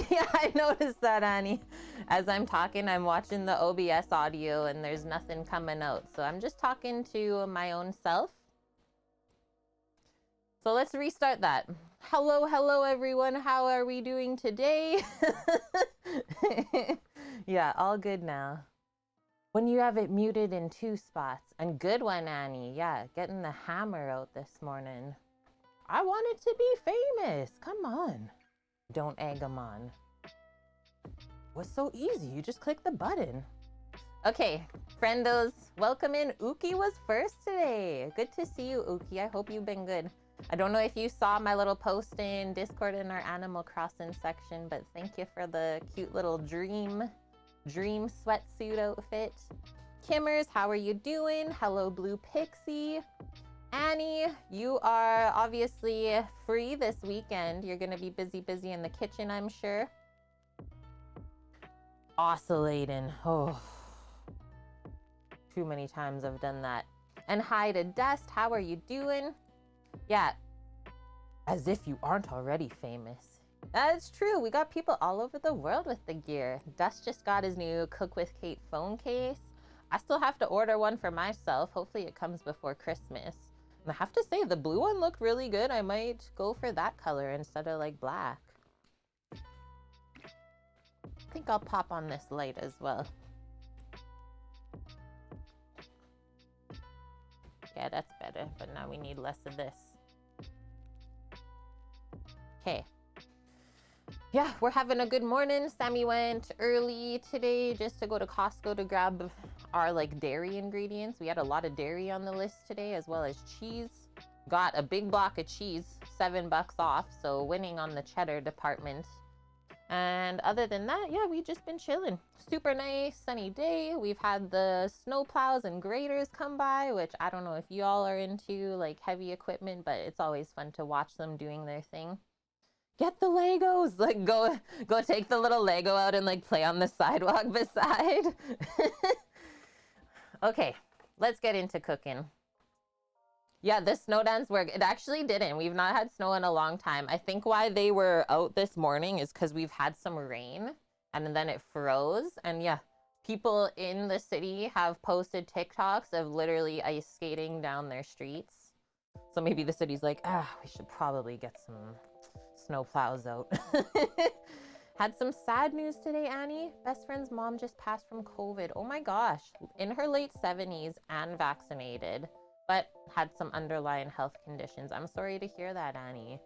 Yeah, I noticed that, Annie. As I'm talking, I'm watching the OBS audio and there's nothing coming out. So I'm just talking to my own self. So let's restart that. Hello, everyone. How are we doing today? Yeah, all good now. When you have it muted in 2 spots. And good one, Annie. Yeah, getting the hammer out this morning. I wanted to be famous. Come on. Don't egg them on. It was so easy. You just click the button. Okay, friendos, welcome in. Uki was first today. Good to see you, Uki. I hope you've been good. I don't know if you saw my little post in Discord in our Animal Crossing section, but thank you for the cute little dream sweatsuit outfit. Kimmers, how are you doing? Hello, Blue Pixie. Annie, you are obviously free this weekend. You're gonna be busy in the kitchen, I'm sure. Oscillating. Oh, too many times I've done that. And hi to Dust, how are you doing? Yeah, as if you aren't already famous. That's true, we got people all over the world with the gear. Dust just got his new Cook with Kate phone case. I still have to order one for myself. Hopefully it comes before Christmas. And I have to say, the blue one looked really good. I might go for that color instead of like black. I think I'll pop on this light as well. Yeah, that's better, but now we need less of this. Okay. Yeah, we're having a good morning. Sammy went early today just to go to Costco to grab our like dairy ingredients. We had a lot of dairy on the list today, as well as cheese. Got a big block of cheese, $7 off, so winning on the cheddar department. And other than that, yeah, we've just been chilling. Super nice, sunny day. We've had the snow plows and graders come by, which I don't know if you all are into like heavy equipment, but it's always fun to watch them doing their thing. Get the Legos, like go take the little Lego out and like play on the sidewalk beside. Okay, let's get into cooking. Yeah, the snow dance worked. It actually didn't. We've not had snow in a long time. I think why they were out this morning is because we've had some rain and then it froze. And yeah, people in the city have posted TikToks of literally ice skating down their streets. So maybe the city's like, we should probably get some snow plows out. Had some sad news today, Annie. Best friend's mom just passed from COVID. Oh my gosh, in her late 70s and vaccinated, but had some underlying health conditions. I'm sorry to hear that, Annie.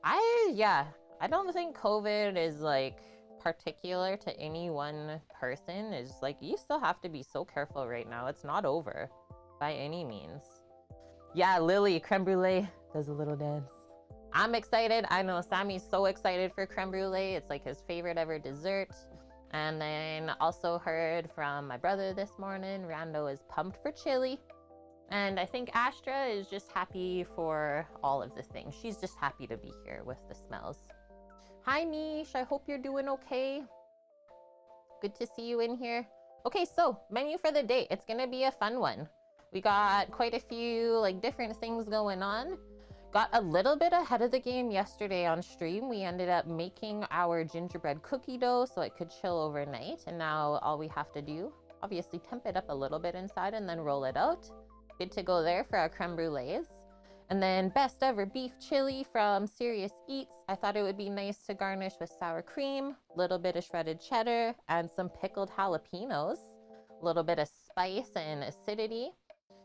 I don't think COVID is like particular to any one person. It's like, you still have to be so careful right now. It's not over by any means. Yeah, Lily, creme brulee does a little dance. I'm excited. I know Sammy's so excited for creme brulee. It's like his favorite ever dessert. And then also heard from my brother this morning. Rando is pumped for chili. And I think Astra is just happy for all of the things. She's just happy to be here with the smells. Hi, Mish. I hope you're doing okay. Good to see you in here. Okay, so menu for the day. It's going to be a fun one. We got quite a few like different things going on. Got a little bit ahead of the game yesterday on stream. We ended up making our gingerbread cookie dough so it could chill overnight. And now all we have to do, obviously temp it up a little bit inside and then roll it out. Good to go there for our creme brulees. And then best ever beef chili from Serious Eats. I thought it would be nice to garnish with sour cream, a little bit of shredded cheddar, and some pickled jalapenos. A little bit of spice and acidity.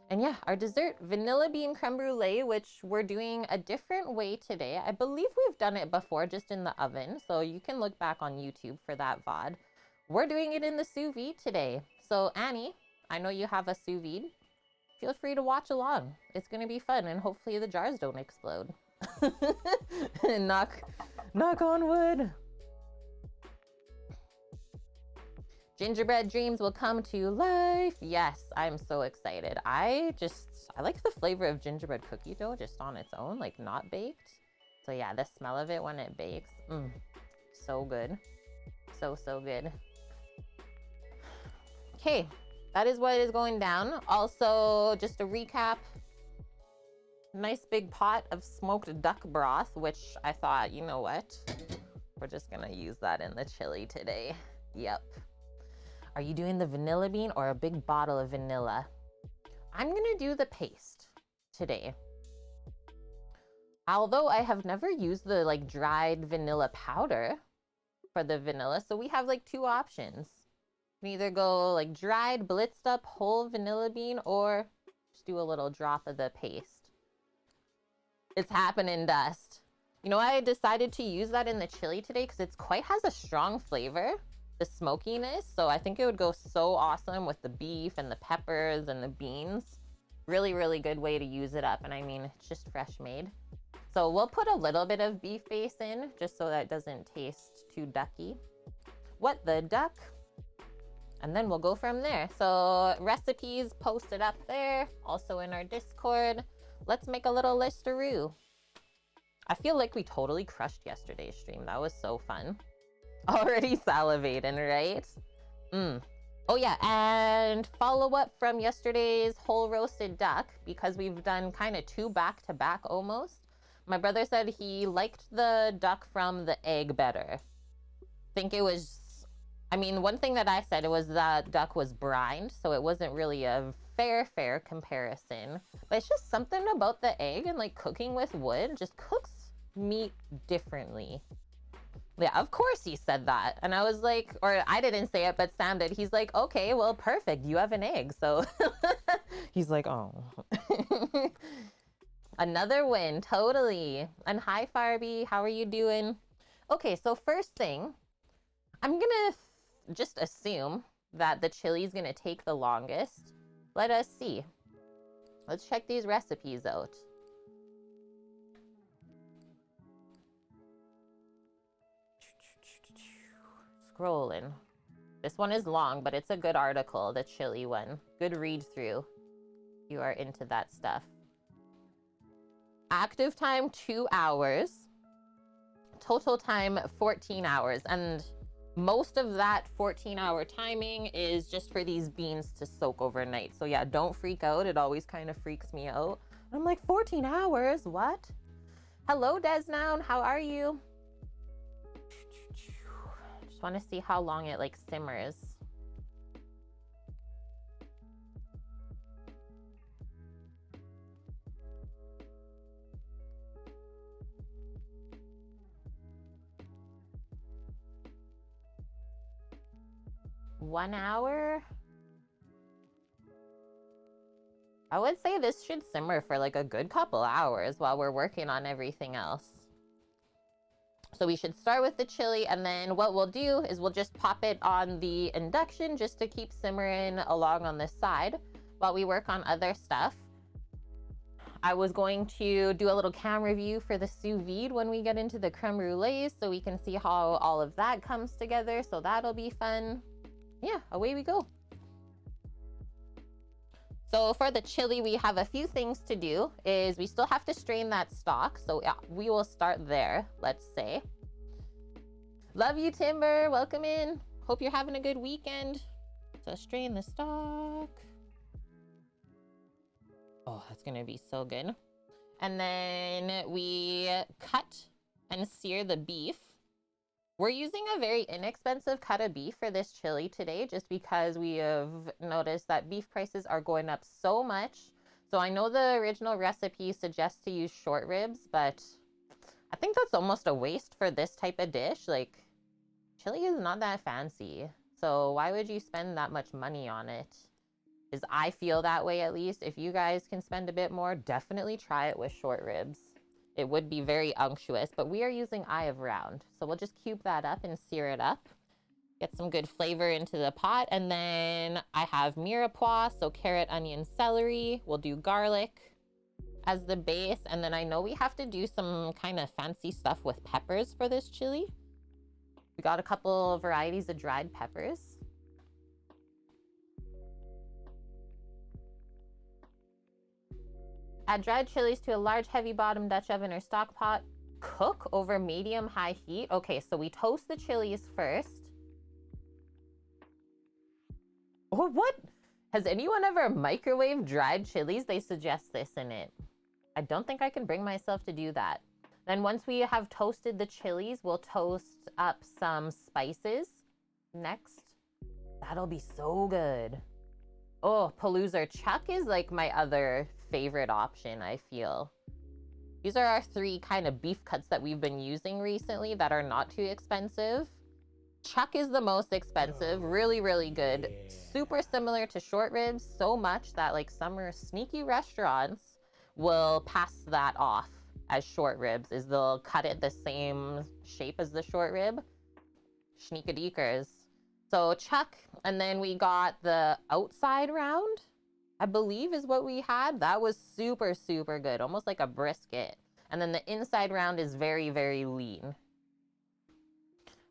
And yeah, our dessert, vanilla bean creme brulee, which we're doing a different way today. I believe we've done it before just in the oven, so you can look back on YouTube for that VOD. We're doing it in the sous vide today. So Annie, I know you have a sous vide. Feel free to watch along. It's gonna be fun, and hopefully the jars don't explode. knock on wood. Gingerbread dreams will come to life. Yes, I'm so excited. I like the flavor of gingerbread cookie dough just on its own, like not baked. So yeah, the smell of it when it bakes, so good. So good. Okay, that is what is going down. Also, just a recap, nice big pot of smoked duck broth, which I thought, you know what? We're just gonna use that in the chili today. Yep. Are you doing the vanilla bean or a big bottle of vanilla? I'm gonna do the paste today. Although I have never used the like dried vanilla powder for the vanilla, so we have like two options. You can either go like dried, blitzed up whole vanilla bean, or just do a little drop of the paste. It's happening, Dust. You know, I decided to use that in the chili today because it's quite has a strong flavor, the smokiness. So I think it would go so awesome with the beef and the peppers and the beans. Really, really good way to use it up. And I mean, it's just fresh made. So we'll put a little bit of beef base in just so that it doesn't taste too ducky. What the duck? And then we'll go from there. So recipes posted up there, also in our Discord. Let's make a little listeroo. I feel like we totally crushed yesterday's stream. That was so fun. Already salivating, right? Oh yeah, and follow up from yesterday's whole roasted duck, because we've done kind of two back to back almost. My brother said he liked the duck from the egg better. Think it was, I mean, one thing that I said was that duck was brined, so it wasn't really a fair comparison. But it's just something about the egg and like cooking with wood just cooks meat differently. Yeah, of course he said that. And I was like, or I didn't say it, but Sam did. He's like, okay, well, perfect. You have an egg. So he's like, oh. Another win, totally. And hi, Farby. How are you doing? Okay, so first thing, I'm going to just assume that the chili is going to take the longest. Let us see. Let's check these recipes out. Scrolling. This one is long, but it's a good article, the chili one. Good read through. You are into that stuff. Active time 2 hours. Total time 14 hours. And most of that 14-hour timing is just for these beans to soak overnight. So yeah, don't freak out. It always kind of freaks me out. I'm like, 14 hours? What? Hello, Desnown. How are you? Just want to see how long it like simmers. One hour? I would say this should simmer for like a good couple hours while we're working on everything else. So we should start with the chili, and then what we'll do is we'll just pop it on the induction just to keep simmering along on this side while we work on other stuff. I was going to do a little camera view for the Sous Vide when we get into the creme brulee so we can see how all of that comes together. So that'll be fun. Yeah, away we go. So for the chili, we have a few things to do. Is we still have to strain that stock. So yeah, we will start there, let's say. Love you, Timber. Welcome in. Hope you're having a good weekend. So strain the stock. Oh, that's gonna be so good. And then we cut and sear the beef. We're using a very inexpensive cut of beef for this chili today, just because we have noticed that beef prices are going up so much. So I know the original recipe suggests to use short ribs, but I think that's almost a waste for this type of dish. Like, chili is not that fancy. So why would you spend that much money on it? Is I feel that way, at least. If you guys can spend a bit more, definitely try it with short ribs. It would be very unctuous, but we are using eye of round. So we'll just cube that up and sear it up. Get some good flavor into the pot. And then I have mirepoix, so carrot, onion, celery. We'll do garlic as the base. And then I know we have to do some kind of fancy stuff with peppers for this chili. We got a couple varieties of dried peppers. Add dried chilies to a large heavy bottom Dutch oven or stock pot. Cook over medium-high heat. Okay, so we toast the chilies first. Oh, what? Has anyone ever microwaved dried chilies? They suggest this in it. I don't think I can bring myself to do that. Then once we have toasted the chilies, we'll toast up some spices next. That'll be so good. Oh, Palooza chuck is like my other favorite option, I feel. These are our 3 kind of beef cuts that we've been using recently that are not too expensive. Chuck is the most expensive, really, really good. Super similar to short ribs, so much that like some sneaky restaurants will pass that off as short ribs, is they'll cut it the same shape as the short rib. Schneekadekers. So chuck, and then we got the outside round, I believe is what we had. That was super, super good, almost like a brisket. And then the inside round is very, very lean.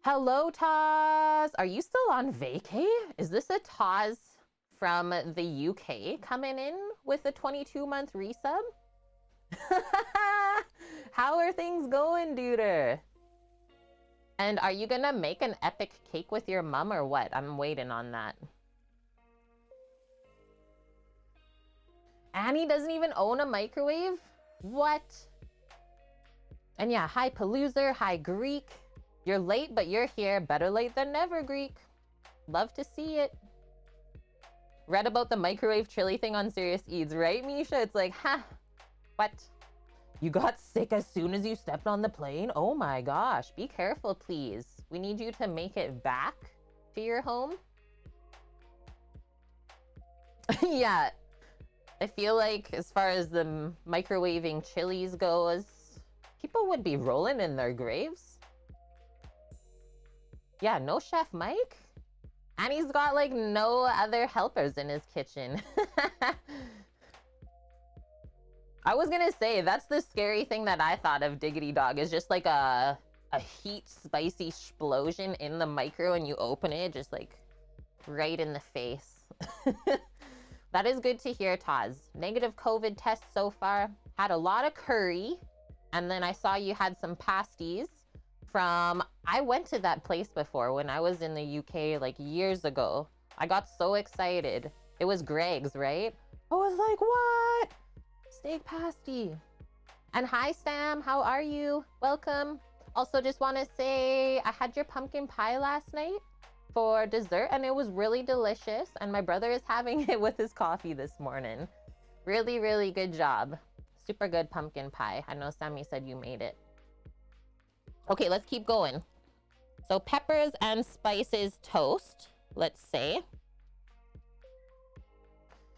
Hello, Taz. Are you still on vacay? Is this a Taz from the UK coming in with a 22-month resub? How are things going, duder? And are you gonna make an epic cake with your mom or what? I'm waiting on that. Annie doesn't even own a microwave? What? And yeah, hi Palooza, hi Greek. You're late, but you're here. Better late than never, Greek. Love to see it. Read about the microwave chili thing on Serious Eats, right, Misha? It's like, ha, what? You got sick as soon as you stepped on the plane? Oh my gosh, be careful, please. We need you to make it back to your home. Yeah, I feel like as far as the microwaving chilies goes, people would be rolling in their graves. Yeah, no Chef Mike. And he's got like no other helpers in his kitchen. I was gonna say, that's the scary thing that I thought of Diggity Dog, is just like a heat spicy explosion in the micro and you open it, just like right in the face. That is good to hear, Taz. Negative COVID test so far. Had a lot of curry. And then I saw you had some pasties from, I went to that place before when I was in the UK like years ago. I got so excited. It was Greg's, right? I was like, what? Steak pasty. And hi, Sam. How are you? Welcome. Also, just want to say I had your pumpkin pie last night for dessert and it was really delicious. And my brother is having it with his coffee this morning. Really, really good job. Super good pumpkin pie. I know Sammy said you made it. Okay, let's keep going. So peppers and spices toast, let's say.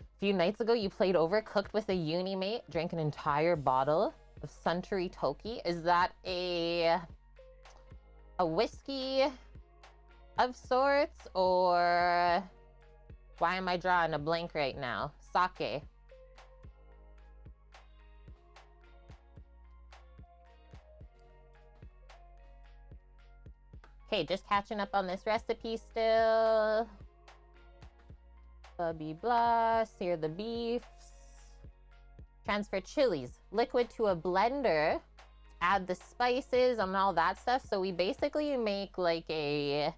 A few nights ago, you played Overcooked with a uni mate, drank an entire bottle of Suntory Toki. Is that a whiskey of sorts, or why am I drawing a blank right now? Sake. Okay, just catching up on this recipe still. Blah, blah, blah. Sear the beefs. Transfer chilies. Liquid to a blender. Add the spices and all that stuff. So we basically make like a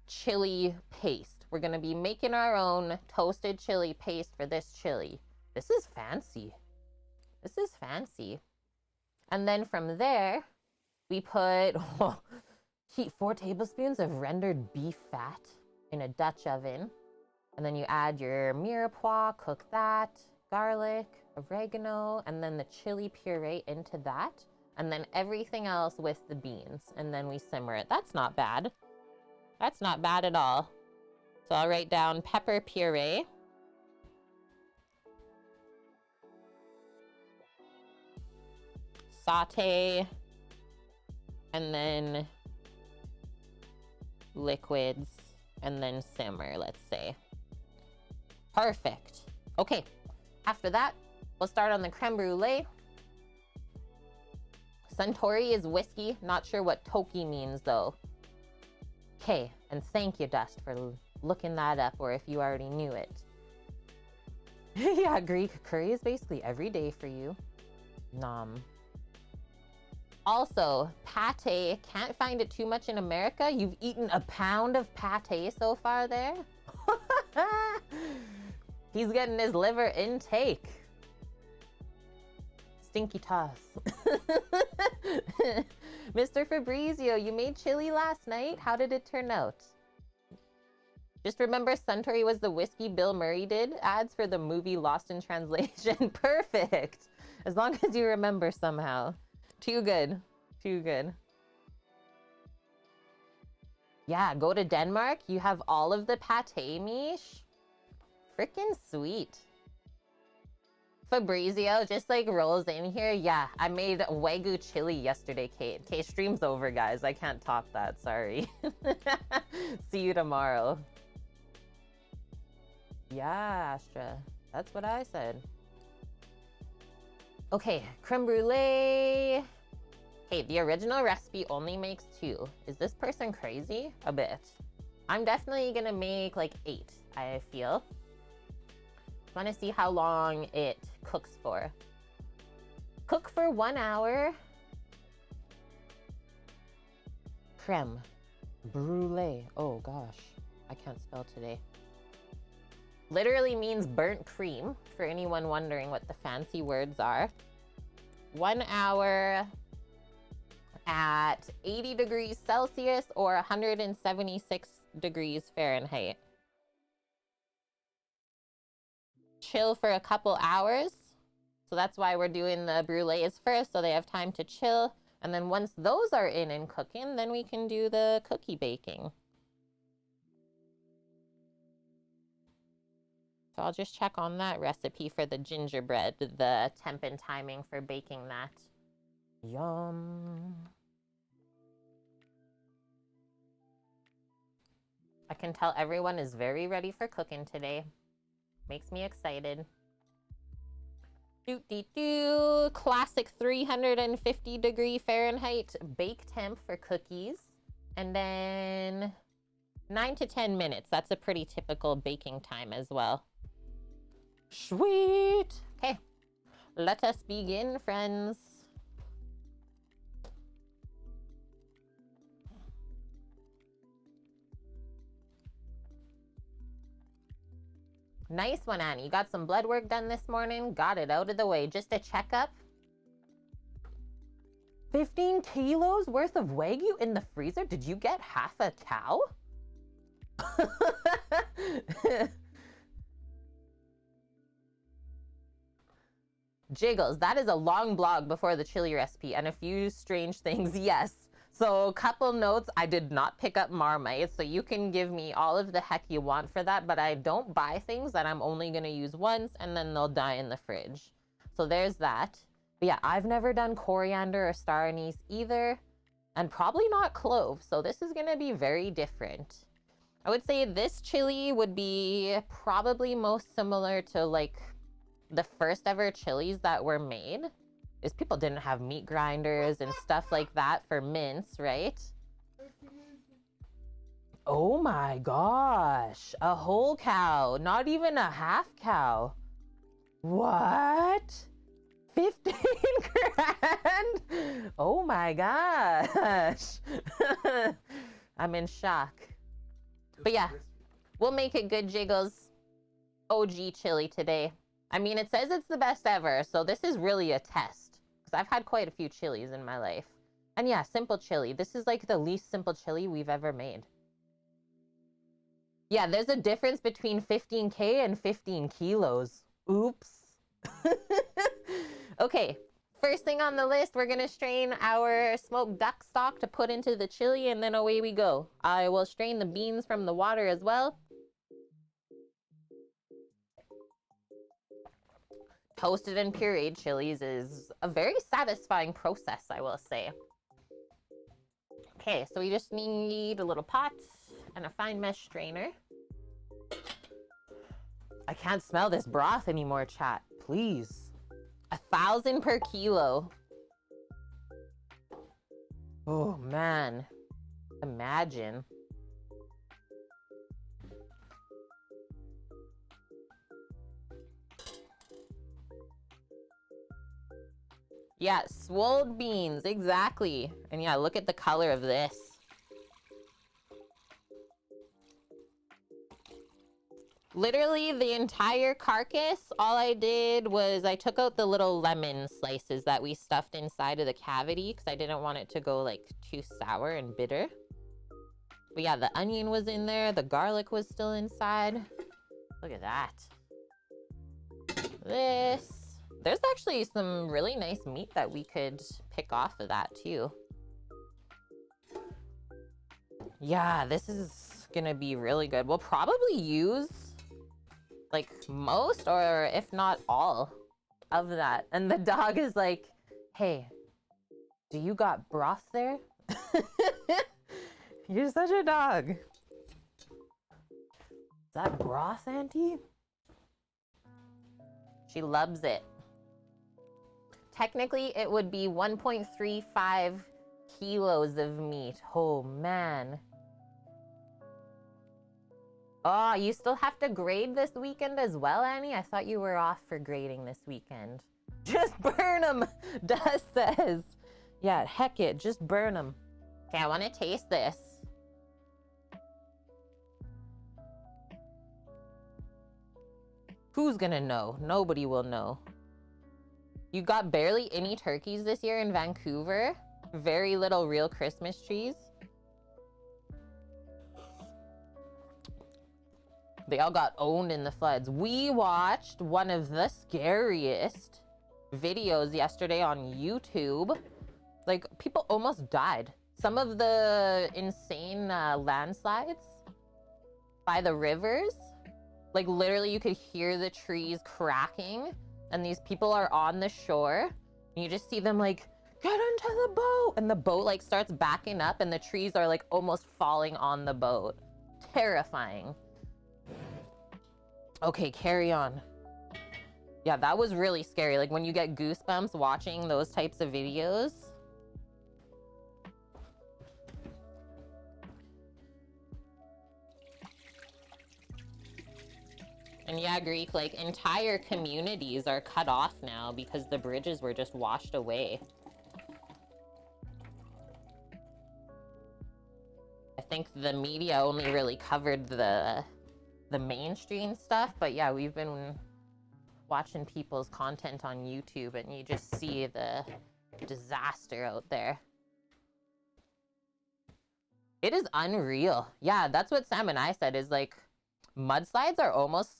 chili paste. We're going to be making our own toasted chili paste for this chili. This is fancy. This is fancy. And then from there, we put... heat 4 tablespoons of rendered beef fat in a Dutch oven. And then you add your mirepoix, cook that, garlic, oregano, and then the chili puree into that. And then everything else with the beans. And then we simmer it. That's not bad. That's not bad at all. So I'll write down pepper puree. Saute. And then liquids, and then simmer, let's say. Perfect. Okay, after that, we'll start on the creme brulee. Suntory is whiskey. Not sure what Toki means, though. Okay, and thank you, Dust, for looking that up, or if you already knew it. Yeah, Greek curry is basically every day for you. Nom. Also, pate, can't find it too much in America. You've eaten a pound of pate so far there? He's getting his liver intake. Stinky toss. Mr. Fabrizio, you made chili last night? How did it turn out? Just remember Suntory was the whiskey Bill Murray did ads for the movie Lost in Translation. Perfect. As long as you remember somehow. Too good. Too good. Yeah, go to Denmark. You have all of the pate miche. Freaking sweet. Fabrizio just like rolls in here. Yeah, I made Wagyu chili yesterday, Kate. Okay, stream's over, guys. I can't top that. Sorry. See you tomorrow. Yeah, Astra. That's what I said. Okay, creme brulee. Hey, the original recipe only makes 2. Is this person crazy? A bit. I'm definitely gonna make like 8, I feel. Want to see how long it cooks for. Cook for 1 hour. Creme brulee. Oh gosh, I can't spell today. Literally means burnt cream, for anyone wondering what the fancy words are. 1 hour at 80 degrees Celsius or 176 degrees Fahrenheit. Chill for a couple hours. So that's why we're doing the brulees first, so they have time to chill. And then once those are in and cooking, then we can do the cookie baking. So I'll just check on that recipe for the gingerbread, the temp and timing for baking that. Yum. I can tell everyone is very ready for cooking today. Makes me excited. Doo-dee-doo. Classic 350 degree Fahrenheit bake temp for cookies. And then 9 to 10 minutes. That's a pretty typical baking time as well. Sweet. Okay, let us begin, friends. Nice one, Annie. You got some blood work done this morning. Got it out of the way. Just a checkup. 15 kilos worth of Wagyu in the freezer? Did you get half a cow? Jiggles, that is a long blog before the chili recipe and a few strange things. Yes. So couple notes, I did not pick up Marmite, so you can give me all of the heck you want for that, but I don't buy things that I'm only going to use once and then they'll die in the fridge. So there's that. But yeah, I've never done coriander or star anise either, and probably not clove, so this is going to be very different. I would say this chili would be probably most similar to like the first ever chilies that were made. Is people didn't have meat grinders and stuff like that for mince, right? Oh my gosh, a whole cow, not even a half cow. What? 15 grand? Oh my gosh. I'm in shock. But yeah, we'll make it good, Jiggles. OG chili today. I mean, it says it's the best ever, so this is really a test. Because I've had quite a few chilies in my life. And yeah, simple chili. This is like the least simple chili we've ever made. Yeah, there's a difference between 15K and 15 kilos. Oops. Okay, first thing on the list, we're going to strain our smoked duck stock to put into the chili, and then away we go. I will strain the beans from the water as well. Toasted and pureed chilies is a very satisfying process, I will say. Okay, so we just need a little pot and a fine mesh strainer. I can't smell this broth anymore, chat. Please. 1,000 per kilo. Oh, man. Imagine. Yeah, swolled beans, exactly. And yeah, look at the color of this. Literally the entire carcass, all I did was I took out the little lemon slices that we stuffed inside of the cavity because I didn't want it to go like too sour and bitter. But yeah, the onion was in there. The garlic was still inside. Look at that. This. There's actually some really nice meat that we could pick off of that too. Yeah, this is gonna be really good. We'll probably use like most or if not all of that. And the dog is like, hey, do you got broth there? You're such a dog. Is that broth, Auntie? She loves it. Technically, it would be 1.35 kilos of meat. Oh, man. Oh, you still have to grade this weekend as well, Annie? I thought you were off for grading this weekend. Just burn them, Dust says. Yeah, heck it, just burn them. Okay, I want to taste this. Who's gonna know? Nobody will know. You got barely any turkeys this year in Vancouver. Very little real Christmas trees. They all got owned in the floods. We watched one of the scariest videos yesterday on YouTube. Like, people almost died. Some of the insane landslides by the rivers. Like, literally, you could hear the trees cracking. And these people are on the shore. And you just see them, like, get into the boat. And the boat, like, starts backing up. And the trees are, like, almost falling on the boat. Terrifying. Okay, carry on. Yeah, that was really scary. Like, when you get goosebumps watching those types of videos. And yeah, Greek, like, entire communities are cut off now because the bridges were just washed away. I think the media only really covered the mainstream stuff, but yeah, we've been watching people's content on YouTube and you just see the disaster out there. It is unreal. Yeah, that's what Sam and I said is like mudslides are almost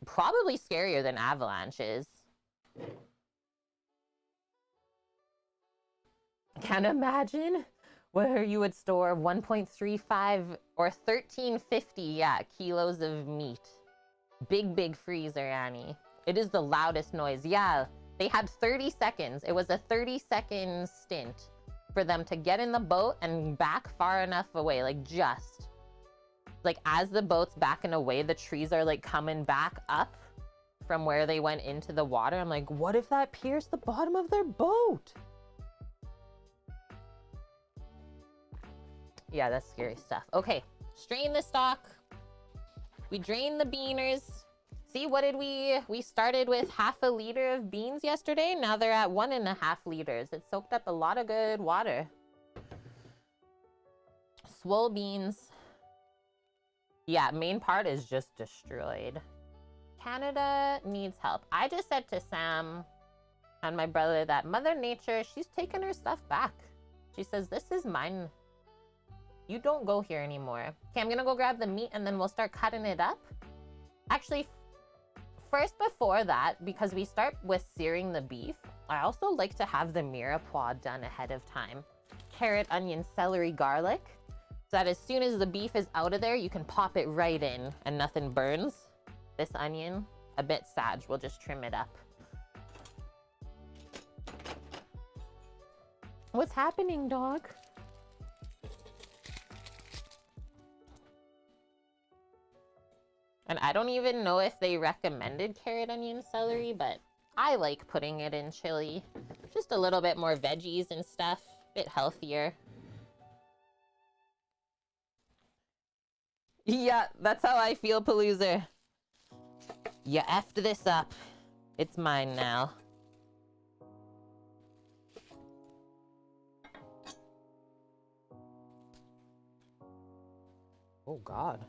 probably scarier than avalanches. Can't imagine where you would store 1.35 or 1350, yeah, kilos of meat. Big freezer, Annie. It is the loudest noise. Yeah, they had 30 seconds. It was a 30-second stint for them to get in the boat and back far enough away, like just. Like as the boat's backing away, the trees are like coming back up from where they went into the water. I'm like, what if that pierced the bottom of their boat? Yeah, that's scary stuff. Okay, strain the stock. We drained the beaners. See, what did we started with half a liter of beans yesterday. Now they're at 1.5 liters. It soaked up a lot of good water. Swole beans. Yeah, main part is just destroyed. Canada needs help. I just said to Sam and my brother that Mother Nature, she's taking her stuff back. She says, this is mine. You don't go here anymore. Okay, I'm gonna go grab the meat and then we'll start cutting it up. Actually, first before that, because we start with searing the beef, I also like to have the mirepoix done ahead of time. Carrot, onion, celery, garlic. So that as soon as the beef is out of there, you can pop it right in and nothing burns. This onion, a bit sage, we'll just trim it up. What's happening, dog? And I don't even know if they recommended carrot, onion, celery, but I like putting it in chili. Just a little bit more veggies and stuff, a bit healthier. Yeah, that's how I feel, Palooza. You effed this up. It's mine now. Oh, God.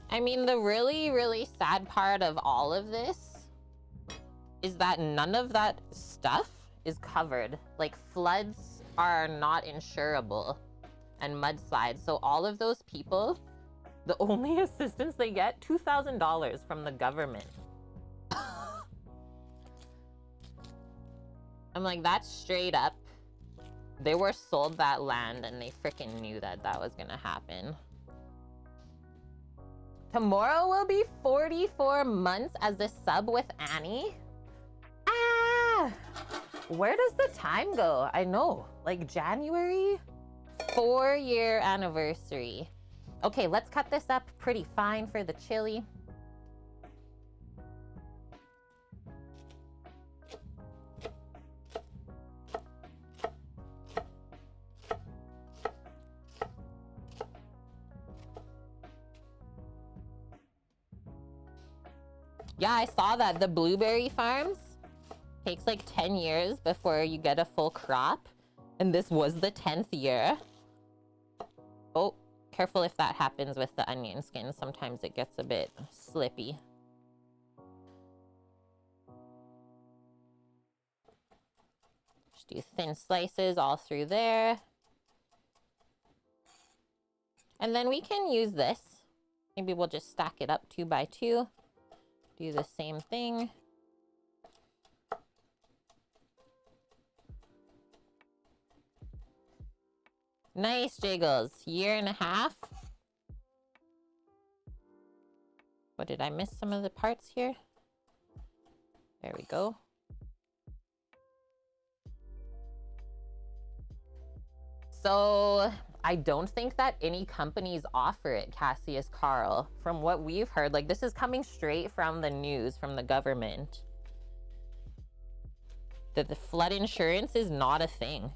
I mean, the really, really sad part of all of this is that none of that stuff is covered. Like, floods are not insurable and mudslides. So all of those people, the only assistance they get, $2,000 from the government. I'm like, that's straight up. They were sold that land and they freaking knew that that was gonna happen. Tomorrow will be 44 months as a sub with Annie. Ah! Where does the time go? I know, like January? 4-year anniversary. Okay, let's cut this up pretty fine for the chili. Yeah, I saw that the blueberry farms takes like 10 years before you get a full crop. And this was the 10th year. Oh, careful if that happens with the onion skin. Sometimes it gets a bit slippy. Just do thin slices all through there. And then we can use this. Maybe we'll just stack it up 2 by 2. Do the same thing. Nice, Jiggles. 1.5 years. What, did I miss some of the parts here? There we go. So I don't think that any companies offer it, Cassius Carl. From what we've heard, like this is coming straight from the news, from the government, that the flood insurance is not a thing.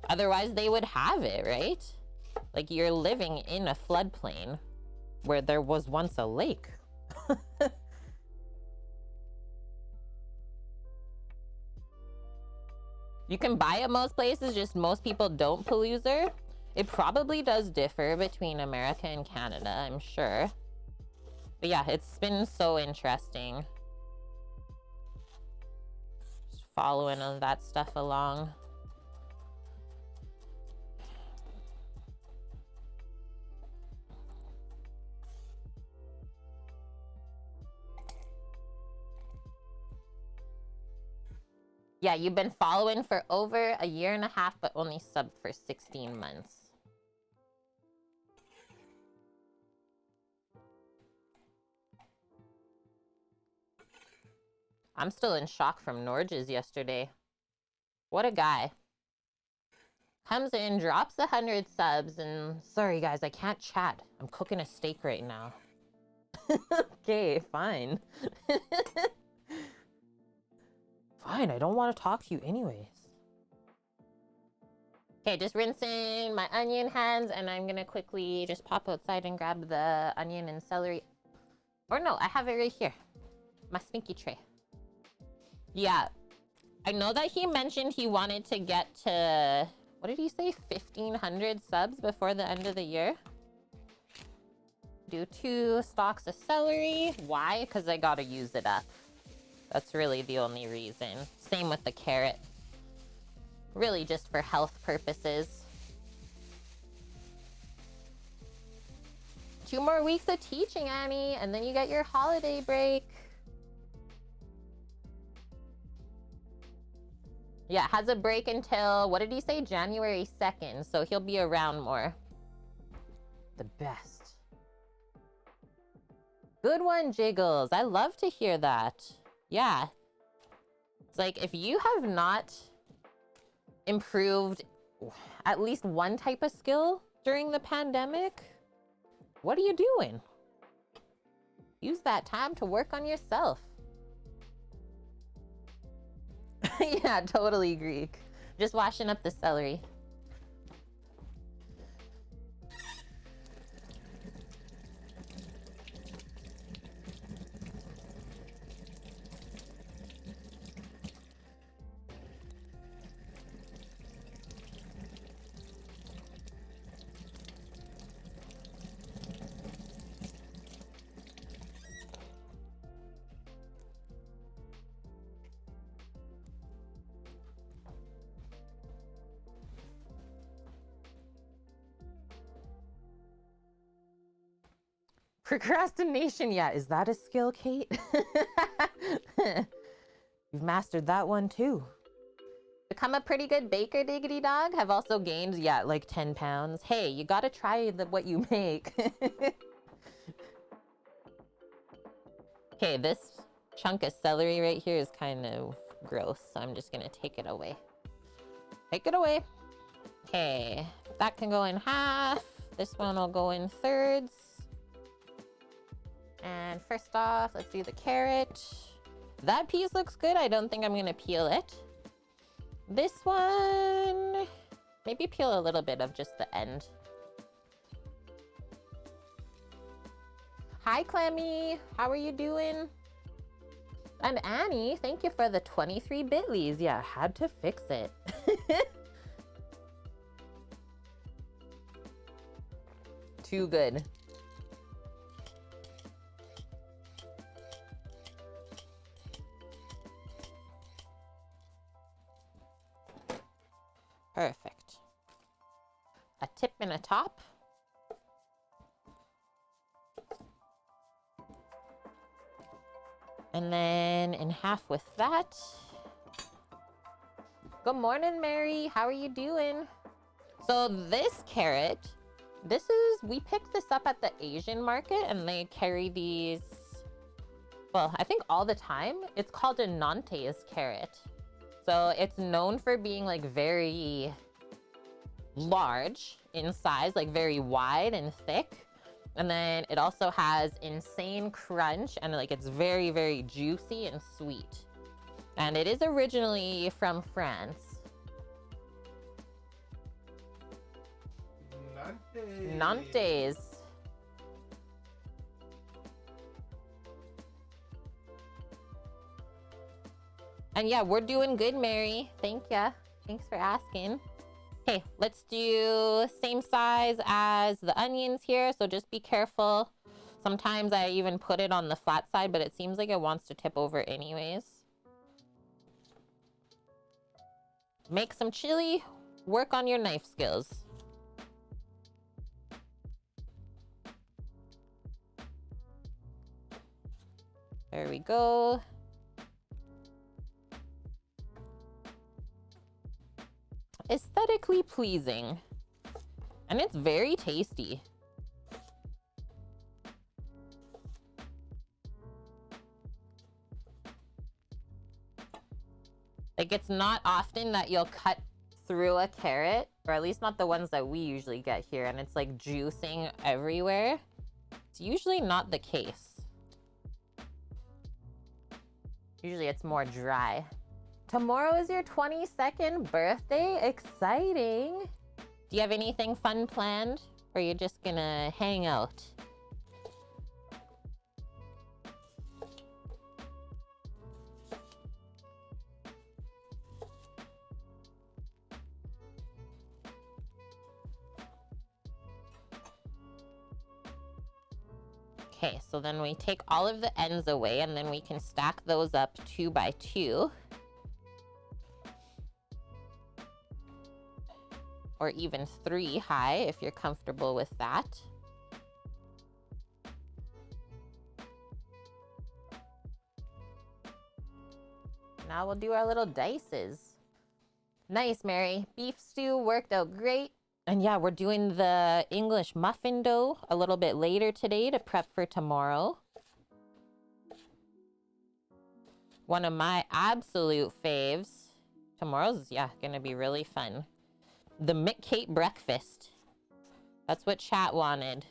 Otherwise they would have it, right? Like you're living in a floodplain where there was once a lake. You can buy it most places, just most people don't, Paloozer. It probably does differ between America and Canada, I'm sure. But yeah, it's been so interesting. Just following all that stuff along. Yeah, you've been following for over 1.5 years, but only subbed for 16 months. I'm still in shock from Norges yesterday. What a guy. Comes in, drops 100 subs, and sorry guys, I can't chat. I'm cooking a steak right now. Okay, fine. Fine, I don't want to talk to you anyways. Okay, just rinsing my onion hands, and I'm gonna quickly just pop outside and grab the onion and celery. Or no, I have it right here. My sneaky tray. Yeah, I know that he mentioned he wanted to get to, what did he say? 1,500 subs before the end of the year. Do 2 stalks of celery. Why? Because I gotta use it up. That's really the only reason. Same with the carrot. Really just for health purposes. 2 more weeks of teaching, Annie, and then you get your holiday break. Yeah, has a break until, what did he say? January 2nd, so he'll be around more. The best. Good one, Jiggles. I love to hear that. Yeah. It's like, if you have not improved at least one type of skill during the pandemic, what are you doing? Use that time to work on yourself. Yeah, totally Greek. Just washing up the celery. Procrastination, yeah. Is that a skill, Kate? You've mastered that one too. Become a pretty good baker, diggity dog. Have also gained, yeah, like 10 pounds. Hey, you gotta try what you make. Okay, this chunk of celery right here is kind of gross, so I'm just gonna take it away. Take it away. Okay, that can go in half. This one will go in thirds. And first off, let's do the carrot. That piece looks good. I don't think I'm gonna peel it. This one, maybe peel a little bit of just the end. Hi, Clemmy. How are you doing? And Annie, thank you for the 23 bitlies. Yeah, had to fix it. Too good. Perfect. A tip and a top. And then in half with that. Good morning, Mary. How are you doing? So this carrot, we picked this up at the Asian market and they carry these, well, I think all the time. It's called a Nantes carrot. So it's known for being like very large in size, like very wide and thick. And then it also has insane crunch and like it's very, very juicy and sweet. And it is originally from France. Nantes. And yeah, we're doing good, Mary. Thank ya. Thanks for asking. Okay, let's do same size as the onions here, so just be careful. Sometimes I even put it on the flat side, but it seems like it wants to tip over anyways. Make some chili, work on your knife skills. There we go. Aesthetically pleasing. And it's very tasty. Like, it's not often that you'll cut through a carrot, or at least not the ones that we usually get here, and it's like juicing everywhere. It's usually not the case. Usually it's more dry. Tomorrow is your 22nd birthday. Exciting. Do you have anything fun planned? Or are you just gonna hang out? Okay, so then we take all of the ends away and then we can stack those up 2 by 2. Or even 3 high if you're comfortable with that. Now we'll do our little dices. Nice, Mary. Beef stew worked out great. And yeah, we're doing the English muffin dough a little bit later today to prep for tomorrow. One of my absolute faves. Tomorrow's, yeah, gonna be really fun. The McCate breakfast. That's what chat wanted.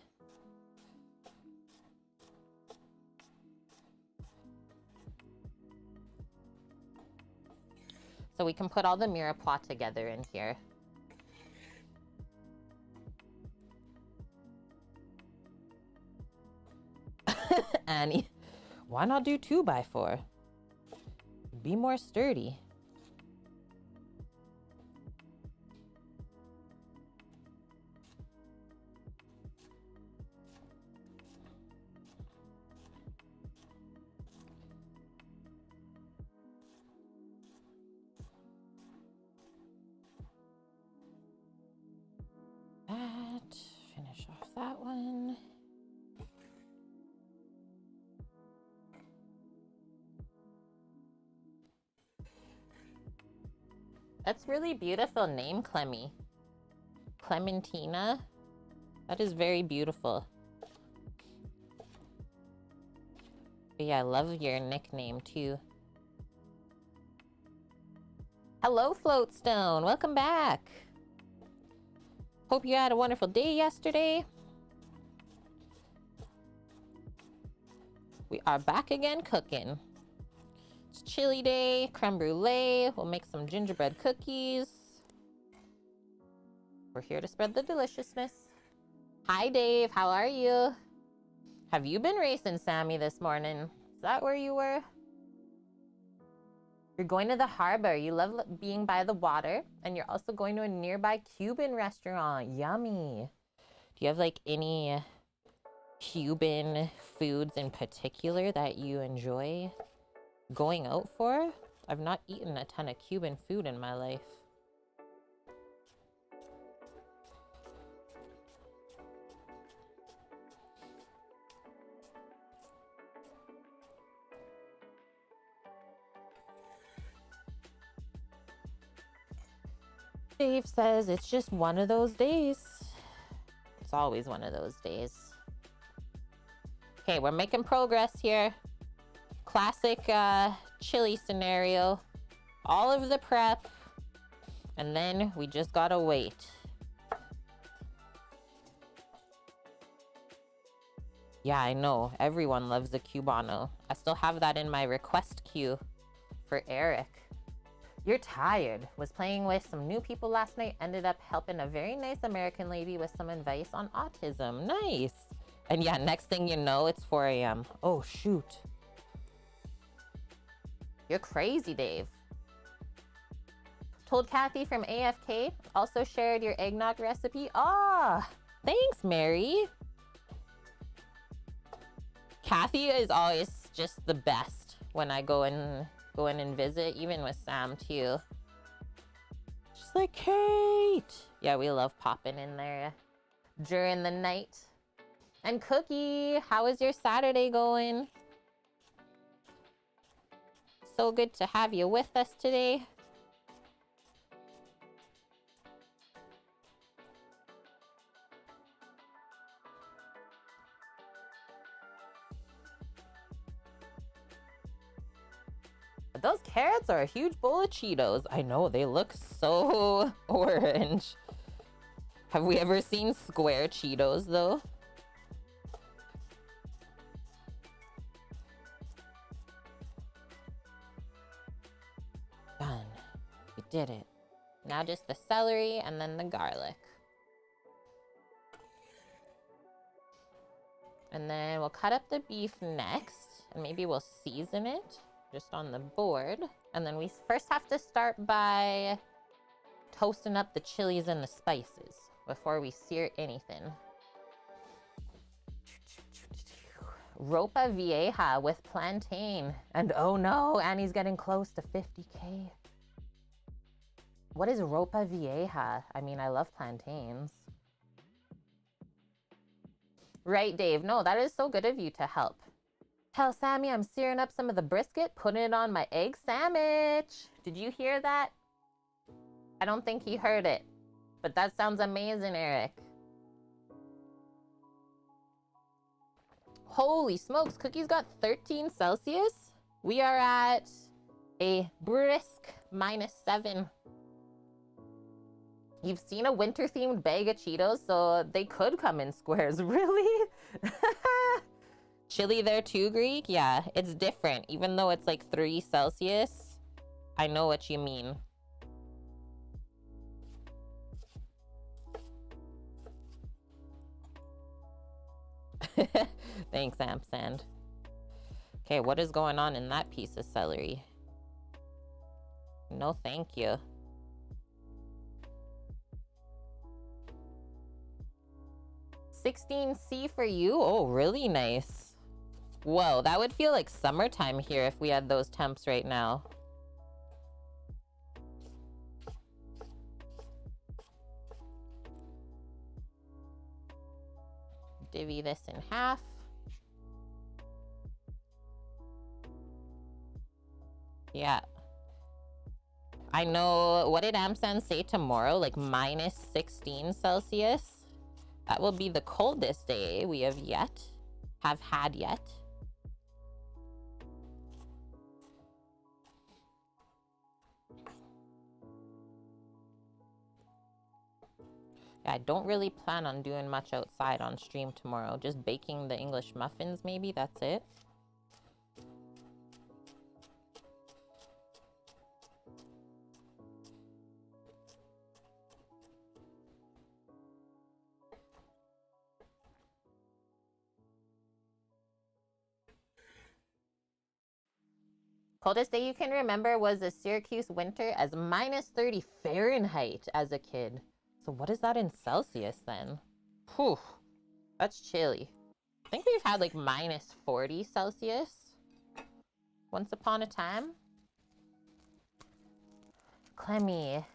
So we can put all the mirepoix together in here. Annie, why not do 2 by 4? Be more sturdy. That, finish off that one. That's really beautiful name, Clemmy. Clementina. That is very beautiful. But yeah, I love your nickname too. Hello, Floatstone. Welcome back. Hope you had a wonderful day yesterday. We are back again cooking. It's chili day, creme brulee. We'll make some gingerbread cookies. We're here to spread the deliciousness. Hi, Dave. How are you? Have you been racing Sammy this morning? Is that where you were? You're going to the harbor. You love being by the water. And you're also going to a nearby Cuban restaurant. Yummy. Do you have like any Cuban foods in particular that you enjoy going out for? I've not eaten a ton of Cuban food in my life. Dave says it's just one of those days. It's always one of those days. Okay, we're making progress here. Classic chili scenario. All of the prep. And then we just gotta wait. Yeah, I know. Everyone loves a Cubano. I still have that in my request queue for Eric. You're tired. Was playing with some new people last night. Ended up helping a very nice American lady with some advice on autism. Nice. And yeah, next thing you know, it's 4 a.m. Oh, shoot. You're crazy, Dave. Told Kathy from AFK. Also shared your eggnog recipe. Ah, thanks, Mary. Kathy is always just the best when I go in and visit, even with Sam too. She's like, Kate. Yeah, we love popping in there during the night. And Cookie, how is your Saturday going? So good to have you with us today. Those carrots are a huge bowl of Cheetos. I know, they look so orange. Have we ever seen square Cheetos though? Done. We did it. Now just the celery and then the garlic. And then we'll cut up the beef next, and maybe we'll season it just on the board. And then we first have to start by toasting up the chilies and the spices before we sear anything. Ropa Vieja with plantain. And oh no, Annie's getting close to 50K. What is Ropa Vieja? I mean, I love plantains. Right, Dave. No, that is so good of you to help. Tell Sammy I'm searing up some of the brisket, putting it on my egg sandwich. Did you hear that? I don't think he heard it, but that sounds amazing, Eric. Holy smokes, Cookie's got 13 Celsius. We are at a brisk -7. You've seen a winter-themed bag of Cheetos, so they could come in squares. Really? Chili there too, Greek? Yeah, it's different. Even though it's like 3 Celsius, I know what you mean. Thanks, Ampersand. Okay, what is going on in that piece of celery? No, thank you. $16C for you? Oh, really nice. Whoa, that would feel like summertime here if we had those temps right now. Divvy this in half. Yeah. I know, what did Amsan say tomorrow? Like minus 16 Celsius. That will be the coldest day we have had yet. Yeah, I don't really plan on doing much outside on stream tomorrow. Just baking the English muffins, maybe. That's it. Coldest day you can remember was a Syracuse winter as minus 30 Fahrenheit as a kid. So what is that in Celsius then? Whew, that's chilly. I think we've had like minus 40 Celsius once upon a time. Clemmy.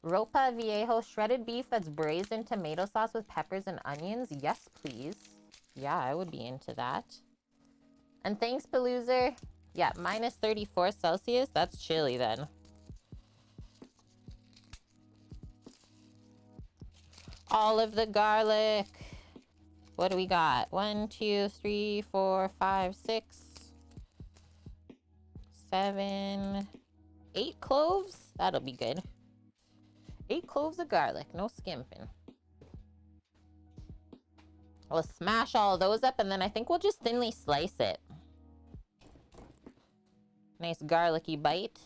Ropa Viejo shredded beef that's braised in tomato sauce with peppers and onions. Yes, please. Yeah, I would be into that. And thanks, Paloozer. Yeah, minus 34 Celsius. That's chilly then. All of the garlic. What do we got? 1, 2, 3, 4, 5, 6, 7, 8 cloves. That'll be good. 8 cloves of garlic. No skimping. We'll smash all of those up, and then I think we'll just thinly slice it. Nice garlicky bite.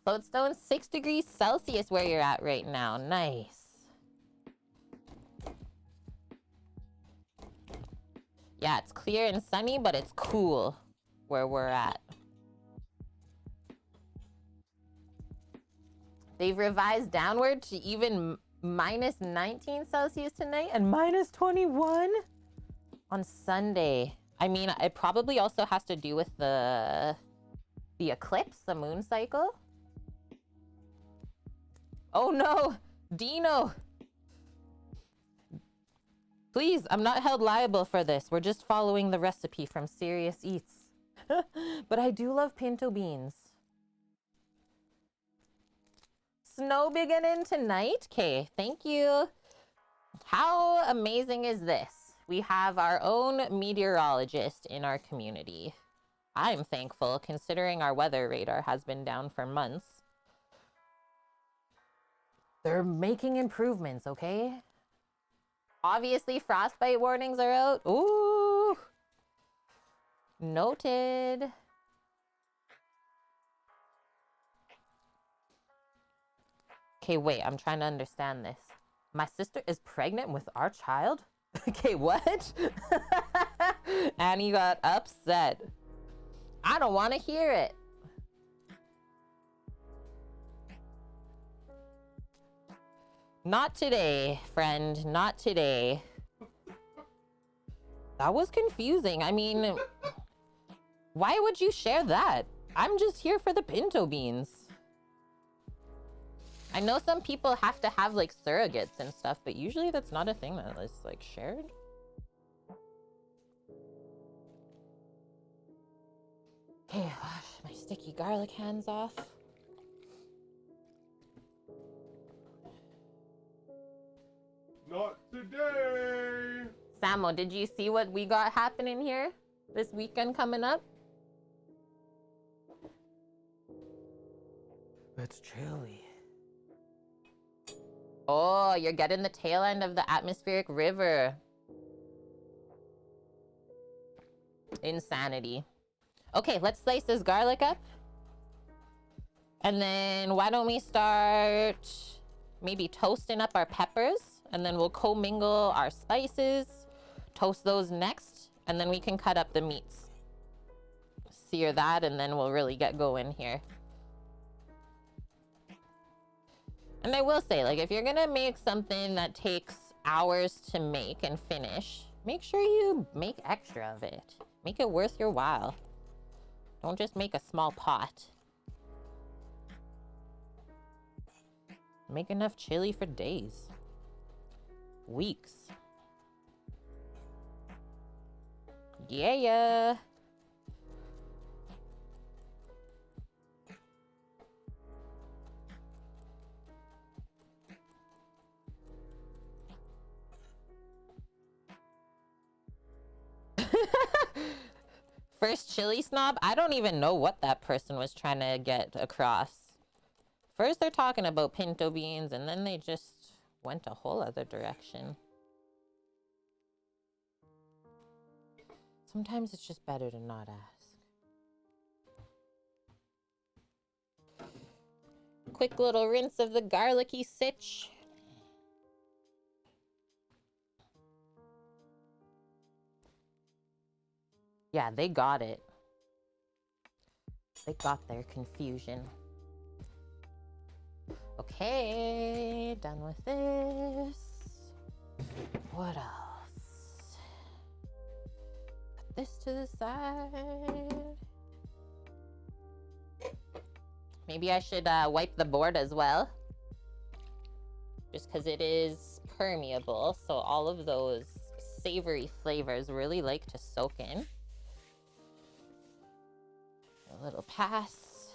Floatstone, 6 degrees Celsius where you're at right now. Nice. Yeah, it's clear and sunny, but it's cool where we're at. They've revised downward to even minus 19 Celsius tonight and minus 21 on Sunday. I mean, it probably also has to do with the eclipse, the moon cycle. Oh no, Dino. Please, I'm not held liable for this. We're just following the recipe from Serious Eats. But I do love pinto beans. Snow beginning tonight? Okay, thank you. How amazing is this? We have our own meteorologist in our community. I'm thankful considering our weather radar has been down for months. They're making improvements, okay? Obviously, frostbite warnings are out. Ooh. Noted. Okay, wait, I'm trying to understand this. My sister is pregnant with our child? Okay, what? Annie got upset. I don't want to hear it. Not today, friend. Not today. That was confusing. I mean, why would you share that? I'm just here for the pinto beans. I know some people have to have like surrogates and stuff, but usually that's not a thing that is like shared. Okay, wash my sticky garlic hands off. Not today. Samo, did you see what we got happening here this weekend coming up? It's chilly. Oh, you're getting the tail end of the atmospheric river. Insanity. Okay, let's slice this garlic up. And then why don't we start maybe toasting up our peppers, and then we'll commingle our spices, toast those next, and then we can cut up the meats. Sear that, and then we'll really get going here. And I will say, like, if you're gonna make something that takes hours to make and finish, make sure you make extra of it. Make it worth your while. Don't just make a small pot. Make enough chili for days. Weeks. Yeah. First chili snob? I don't even know what that person was trying to get across. First they're talking about pinto beans, and then they just went a whole other direction. Sometimes it's just better to not ask. Quick little rinse of the garlicky sitch. Yeah, they got it. They got their confusion. Okay, done with this. What else? Put this to the side. Maybe I should wipe the board as well. Just because it is permeable, so all of those savory flavors really like to soak in. A little pass.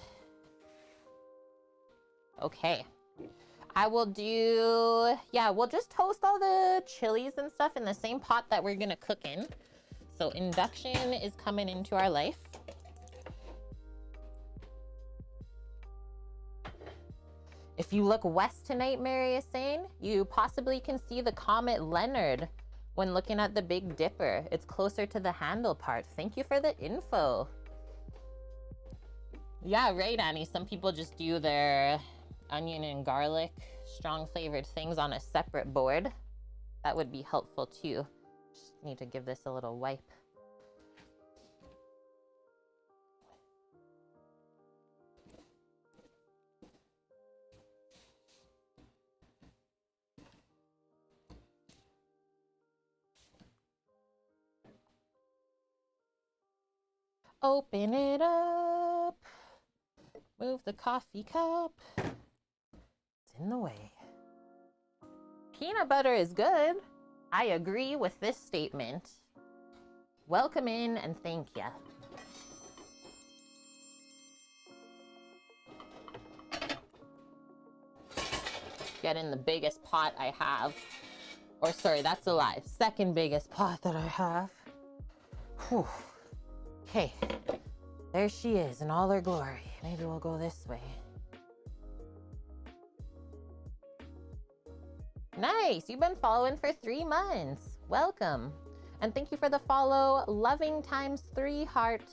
Okay. I will do, yeah, we'll just toast all the chilies and stuff in the same pot that we're gonna cook in. So induction is coming into our life. If you look west tonight, Mary is saying, you possibly can see the Comet Leonard when looking at the Big Dipper. It's closer to the handle part. Thank you for the info. Yeah, right, Annie. Some people just do their onion and garlic, strong flavored things on a separate board. That would be helpful too. Just need to give this a little wipe. Open it up. Move the coffee cup. It's in the way. Peanut butter is good. I agree with this statement. Welcome in and thank ya. Get in the biggest pot I have. Or sorry, that's a lie. Second biggest pot that I have. Whew. Okay, there she is in all her glory. Maybe we'll go this way. Nice, you've been following for 3 months. Welcome. And thank you for the follow. Loving times 3 heart.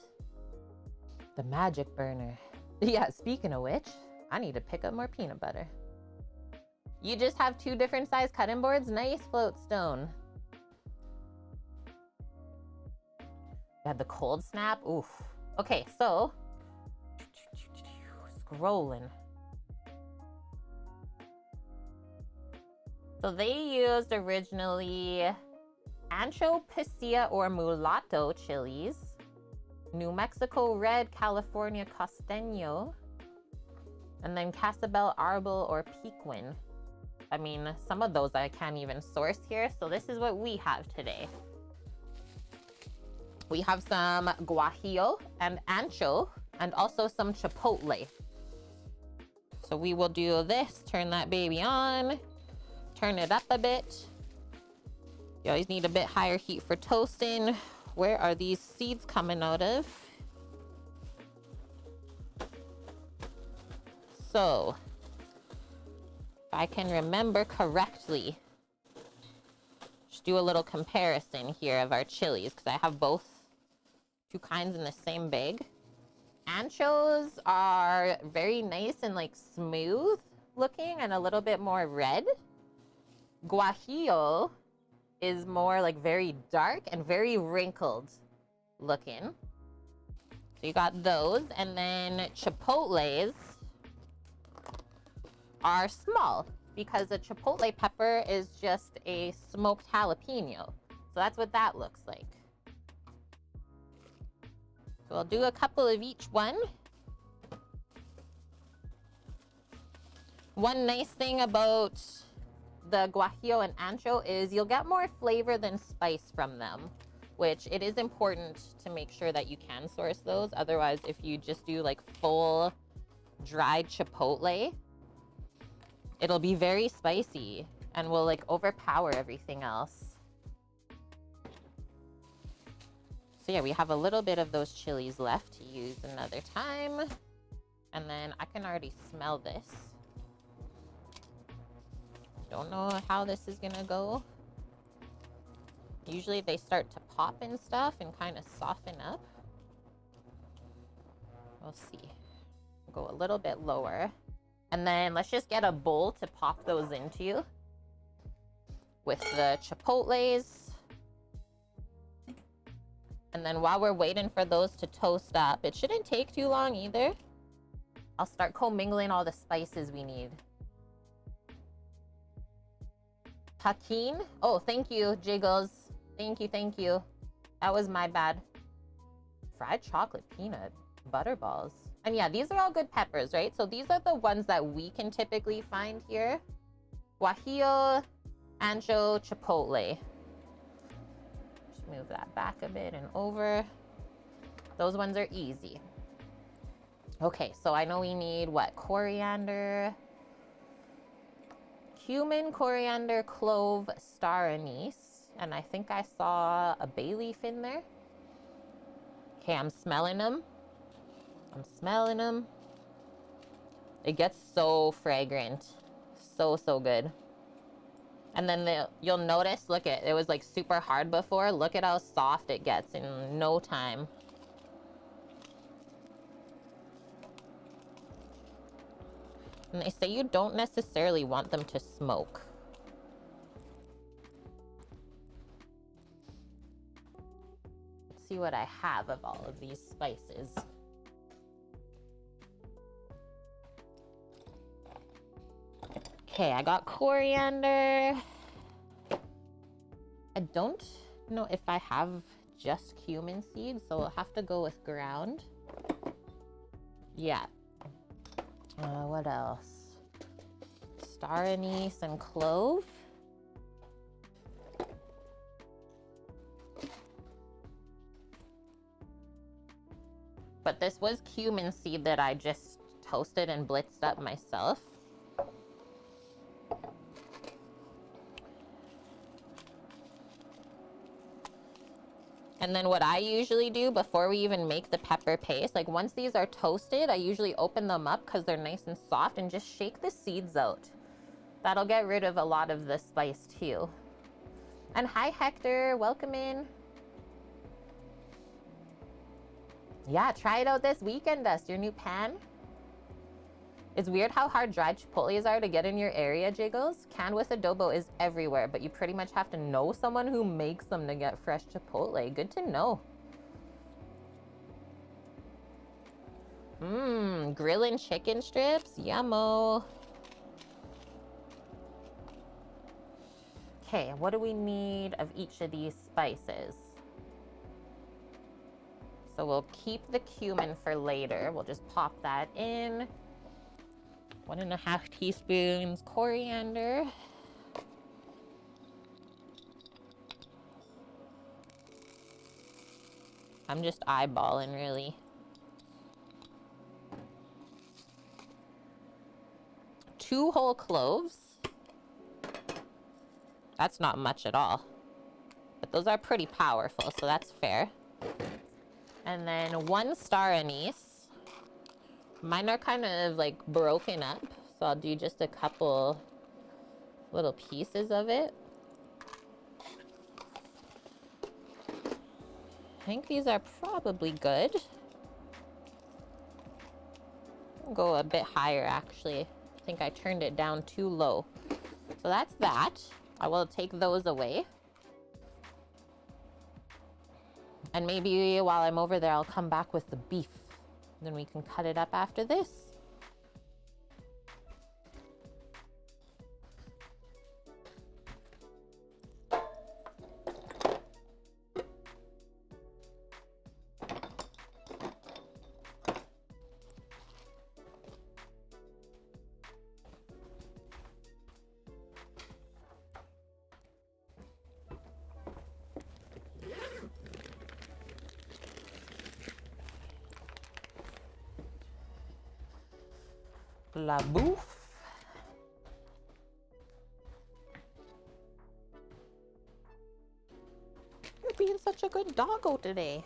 The magic burner. Yeah, speaking of which, I need to pick up more peanut butter. You just have 2 different size cutting boards? Nice, Floatstone. Had the cold snap. Oof. Okay, so scrolling. So they used originally Ancho Pasilla or Mulatto chilies, New Mexico Red, California Costeño, and then Casabel Arbol or Pequin. I mean, some of those I can't even source here, so this is what we have today. We have some guajillo and ancho and also some chipotle. So we will do this, turn that baby on, turn it up a bit. You always need a bit higher heat for toasting. Where are these seeds coming out of? So, if I can remember correctly, just do a little comparison here of our chilies because I have both 2 kinds in the same bag. Anchos are very nice and like smooth looking and a little bit more red. Guajillo is more like very dark and very wrinkled looking. So you got those, and then chipotles are small because a chipotle pepper is just a smoked jalapeno. So that's what that looks like. So I'll do a couple of each one. One nice thing about the guajillo and ancho is you'll get more flavor than spice from them, which it is important to make sure that you can source those. Otherwise, if you just do like full dried chipotle, it'll be very spicy and will like overpower everything else. So yeah, we have a little bit of those chilies left to use another time. And then I can already smell this. Don't know how this is gonna go. Usually they start to pop and stuff and kind of soften up. We'll see. Go a little bit lower. And then let's just get a bowl to pop those into with the chipotles. And then while we're waiting for those to toast up, it shouldn't take too long either. I'll start commingling all the spices we need. Hakeem? Oh, thank you, Jiggles. Thank you, thank you. That was my bad. Fried chocolate peanut butter balls. And yeah, these are all good peppers, right? So these are the ones that we can typically find here. Guajillo, ancho, chipotle. Just move that back a bit and over. Those ones are easy. Okay, so I know we need what? Coriander, cumin, coriander, clove, star anise. And I think I saw a bay leaf in there. Okay, I'm smelling them. I'm smelling them. It gets so fragrant. So, so good. And then you'll notice, look at, it was like super hard before. Look at how soft it gets in no time. And they say you don't necessarily want them to smoke. Let's see what I have of all of these spices. Okay, I got coriander. I don't know if I have just cumin seeds, so I'll have to go with ground. Yeah. What else? Star anise and clove. But this was cumin seed that I just toasted and blitzed up myself. And then what I usually do before we even make the pepper paste, like once these are toasted, I usually open them up because they're nice and soft and just shake the seeds out. That'll get rid of a lot of the spice too. And hi Hector, welcome in. Yeah, try it out this weekend, Dust, your new pan. It's weird how hard dried chipotles are to get in your area, Jiggles. Canned with adobo is everywhere, but you pretty much have to know someone who makes them to get fresh chipotle. Good to know. Grilling chicken strips, yummo. Okay, what do we need of each of these spices? So we'll keep the cumin for later. We'll just pop that in. 1.5 teaspoons coriander. I'm just eyeballing, really. 2 whole cloves. That's not much at all. But those are pretty powerful, so that's fair. And then 1 star anise. Mine are kind of like broken up, so I'll do just a couple little pieces of it. I think these are probably good. I'll go a bit higher actually. I think I turned it down too low. So that's that. I will take those away. And maybe while I'm over there, I'll come back with the beef. Then we can cut it up after this. La bouffe. being such a good doggo today?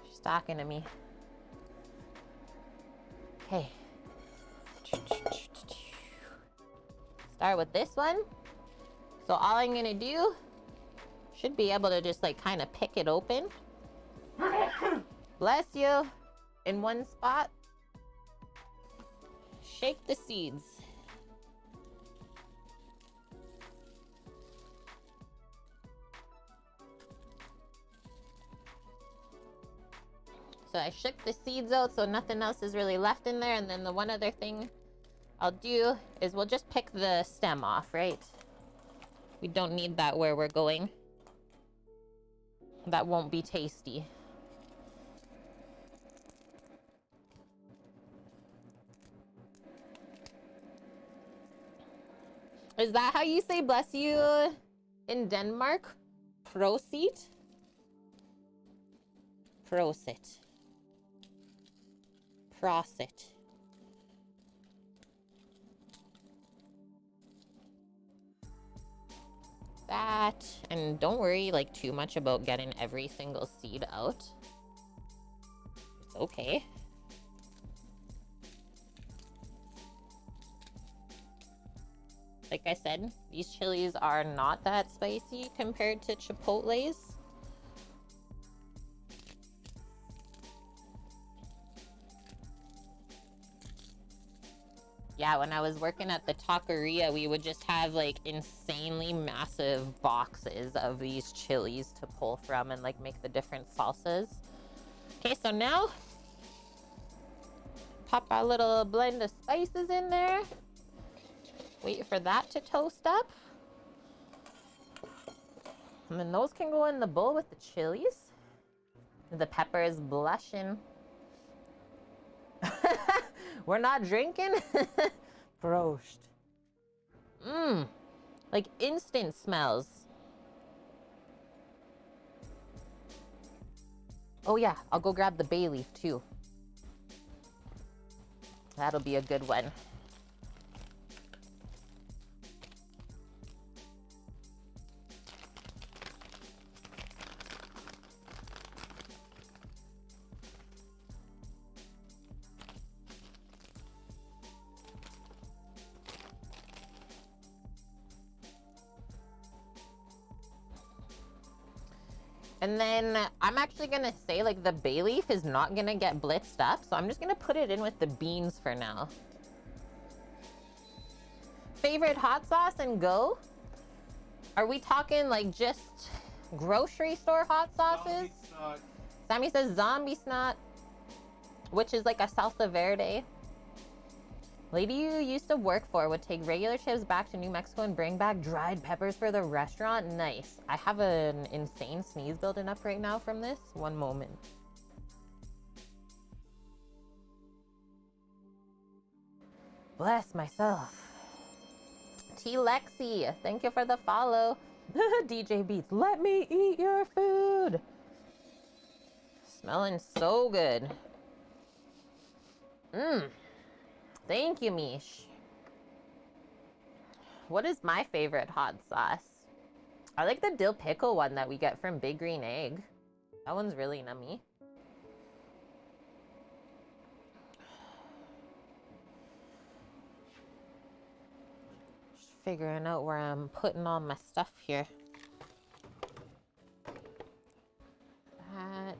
She's talking to me. Okay. Start with this one. So all I'm gonna do, should be able to just like kind of pick it open. Bless you. In one spot. Shake the seeds. So I shook the seeds out so nothing else is really left in there. And then the one other thing I'll do is we'll just pick the stem off, right? We don't need that where we're going. That won't be tasty. Is that how you say bless you in Denmark? Prosit? Prosit. Prosit. That, and don't worry like too much about getting every single seed out. It's okay. Like I said, these chilies are not that spicy compared to Chipotle's. Yeah, when I was working at the taqueria, we would just have like insanely massive boxes of these chilies to pull from and like make the different salsas. Okay, so now pop our little blend of spices in there. Wait for that to toast up. And then those can go in the bowl with the chilies. The pepper is blushing. We're not drinking? Prost. Mmm. Like instant smells. Oh yeah, I'll go grab the bay leaf too. That'll be a good one. And then I'm actually gonna say like the bay leaf is not gonna get blitzed up, so I'm just gonna put it in with the beans for now. Favorite hot sauce and go? Are we talking like just grocery store hot sauces? Sammy says zombie snot, which is like a salsa verde. Lady you used to work for would take regular chips back to New Mexico and bring back dried peppers for the restaurant. Nice. I have an insane sneeze building up right now from this. One moment. Bless myself. T Lexi, thank you for the follow. DJ Beats, let me eat your food. Smelling so good. Mmm. Thank you, Mish. What is my favorite hot sauce? I like the dill pickle one that we get from Big Green Egg. That one's really nummy. Just figuring out where I'm putting all my stuff here. That.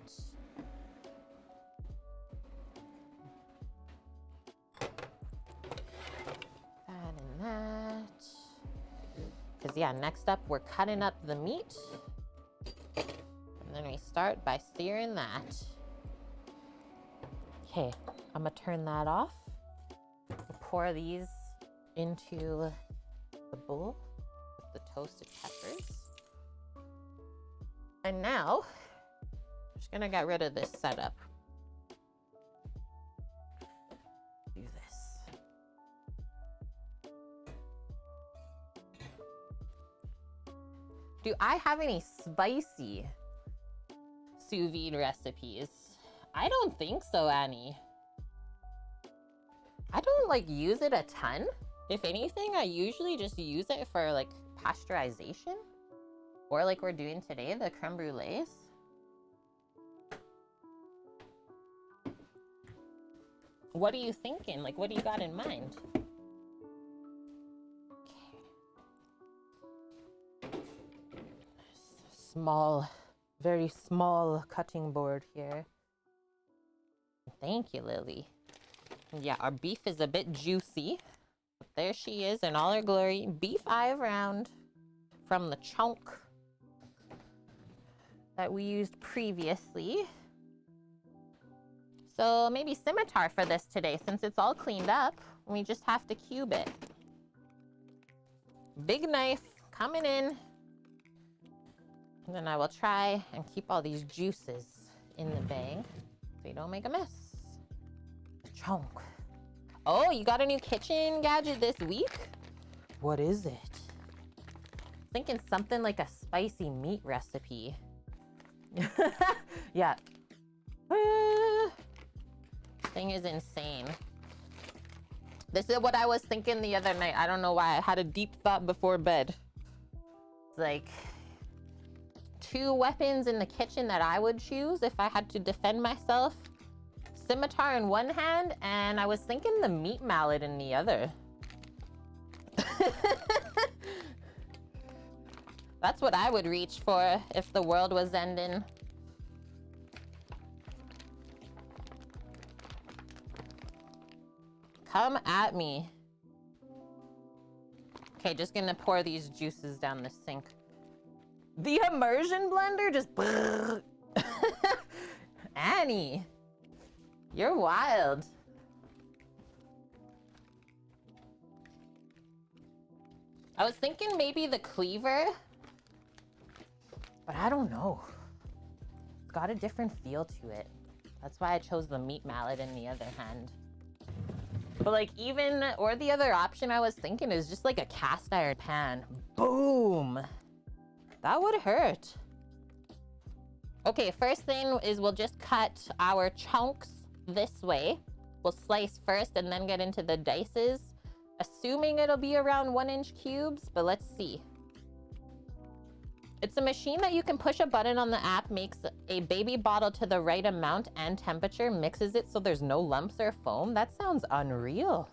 That. Because yeah, next up we're cutting up the meat. And then we start by searing that. Okay, I'm gonna turn that off. Pour these into the bowl with the toasted peppers. And now, I'm just gonna get rid of this setup. Do this. Do I have any spicy sous vide recipes? I don't think so, Annie. I don't like use it a ton. If anything, I usually just use it for like pasteurization, or like we're doing today, the creme brulees. What are you thinking? Like, what do you got in mind? Okay. Small, very small cutting board here. Thank you, Lily. Yeah, our beef is a bit juicy. But there she is in all her glory. Beef eye round from the chunk that we used previously. So maybe scimitar for this today, since it's all cleaned up. We just have to cube it. Big knife coming in. And then I will try and keep all these juices in the bag so you don't make a mess. Chunk. Oh, you got a new kitchen gadget this week? What is it? Thinking something like a spicy meat recipe. Yeah. This thing is insane. This is what I was thinking the other night. I don't know why. I had a deep thought before bed. It's like 2 weapons in the kitchen that I would choose if I had to defend myself. Scimitar in one hand, and I was thinking the meat mallet in the other. That's what I would reach for if the world was ending. Come at me. Okay, just gonna pour these juices down the sink. The immersion blender just... Annie, you're wild. I was thinking maybe the cleaver, but I don't know. It's got a different feel to it. That's why I chose the meat mallet in the other hand. But like even, or the other option I was thinking is just like a cast iron pan. Boom. That would hurt. Okay, first thing is we'll just cut our chunks this way. We'll slice first and then get into the dices. Assuming it'll be around 1-inch cubes, but let's see. It's a machine that you can push a button on the app, makes a baby bottle to the right amount and temperature, mixes it so there's no lumps or foam. That sounds unreal.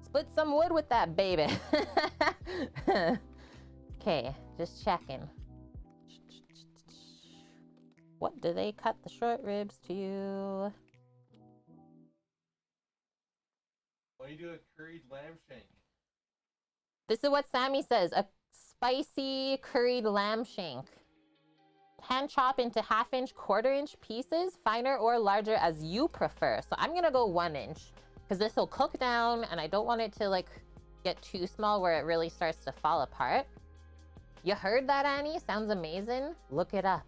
Split some wood with that baby. Okay, just checking. What do they cut the short ribs to? Why do you do a curried lamb shank? This is what Sammy says, a spicy curried lamb shank. Hand chop into 1/2-inch, 1/4-inch pieces, finer or larger as you prefer. So I'm gonna go 1 inch because this will cook down and I don't want it to like get too small where it really starts to fall apart. You heard that, Annie? Sounds amazing. Look it up.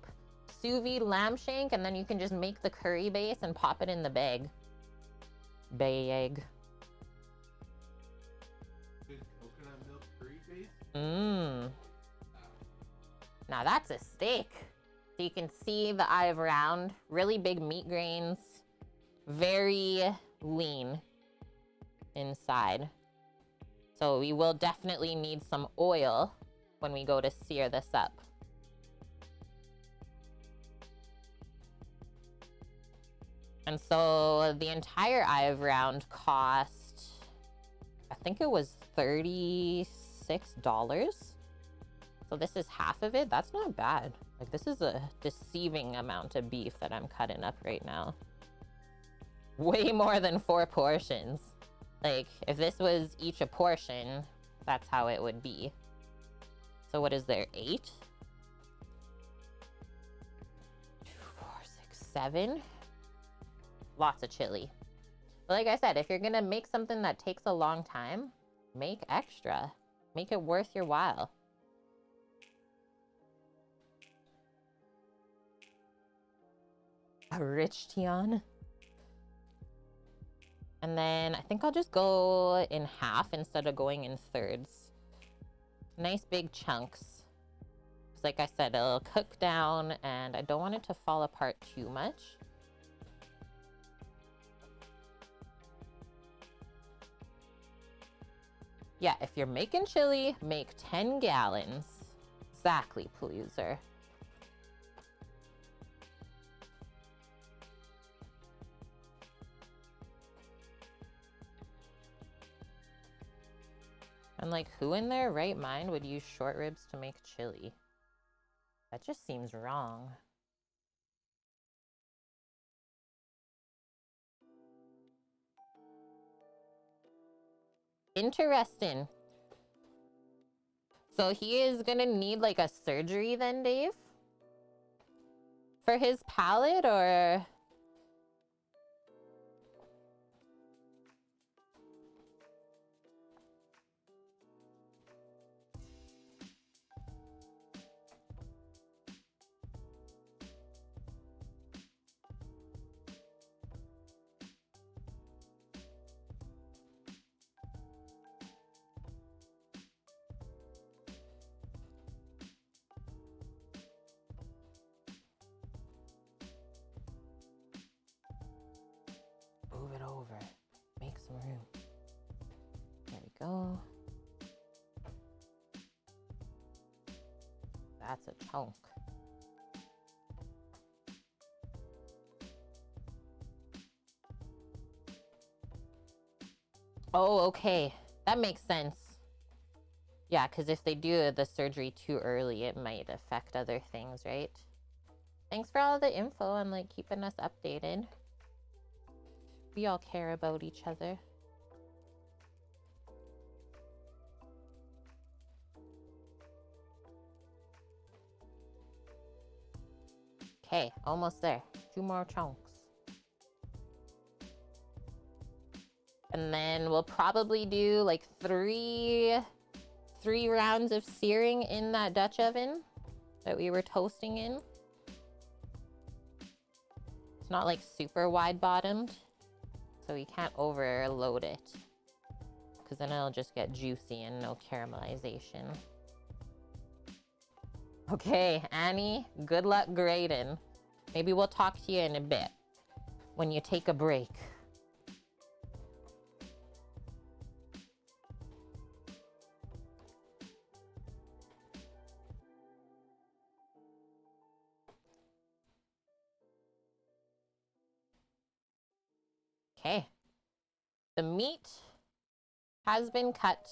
Sous vide lamb shank, and then you can just make the curry base and pop it in the bag. Bag. Mmm. Now that's a steak. So you can see the eye of round, really big meat grains, very lean inside. So we will definitely need some oil when we go to sear this up. And so the entire eye of round cost, I think it was $36. So this is half of it. That's not bad. Like, this is a deceiving amount of beef that I'm cutting up right now. Way more than 4 portions. Like, if this was each a portion, that's how it would be. So what is there, 8? 2, 4, 6, 7. Lots of chili. But like I said, if you're gonna make something that takes a long time, make extra. Make it worth your while. A rich Tian. And then I think I'll just go in half instead of going in thirds. Nice big chunks. Because like I said, it'll cook down and I don't want it to fall apart too much. Yeah, if you're making chili, make 10 gallons. Exactly, Paloozer. And like, who in their right mind would use short ribs to make chili? That just seems wrong. Interesting. So he is gonna need like a surgery then, Dave? For his palate, or? Move it over. Make some room. There we go. That's a chunk. Oh, okay. That makes sense. Yeah, because if they do the surgery too early, it might affect other things, right? Thanks for all the info and like keeping us updated. We all care about each other. Okay, almost there. 2 more chunks. And then we'll probably do like three rounds of searing in that Dutch oven that we were toasting in. It's not like super wide bottomed, so you can't overload it, because then it'll just get juicy and no caramelization. Okay, Annie, good luck grading. Maybe we'll talk to you in a bit when you take a break. Okay, the meat has been cut.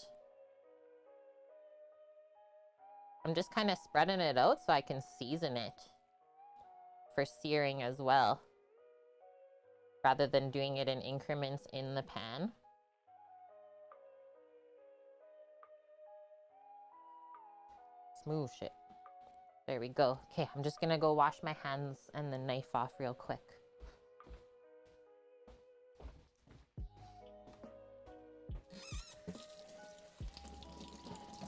I'm just kind of spreading it out so I can season it for searing as well, rather than doing it in increments in the pan. Smooth shit. There we go. Okay, I'm just gonna go wash my hands and the knife off real quick.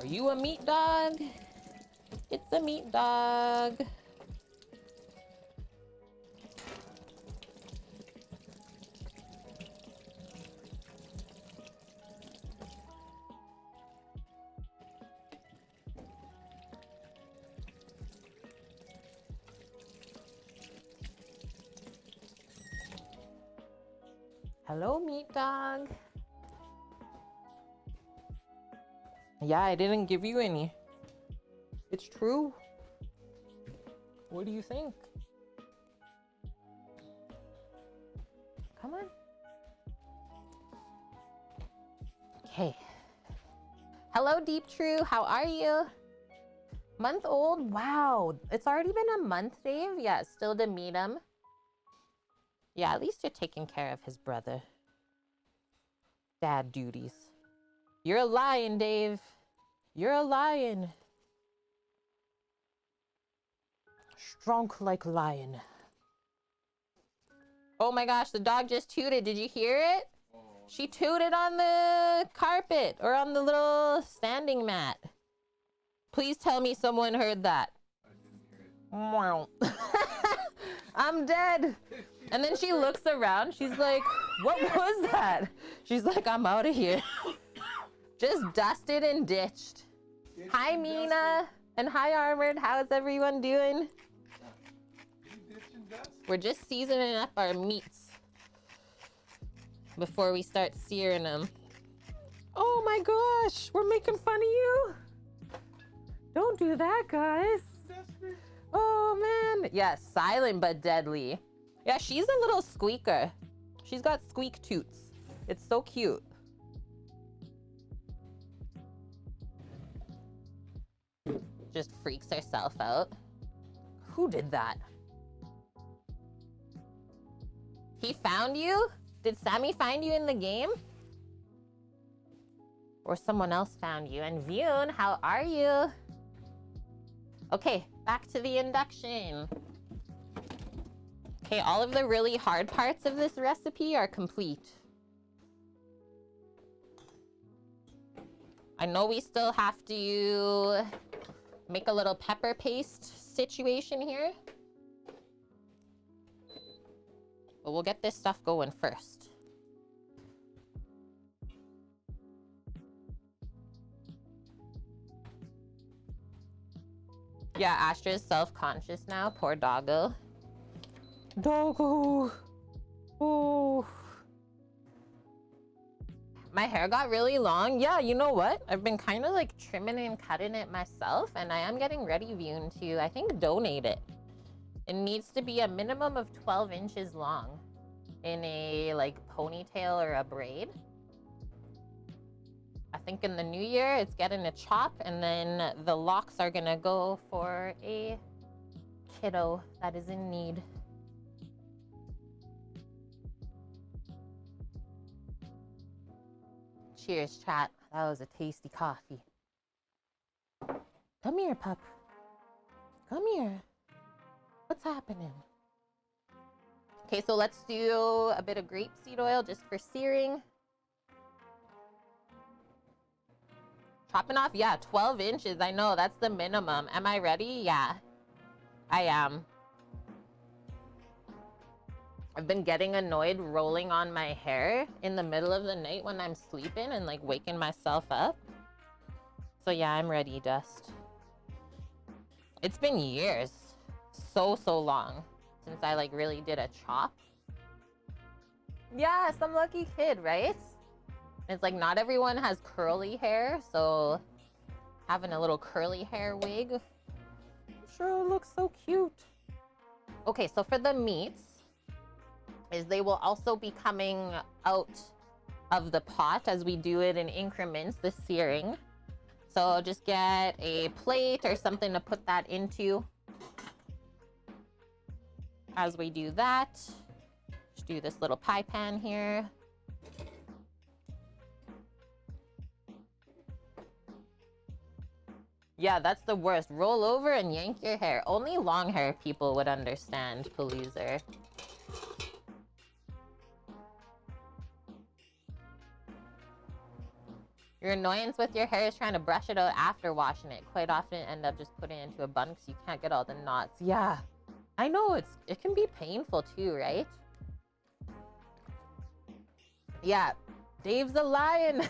Are you a meat dog? It's a meat dog. Hello, meat dog. Yeah, I didn't give you any. It's true. What do you think? Come on. Okay. Hello, Deep True. How are you? Month old? Wow. It's already been a month, Dave. Yeah, still to meet him. Yeah, at least you're taking care of his brother. Dad duties. You're a lion, Dave. You're a lion. Strong like a lion. Oh my gosh, the dog just tooted. Did you hear it? Oh. She tooted on the carpet or on the little standing mat. Please tell me someone heard that. I didn't hear it. I'm dead. And then she looks around. She's like, what was that? She's like, I'm out of here. Just dusted and ditched. Hi, Mina. And hi, Armored. How's everyone doing? We're just seasoning up our meats before we start searing them. Oh my gosh, we're making fun of you. Don't do that, guys. Oh man. Yeah, silent but deadly. Yeah, she's a little squeaker. She's got squeak toots. It's so cute. Just freaks herself out. Who did that? He found you? Did Sammy find you in the game? Or someone else found you? And Vune, how are you? Okay, back to the induction. Okay, all of the really hard parts of this recipe are complete. I know we still have to make a little pepper paste situation here. But we'll get this stuff going first. Yeah, Astra's self-conscious now. Poor doggo. Doggo. Oh. My hair got really long. Yeah, you know what? I've been kind of like trimming and cutting it myself, and I am getting ready, Vune, to, I think, donate it. It needs to be a minimum of 12 inches long in a like ponytail or a braid. I think in the new year, it's getting a chop, and then the locks are gonna go for a kiddo that is in need. Cheers, chat. That was a tasty coffee. Come here, pup. Come here. What's happening? Okay, so let's do a bit of grapeseed oil just for searing. Chopping off, yeah, 12 inches. I know, that's the minimum. Am I ready? Yeah, I am. I've been getting annoyed rolling on my hair in the middle of the night when I'm sleeping and like waking myself up. So yeah, I'm ready, Dust. It's been years, so long since I like really did a chop. Yeah, some lucky kid, right? It's like not everyone has curly hair, so having a little curly hair wig, I'm sure it looks so cute. Okay, so for the meats, is they will also be coming out of the pot as we do it in increments, the searing. So just get a plate or something to put that into. As we do that, just do this little pie pan here. Yeah, that's the worst. Roll over and yank your hair. Only long hair people would understand, Paloozer. Your annoyance with your hair is trying to brush it out after washing it. Quite often end up just putting it into a bun because you can't get all the knots. Yeah, I know it can be painful too, right? Yeah, Dave's a lion.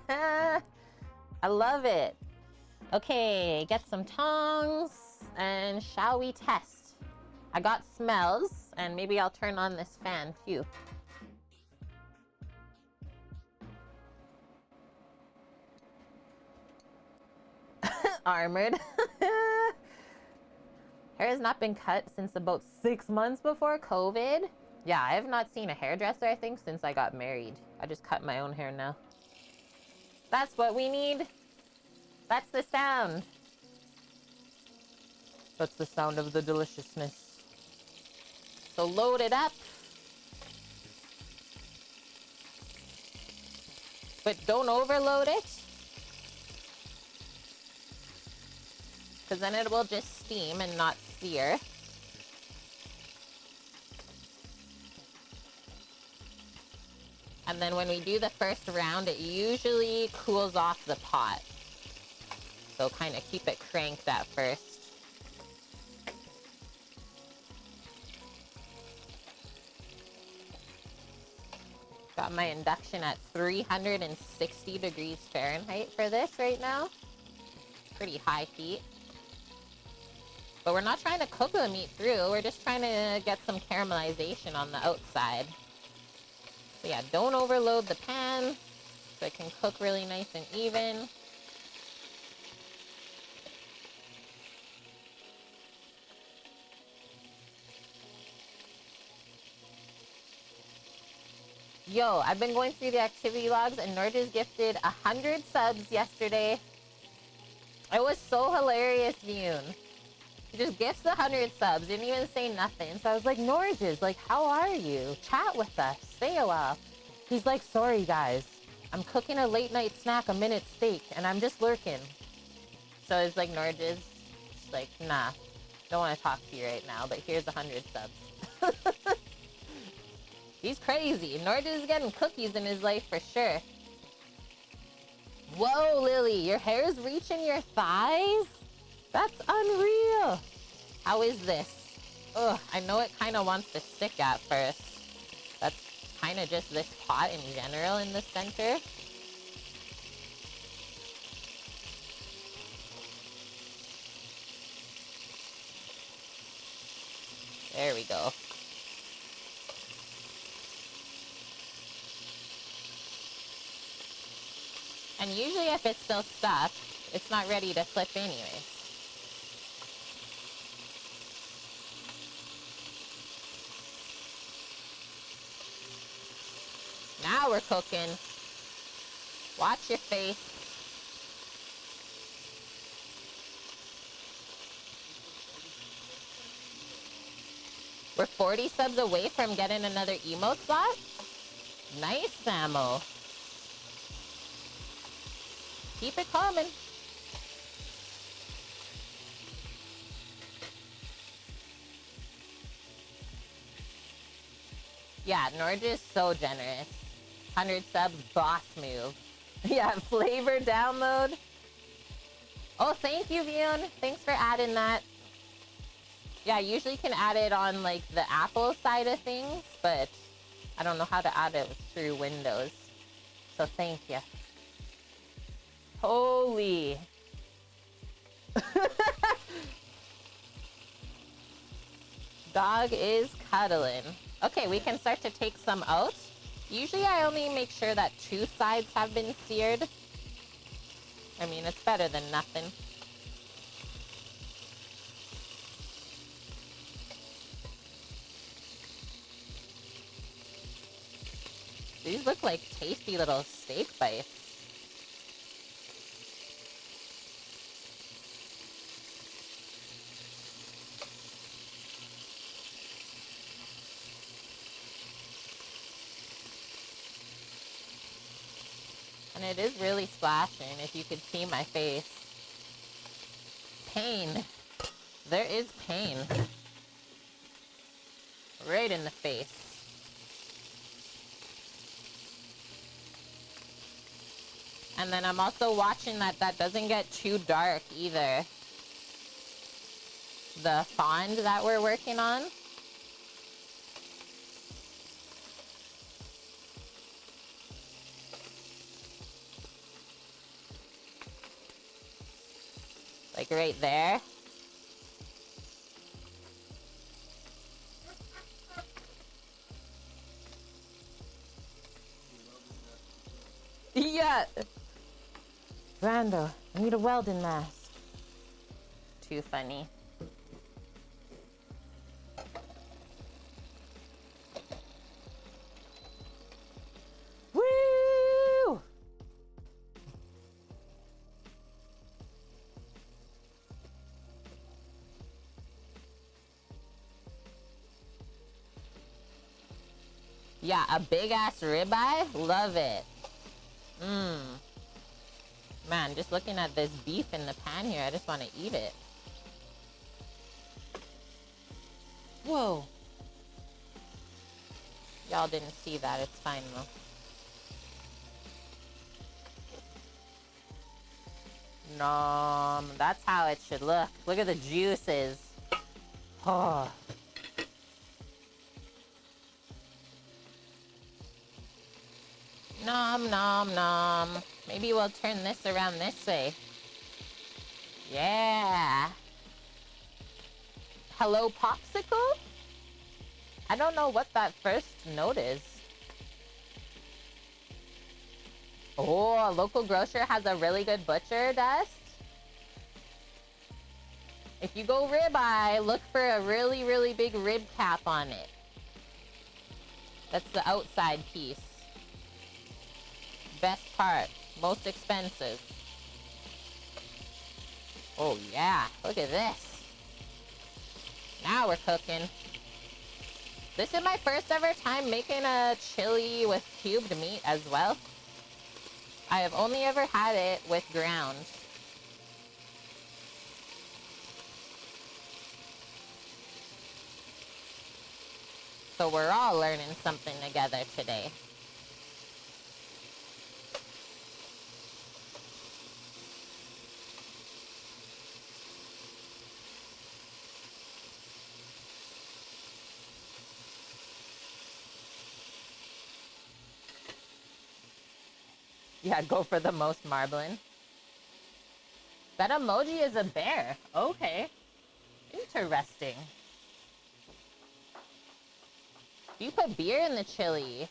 I love it. Okay, get some tongs and shall we test? I got smells and maybe I'll turn on this fan too. Armored. Hair has not been cut since about 6 months before COVID. Yeah, I have not seen a hairdresser, I think, since I got married. I just cut my own hair now. That's what we need. That's the sound. That's the sound of the deliciousness. So load it up. But don't overload it, because then it will just steam and not sear. And then when we do the first round, it usually cools off the pot. So kind of keep it cranked at first. Got my induction at 360 degrees Fahrenheit for this right now. Pretty high heat. But we're not trying to cook the meat through. We're just trying to get some caramelization on the outside. So yeah, don't overload the pan. so it can cook really nice and even. Yo, I've been going through the activity logs and Norges gifted 100 subs yesterday. It was so hilarious, Yoon. He just gifts 100 subs, didn't even say nothing. So I was like, Norges, like, how are you? Chat with us, say a while. He's like, sorry guys, I'm cooking a late night snack, a minute steak, and I'm just lurking. So it's like, Norges, like, nah, don't want to talk to you right now, but here's 100 subs. He's crazy. Norges is getting cookies in his life for sure. Whoa, Lily, your hair's reaching your thighs? That's unreal. How is this? Ugh, I know it kind of wants to stick at first. That's kind of just this pot in general in the center. There we go. And usually if it's still stuck, it's not ready to flip anyways. Now we're cooking. Watch your face. We're 40 subs away from getting another emote slot. Nice, Samo. Keep it coming. Yeah, Norge is so generous. 100 subs, boss move. Yeah, flavor download. Oh, thank you, Vion. Thanks for adding that. Yeah, usually you can add it on like the Apple side of things, but I don't know how to add it through Windows. So thank you. Holy. Dog is cuddling. Okay, we can start to take some out. Usually I only make sure that 2 sides have been seared. I mean, it's better than nothing. These look like tasty little steak bites. And it is really splashing, if you could see my face. Pain. There is pain. Right in the face. And then I'm also watching that doesn't get too dark either. The fond that we're working on. Like right there. Yeah. Brando, I need a welding mask. Too funny. Woo! Yeah, a big ass ribeye. Love it. Mmm. Man, just looking at this beef in the pan here, I just want to eat it. Whoa. Y'all didn't see that. It's fine though. Nom. That's how it should look. Look at the juices. Oh. Nom, nom, nom. Maybe we'll turn this around this way. Yeah. Hello, popsicle? I don't know what that first note is. Oh, a local grocer has a really good butcher, Dust. If you go ribeye, look for a really, really big rib cap on it. That's the outside piece. Best part. Most expensive. Oh, yeah. Look at this. Now we're cooking. This is my first ever time making a chili with cubed meat as well. I have only ever had it with ground. So we're all learning something together today. Yeah, go for the most marbling. That emoji is a bear. Okay. Interesting. Do you put beer in the chili?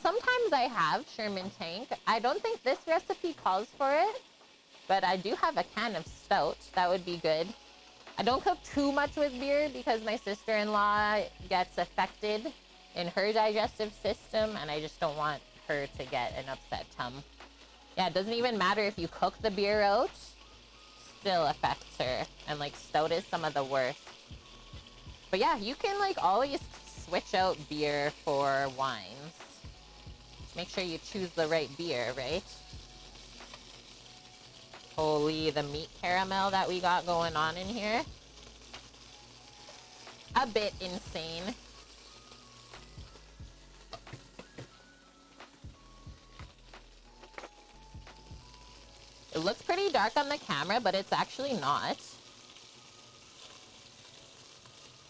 Sometimes I have, Sherman Tank. I don't think this recipe calls for it, but I do have a can of stout. That would be good. I don't cook too much with beer because my sister-in-law gets affected in her digestive system, and I just don't want her to get an upset tum. Yeah, it doesn't even matter if you cook the beer out, still affects her. And like stout is some of the worst. But yeah, you can like always switch out beer for wines. Make sure you choose the right beer, right? Holy, the meat caramel that we got going on in here. A bit insane. It looks pretty dark on the camera, but it's actually not.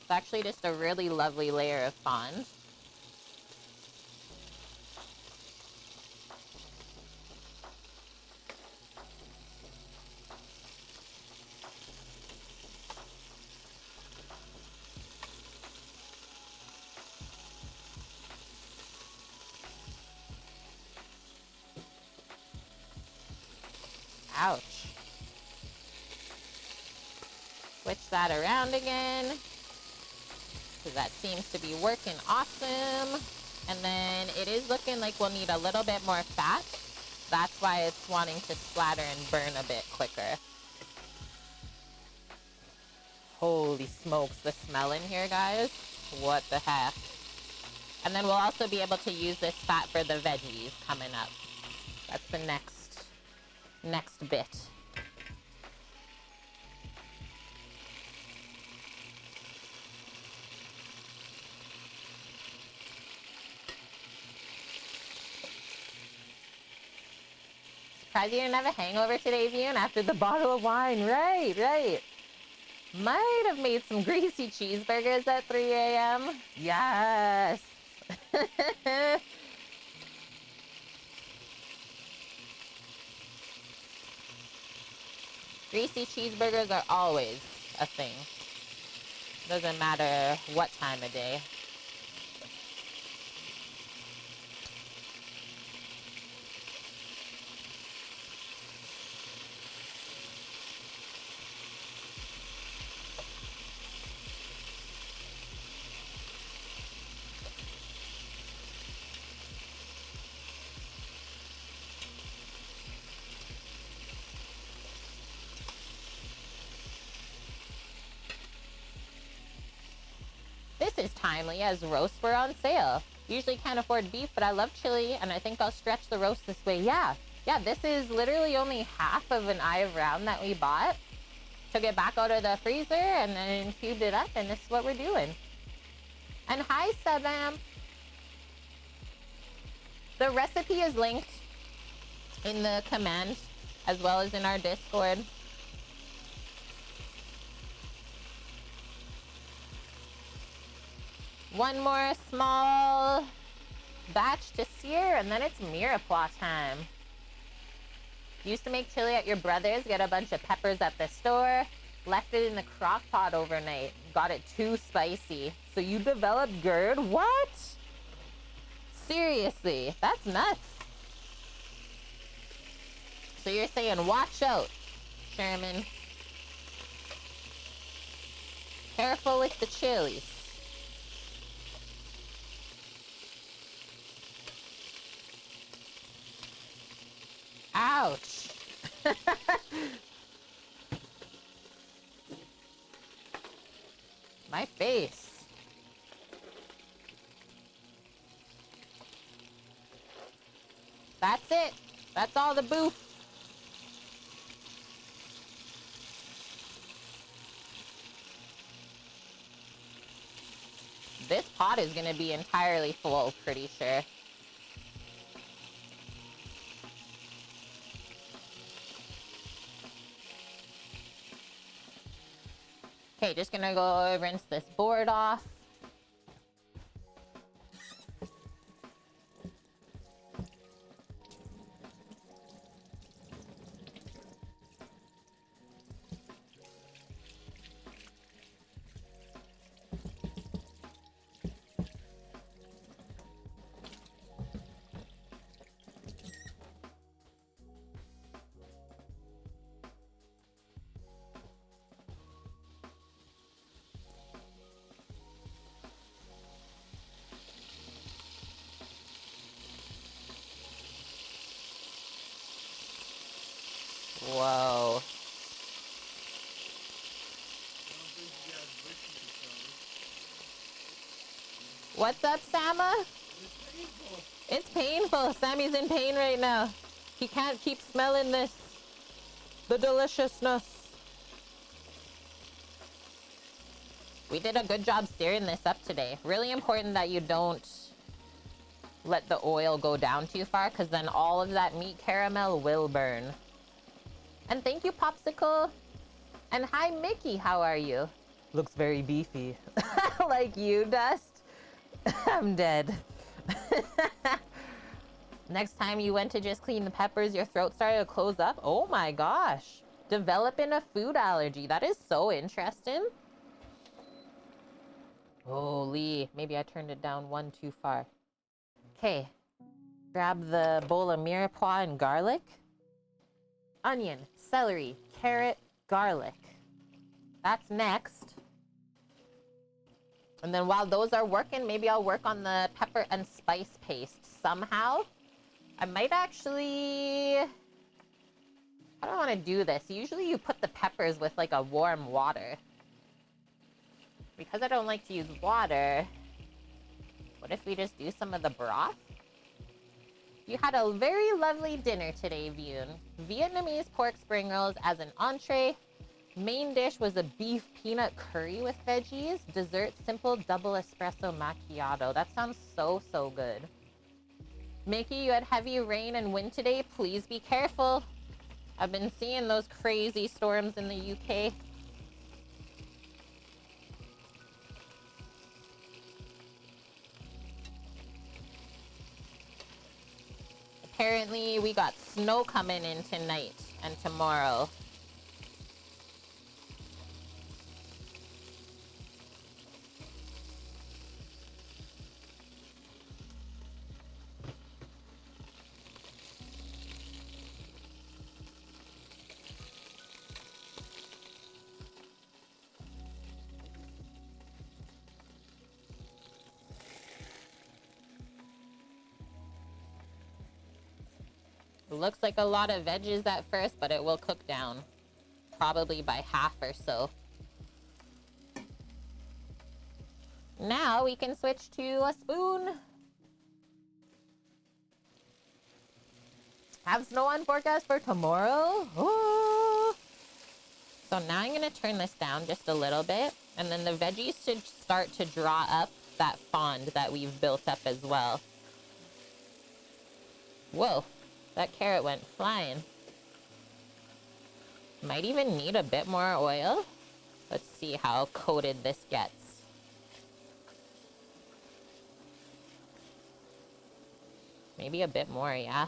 It's actually just a really lovely layer of fond. Ouch. Switch that around again, because that seems to be working awesome. And then it is looking like we'll need a little bit more fat. That's why it's wanting to splatter and burn a bit quicker. Holy smokes, the smell in here, guys. What the heck? And then we'll also be able to use this fat for the veggies coming up. That's the next bit. Surprised you didn't have a hangover today, Vune, after the bottle of wine. Right. Might have made some greasy cheeseburgers at 3 a.m. Yes. Greasy cheeseburgers are always a thing. Doesn't matter what time of day. This is timely as roasts were on sale. Usually can't afford beef, but I love chili, and I think I'll stretch the roast this way. Yeah, this is literally only half of an eye of round that we bought. Took it back out of the freezer and then cubed it up, and this is what we're doing. And hi, Sebam. The recipe is linked in the command as well as in our Discord. One more small batch to sear, and then it's mirepoix time. Used to make chili at your brother's, get a bunch of peppers at the store, left it in the crock pot overnight, got it too spicy. So you developed GERD? What? Seriously, that's nuts. So you're saying watch out, Sherman. Careful with the chilies. Ouch. My face. That's it. That's all the boof. This pot is gonna be entirely full, pretty sure. Okay, just gonna go rinse this board off. Whoa. What's up, Sama? It's painful. Sammy's in pain right now. He can't keep smelling this. The deliciousness. We did a good job stirring this up today. Really important that you don't let the oil go down too far, because then all of that meat caramel will burn. And thank you, Popsicle. And hi, Mickey. How are you? Looks very beefy. Like you, Dust. I'm dead. Next time you went to just clean the peppers, your throat started to close up. Oh my gosh. Developing a food allergy. That is so interesting. Holy. Maybe I turned it down one too far. Okay. Grab the bowl of mirepoix and garlic. Onion, celery, carrot, garlic. That's next. And then while those are working, maybe I'll work on the pepper and spice paste somehow. I might actually... I don't want to do this. Usually you put the peppers with like a warm water. Because I don't like to use water, what if we just do some of the broth? You had a very lovely dinner today, Vune. Vietnamese pork spring rolls as an entree. Main dish was a beef peanut curry with veggies. Dessert, simple double espresso macchiato. That sounds so, so good. Mickey, you had heavy rain and wind today. Please be careful. I've been seeing those crazy storms in the UK. Apparently, we got snow coming in tonight and tomorrow. It looks like a lot of veggies at first, but it will cook down. Probably by half or so. Now we can switch to a spoon. Have snow on forecast for tomorrow. Ooh. So now I'm gonna turn this down just a little bit, and then the veggies should start to draw up that fond that we've built up as well. Whoa. That carrot went flying. Might even need a bit more oil. Let's see how coated this gets. Maybe a bit more, yeah.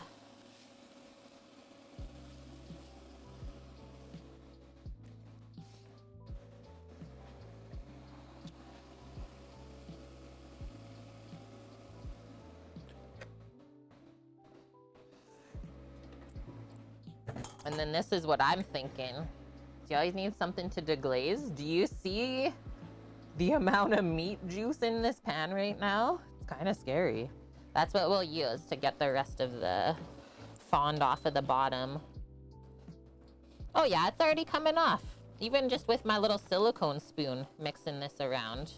And then this is what I'm thinking. Do you always need something to deglaze? Do you see the amount of meat juice in this pan right now? It's kind of scary. That's what we'll use to get the rest of the fond off of the bottom. Oh yeah, it's already coming off. Even just with my little silicone spoon mixing this around.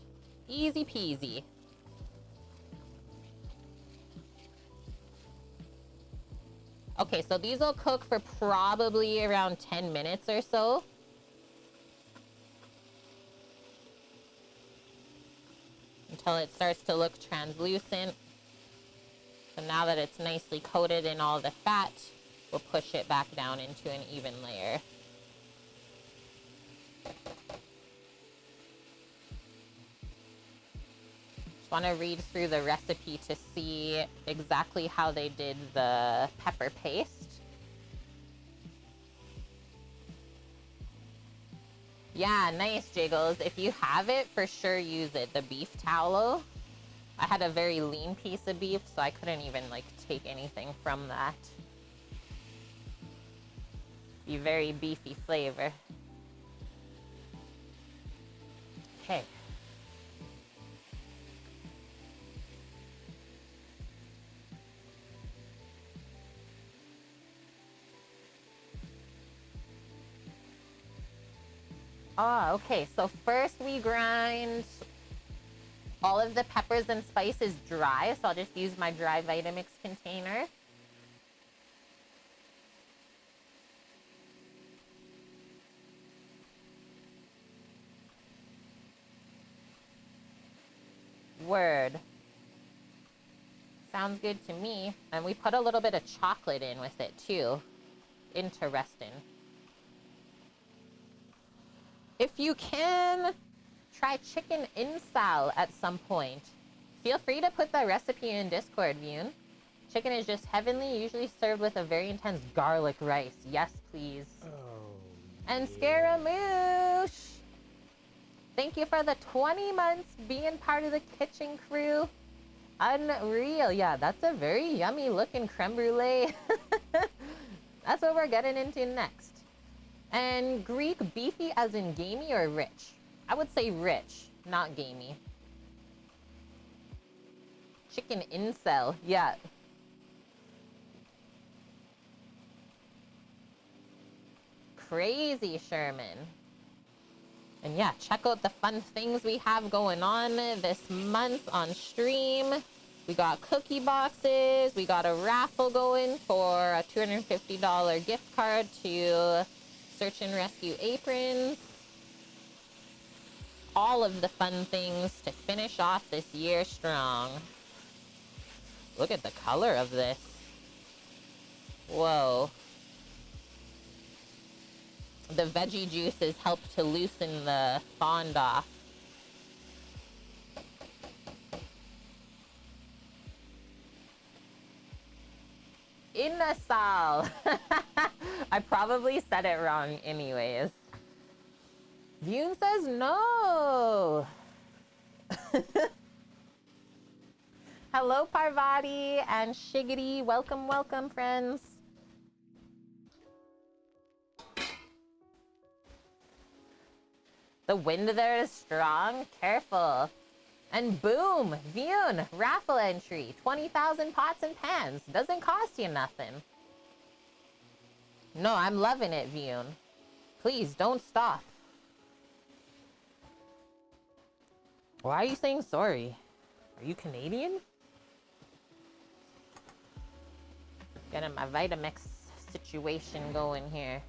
Easy peasy. Okay, so these will cook for probably around 10 minutes or so. Until it starts to look translucent. So now that it's nicely coated in all the fat, we'll push it back down into an even layer. Just want to read through the recipe to see exactly how they did the pepper paste. Yeah, nice, Jiggles. If you have it, for sure use it. The beef tallow. I had a very lean piece of beef, so I couldn't even like take anything from that. Be very beefy flavor. Okay. Oh, okay. So first we grind all of the peppers and spices dry. So I'll just use my dry Vitamix container. Word. Sounds good to me. And we put a little bit of chocolate in with it too. Interesting. If you can, try chicken insal at some point. Feel free to put the recipe in Discord, Vune. Chicken is just heavenly, usually served with a very intense garlic rice. Yes, please. Oh, and Scaramouche! Thank you for the 20 months being part of the kitchen crew. Unreal. Yeah, that's a very yummy looking creme brulee. That's what we're getting into next. And Greek beefy as in gamey or rich? I would say rich, not gamey. Chicken incel, yeah. Crazy, Sherman. And yeah, check out the fun things we have going on this month on stream. We got cookie boxes. We got a raffle going for a $250 gift card to Search and Rescue aprons. All of the fun things to finish off this year strong. Look at the color of this. Whoa. The veggie juices help to loosen the fond off. Inasal. I probably said it wrong anyways. Vune says no. Hello, Parvati and Shiggity. Welcome, welcome, friends. The wind there is strong. Careful. And boom, Vune, raffle entry. 20,000 pots and pans. Doesn't cost you nothing. No, I'm loving it, Vune. Please, don't stop. Why are you saying sorry? Are you Canadian? Getting my Vitamix situation going here.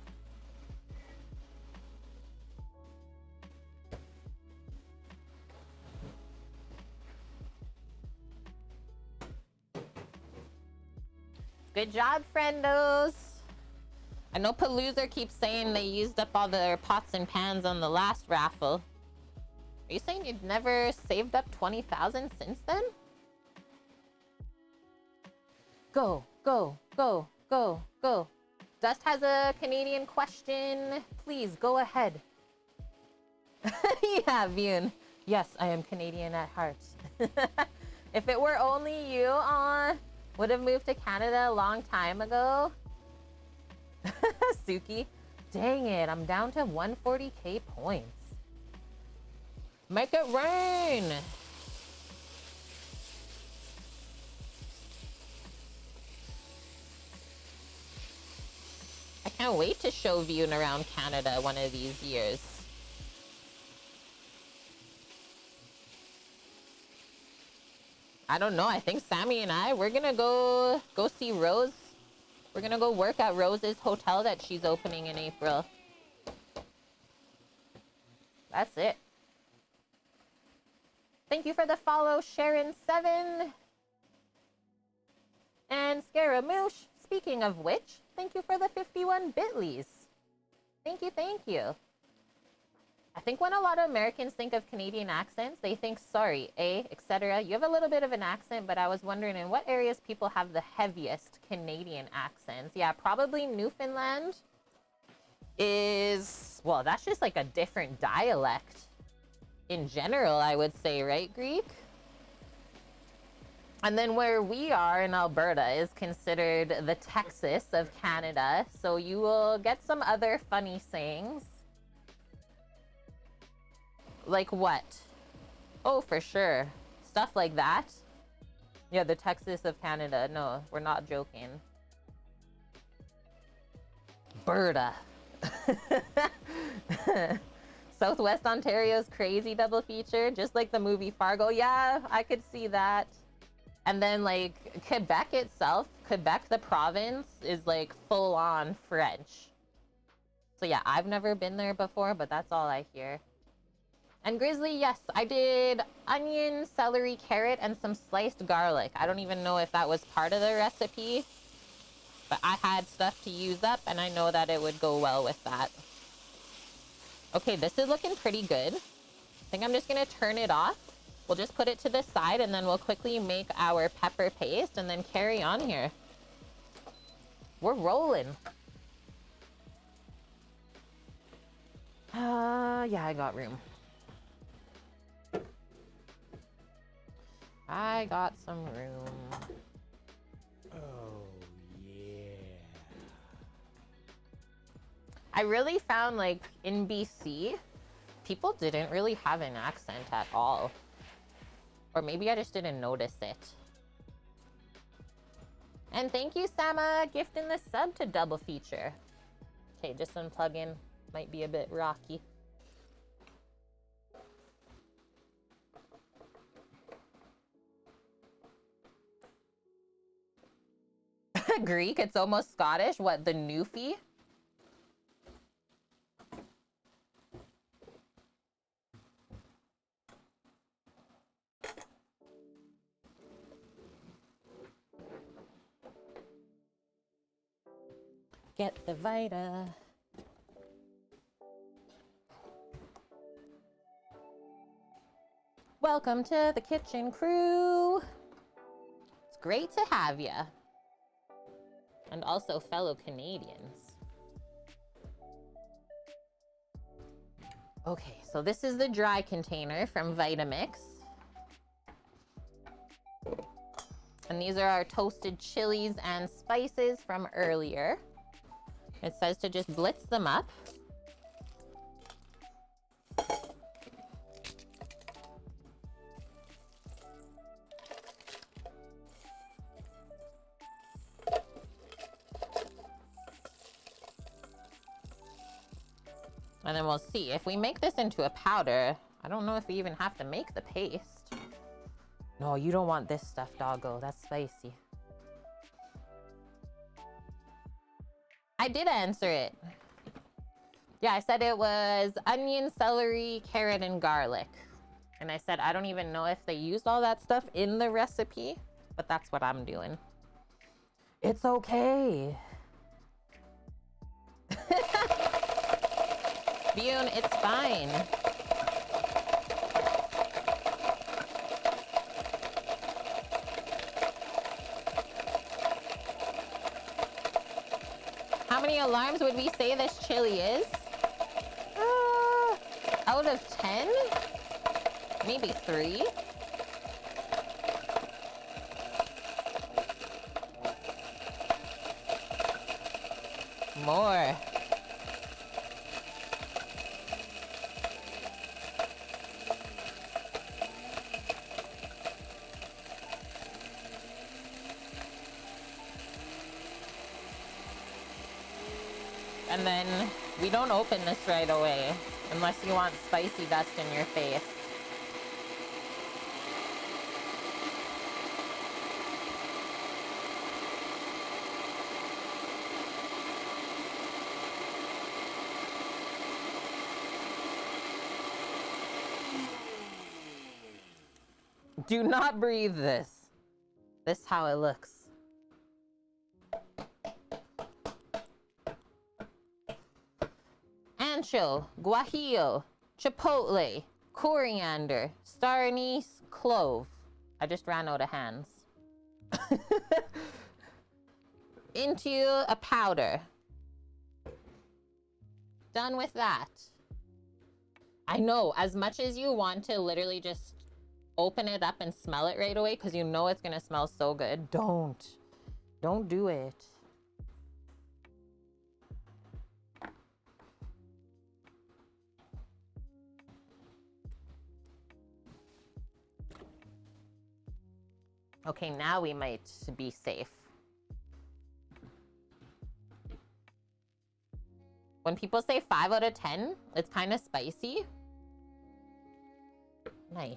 Good job, friendos. I know Palooza keeps saying they used up all their pots and pans on the last raffle. Are you saying you've never saved up 20,000 since then? Go, go, go, go, go. Dust has a Canadian question. Please go ahead. Yeah, Vune. Yes, I am Canadian at heart. If it were only you, would have moved to Canada a long time ago. Suki. Dang it, I'm down to 140k points. Make it rain! I can't wait to show viewing around Canada one of these years. I don't know. I think Sammy and we're gonna go see Rose. We're gonna go work at Rose's hotel that she's opening in April. That's it. Thank you for the follow, Sharon7. And Scaramouche. Speaking of which, thank you for the 51 bitlies. Thank you, thank you. I think when a lot of Americans think of Canadian accents, they think, sorry, etc. You have a little bit of an accent, but I was wondering in what areas people have the heaviest Canadian accents. Yeah, probably Newfoundland is, well, that's just like a different dialect in general, I would say, right, Greek? And then where we are in Alberta is considered the Texas of Canada. So you will get some other funny sayings. Like what? Oh, for sure. Stuff like that. Yeah, the Texas of Canada. No, we're not joking. Berta. Southwest Ontario's crazy double feature, just like the movie Fargo. Yeah, I could see that. And then like Quebec itself, Quebec, the province, is like full on French. So yeah, I've never been there before, but that's all I hear. And Grizzly, yes, I did onion, celery, carrot, and some sliced garlic. I don't even know if that was part of the recipe, but I had stuff to use up and I know that it would go well with that. Okay, this is looking pretty good. I think I'm just gonna turn it off. We'll just put it to the side and then we'll quickly make our pepper paste and then carry on here. We're rolling. Yeah, I got room. I got some room. Oh, yeah. I really found like in BC, people didn't really have an accent at all. Or maybe I just didn't notice it. And thank you, Sama, gifting the sub to double feature. Okay, just unplugging. Might be a bit rocky. Greek, it's almost Scottish. What, the Newfie? Get the Vide. Welcome to the kitchen crew. It's great to have you. And also fellow Canadians. Okay, so this is the dry container from Vitamix. And these are our toasted chilies and spices from earlier. It says to just blitz them up. And then we'll see. If we make this into a powder, I don't know if we even have to make the paste. No, you don't want this stuff, doggo. That's spicy. I did answer it. Yeah, I said it was onion, celery, carrot, and garlic. And I said, I don't even know if they used all that stuff in the recipe, but that's what I'm doing. It's okay. Bune, it's fine. How many alarms would we say this chili is? Out of 10? Maybe 3? More. And then we don't open this right away unless you want spicy dust in your face. Do not breathe this. This is how it looks. Ancho, guajillo, chipotle, coriander, star anise, clove. I just ran out of hands. Into a powder. Done with that. I know, as much as you want to literally just open it up and smell it right away because you know it's gonna smell so good, don't do it. Okay, now we might be safe. When people say 5 out of 10, it's kind of spicy. Nice.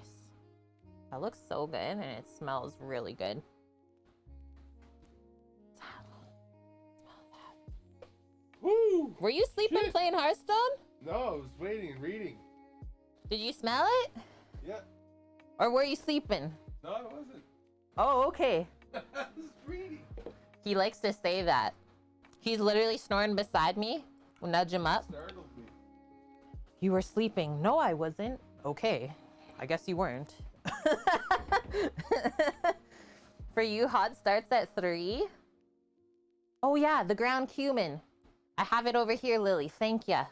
That looks so good and it smells really good. Woo! Were you sleeping playing Hearthstone? No, I was waiting and reading. Did you smell it? Yeah. Or were you sleeping? No, I wasn't. Oh, okay. I was reading. He likes to say that. He's literally snoring beside me. We'll nudge him up. Startled me. You were sleeping. No, I wasn't. Okay. I guess you weren't. For you, hot starts at 3. Oh yeah, the ground cumin. I have it over here, Lily. Thank ya.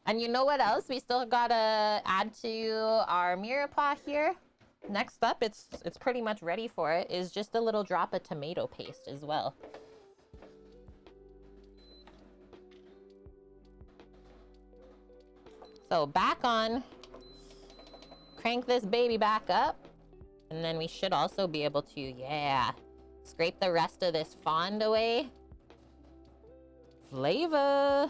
And you know what else? We still gotta add to our mirepoix here. Next up, it's pretty much ready for it, is just a little drop of tomato paste as well. So back on. Crank this baby back up. And then we should also be able to, yeah, scrape the rest of this fond away. Flavor.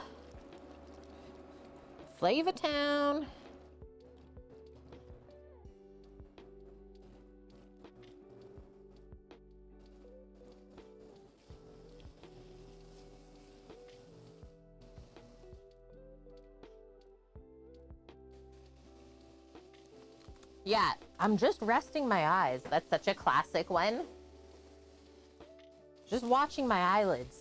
Flavor Town. Yeah, I'm just resting my eyes. That's such a classic one. Just watching my eyelids.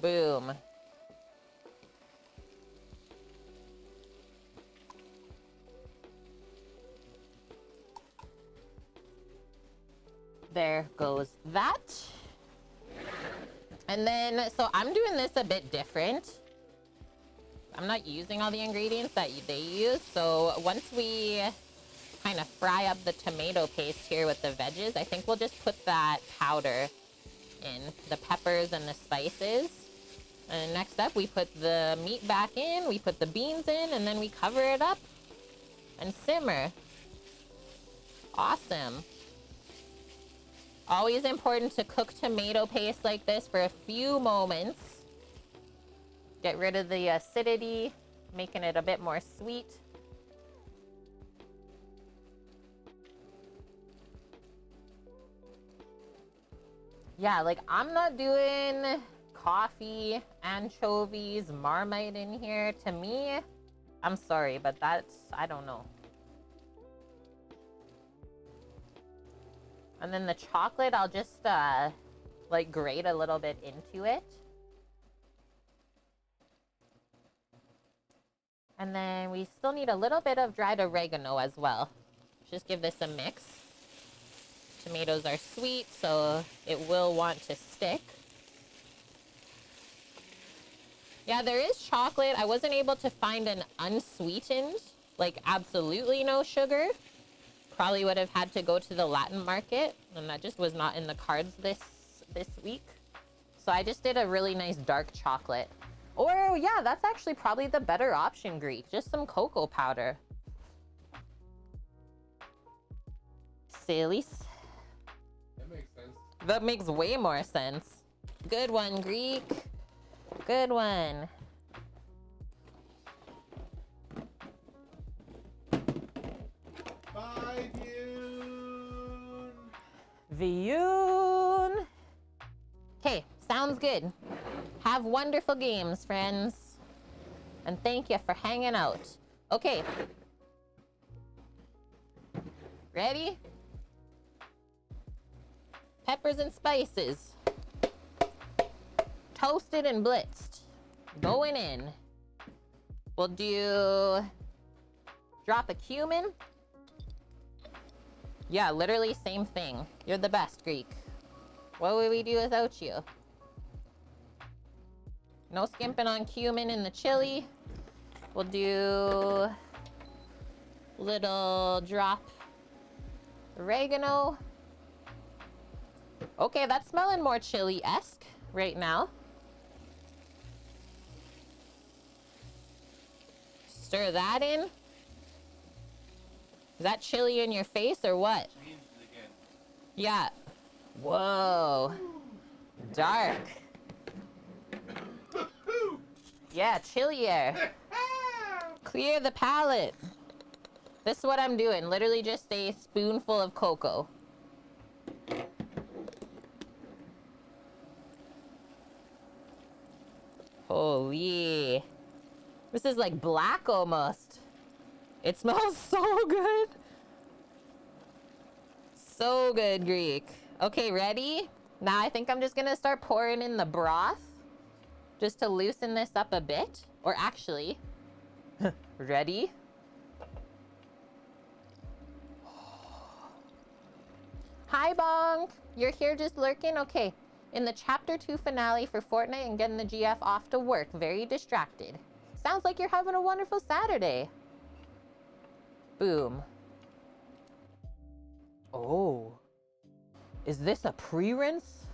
Boom. There goes that. And then, so I'm doing this a bit different. I'm not using all the ingredients that they use. So once we kind of fry up the tomato paste here with the veggies, I think we'll just put that powder in, the peppers and the spices. And next up, we put the meat back in, we put the beans in, and then we cover it up and simmer. Awesome. Always important to cook tomato paste like this for a few moments. Get rid of the acidity, making it a bit more sweet. Yeah, like I'm not doing coffee, anchovies, Marmite in here. To me, I'm sorry, but that's, I don't know. And then the chocolate, I'll just like grate a little bit into it. And then we still need a little bit of dried oregano as well. Just give this a mix. Tomatoes are sweet, so it will want to stick. Yeah, there is chocolate. I wasn't able to find an unsweetened, like absolutely no sugar. Probably would have had to go to the Latin market, and that just was not in the cards this week. So I just did a really nice dark chocolate. Or yeah, that's actually probably the better option, Greek. Just some cocoa powder. Sillies. That makes sense. That makes way more sense. Good one, Greek. Good one. Bye, Dune. Viyun. Okay, sounds good. Have wonderful games, friends. And thank you for hanging out. Okay. Ready? Peppers and spices. Toasted and blitzed. Going in. We'll do drop a cumin. Yeah, literally same thing. You're the best, Greek. What would we do without you? No skimping on cumin in the chili. We'll do little drop oregano. Okay, that's smelling more chili-esque right now. Stir that in. Is that chili in your face or what? Yeah. Whoa. Dark. Yeah, chillier. Clear the palate. This is what I'm doing. Literally just a spoonful of cocoa. Holy. This is like black almost. It smells so good. So good, Greek. Okay, ready? Now I think I'm just gonna start pouring in the broth just to loosen this up a bit. Or actually, ready? Hi, Bonk. You're here just lurking? Okay. In the Chapter 2 finale for Fortnite and getting the GF off to work. Very distracted. Sounds like you're having a wonderful Saturday. Boom. Oh. Is this a pre-rinse?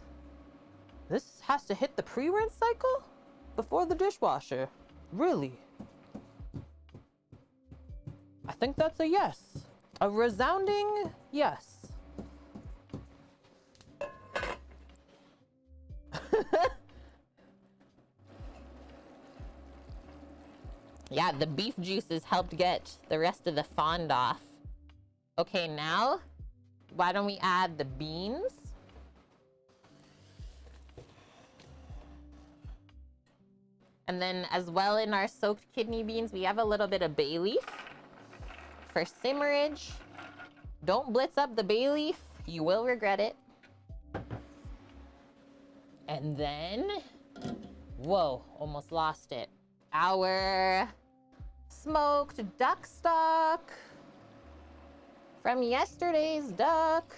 This has to hit the pre-rinse cycle? Before the dishwasher. Really? I think that's a yes. A resounding yes. Yeah, the beef juices helped get the rest of the fond off. Okay, now, why don't we add the beans? And then as well in our soaked kidney beans, we have a little bit of bay leaf for simmerage. Don't blitz up the bay leaf. You will regret it. And then, whoa, almost lost it. Our smoked duck stock from yesterday's duck.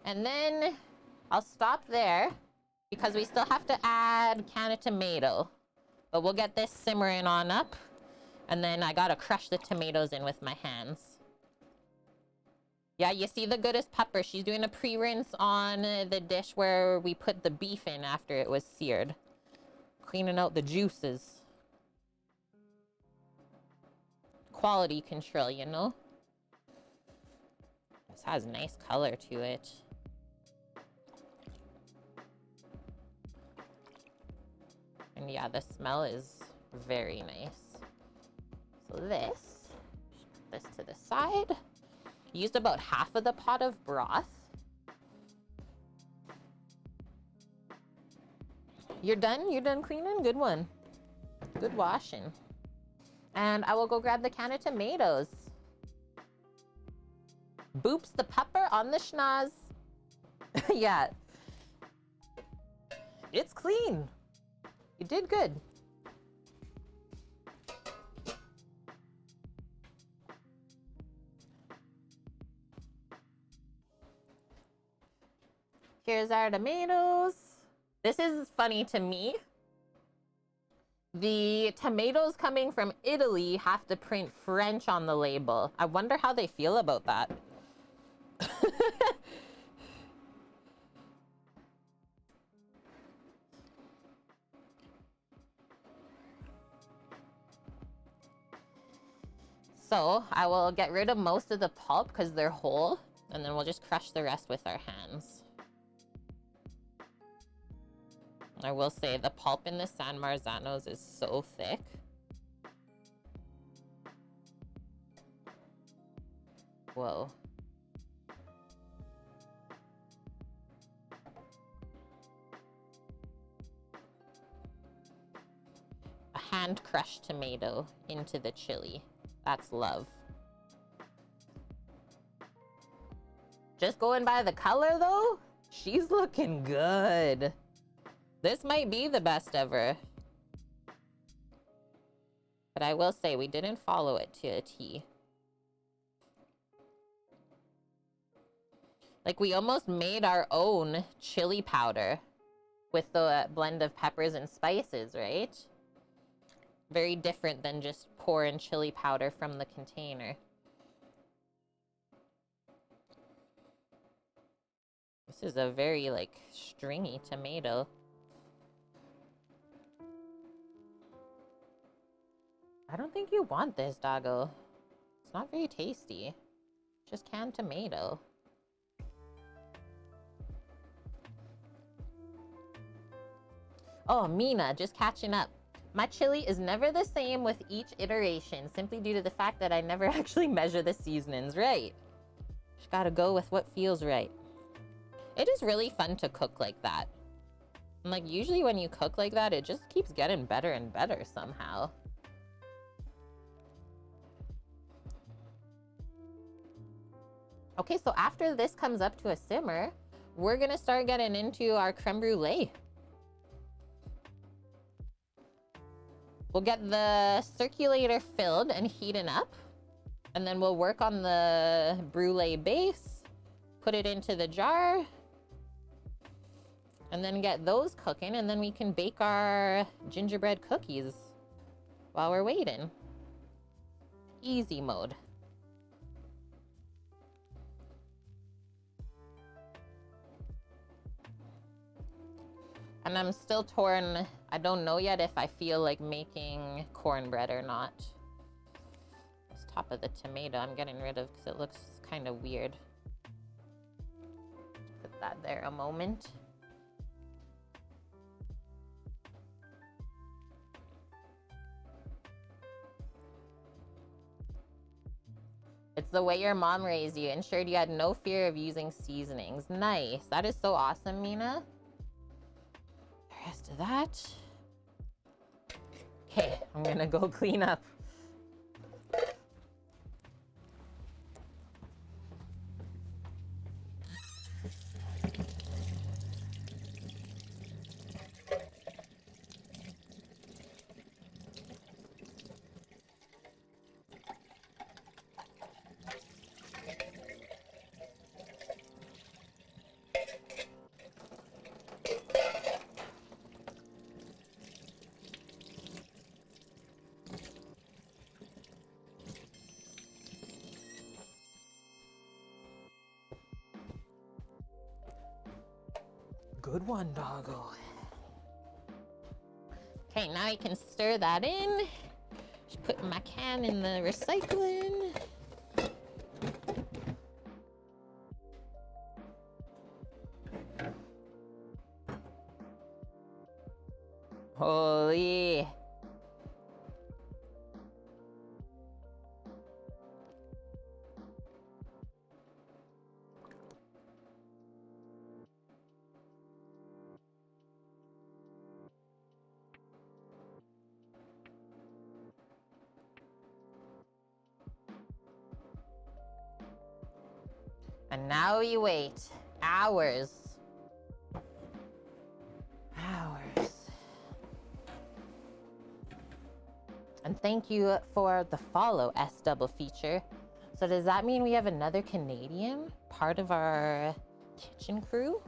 And then I'll stop there because we still have to add can of tomato. But we'll get this simmering on up. And then I gotta crush the tomatoes in with my hands. Yeah, you see the goodest pepper. She's doing a pre-rinse on the dish where we put the beef in after it was seared. Cleaning out the juices. Quality control, you know? This has nice color to it. And yeah, the smell is very nice. So this, just put this to the side. Used about half of the pot of broth. You're done? You're done cleaning? Good one. Good washing. And I will go grab the can of tomatoes. Boops the pepper on the schnoz. Yeah. It's clean. You did good. Here's our tomatoes. This is funny to me. The tomatoes coming from Italy have to print French on the label. I wonder how they feel about that. So I will get rid of most of the pulp because they're whole, and then we'll just crush the rest with our hands. I will say the pulp in the San Marzanos is so thick. Whoa. A hand-crushed tomato into the chili. That's love. Just going by the color though, she's looking good. This might be the best ever. But I will say we didn't follow it to a T. Like we almost made our own chili powder with the blend of peppers and spices, right? Very different than just pouring chili powder from the container. This is a very like stringy tomato. I don't think you want this, doggo. It's not very tasty. Just canned tomato. Oh, Mina, just catching up. My chili is never the same with each iteration, simply due to the fact that I never actually measure the seasonings right. Just gotta go with what feels right. It is really fun to cook like that. And like usually when you cook like that, it just keeps getting better and better somehow. Okay, so after this comes up to a simmer, we're gonna start getting into our creme brulee. We'll get the circulator filled and heating up, and then we'll work on the brulee base, put it into the jar, and then get those cooking, and then we can bake our gingerbread cookies while we're waiting. Easy mode. And I'm still torn. I don't know yet if I feel like making cornbread or not. This top of the tomato I'm getting rid of because it looks kind of weird. Put that there a moment. It's the way your mom raised you, ensured you had no fear of using seasonings. Nice. That is so awesome, Mina. The rest of that. Okay, I'm gonna go clean up. Good one, doggo. Okay, now I can stir that in. Just put my can in the recycling. Holy. And now we wait hours. And thank you for the follow, S Double Feature. So does that mean we have another Canadian part of our kitchen crew?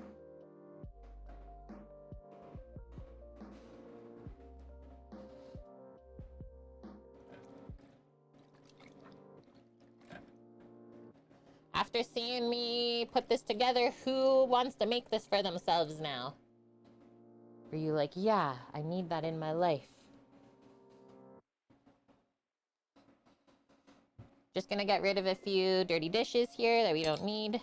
after seeing me put this together, who wants to make this for themselves now? Are you like, yeah, I need that in my life? Just gonna get rid of a few dirty dishes here that we don't need.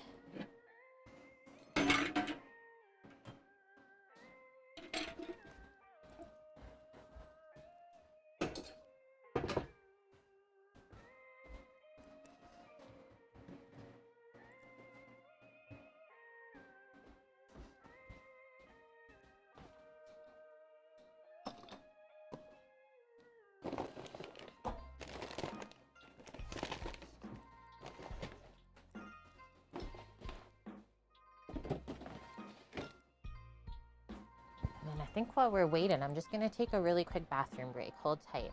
And I think while we're waiting, I'm just gonna take a really quick bathroom break. Hold tight.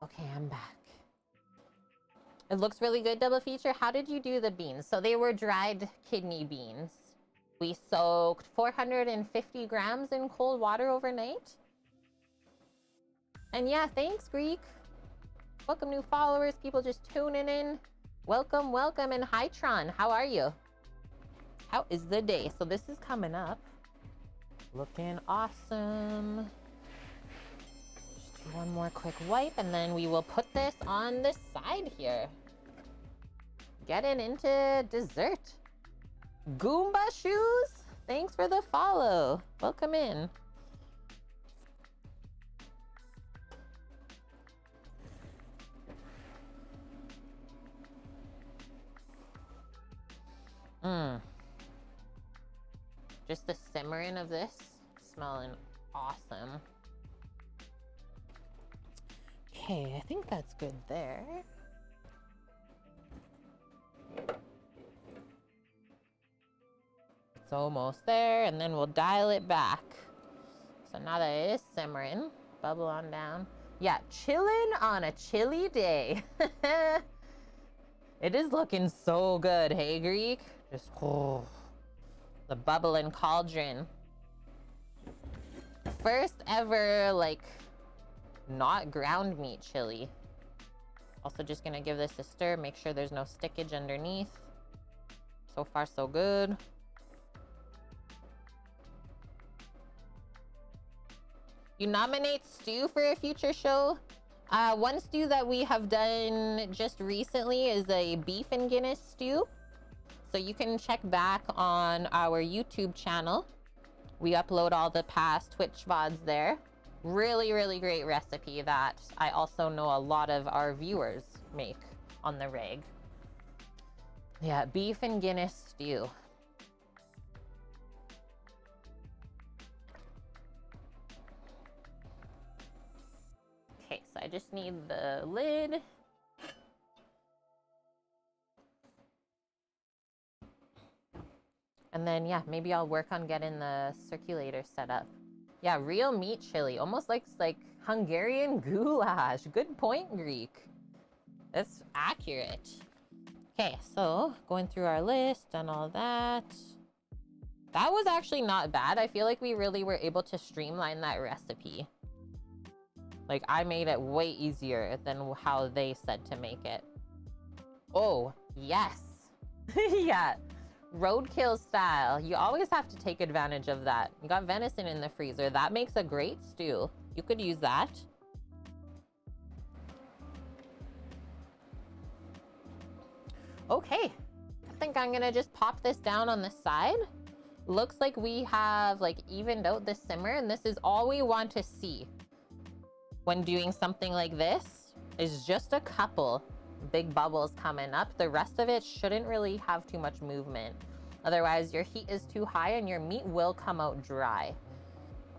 Okay, I'm back. It looks really good, double feature. How did you do the beans? So they were dried kidney beans. We soaked 450 grams in cold water overnight. And yeah, thanks, Greek. Welcome, new followers, people just tuning in. Welcome, welcome, and hi, Tron. How are you? How is the day? So this is coming up. Looking awesome. Just do one more quick wipe, and then we will put this on this side here. Getting into dessert. Goomba Shoes, thanks for the follow. Welcome in. Just the simmering of this, smelling awesome. Okay, I think that's good there. It's almost there, and then we'll dial it back. So now that it is simmering, bubble on down. Yeah, chilling on a chilly day. It is looking so good, hey, Greek? Just, oh, the bubbling cauldron. First ever, like, not ground meat chili. Also just gonna give this a stir, make sure there's no stickage underneath. So far, so good. You nominate stew for a future show? One stew that we have done just recently is a beef and Guinness stew. So you can check back on our YouTube channel. We upload all the past Twitch VODs there. Really, really great recipe that I also know a lot of our viewers make on the reg. Yeah, beef and Guinness stew. Okay, so I just need the lid. And then, yeah, maybe I'll work on getting the circulator set up. Yeah, real meat chili. Almost like Hungarian goulash. Good point, Greek. That's accurate. Okay, so going through our list and all that. That was actually not bad. I feel like we really were able to streamline that recipe. Like, I made it way easier than how they said to make it. Oh, yes. Yeah. Roadkill style. You always have to take advantage of that. You got venison in the freezer. That makes a great stew. You could use that. Okay. I think I'm gonna just pop this down on the side. Looks like we have like evened out the simmer, and this is all we want to see when doing something like this is just a couple big bubbles coming up. The rest of it shouldn't really have too much movement. Otherwise, your heat is too high and your meat will come out dry.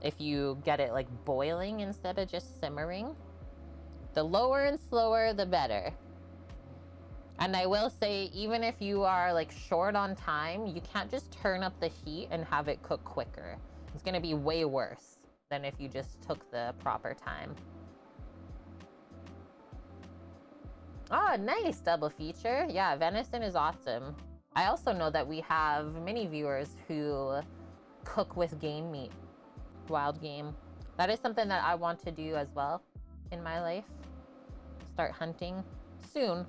If you get it like boiling instead of just simmering, the lower and slower, the better. And I will say, even if you are like short on time, you can't just turn up the heat and have it cook quicker. It's gonna be way worse than if you just took the proper time. Oh, nice double feature. Yeah, venison is awesome. I also know that we have many viewers who cook with game meat, wild game. That is something that I want to do as well in my life. Start hunting soon.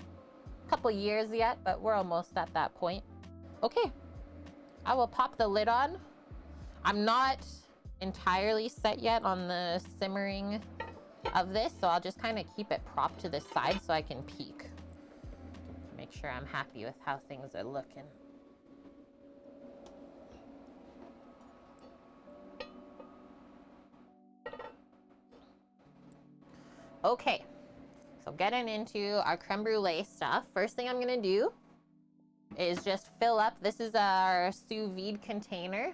Couple years yet, but we're almost at that point. Okay, I will pop the lid on. I'm not entirely set yet on the simmering of this, so I'll just kind of keep it propped to the side so I can peek. Make sure I'm happy with how things are looking. Okay, so getting into our creme brulee stuff. First thing I'm gonna do is just fill up. This is our Sous Vide container.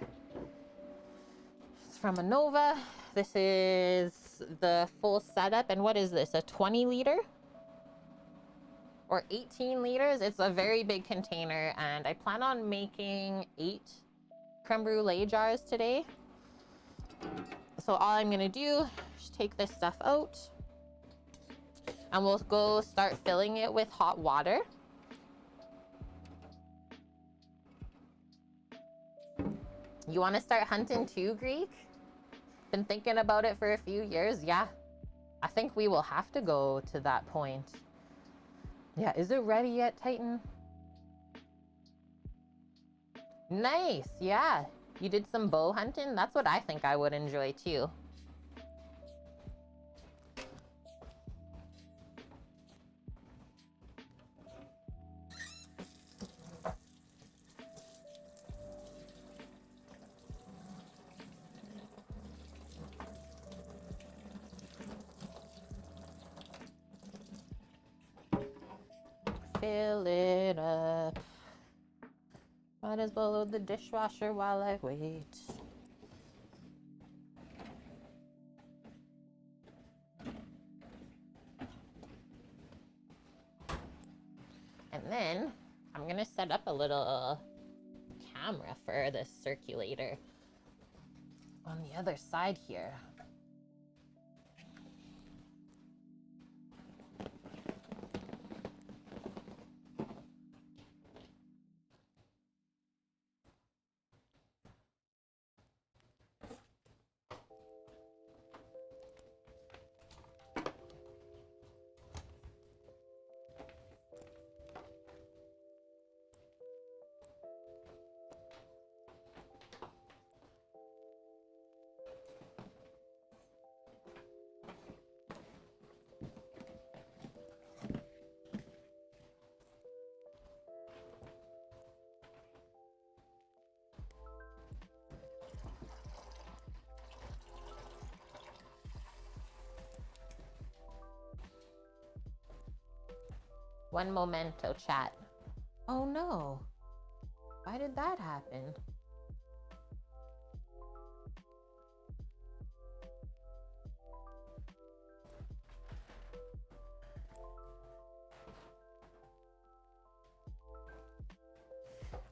It's from Anova. This is the full setup. And what is this, a 20 liter? Or 18 liters? It's a very big container, and I plan on making 8 creme brulee jars today. So all I'm gonna do is take this stuff out, and we'll go start filling it with hot water. You want to start hunting too, Greek? Been thinking about it for a few years. Yeah, I think we will have to go to that point. Yeah, is it ready yet, Titan? Nice, yeah. You did some bow hunting? That's what I think I would enjoy too. Fill it up. Might as well load the dishwasher while I wait. And then I'm gonna set up a little camera for the circulator on the other side here. One momento, chat. Oh no. Why did that happen?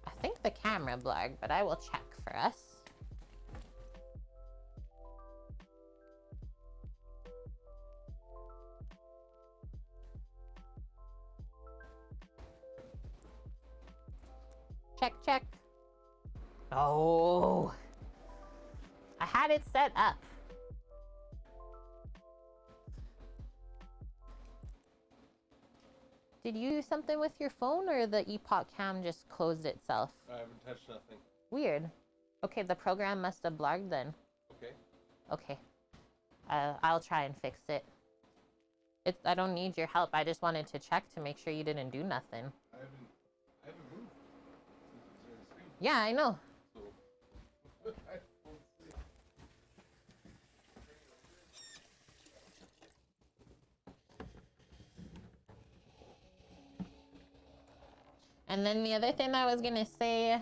I think the camera blurred, but I will check for us. Check, check. Oh, I had it set up. Did you do something with your phone or the epoch cam just closed itself? I haven't touched nothing. Weird. Okay, the program must have blogged then. Okay. Okay. I'll try and fix it. I don't need your help. I just wanted to check to make sure you didn't do nothing. I haven't moved since it's on the screen. Yeah, I know. So I won't see. And then the other thing I was gonna say,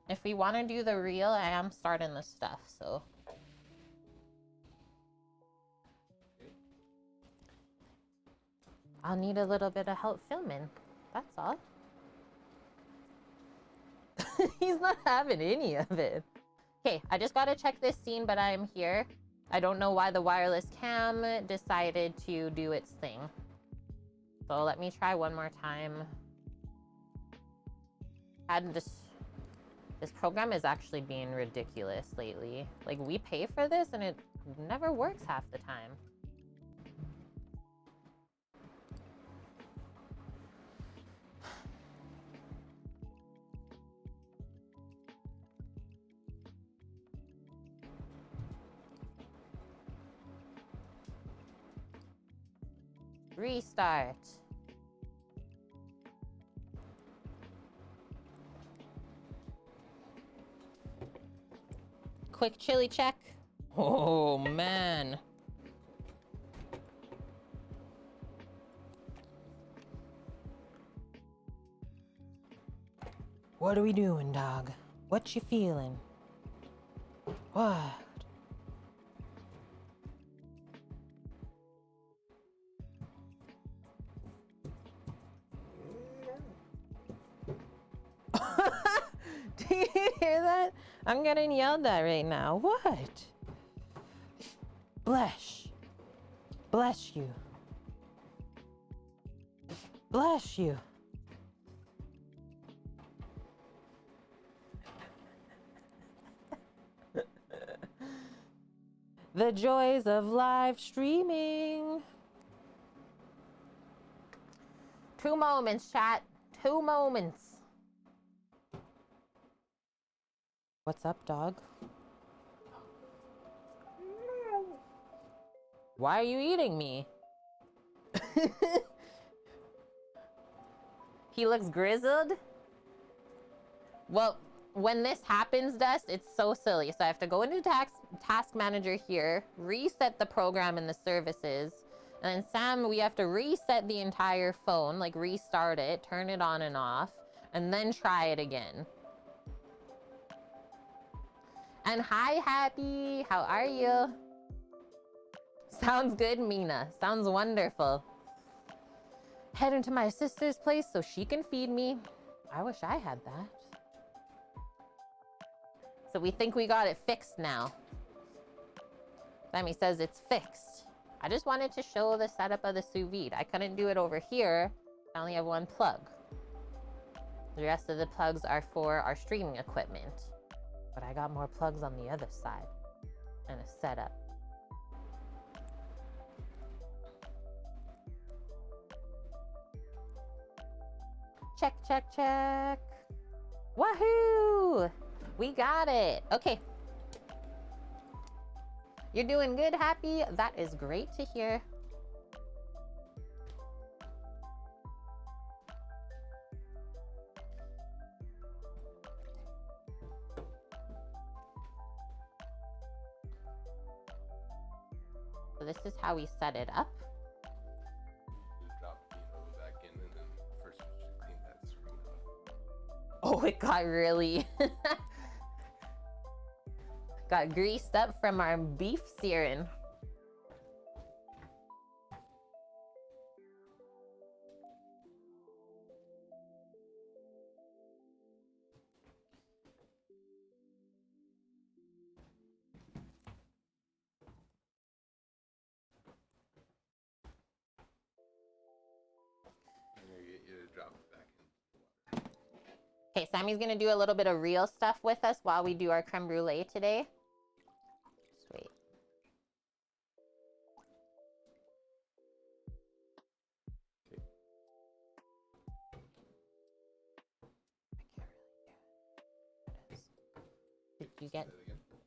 if we want to do the reel, I am starting the stuff, so. I'll need a little bit of help filming. That's all. He's not having any of it. Okay, I just gotta check this scene, but I am here. I don't know why the wireless cam decided to do its thing. So let me try one more time. And this program is actually being ridiculous lately. Like, we pay for this and it never works half the time. Restart. Quick chili check. Oh, man. What are we doing, dog? What you feeling? What? Do you hear that? I'm getting yelled at right now. What? Bless. Bless you. Bless you. The joys of live streaming. 2 moments, chat. 2 moments. What's up, dog? Why are you eating me? He looks grizzled. Well, when this happens, Dust, it's so silly. So I have to go into task manager here, reset the program and the services. And then Sam, we have to reset the entire phone, like restart it, turn it on and off, and then try it again. And hi, Happy. How are you? Sounds good, Mina. Sounds wonderful. Heading to my sister's place so she can feed me. I wish I had that. So we think we got it fixed now. Sammy says it's fixed. I just wanted to show the setup of the sous vide. I couldn't do it over here. I only have 1 plug. The rest of the plugs are for our streaming equipment. But I got more plugs on the other side and a setup. Check, check, check. Wahoo! We got it. Okay. You're doing good, Happy. That is great to hear. So this is how we set it up. Just drop the Anova back in, and then first we should clean that screen up. Oh, it got really got greased up from our beef searing. I'm gonna get you to drop it back in the water. Okay, Sammy's gonna do a little bit of real stuff with us while we do our creme brulee today. Just wait. you get? Say that again.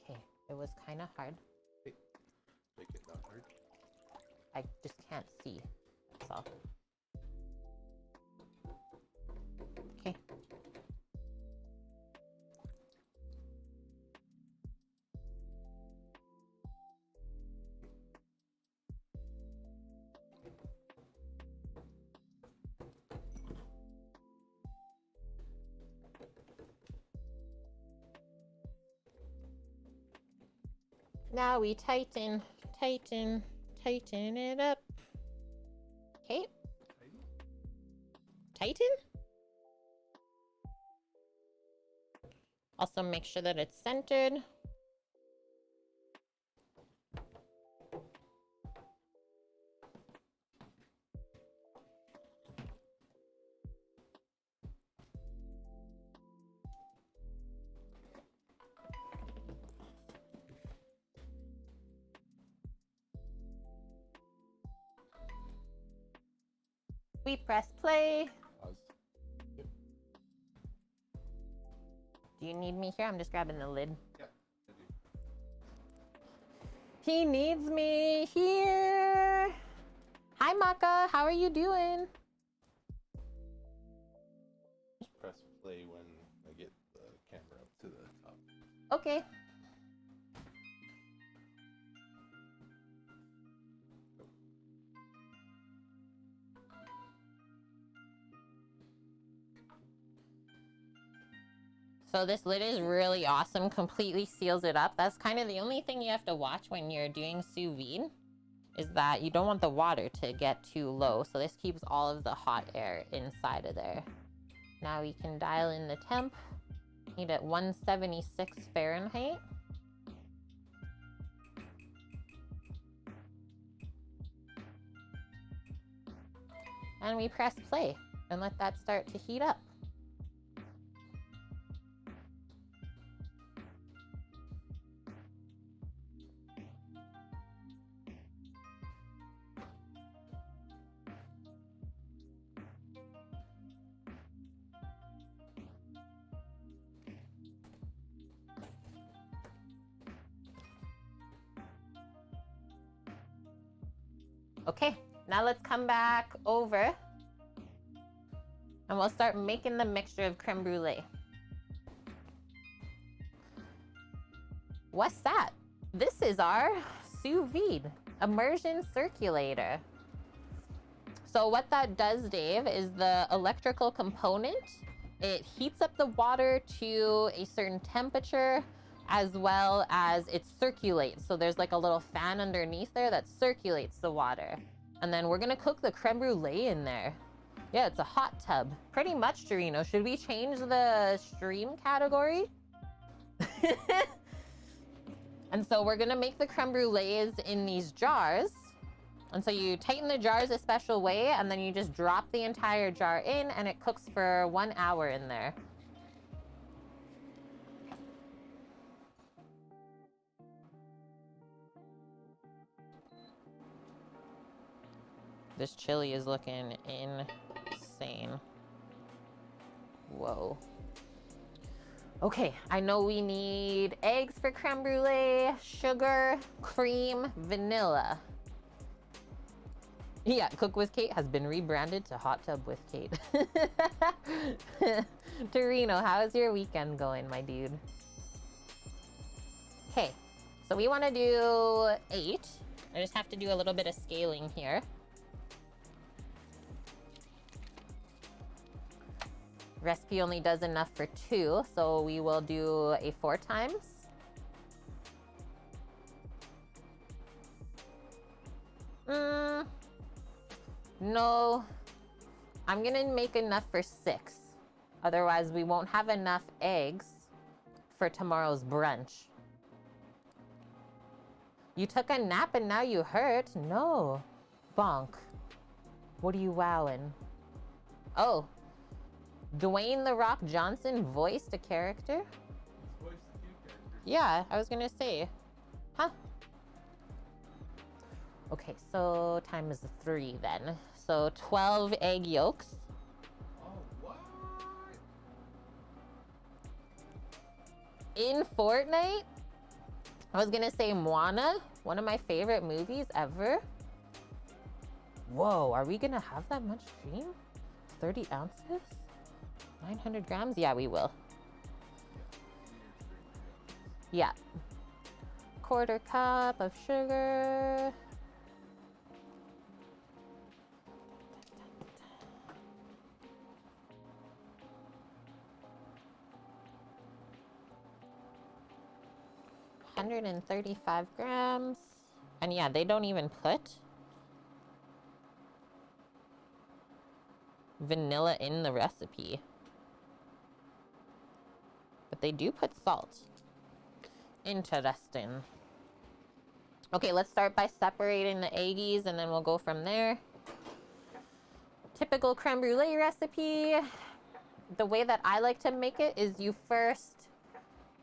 Okay, it was kind of hard. Make it not hard. I just can't see. That's all. Okay. Now we tighten it up. Okay. Tighten? Also make sure that it's centered. We press play. Pause. Yep. Do you need me here? I'm just grabbing the lid. Yeah, I do. He needs me here. Hi, Maka. How are you doing? Just press play when I get the camera up to the top. Okay. So this lid is really awesome, completely seals it up. That's kind of the only thing you have to watch when you're doing sous vide, is that you don't want the water to get too low. So this keeps all of the hot air inside of there. Now we can dial in the temp. Need it 176 Fahrenheit. And we press play and let that start to heat up. Okay, now let's come back over and we'll start making the mixture of creme brulee. What's that? This is our sous vide immersion circulator. So what that does, Dave, is the electrical component, it heats up the water to a certain temperature, as well as it circulates. So there's like a little fan underneath there that circulates the water. And then we're gonna cook the creme brulee in there. Yeah, it's a hot tub. Pretty much, Dorino. Should we change the stream category? And so we're gonna make the creme brulees in these jars. And so you tighten the jars a special way, and then you just drop the entire jar in, and it cooks for 1 hour in there. This chili is looking insane. Whoa. Okay, I know we need eggs for creme brulee, sugar, cream, vanilla. Yeah, Cook with Kate has been rebranded to Hot Tub with Kate. Torino, how's your weekend going, my dude? Okay, so we want to do 8. I just have to do a little bit of scaling here. Recipe only does enough for 2, so we will do a 4 times. No, I'm gonna make enough for 6. Otherwise, we won't have enough eggs for tomorrow's brunch. You took a nap and now you hurt? No. Bonk. What are you wowing? Oh. Dwayne "The Rock" Johnson voiced a character? Voice the 2 characters. Yeah, I was gonna say. Huh? Okay, so time is 3 then. So 12 egg yolks. Oh, what? in Fortnite. I was gonna say Moana, one of my favorite movies ever. Whoa, are we gonna have that much cream? 30 ounces? 900 grams? Yeah, we will. Yeah. Quarter cup of sugar. $135 grams. And yeah, they don't even put vanilla in the recipe. But they do put salt. Interesting. Okay, let's start by separating the eggies and then we'll go from there. Typical creme brulee recipe. The way that I like to make it is you first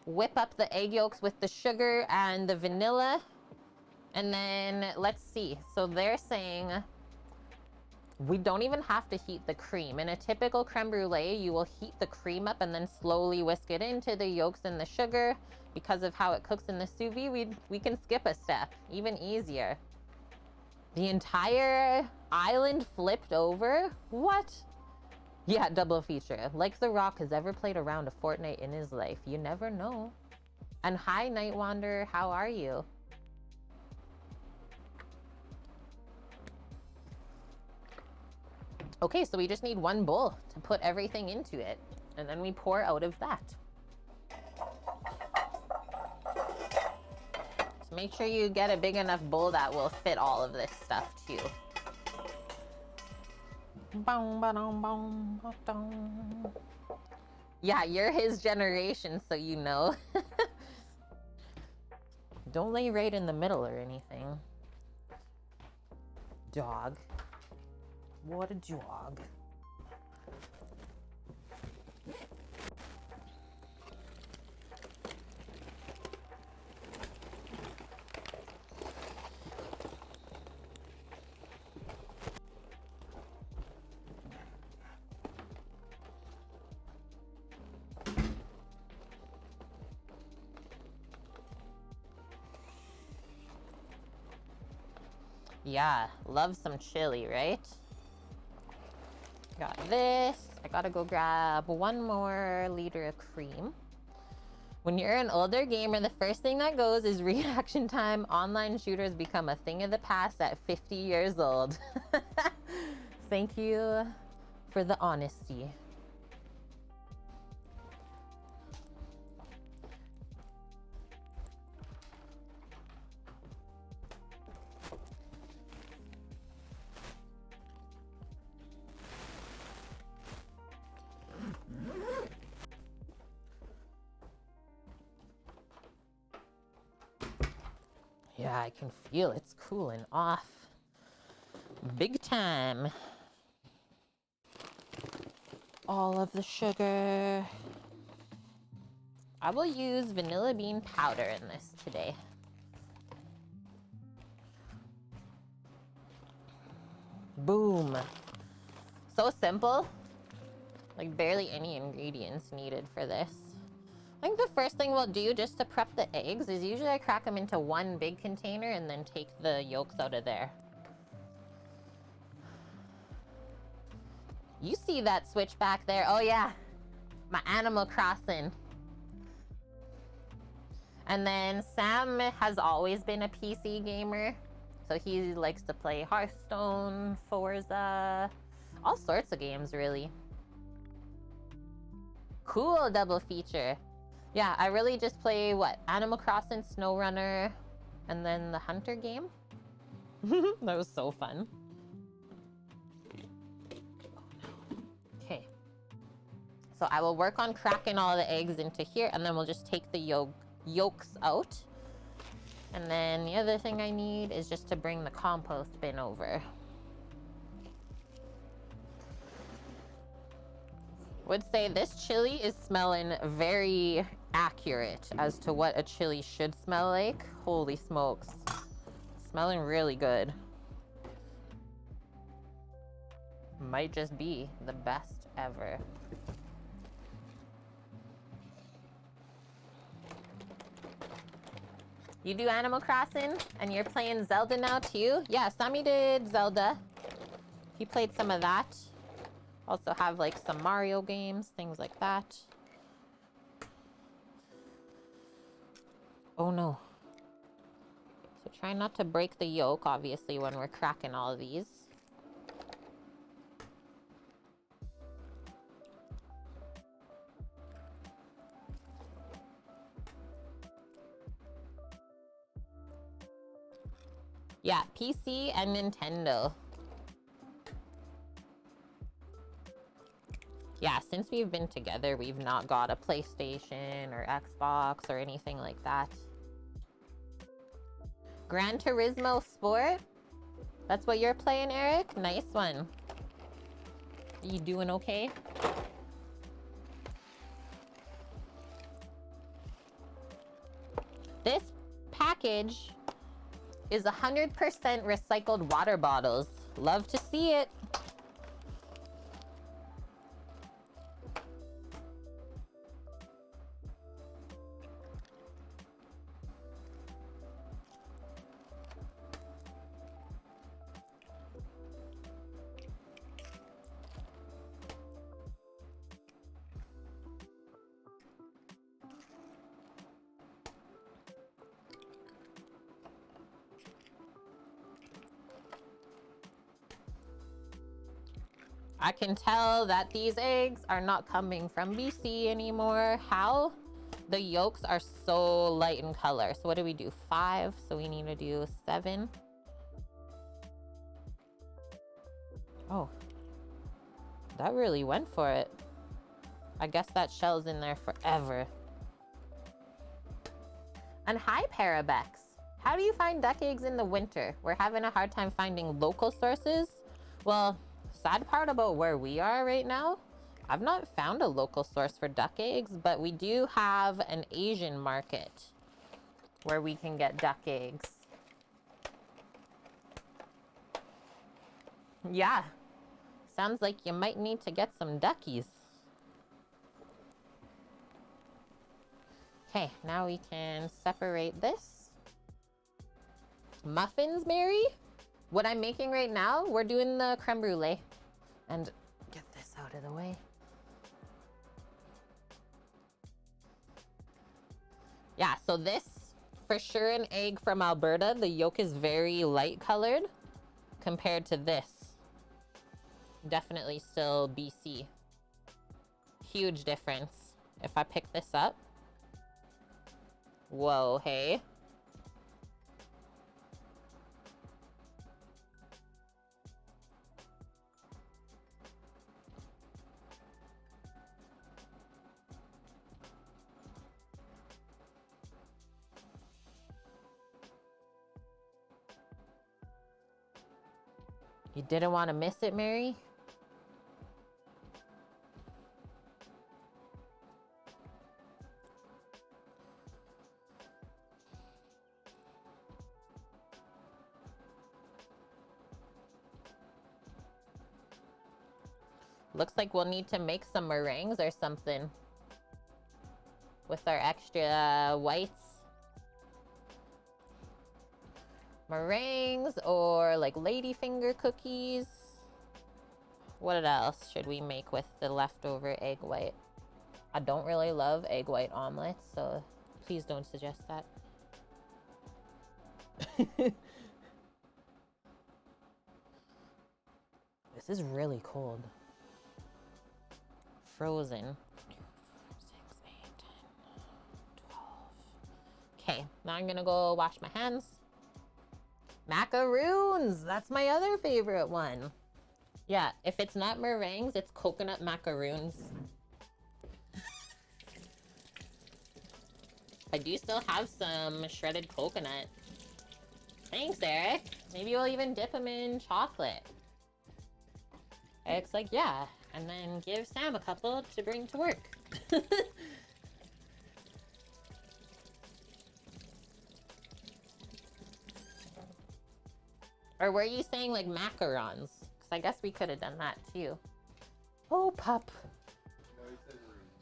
whip up the egg yolks with the sugar and the vanilla. And then let's see. So they're saying we don't even have to heat the cream. In a typical creme brulee, you will heat the cream up and then slowly whisk it into the yolks and the sugar. Because of how it cooks in the sous vide, we can skip a step, even easier. The entire island flipped over? What? Yeah, double feature. Like The Rock has ever played a round of Fortnite in his life. You never know. And hi, Night Wanderer, how are you? Okay, so we just need one bowl to put everything into it. And then we pour out of that. So make sure you get a big enough bowl that will fit all of this stuff too. Yeah, you're his generation, so you know. Don't lay right in the middle or anything. Dog. What a dog. Yeah, love some chili, right? Got this. I gotta go grab 1 more liter of cream. When you're an older gamer, the first thing that goes is reaction time. Online shooters become a thing of the past at 50 years old. Thank you for the honesty. Yeah, I can feel it's cooling off. Big time. All of the sugar. I will use vanilla bean powder in this today. Boom. So simple. Like barely any ingredients needed for this. I think the first thing we'll do just to prep the eggs is usually I crack them into one big container and then take the yolks out of there. You see that switch back there? Oh yeah, my Animal Crossing. And then Sam has always been a PC gamer. So he likes to play Hearthstone, Forza, all sorts of games really. Cool double feature. Yeah, I really just play, what, Animal Crossing, SnowRunner, and then the Hunter game. That was so fun. Okay. So I will work on cracking all the eggs into here, and then we'll just take the yolks out. And then the other thing I need is just to bring the compost bin over. Would say this chili is smelling very accurate as to what a chili should smell like. Holy smokes. It's smelling really good. Might just be the best ever. You do Animal Crossing and you're playing Zelda now too? Yeah, Sammy did Zelda. He played some of that. Also have like some Mario games, things like that. Oh no. So try not to break the yolk, obviously, when we're cracking all of these. Yeah, PC and Nintendo. Yeah, since we've been together, we've not got a PlayStation or Xbox or anything like that. Gran Turismo Sport? That's what you're playing, Eric? Nice one. Are you doing okay? This package is 100% recycled water bottles. Love to see it. I can tell that these eggs are not coming from BC anymore. How? The yolks are so light in color. So what do we do? 5. So we need to do 7. Oh, that really went for it. I guess that shell's in there forever. And hi, Parabex. How do you find duck eggs in the winter? We're having a hard time finding local sources. Well, sad part about where we are right now, I've not found a local source for duck eggs, but we do have an Asian market where we can get duck eggs. Yeah, sounds like you might need to get some duckies. Okay, now we can separate this. Muffins, Mary? What I'm making right now, we're doing the creme brulee. And get this out of the way. Yeah, so this, for sure an egg from Alberta. The yolk is very light colored compared to this. Definitely still BC. Huge difference. If I pick this up. Whoa, hey. You didn't want to miss it, Mary? Looks like we'll need to make some meringues or something with our extra whites. Meringues or like ladyfinger cookies. What else should we make with the leftover egg white? I don't really love egg white omelets, so please don't suggest that. This is really cold. Frozen. 6, 8, 10, 12. Okay, now I'm gonna go wash my hands. Macaroons! That's my other favorite one. Yeah, if it's not meringues, it's coconut macaroons. I do still have some shredded coconut. Thanks, Eric. Maybe we'll even dip them in chocolate. Eric's like, yeah, and then give Sam a couple to bring to work. Or were you saying like macarons? Because I guess we could have done that too. Oh, pup. No, he said rooms.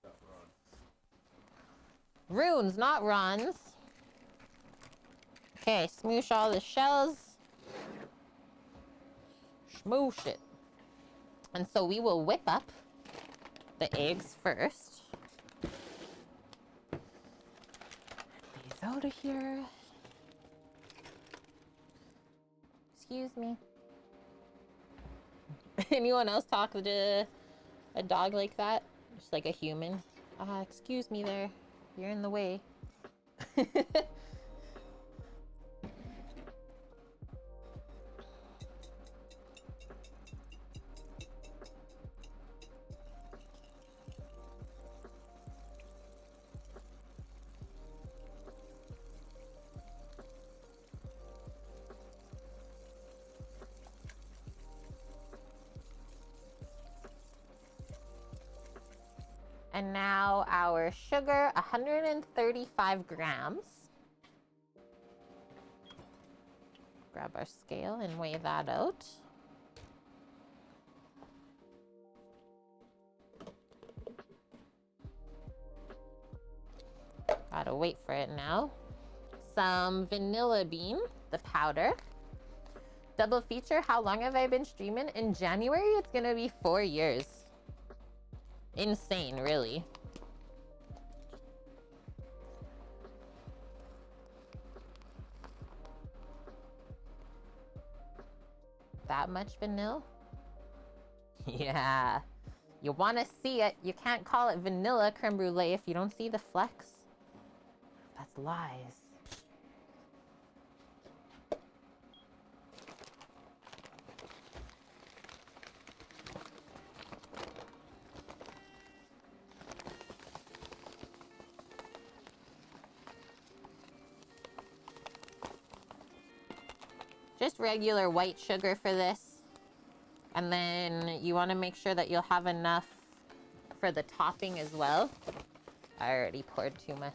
Not Runes, not runs. Okay, smoosh all the shells. Smoosh it. And so we will whip up the eggs first. These out of here. Excuse me. Anyone else talk to a dog like that? Just like a human? Excuse me there. You're in the way. And now our sugar, 135 grams. Grab our scale and weigh that out. Gotta wait for it now. Some vanilla bean, the powder. Double feature, how long have I been streaming? In January, it's gonna be 4 years. Insane, really. That much vanilla? Yeah. You want to see it. You can't call it vanilla creme brulee if you don't see the flecks. That's lies. Just regular white sugar for this. And then you want to make sure that you'll have enough for the topping as well. I already poured too much.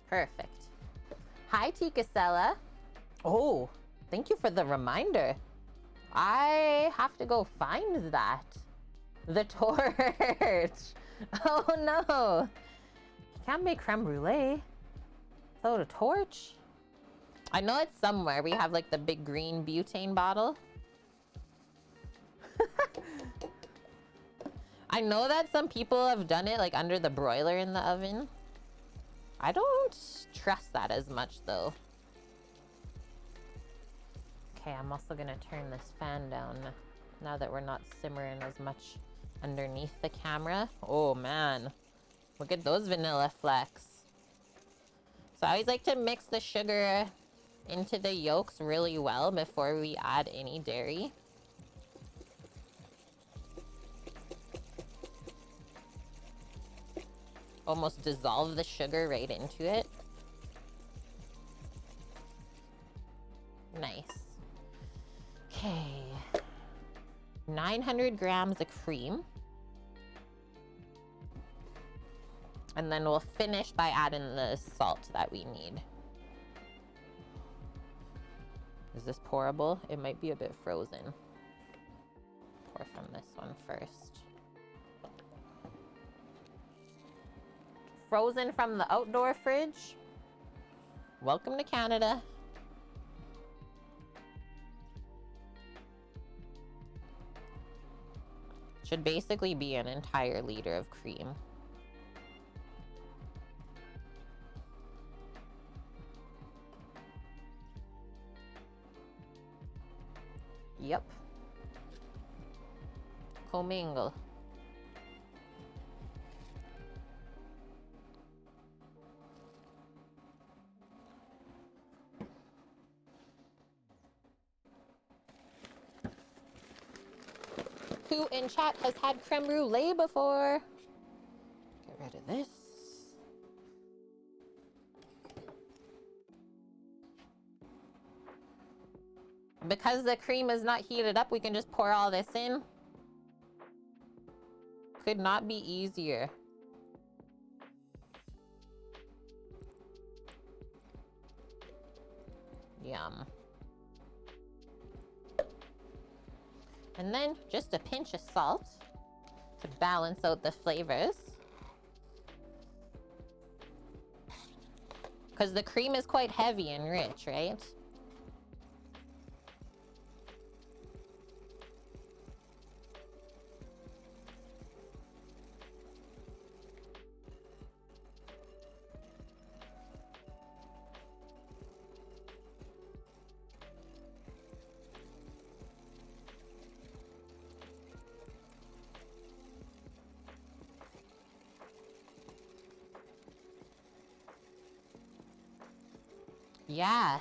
Perfect. Hi, Tikasella. Oh, thank you for the reminder. I have to go find that. The torch. Oh no. You can't make creme brulee without a torch. I know it's somewhere. We have like the big green butane bottle. I know that some people have done it like under the broiler in the oven. I don't trust that as much though. Okay, I'm also gonna turn this fan down now that we're not simmering as much underneath the camera. Oh man, look at those vanilla flecks. So I always like to mix the sugar into the yolks really well before we add any dairy. Almost dissolve the sugar right into it. Nice. Okay. 900 grams of cream. And then we'll finish by adding the salt that we need. Is this pourable? It might be a bit frozen. Pour from this one first. Frozen from the outdoor fridge. Welcome to Canada. Should basically be an entire liter of cream. Yep. Commingle. Who in chat has had creme brulee before? Get rid of this. Because the cream is not heated up, we can just pour all this in. Could not be easier. Yum. And then just a pinch of salt to balance out the flavors. Because the cream is quite heavy and rich, right? Yeah.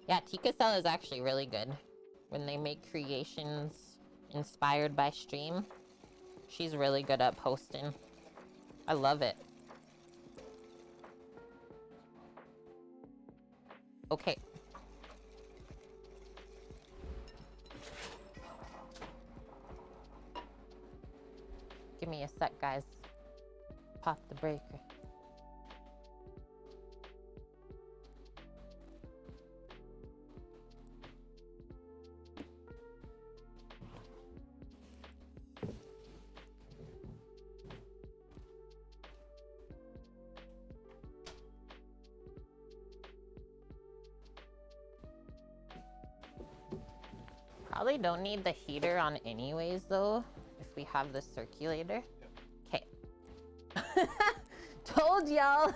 Yeah, Tikka Cell is actually really good. When they make creations inspired by stream, she's really good at posting. I love it. Okay. Give me a sec, guys. Pop the breaker. Probably don't need the heater on anyways though, if we have the circulator. Okay. Told y'all.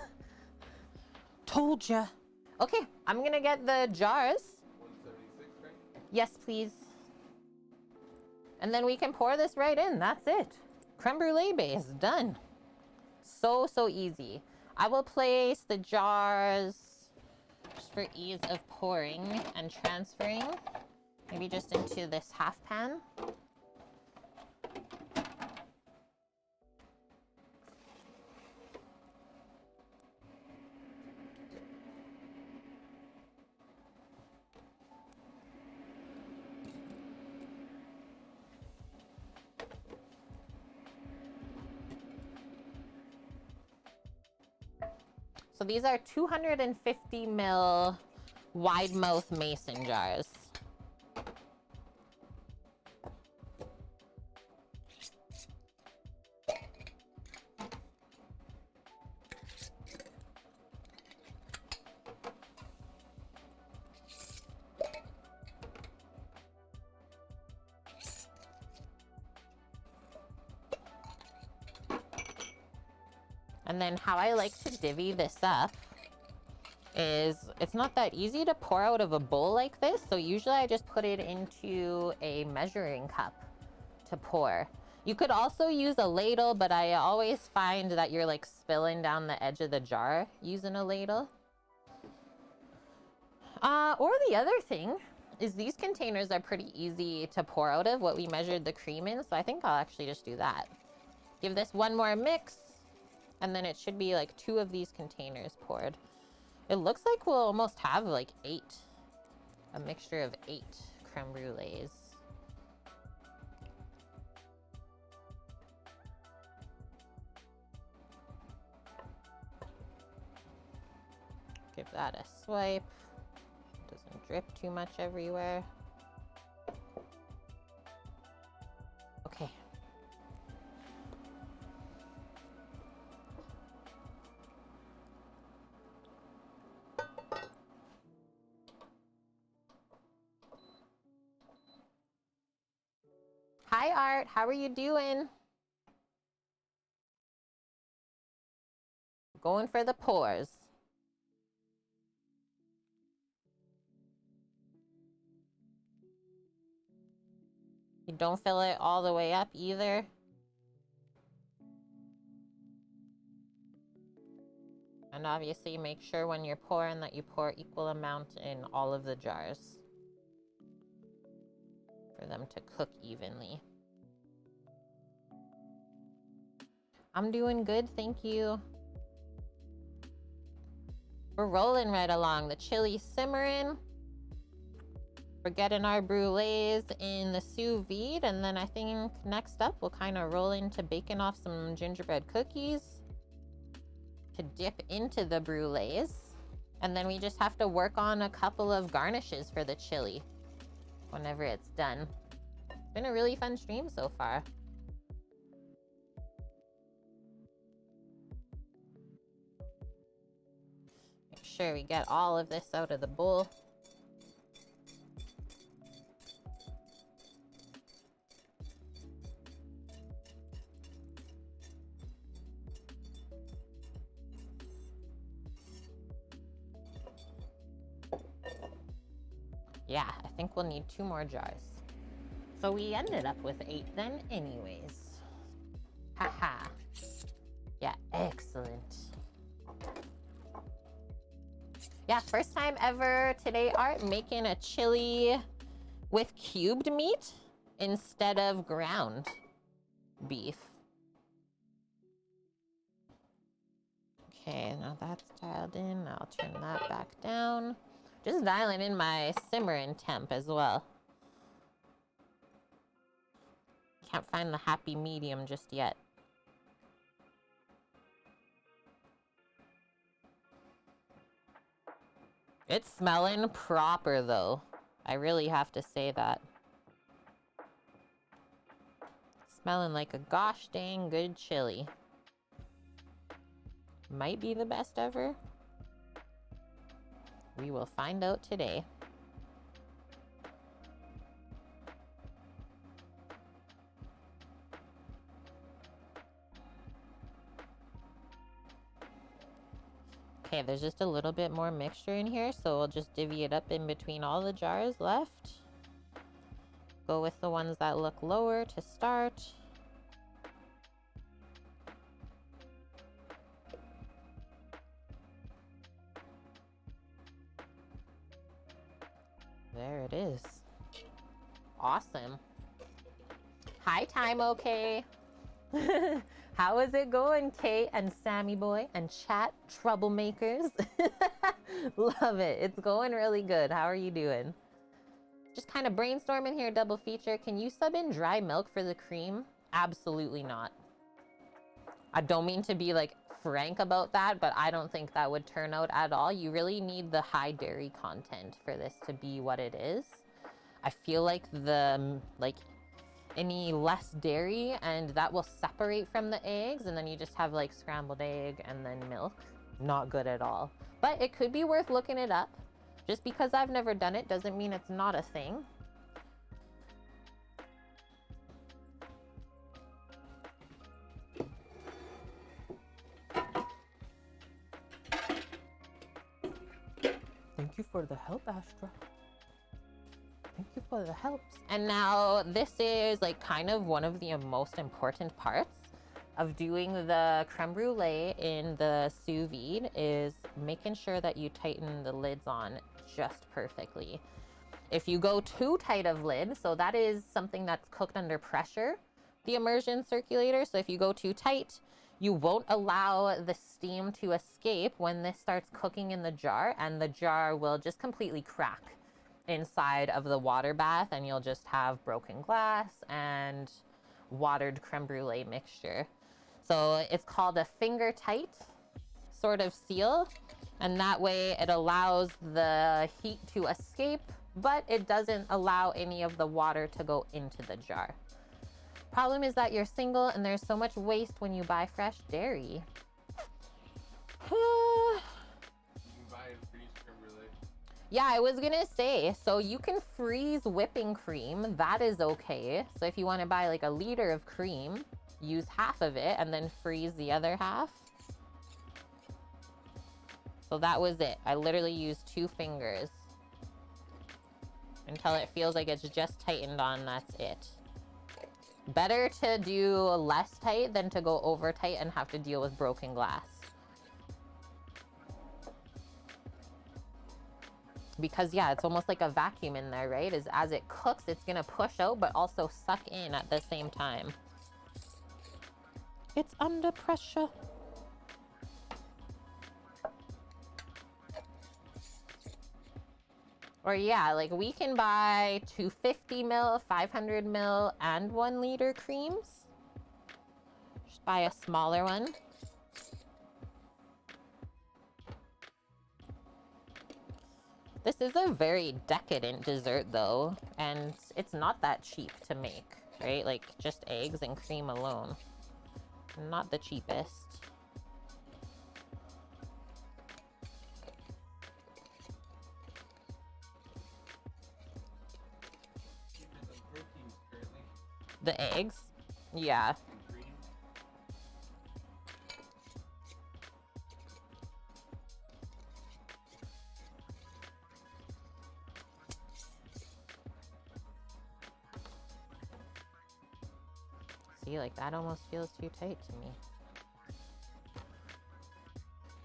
Told ya. Okay, I'm gonna get the jars. 176, right? Yes, please. And then we can pour this right in. That's it. Creme brulee base, done. So easy. I will place the jars just for ease of pouring and transferring. Maybe just into this half pan. So these are 250 ml wide mouth mason jars. And then how I like to divvy this up is it's not that easy to pour out of a bowl like this. So usually I just put it into a measuring cup to pour. You could also use a ladle, but I always find that you're like spilling down the edge of the jar using a ladle. Or the other thing is these containers are pretty easy to pour out of what we measured the cream in. So I think I'll actually just do that. Give this one more mix. And then it should be like 2 of these containers poured. It looks like we'll almost have like 8, a mixture of 8 creme brulees. Give that a swipe. Doesn't drip too much everywhere. Okay. Hi, Art. How are you doing? Going for the pours. You don't fill it all the way up either. And obviously make sure when you're pouring that you pour equal amount in all of the jars for them to cook evenly. I'm doing good, thank you. We're rolling right along. The chili's simmering. We're getting our brulees in the Sous vide, and then I think next up we'll kind of roll into baking off some gingerbread cookies to dip into the brulees. And then we just have to work on a couple of garnishes for the chili whenever it's done. It's been a really fun stream so far. Make sure we get all of this out of the bowl. Yeah, I think we'll need 2 more jars. So we ended up with 8 then anyways. Haha. Yeah, excellent. Yeah, first time ever today, Art, making a chili with cubed meat instead of ground beef. Okay, now that's dialed in. I'll turn that back down. Just dialing in my simmering temp as well. Can't find the happy medium just yet. It's smelling proper though. I really have to say that. Smelling like a gosh dang good chili. Might be the best ever. We will find out today. Okay, there's just a little bit more mixture in here, so we'll just divvy it up in between all the jars left. Go with the ones that look lower to start. There it is. Awesome. Hi, Time OK. How is it going, Kate and Sammy Boy and chat troublemakers? Love it. It's going really good. How are you doing? Just kind of brainstorming here, double feature. Can you sub in dry milk for the cream? Absolutely not. I don't mean to be like frank about that, but I don't think that would turn out at all. You really need the high dairy content for this to be what it is. I feel like any less dairy and that will separate from the eggs, and then you just have like scrambled egg and then milk. Not good at all. But it could be worth looking it up. Just because I've never done it doesn't mean it's not a thing. Thank you for the help, Astra. Thank you for the helps. And now this is like kind of one of the most important parts of doing the creme brulee in the sous vide is making sure that you tighten the lids on just perfectly. If you go too tight of lid, so that is something that's cooked under pressure, the immersion circulator. So if you go too tight, you won't allow the steam to escape when this starts cooking in the jar, and the jar will just completely crack inside of the water bath, and you'll just have broken glass and watered creme brulee mixture. So it's called a finger tight sort of seal, and that way it allows the heat to escape, but it doesn't allow any of the water to go into the jar. Problem is that you're single and there's so much waste when you buy fresh dairy. Yeah, I was gonna say, so you can freeze whipping cream. That is okay. So if you want to buy like a liter of cream, use half of it and then freeze the other half. So that was it. I literally used 2 fingers until it feels like it's just tightened on. That's it. Better to do less tight than to go over tight and have to deal with broken glass. Because yeah, it's almost like a vacuum in there, right? As it cooks, it's gonna push out but also suck in at the same time. It's under pressure. Or yeah, like we can buy 250 ml, 500 ml, and 1 liter creams. Just buy a smaller one. This is a very decadent dessert though, and it's not that cheap to make, right? Like just eggs and cream alone. Not the cheapest. The eggs? Yeah. See, like that almost feels too tight to me.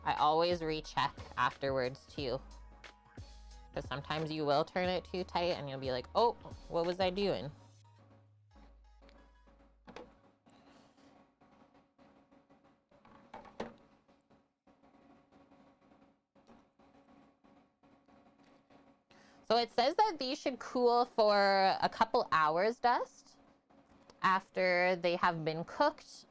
I always recheck afterwards too. Because sometimes you will turn it too tight and you'll be like, oh, what was I doing? So it says that these should cool for a couple hours, Dust, after they have been cooked.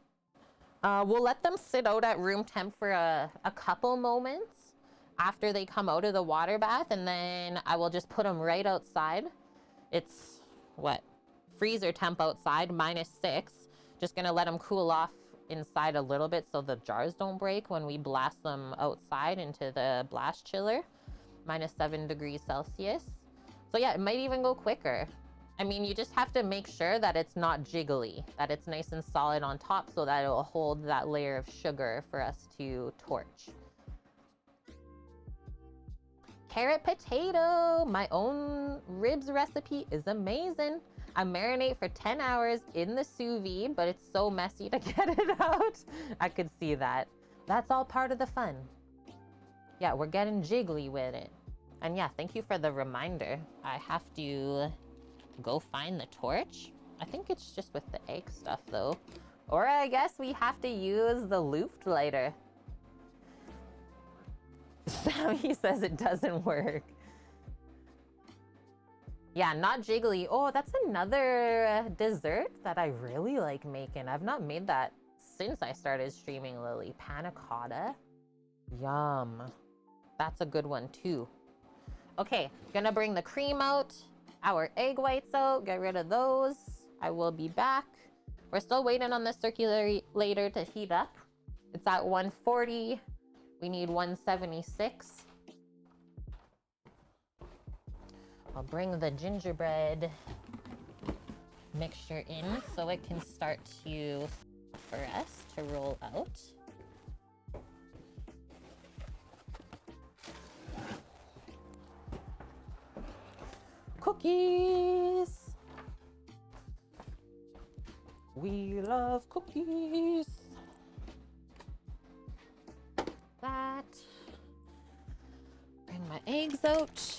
We'll let them sit out at room temp for a couple moments after they come out of the water bath, and then I will just put them right outside. It's, what, freezer temp outside, -6. Just gonna let them cool off inside a little bit so the jars don't break when we blast them outside into the blast chiller. -7 degrees Celsius. So yeah, it might even go quicker. I mean, you just have to make sure that it's not jiggly, that it's nice and solid on top so that it will hold that layer of sugar for us to torch. Carrot potato, my own ribs recipe is amazing. I marinate for 10 hours in the sous vide, but it's so messy to get it out. I could see that. That's all part of the fun. Yeah, we're getting jiggly with it. And yeah, thank you for the reminder. I have to go find the torch. I think it's just with the egg stuff though. Or I guess we have to use the Luft lighter. Sammy says it doesn't work. Yeah, not jiggly. Oh, that's another dessert that I really like making. I've not made that since I started streaming, Lily. Panna cotta. Yum. That's a good one too. Okay, gonna bring the cream out, our egg whites out, get rid of those. I will be back. We're still waiting on the circulator to heat up. It's at 140. We need 176. I'll bring the gingerbread mixture in so it can start to, for us to roll out. Cookies. We love cookies. That. Bring my eggs out.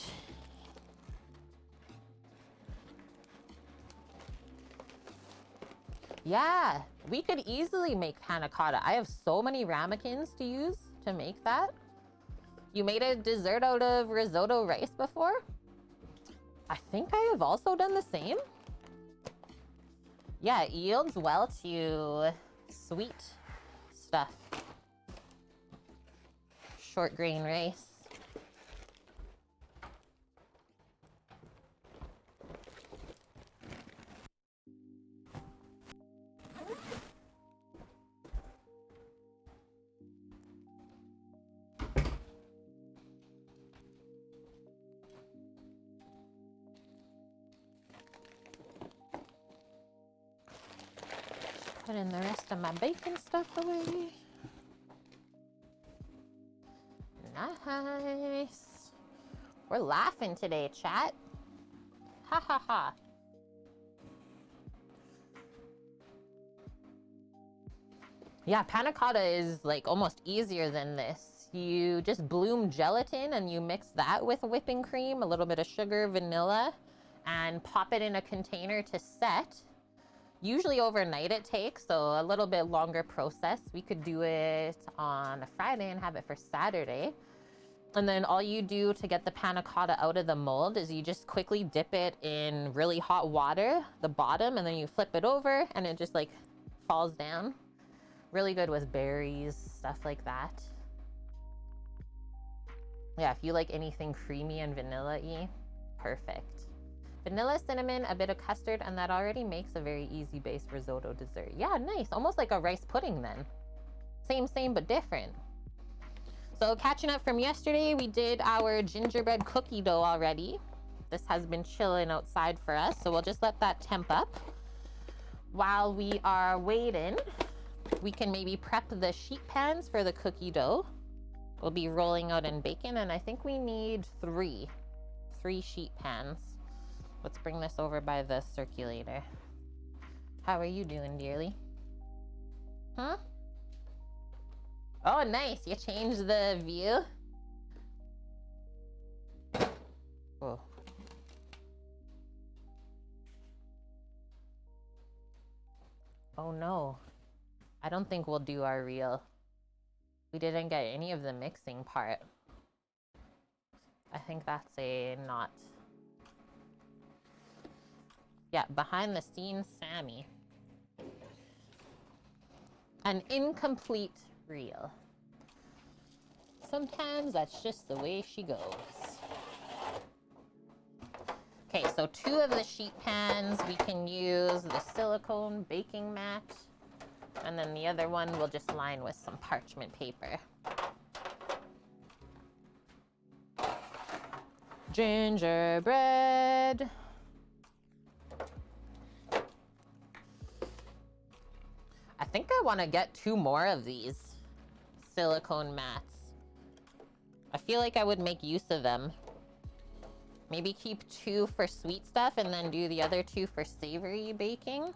Yeah, we could easily make panna cotta. I have so many ramekins to use to make that. You made a dessert out of risotto rice before? I think I have also done the same. Yeah, it yields well to sweet stuff. Short grain rice. Putting the rest of my bacon stuff away. Nice. We're laughing today, chat. Ha ha ha. Yeah, panna cotta is like almost easier than this. You just bloom gelatin and you mix that with whipping cream, a little bit of sugar, vanilla, and pop it in a container to set. Usually overnight it takes, so a little bit longer process. We could do it on a Friday and have it for Saturday. And then all you do to get the panna cotta out of the mold is you just quickly dip it in really hot water, the bottom, and then you flip it over and it just like falls down. Really good with berries, stuff like that. Yeah, if you like anything creamy and vanilla-y, perfect. Vanilla, cinnamon, a bit of custard, and that already makes a very easy base risotto dessert. Yeah, nice. Almost like a rice pudding then. Same, but different. So catching up from yesterday, we did our gingerbread cookie dough already. This has been chilling outside for us, so we'll just let that temp up. While we are waiting, we can maybe prep the sheet pans for the cookie dough. We'll be rolling out in bacon, and I think we need three sheet pans. Let's bring this over by the circulator. How are you doing, dearly? Huh? Oh, nice. You changed the view. Oh. Oh no. I don't think we'll do our reel. We didn't get any of the mixing part. I think that's a not. Yeah, behind the scenes, Sammy. An incomplete reel. Sometimes that's just the way she goes. Okay, so 2 of the sheet pans, we can use the silicone baking mat. And then the other one we'll just line with some parchment paper. Gingerbread. I think I want to get 2 more of these silicone mats. I feel like I would make use of them. Maybe keep 2 for sweet stuff and then do the other 2 for savory baking.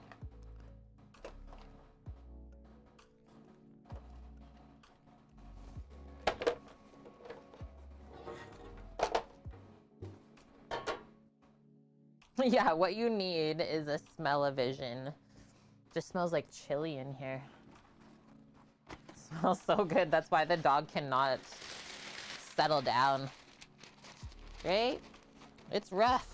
Yeah, what you need is a smell-o-vision. Just smells like chili in here. It smells so good. That's why the dog cannot settle down. Right? It's rough.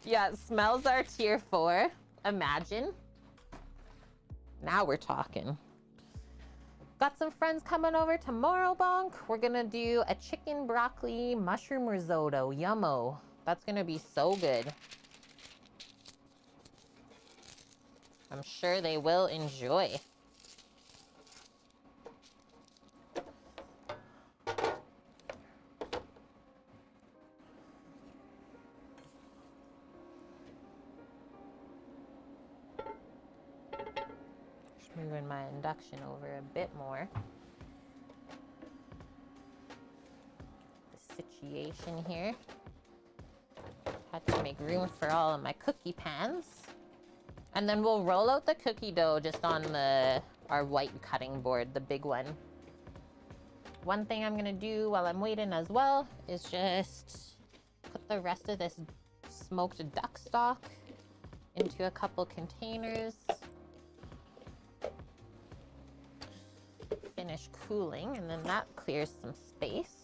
Yeah, smells are tier 4. Imagine. Now we're talking. Got some friends coming over tomorrow, Bonk. We're gonna do a chicken broccoli mushroom risotto. Yummo. That's gonna be so good. I'm sure they will enjoy. Just moving my induction over a bit more. The situation here. Had to make room for all of my cookie pans. And then we'll roll out the cookie dough just on our white cutting board, the big one. One thing I'm gonna do while I'm waiting as well is just put the rest of this smoked duck stock into a couple containers. Finish cooling, and then that clears some space.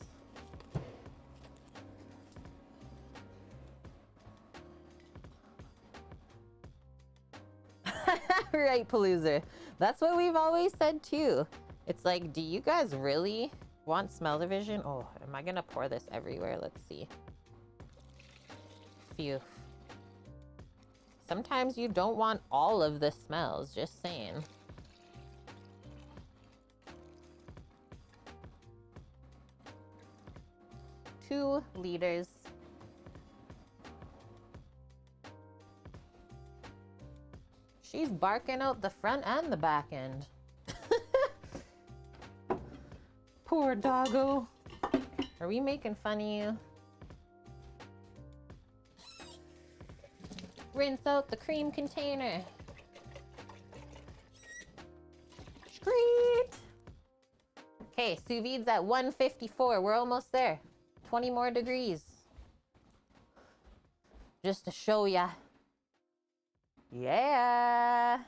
Right, Palooza. That's what we've always said too. It's like, do you guys really want smell-o-vision? Oh, am I gonna pour this everywhere? Let's see. Phew. Sometimes you don't want all of the smells, just saying. Two liters. She's barking out the front and the back end. Poor doggo. Are we making fun of you? Rinse out the cream container. Screet. Okay, sous vide's at 154. We're almost there. 20 more degrees. Just to show ya. Yeah.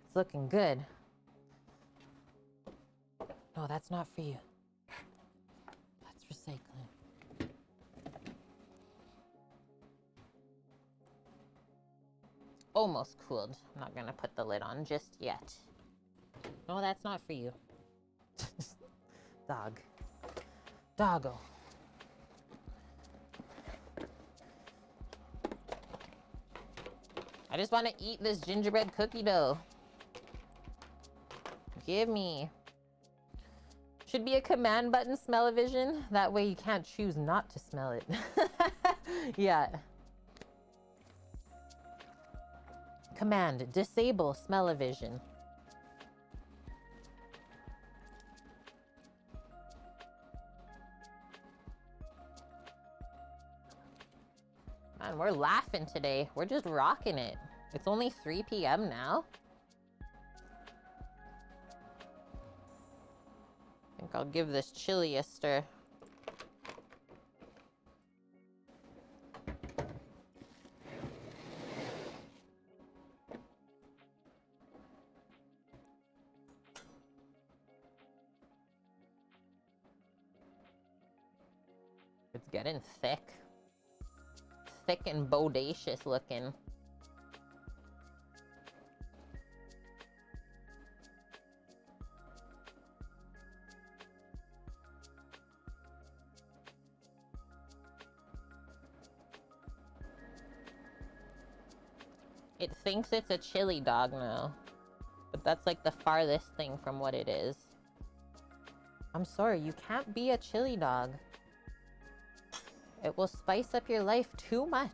It's looking good. No, that's not for you. That's for almost cooled. I'm not gonna put the lid on just yet. No, that's not for you. Dog. Doggo. I just want to eat this gingerbread cookie dough. Give me. Should be a command button, smell-o-vision. That way you can't choose not to smell it. Yeah. Command, disable smell-o-vision. Man, we're laughing today. We're just rocking it. It's only 3 p.m. now. I think I'll give this chili a stir. It's getting thick. Thick and bodacious looking. It thinks it's a chili dog now, but that's like the farthest thing from what it is. I'm sorry, you can't be a chili dog. It will spice up your life too much.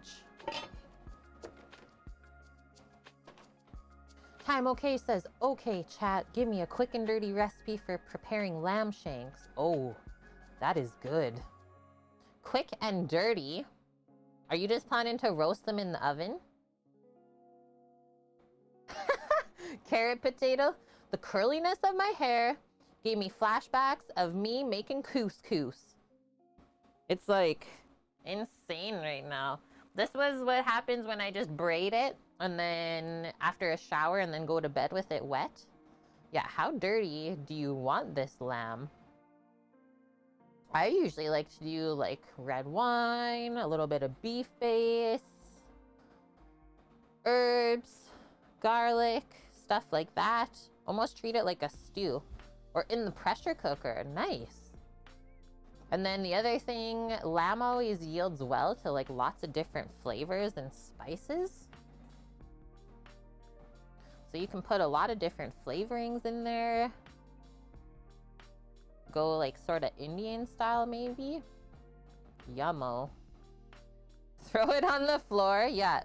Time OK says, okay, chat, give me a quick and dirty recipe for preparing lamb shanks. Oh, that is good. Quick and dirty? Are you just planning to roast them in the oven? Carrot potato? The curliness of my hair gave me flashbacks of me making couscous. It's like insane right now. This was what happens when I just braid it and then after a shower and then go to bed with it wet. Yeah, how dirty do you want this lamb? I usually like to do like red wine, a little bit of beef base, herbs, garlic, stuff like that. Almost treat it like a stew or in the pressure cooker. Nice. And then the other thing, lamb always yields well to like lots of different flavors and spices. So you can put a lot of different flavorings in there. Go like sort of Indian style maybe. Yummo. Throw it on the floor. Yeah.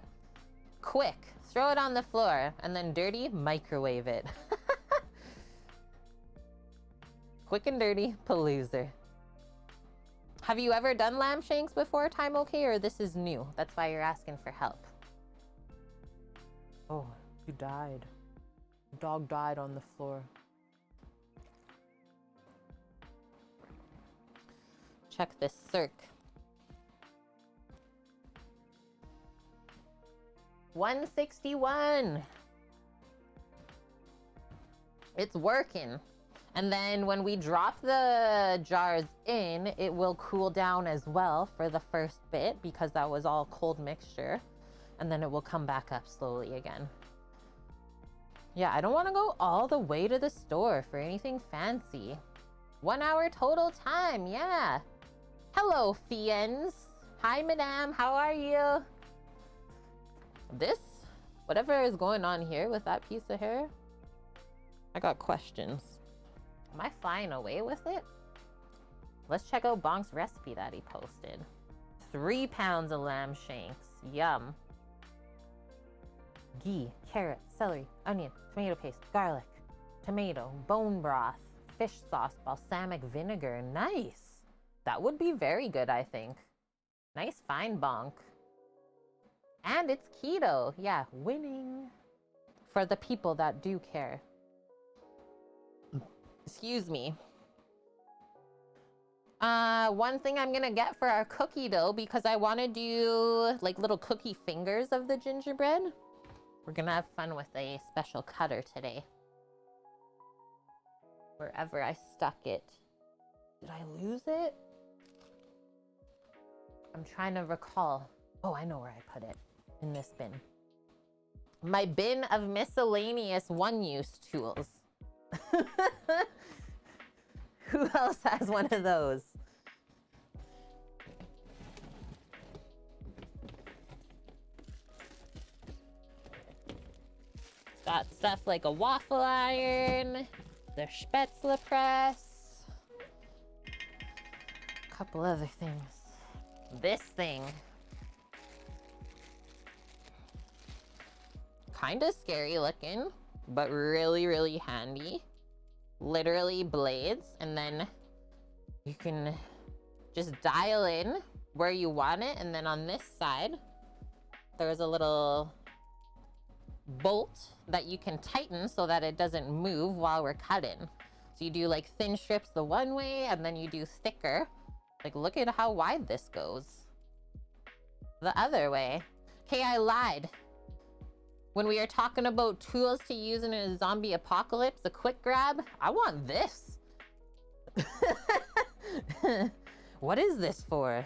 Quick. Throw it on the floor. And then dirty, microwave it. Quick and dirty, Paloozer. Have you ever done lamb shanks before, Time OK, or this is new? That's why you're asking for help. Oh, you died. Dog died on the floor. Check this circ. 161. It's working. And then when we drop the jars in, it will cool down as well for the first bit because that was all cold mixture. And then it will come back up slowly again. Yeah, I don't want to go all the way to the store for anything fancy. 1 hour total time, yeah. Hello, Fiends. Hi, madame, how are you? This, whatever is going on here with that piece of hair, I got questions. Am I flying away with it? Let's check out Bonk's recipe that he posted. 3 pounds of lamb shanks. Yum. Ghee, carrot, celery, onion, tomato paste, garlic, tomato, bone broth, fish sauce, balsamic vinegar. Nice. That would be very good, I think. Nice find, Bonk. And it's keto. Yeah, winning. For the people that do care. Excuse me. One thing I'm gonna get for our cookie dough, because I want to do like little cookie fingers of the gingerbread. We're gonna have fun with a special cutter today. Wherever I stuck it. Did I lose it? I'm trying to recall. Oh, I know where I put it. In this bin. My bin of miscellaneous one-use tools. Who else has one of those? It's got stuff like a waffle iron, the Spätzle press, a couple other things. This thing. Kind of scary looking, but really, really handy. Literally blades, and then you can just dial in where you want it, and then on this side there's a little bolt that you can tighten so that it doesn't move while we're cutting. So you do like thin strips the one way, and then you do thicker. Like, look at how wide this goes the other way. Okay, I lied. When we are talking about tools to use in a zombie apocalypse, a quick grab, I want this. What is this for?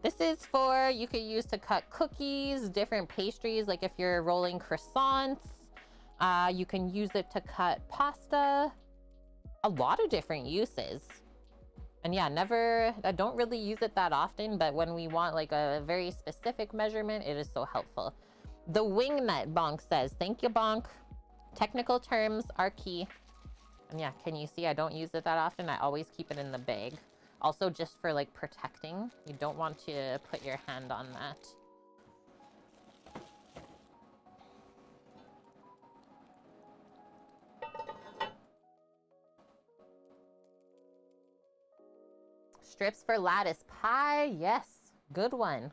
This is for, you could use to cut cookies, different pastries, like if you're rolling croissants. You can use it to cut pasta. A lot of different uses. And yeah, I don't really use it that often, but when we want like a very specific measurement, it is so helpful. The wing nut, Bonk says. Thank you, Bonk. Technical terms are key. And yeah, can you see I don't use it that often? I always keep it in the bag. Also just for like protecting. You don't want to put your hand on that. Strips for lattice pie. Yes, good one.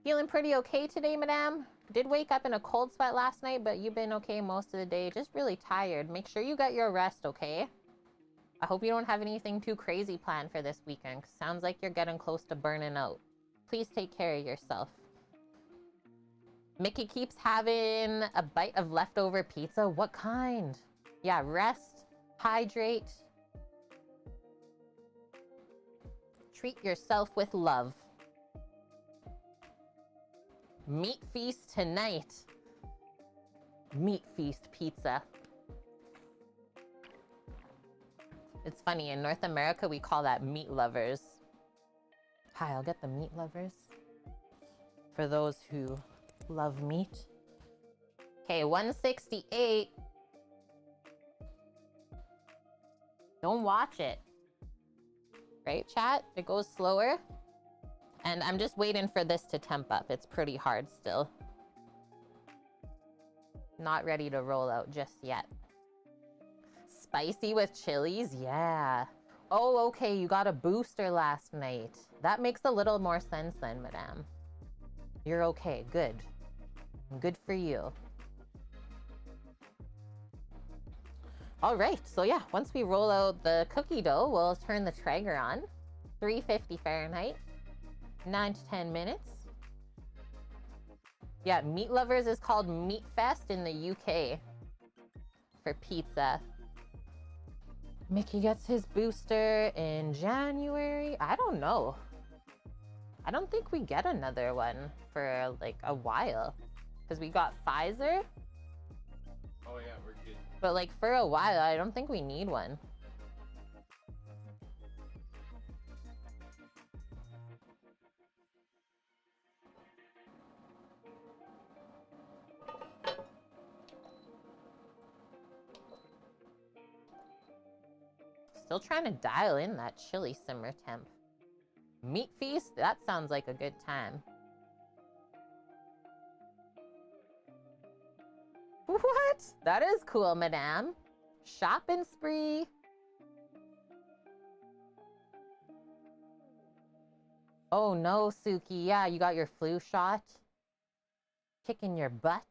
Feeling pretty okay today, madame? Did wake up in a cold sweat last night, but you've been okay most of the day. Just really tired. Make sure you get your rest, okay? I hope you don't have anything too crazy planned for this weekend, 'cause sounds like you're getting close to burning out. Please take care of yourself. Mickey keeps having a bite of leftover pizza. What kind? Yeah, rest, hydrate. Treat yourself with love. Meat feast tonight. Meat feast pizza. It's funny, in North America, we call that meat lovers. Hi, I'll get the meat lovers. For those who love meat. Okay, 168. Don't watch it. Right, chat? It goes slower. And I'm just waiting for this to temp up. It's pretty hard still. Not ready to roll out just yet. Spicy with chilies? Yeah. Oh, okay, you got a booster last night. That makes a little more sense then, madame. You're okay, good. Good for you. All right, so yeah, once we roll out the cookie dough, we'll turn the Traeger on. 350 Fahrenheit. 9 to 10 minutes. Yeah, Meat Lovers is called Meat Fest in the UK for pizza. Mickey gets his booster in January. I don't know. I don't think we get another one for like a while, because we got Pfizer. Oh yeah, we're good. But like for a while, I don't think we need one. Still trying to dial in that chili simmer temp. Meat feast? That sounds like a good time. What? That is cool, madame. Shopping spree. Oh no, Suki. Yeah, you got your flu shot. Kicking your butt.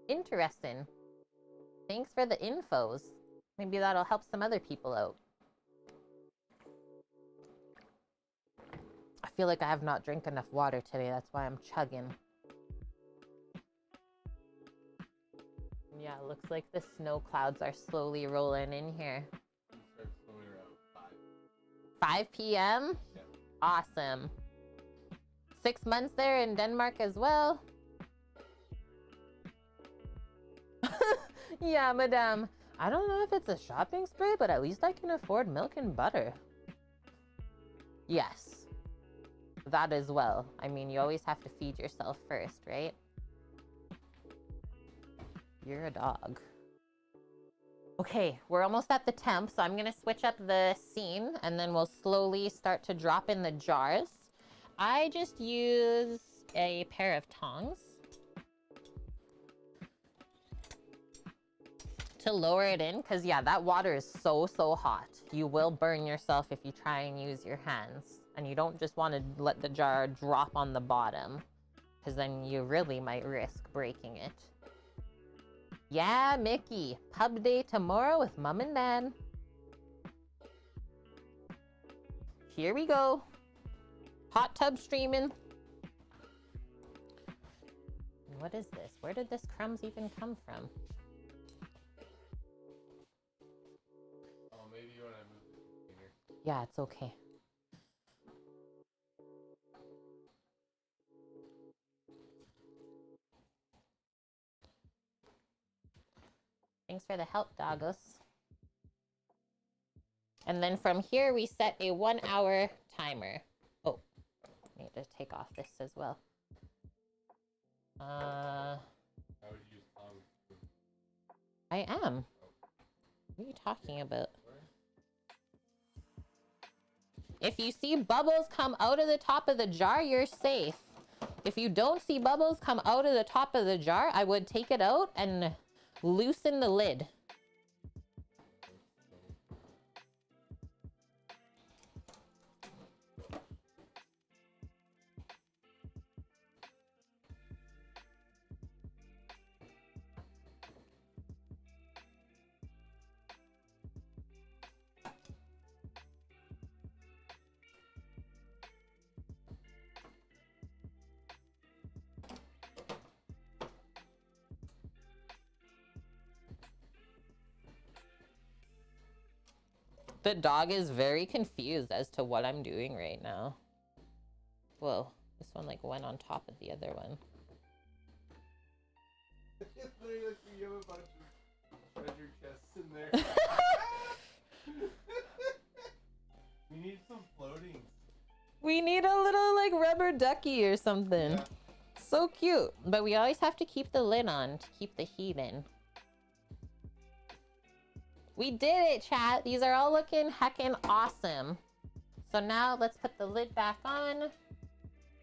Interesting. Thanks for the infos. Maybe that'll help some other people out. I feel like I have not drank enough water today. That's why I'm chugging. Yeah, it looks like the snow clouds are slowly rolling in here. It starts snowing around 5. 5 p.m.? Yeah. Awesome. 6 months there in Denmark as well. Yeah, madame. I don't know if it's a shopping spree, but at least I can afford milk and butter. Yes, that as well. I mean, you always have to feed yourself first, right? You're a dog. Okay, we're almost at the temp, so I'm gonna switch up the scene and then we'll slowly start to drop in the jars. I just use a pair of tongs to lower it in, because yeah, that water is so hot. You will burn yourself if you try and use your hands, and you don't just want to let the jar drop on the bottom, because then you really might risk breaking it. Yeah, Mickey, pub day tomorrow with mom and dad. Here we go. Hot tub streaming. What is this? Where did this crumbs even come from? Maybe you want to move the container. Yeah, it's okay. Thanks for the help, doggos. And then from here, we set a 1 hour timer. Oh, I need to take off this as well. How would you use tongs? I am. What are you talking about? If you see bubbles come out of the top of the jar, you're safe. If you don't see bubbles come out of the top of the jar, I would take it out and loosen the lid. The dog is very confused as to what I'm doing right now. Whoa, this one like went on top of the other one. It's literally like you have a bunch of treasure chests in there. We need some floatings. We need a little like rubber ducky or something. Yeah. So cute. But we always have to keep the lid on to keep the heat in. We did it, chat. These are all looking heckin' awesome. So now let's put the lid back on.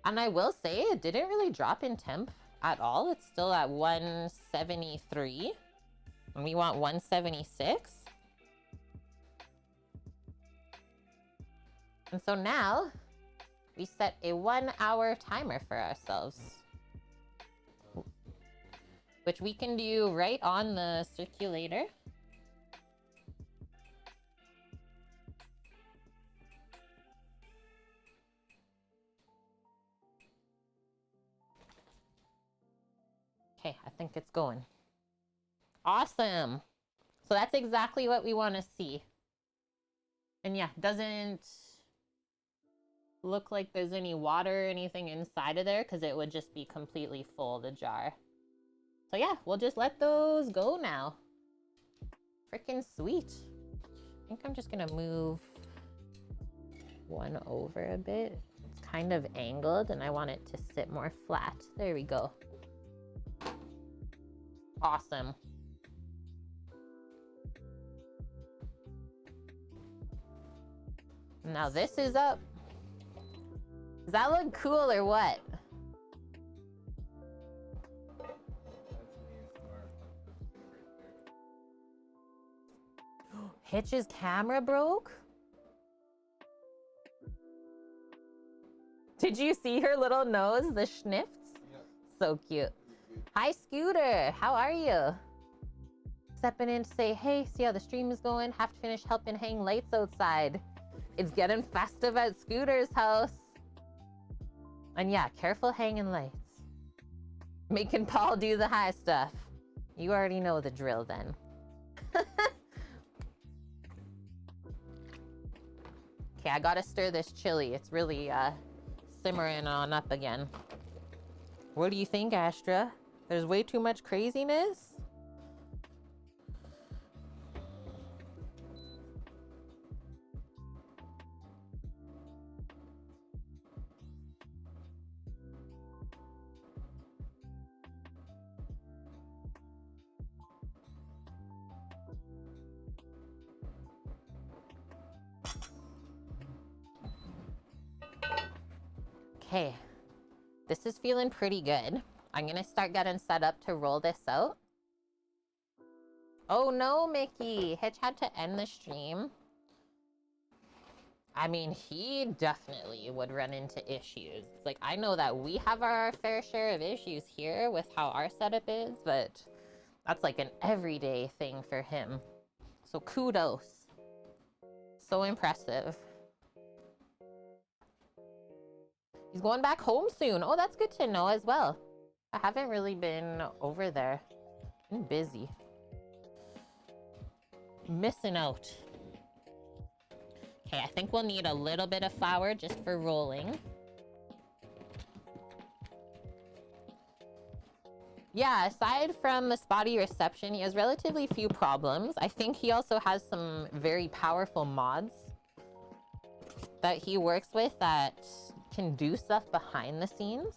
And I will say it didn't really drop in temp at all. It's still at 173. And we want 176. And so now we set a 1 hour timer for ourselves, which we can do right on the circulator. Okay, I think it's going. Awesome. So that's exactly what we want to see. And yeah, doesn't look like there's any water or anything inside of there because it would just be completely full, the jar. So yeah, we'll just let those go now. Freaking sweet. I think I'm just gonna move one over a bit. It's kind of angled and I want it to sit more flat. There we go. Awesome. Now this is up. Does that look cool or what? Hitch's camera broke? Did you see her little nose, the schnifts? Yeah. So cute. Hi, Scooter. How are you? Stepping in to say, hey, see how the stream is going? Have to finish helping hang lights outside. It's getting festive at Scooter's house. And yeah, careful hanging lights. Making Paul do the high stuff. You already know the drill then. Okay, I gotta stir this chili. It's really simmering on up again. What do you think, Astra? There's way too much craziness? Okay, this is feeling pretty good. I'm gonna start getting set up to roll this out. Oh no, Mickey! Hitch had to end the stream. I mean, he definitely would run into issues. It's like, I know that we have our fair share of issues here with how our setup is, but that's like an everyday thing for him. So kudos. So impressive. He's going back home soon. Oh, that's good to know as well. I haven't really been over there. Been busy. Missing out. Okay, I think we'll need a little bit of flour just for rolling. Yeah, aside from the spotty reception, he has relatively few problems. I think he also has some very powerful mods that he works with that can do stuff behind the scenes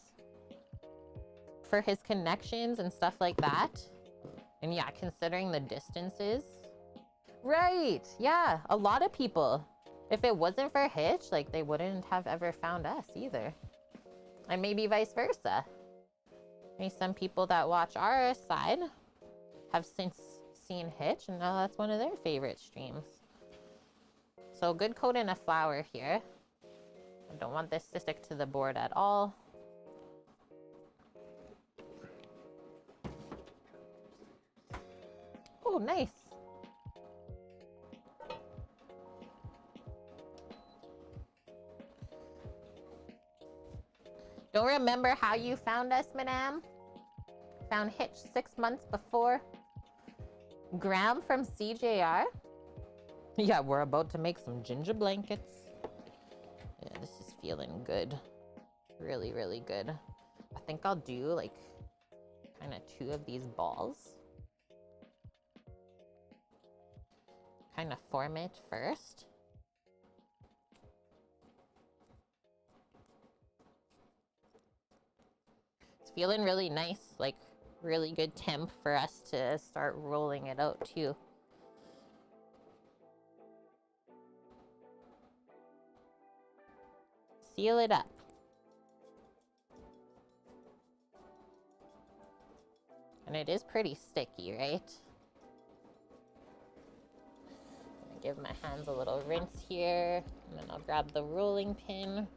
for his connections and stuff like that. And yeah, considering the distances. Right, yeah, a lot of people. If it wasn't for Hitch, like, they wouldn't have ever found us either. And maybe vice versa. Maybe some people that watch our side have since seen Hitch, and now that's one of their favorite streams. So good coating of flour here. I don't want this to stick to the board at all. Oh, nice. Don't remember how you found us, madame? Found Hitch 6 months before. Graham from CJR. Yeah, we're about to make some ginger blankets. Yeah, this is feeling good. Really, really good. I think I'll do like kind of 2 of these balls. Kind of form it first. It's feeling really nice, like really good temp for us to start rolling it out too. Seal it up. And it is pretty sticky, right? Give my hands a little rinse here, and then I'll grab the rolling pin.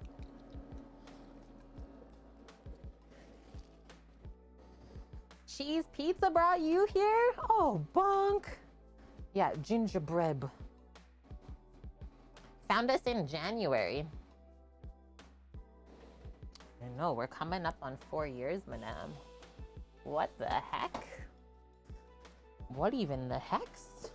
Cheese Pizza brought you here? Oh, bonk. Yeah, gingerbread. Found us in January. I know, we're coming up on 4 years, madame. What the heck? What even the hex?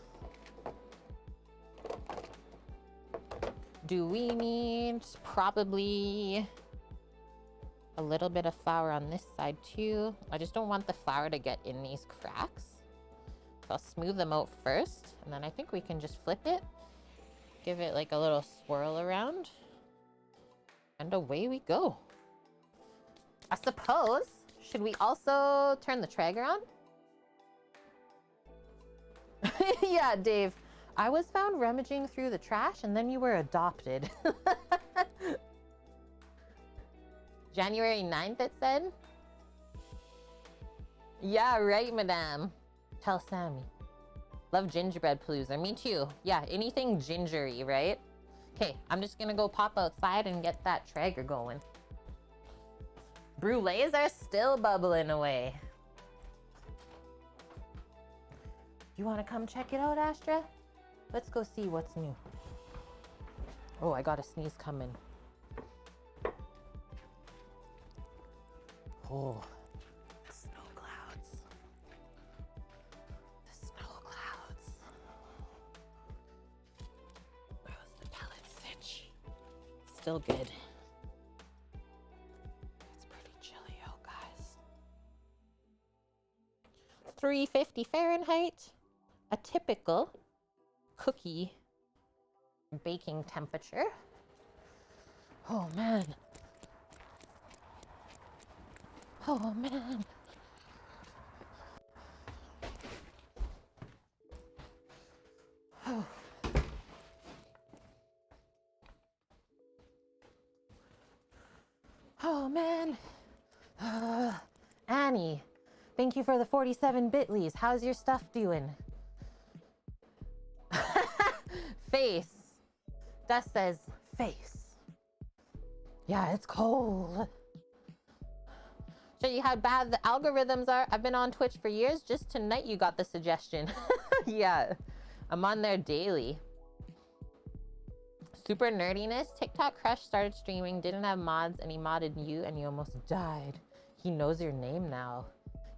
Do we need probably a little bit of flour on this side too? I just don't want the flour to get in these cracks. So I'll smooth them out first, and then I think we can just flip it, give it like a little swirl around, and away we go. I suppose, should we also turn the Traeger on? Yeah, Dave. I was found rummaging through the trash, and then you were adopted. January 9th, it said? Yeah, right, madame. Tell Sammy. Love gingerbread palooza. Me too. Yeah, anything gingery, right? Okay, I'm just gonna go pop outside and get that Traeger going. Brulees are still bubbling away. You want to come check it out, Astra? Let's go see what's new. Oh, I got a sneeze coming. Oh, the snow clouds. The snow clouds. How's the pellet sitch? Still good. 350 Fahrenheit, a typical cookie baking temperature. Oh man. Oh man. Oh. Oh man. Annie, thank you for the 47 bitlies. How's your stuff doing? Face. Dust says face. Yeah, it's cold. Show you how bad the algorithms are. I've been on Twitch for years. Just tonight you got the suggestion. Yeah, I'm on there daily. Super nerdiness. TikTok Crush started streaming, didn't have mods, and he modded you, and you almost died. He knows your name now.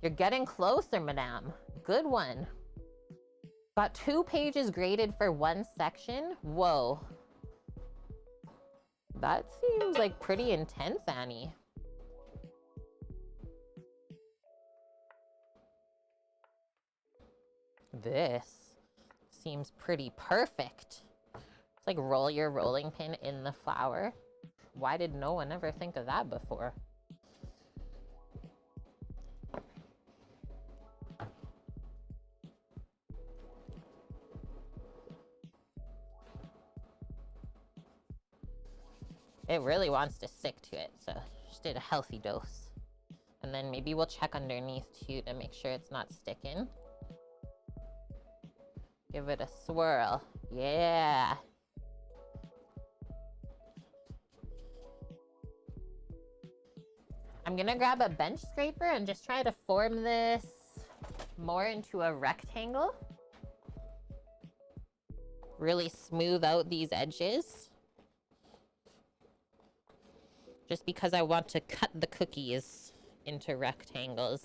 You're getting closer, madame. Good one. Got 2 pages graded for 1 section. Whoa. That seems like pretty intense, Annie. This seems pretty perfect. It's like roll your rolling pin in the flour. Why did no one ever think of that before? It really wants to stick to it, so just did a healthy dose. And then maybe we'll check underneath too to make sure it's not sticking. Give it a swirl. Yeah. I'm gonna grab a bench scraper and just try to form this more into a rectangle. Really smooth out these edges. Just because I want to cut the cookies into rectangles.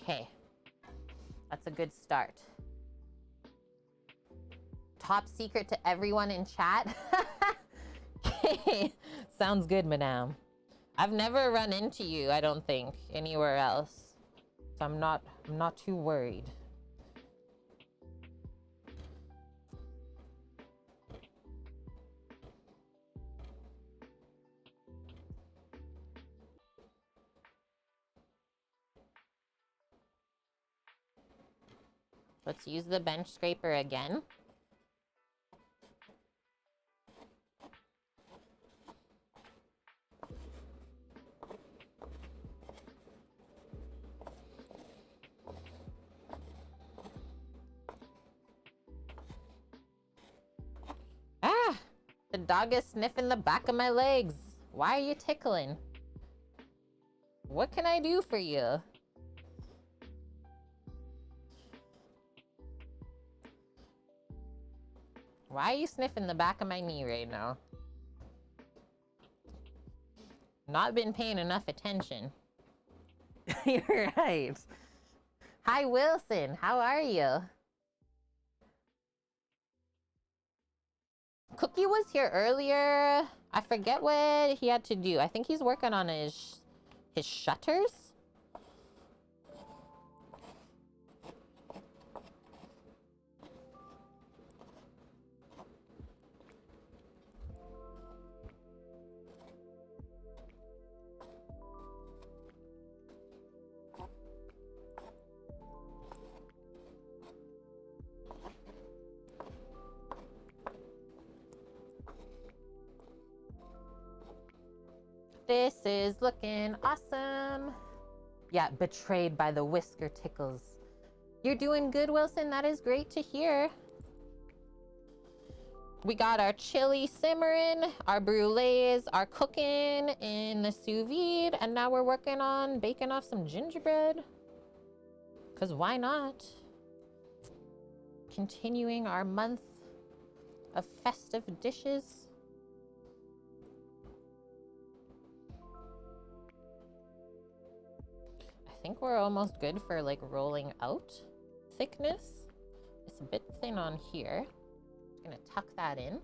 Okay. That's a good start. Top secret to everyone in chat. Okay. Sounds good, madame. I've never run into you, I don't think, anywhere else. So I'm not too worried. Let's use the bench scraper again. Ah! The dog is sniffing the back of my legs. Why are you tickling? What can I do for you? Why are you sniffing the back of my knee right now? Not been paying enough attention. You're right. Hi, Wilson. How are you? Cookie was here earlier. I forget what he had to do. I think he's working on his shutters. This is looking awesome. Yeah, betrayed by the whisker tickles. You're doing good, Wilson. That is great to hear. We got our chili simmering, our brulees are cooking in the sous vide, and now we're working on baking off some gingerbread. Because why not? Continuing our month of festive dishes. think we're almost good for like rolling out thickness. It's a bit thin on here. Just gonna tuck that in.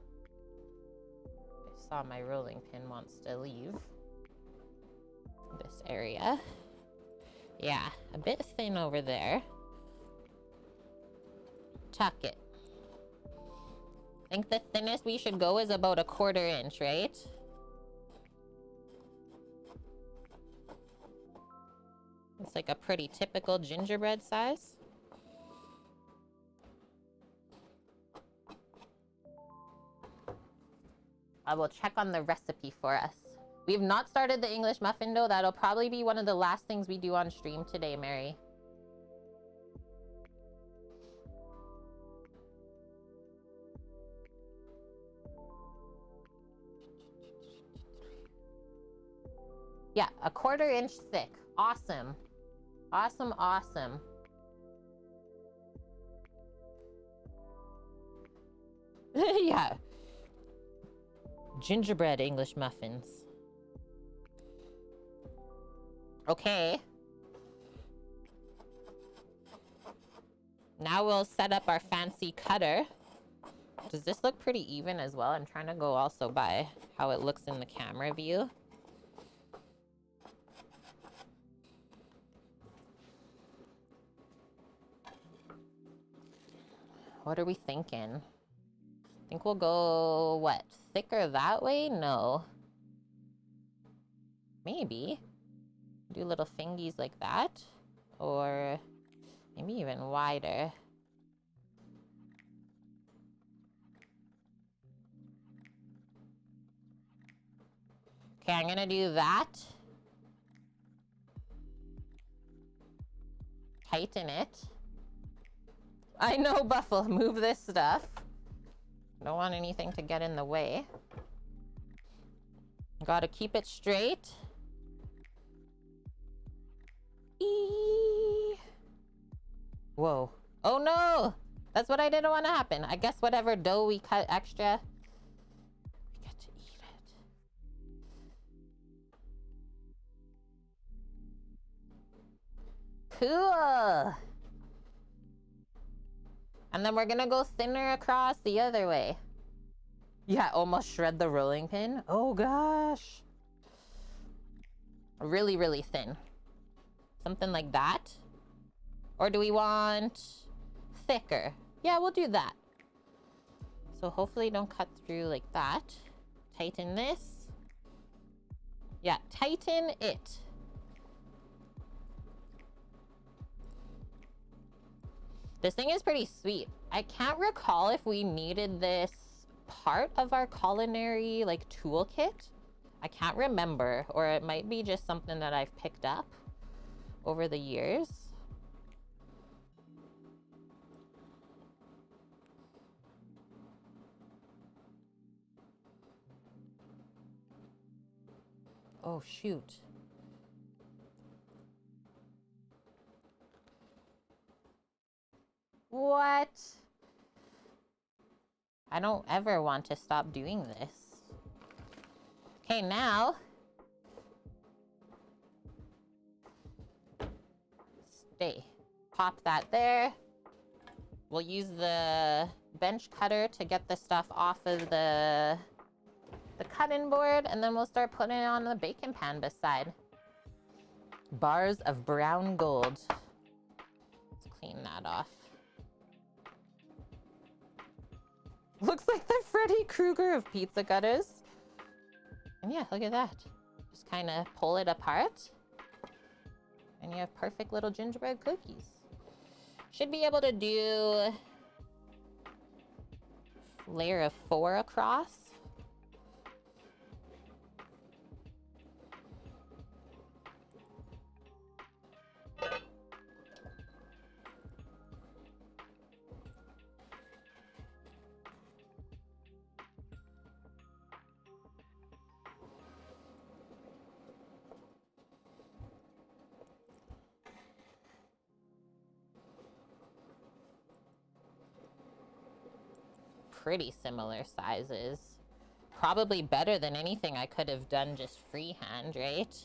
I saw my rolling pin wants to leave this area. Yeah, a bit thin over there. Tuck it. I think the thinnest we should go is about 1/4 inch, right? It's like a pretty typical gingerbread size. I will check on the recipe for us. We have not started the English muffin dough. That'll probably be one of the last things we do on stream today, Mary. Yeah, 1/4 inch thick. Awesome. Awesome, awesome. Yeah. Gingerbread English muffins. Okay. Now we'll set up our fancy cutter. Does this look pretty even as well? I'm trying to go also by how it looks in the camera view. What are we thinking? I think we'll go, what, thicker that way? No. Maybe. Do little fingies like that. Or maybe even wider. Okay, I'm gonna do that. Tighten it. I know, Buffalo, move this stuff. Don't want anything to get in the way. Gotta keep it straight. Eee. Whoa. Oh no! That's what I didn't want to happen. I guess whatever dough we cut extra, we get to eat it. Cool! And then we're gonna go thinner across the other way. Yeah, almost shred the rolling pin. Oh gosh. Really, really thin. Something like that. Or do we want thicker? Yeah, we'll do that. So hopefully don't cut through like that. Tighten this. Yeah, tighten it. This thing is pretty sweet. I can't recall if we needed this part of our culinary like toolkit. I can't remember, or it might be just something that I've picked up over the years. Oh shoot. What? I don't ever want to stop doing this. Okay, now. Stay. Pop that there. We'll use the bench cutter to get the stuff off of the cutting board, and then we'll start putting it on the baking pan beside. Bars of brown gold. Let's clean that off. Looks like the Freddy Krueger of pizza cutters. And yeah, look at that. Just kind of pull it apart. And you have perfect little gingerbread cookies. Should be able to do layer of 4 across. Pretty similar sizes. Probably better than anything I could have done just freehand, right?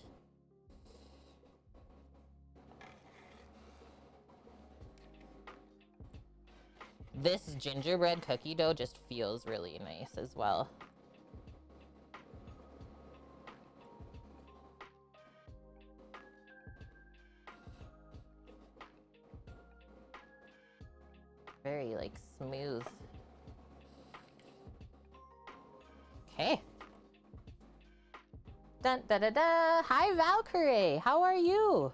This gingerbread cookie dough just feels really nice as well. Very like smooth. Okay. Dun da da da. Hi Valkyrie, how are you?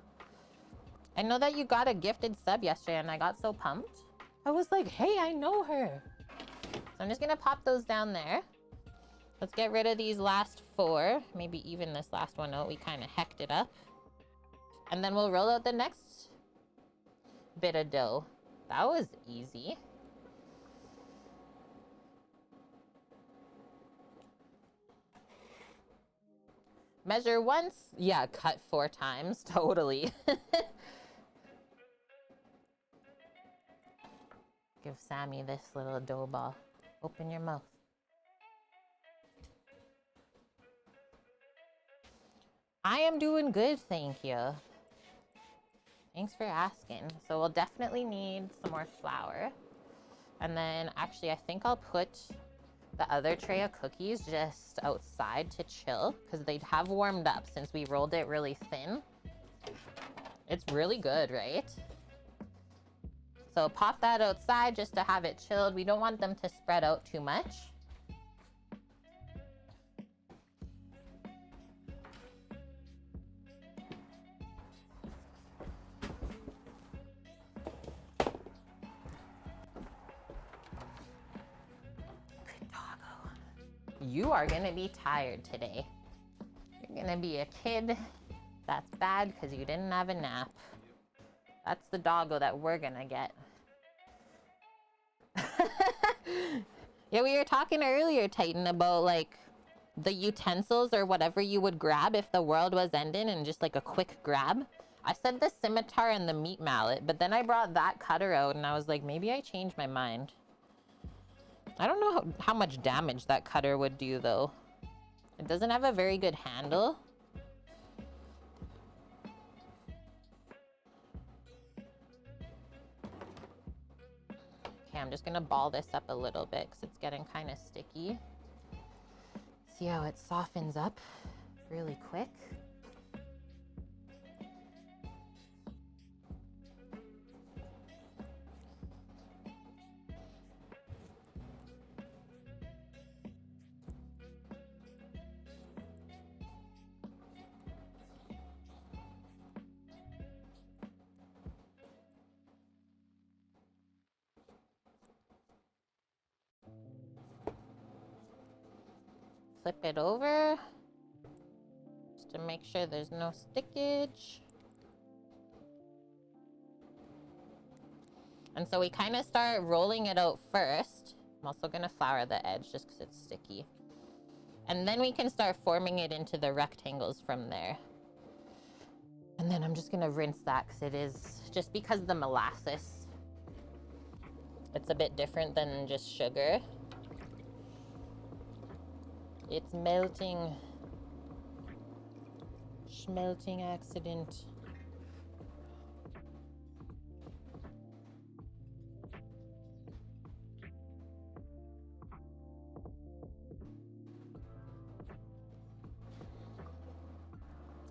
I know that you got a gifted sub yesterday and I got so pumped. I was like, hey, I know her. So I'm just gonna pop those down there. Let's get rid of these last 4. Maybe even this last one out. We kind of hecked it up. And then we'll roll out the next bit of dough. That was easy. Measure once. Yeah, cut 4 times. Totally. Give Sammy this little dough ball. Open your mouth. I am doing good, thank you. Thanks for asking. So we'll definitely need some more flour. And then actually I think I'll put the other tray of cookies just outside to chill because they'd have warmed up since we rolled it really thin. It's really good, right? So pop that outside just to have it chilled. We don't want them to spread out too much. You are gonna be tired today. You're gonna be a kid that's bad because you didn't have a nap. That's the doggo that we're gonna get. Yeah, we were talking earlier, Titan, about like the utensils or whatever you would grab if the world was ending and just like a quick grab. I said the scimitar and the meat mallet, but then I brought that cutter out and I was like, maybe I changed my mind. I don't know how much damage that cutter would do though. It doesn't have a very good handle. Okay, I'm just gonna ball this up a little bit because it's getting kind of sticky. See how it softens up really quick. Flip it over just to make sure there's no stickage. And so we kind of start rolling it out first. I'm also going to flour the edge just because it's sticky. And then we can start forming it into the rectangles from there. And then I'm just going to rinse that because it is, just because the molasses, it's a bit different than just sugar. It's melting. Schmelting accident.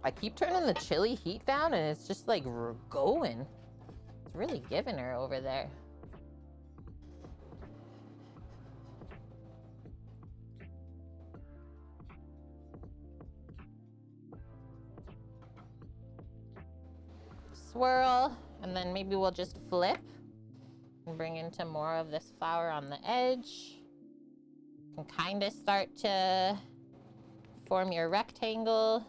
I keep turning the chili heat down and it's just like going. It's really giving her over there. Swirl, and then maybe we'll just flip and bring into more of this flour on the edge. You can kind of start to form your rectangle.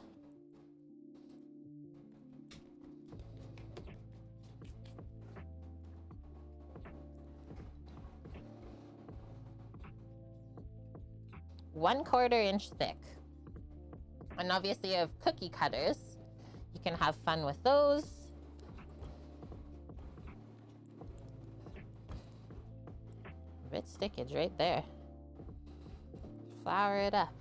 ¼ inch thick. And obviously you have cookie cutters. You can have fun with those. A bit stickage right there. Flour it up.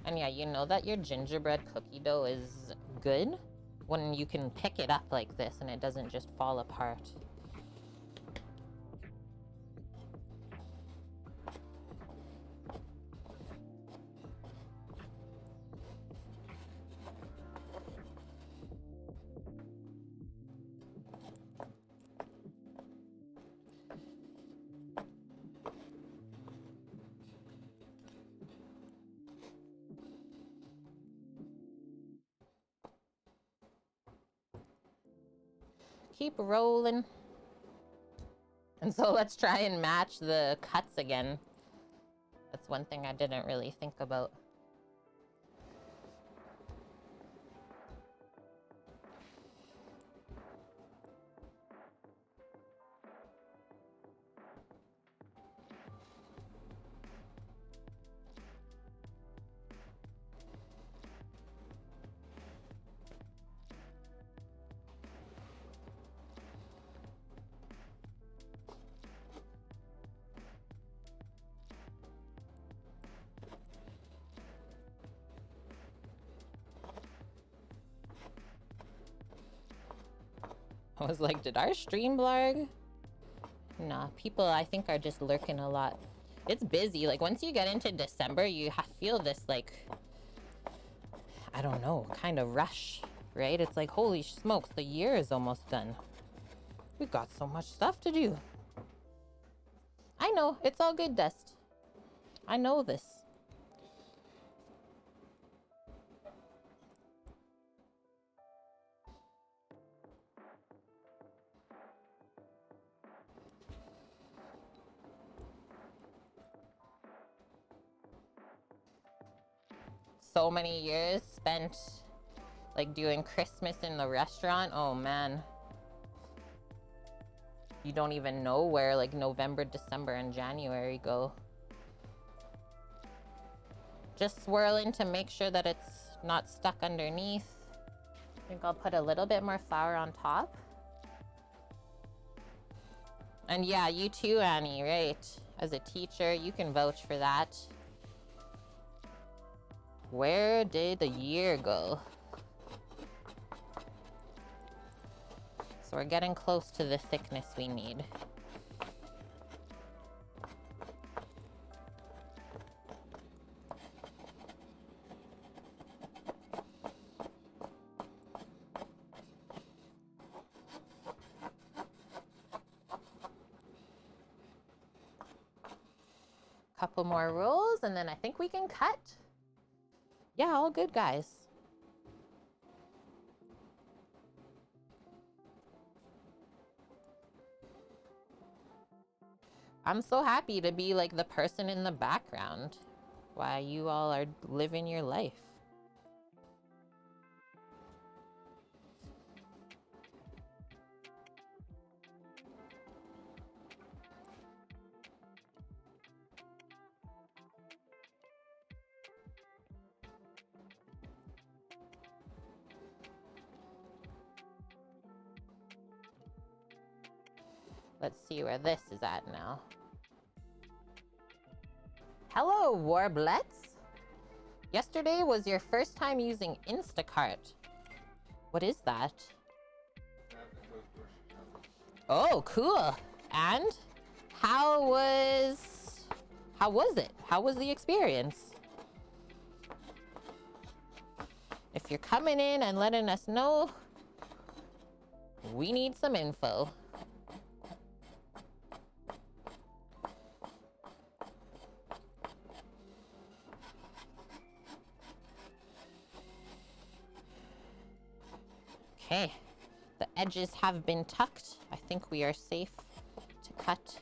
And yeah, you know that your gingerbread cookie dough is good when you can pick it up like this and it doesn't just fall apart. keep rolling. And so let's try and match the cuts again. That's one thing I didn't really think about. I was like, did our stream blarg? Nah, people I think are just lurking a lot. It's busy. Like once you get into December, you feel this like, I don't know, kind of rush, right? It's like, holy smokes, the year is almost done. We got so much stuff to do. I know, it's all good, Dust. I know this. So many years spent like doing Christmas in the restaurant. Oh man. You don't even know where like November, December, and January go. Just swirling to make sure that it's not stuck underneath. I think I'll put a little bit more flour on top. And yeah, you too, Annie, right? As a teacher, you can vouch for that. Where did the year go? So we're getting close to the thickness we need. Couple more rolls and then I think we can cut. Yeah, all good, guys. I'm so happy to be like the person in the background while you all are living your life. Let's see where this is at now. Hello, Warblets. Yesterday was your first time using Instacart. What is that? Oh, cool. And how was it? How was the experience? If you're coming in and letting us know, we need some info. Okay, the edges have been tucked. I think we are safe to cut.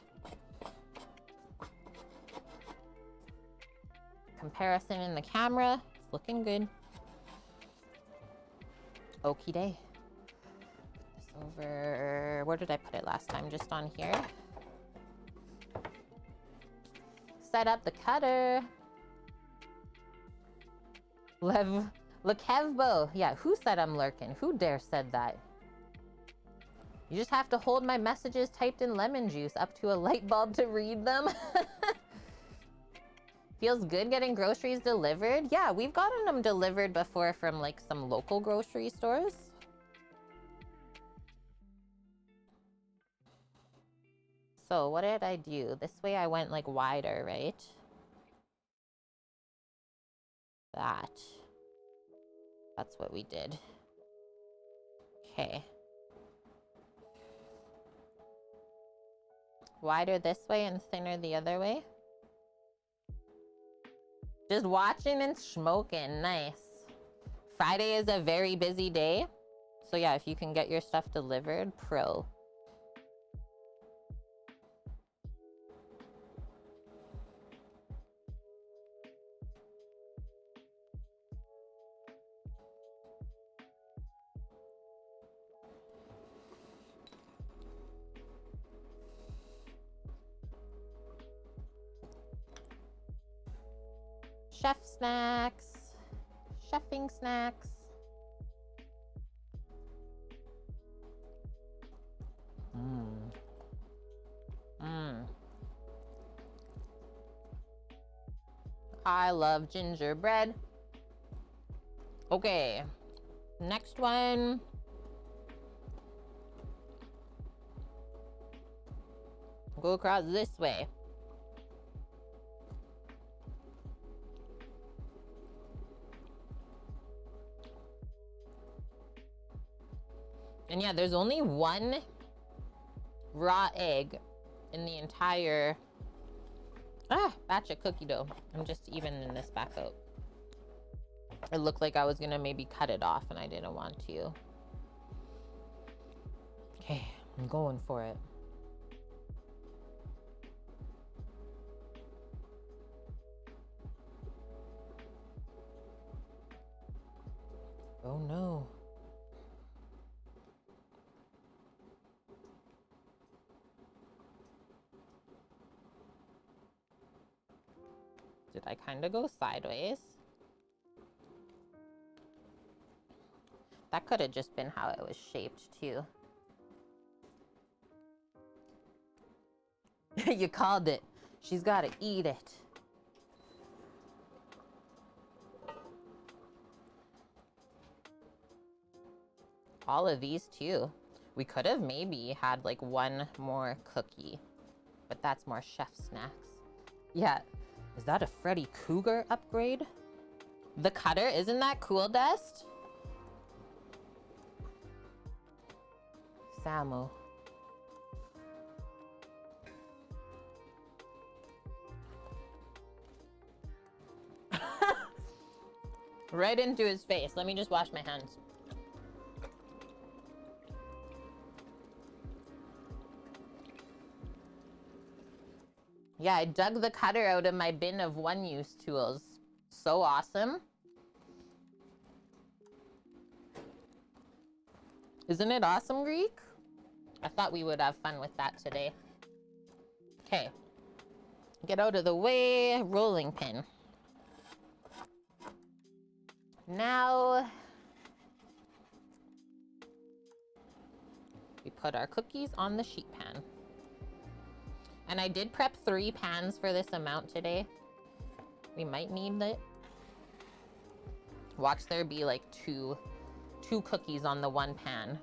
Comparison in the camera, it's looking good. Okie day. Put this over, where did I put it last time? Just on here. Set up the cutter. Lekevbo. Yeah, who said I'm lurking? Who dare said that? You just have to hold my messages typed in lemon juice up to a light bulb to read them. Feels good getting groceries delivered. Yeah, we've gotten them delivered before from like some local grocery stores. So what did I do? This way I went like wider, right? That's what we did. Okay. Wider this way and thinner the other way. Just watching and smoking. Nice. Friday is a very busy day. So yeah, if you can get your stuff delivered, pro. Chef snacks. Chefing snacks. Mmm. Mmm. I love gingerbread. Okay. Next one. Go across this way. And yeah, there's only one raw egg in the entire batch of cookie dough. I'm just evening this back out. It looked like I was gonna maybe cut it off and I didn't want to. Okay, I'm going for it. Oh no. Did I kind of go sideways? That could have just been how it was shaped too. You called it. She's got to eat it. All of these too. We could have maybe had like one more cookie, but that's more chef snacks. Yeah. Is that a Freddy Cougar upgrade? The cutter, isn't that cool, Dust? Samu. Right into his face. Let me just wash my hands. Yeah, I dug the cutter out of my bin of one-use tools. So awesome. Isn't it awesome, Greek? I thought we would have fun with that today. Okay. Get out of the way. Rolling pin. Now, we put our cookies on the sheet pan. And I did prep 3 pans for this amount today. We might need it. Watch there be like two cookies on the one pan.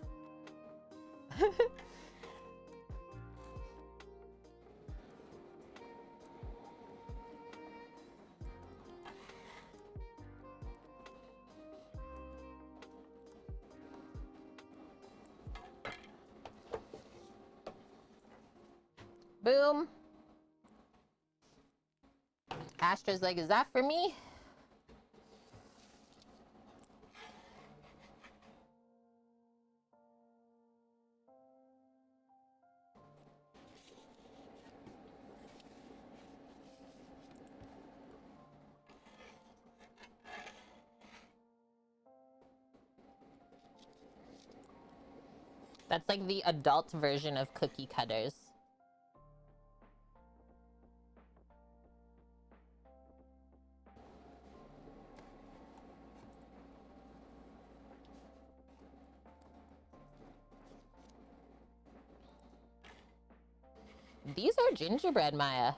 Boom. Astra's like, is that for me? That's like the adult version of cookie cutters. These are gingerbread, Maya.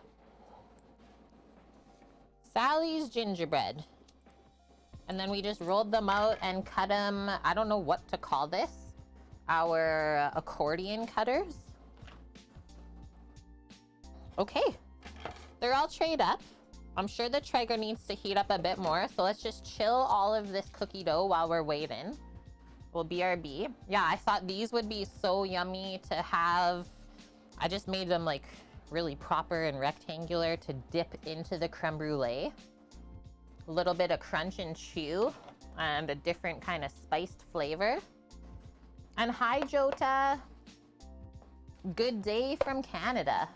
Sally's gingerbread. And then we just rolled them out and cut them. I don't know what to call this. Our accordion cutters. Okay. They're all trayed up. I'm sure the Traeger needs to heat up a bit more. So let's just chill all of this cookie dough while we're waiting. Well, BRB. Yeah, I thought these would be so yummy to have. I just made them like really proper and rectangular to dip into the creme brulee. A little bit of crunch and chew and a different kind of spiced flavor. And hi, Jota. Good day from Canada.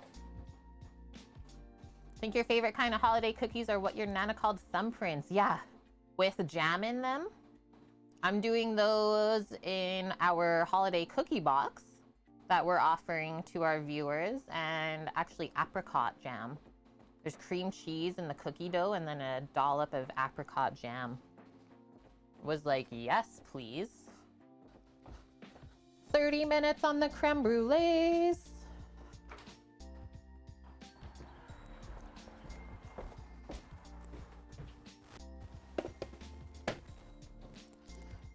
Think your favorite kind of holiday cookies are what your Nana called thumbprints. Yeah, with jam in them. I'm doing those in our holiday cookie box that we're offering to our viewers, and actually apricot jam. There's cream cheese in the cookie dough and then a dollop of apricot jam. Was like, yes, please. 30 minutes on the creme brulees.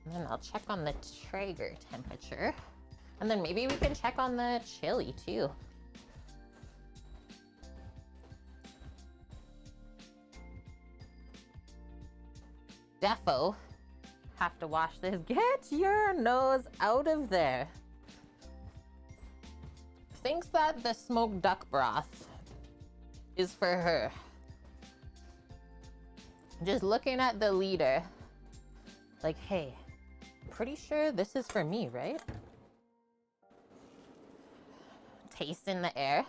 And then I'll check on the Traeger temperature. And then maybe we can check on the chili too. Defo. Have to wash this. Get your nose out of there. Thinks that the smoked duck broth is for her. Just looking at the leader. Like, hey, pretty sure this is for me, right? Taste in the air.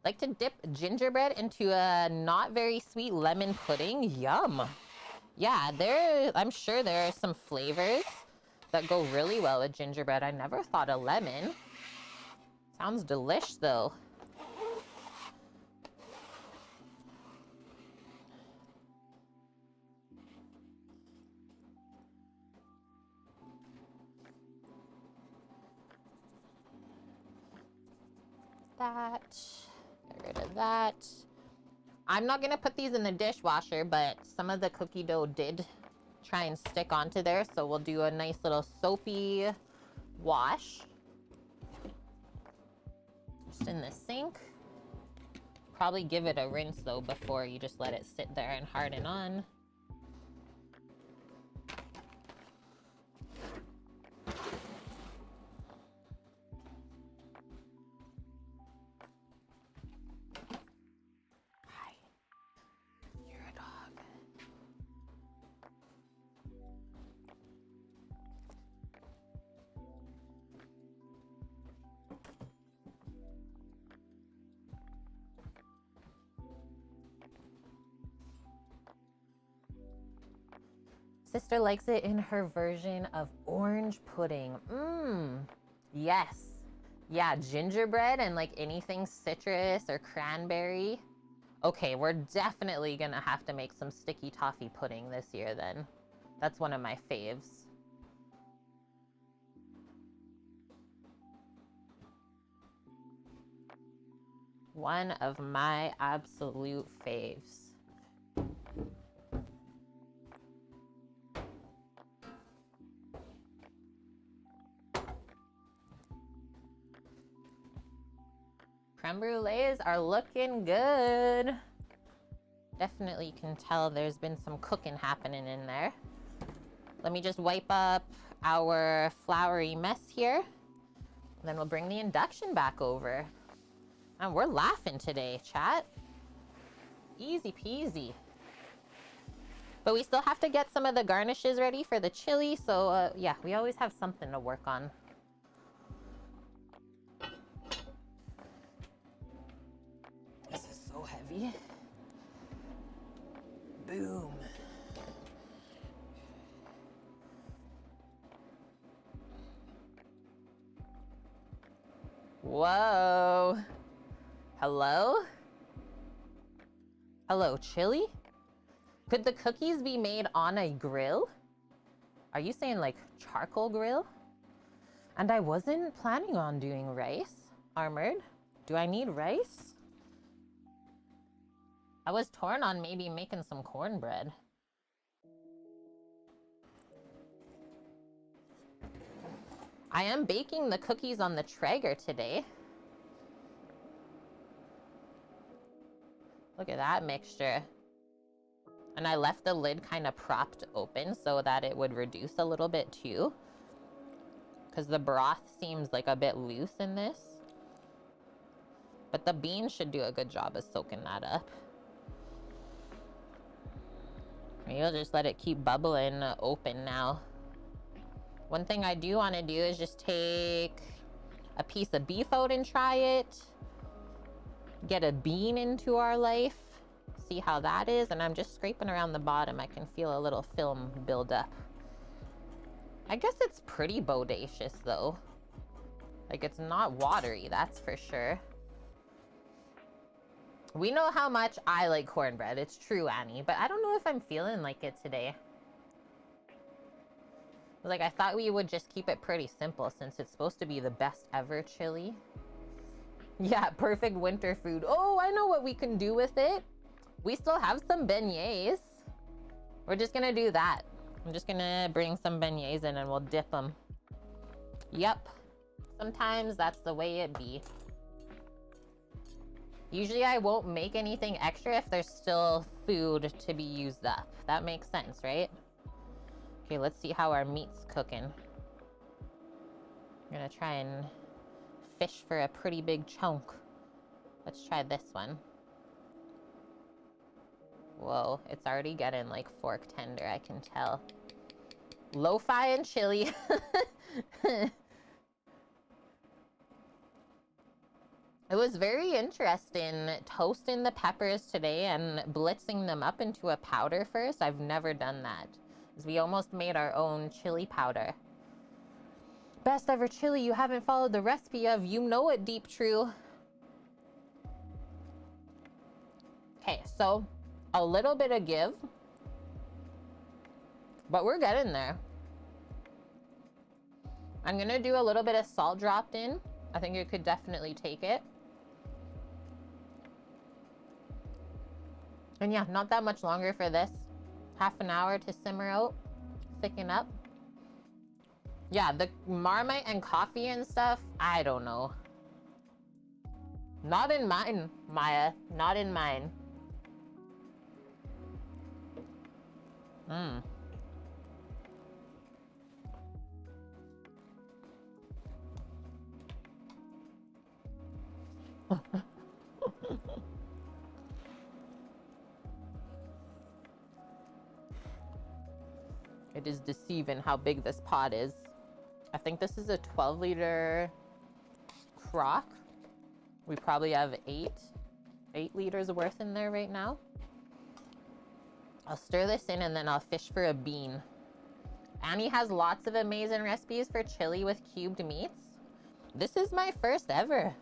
Like to dip gingerbread into a not very sweet lemon pudding. Yum. Yeah, I'm sure there are some flavors that go really well with gingerbread. I never thought of lemon. Sounds delish though. That. Get rid of that. I'm not gonna put these in the dishwasher, but some of the cookie dough did try and stick onto there, so we'll do a nice little soapy wash. Just in the sink. Probably give it a rinse though before you just let it sit there and harden on. Sister likes it in her version of orange pudding. Yes. Yeah, gingerbread and like anything citrus or cranberry. Okay, we're definitely gonna have to make some sticky toffee pudding this year then. That's one of my faves. One of my absolute faves. Creme brulees are looking good. Definitely can tell there's been some cooking happening in there. Let me just wipe up our floury mess here. Then we'll bring the induction back over. And we're laughing today, chat. Easy peasy. But we still have to get some of the garnishes ready for the chili. So yeah, we always have something to work on. This is so heavy. Boom. Whoa. Hello? Hello, chili? Could the cookies be made on a grill? Are you saying like charcoal grill? And I wasn't planning on doing rice. Armored, do I need rice? I was torn on maybe making some cornbread. I am baking the cookies on the Traeger today. Look at that mixture. And I left the lid kind of propped open so that it would reduce a little bit too. Because the broth seems like a bit loose in this. But the beans should do a good job of soaking that up. Maybe I'll just let it keep bubbling open now. One thing I do want to do is just take a piece of beef out and try it. Get a bean into our life. See how that is. And I'm just scraping around the bottom. I can feel a little film build up. I guess it's pretty bodacious though. Like it's not watery, that's for sure. We know how much I like cornbread. It's true, Annie. But I don't know if I'm feeling like it today. Like, I thought we would just keep it pretty simple since it's supposed to be the best ever chili. Yeah, perfect winter food. Oh, I know what we can do with it. We still have some beignets. We're just gonna do that. I'm just gonna bring some beignets in and we'll dip them. Yep. Sometimes that's the way it be. Usually I won't make anything extra if there's still food to be used up. That makes sense, right? Okay, let's see how our meat's cooking. I'm gonna try and fish for a pretty big chunk. Let's try this one. Whoa, it's already getting like fork tender, I can tell. Lo-fi and chili. It was very interesting toasting the peppers today and blitzing them up into a powder first. I've never done that. We almost made our own chili powder. Best ever chili you haven't followed the recipe of. You know it, Deep True. Okay, so a little bit of give. But we're getting there. I'm gonna do a little bit of salt dropped in. I think you could definitely take it. And yeah, not that much longer for this. Half an hour to simmer out, thicken up. Yeah, the Marmite and coffee and stuff, I don't know. Not in mine, Maya. Not in mine. It is deceiving how big this pot is. I think this is a 12-liter crock. We probably have 8 liters worth in there right now. I'll stir this in and then I'll fish for a bean. Annie has lots of amazing recipes for chili with cubed meats. This is my first ever.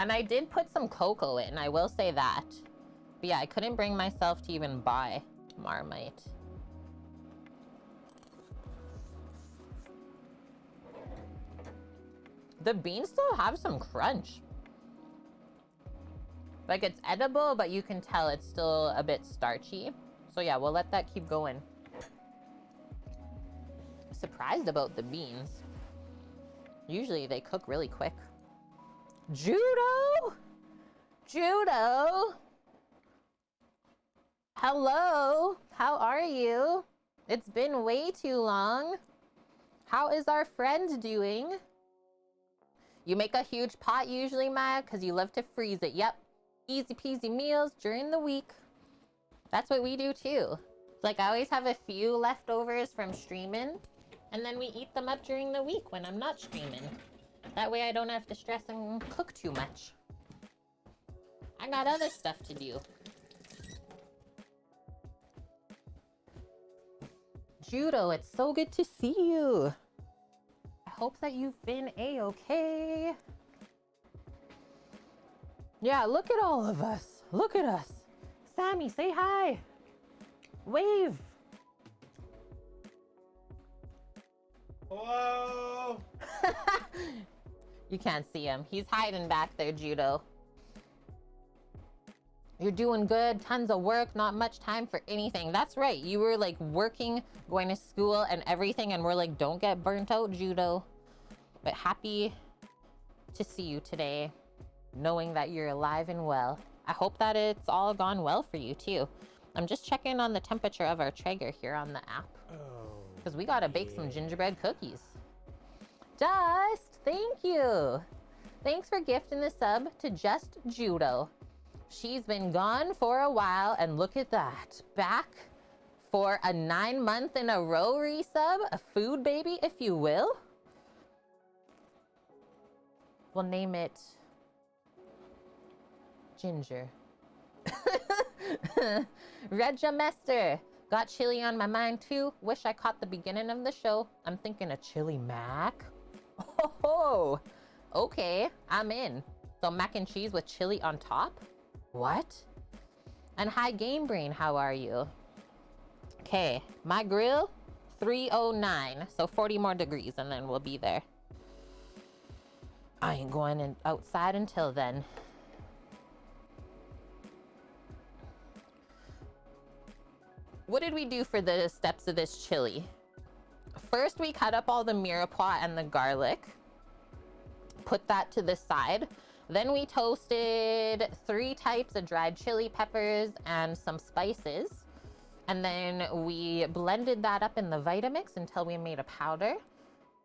And I did put some cocoa in, I will say that. But yeah, I couldn't bring myself to even buy Marmite. The beans still have some crunch. Like it's edible, but you can tell it's still a bit starchy. So yeah, we'll let that keep going. Surprised about the beans. Usually they cook really quick. Judo? Judo? Hello? How are you? It's been way too long. How is our friend doing? You make a huge pot usually, Maya, because you love to freeze it. Yep. Easy peasy meals during the week. That's what we do too. It's like I always have a few leftovers from streaming, and then we eat them up during the week when I'm not streaming. That way I don't have to stress and cook too much. I got other stuff to do. Judo, it's so good to see you. I hope that you've been a-okay. Yeah, look at all of us. Look at us. Sammy, say hi. Wave. Hello. You can't see him. He's hiding back there, Judo. You're doing good. Tons of work. Not much time for anything. That's right. You were like working, going to school and everything. And we're like, don't get burnt out, Judo. But happy to see you today, knowing that you're alive and well. I hope that it's all gone well for you too. I'm just checking on the temperature of our Traeger here on the app. Because we gotta bake some gingerbread cookies. Dust, thank you. Thanks for gifting the sub to Just Judo. She's been gone for a while, and look at that. Back for a 9-month in a row resub, a food baby, if you will. We'll name it Ginger. Regimester. Got chili on my mind too. Wish I caught the beginning of the show. I'm thinking a chili mac. Oh, okay, I'm in. So mac and cheese with chili on top? What? And hi Game Brain, how are you? Okay, my grill, 309. So 40 more degrees and then we'll be there. I ain't going outside until then. What did we do for the steps of this chili? First, we cut up all the mirepoix and the garlic. Put that to the side. Then we toasted 3 types of dried chili peppers and some spices. And then we blended that up in the Vitamix until we made a powder.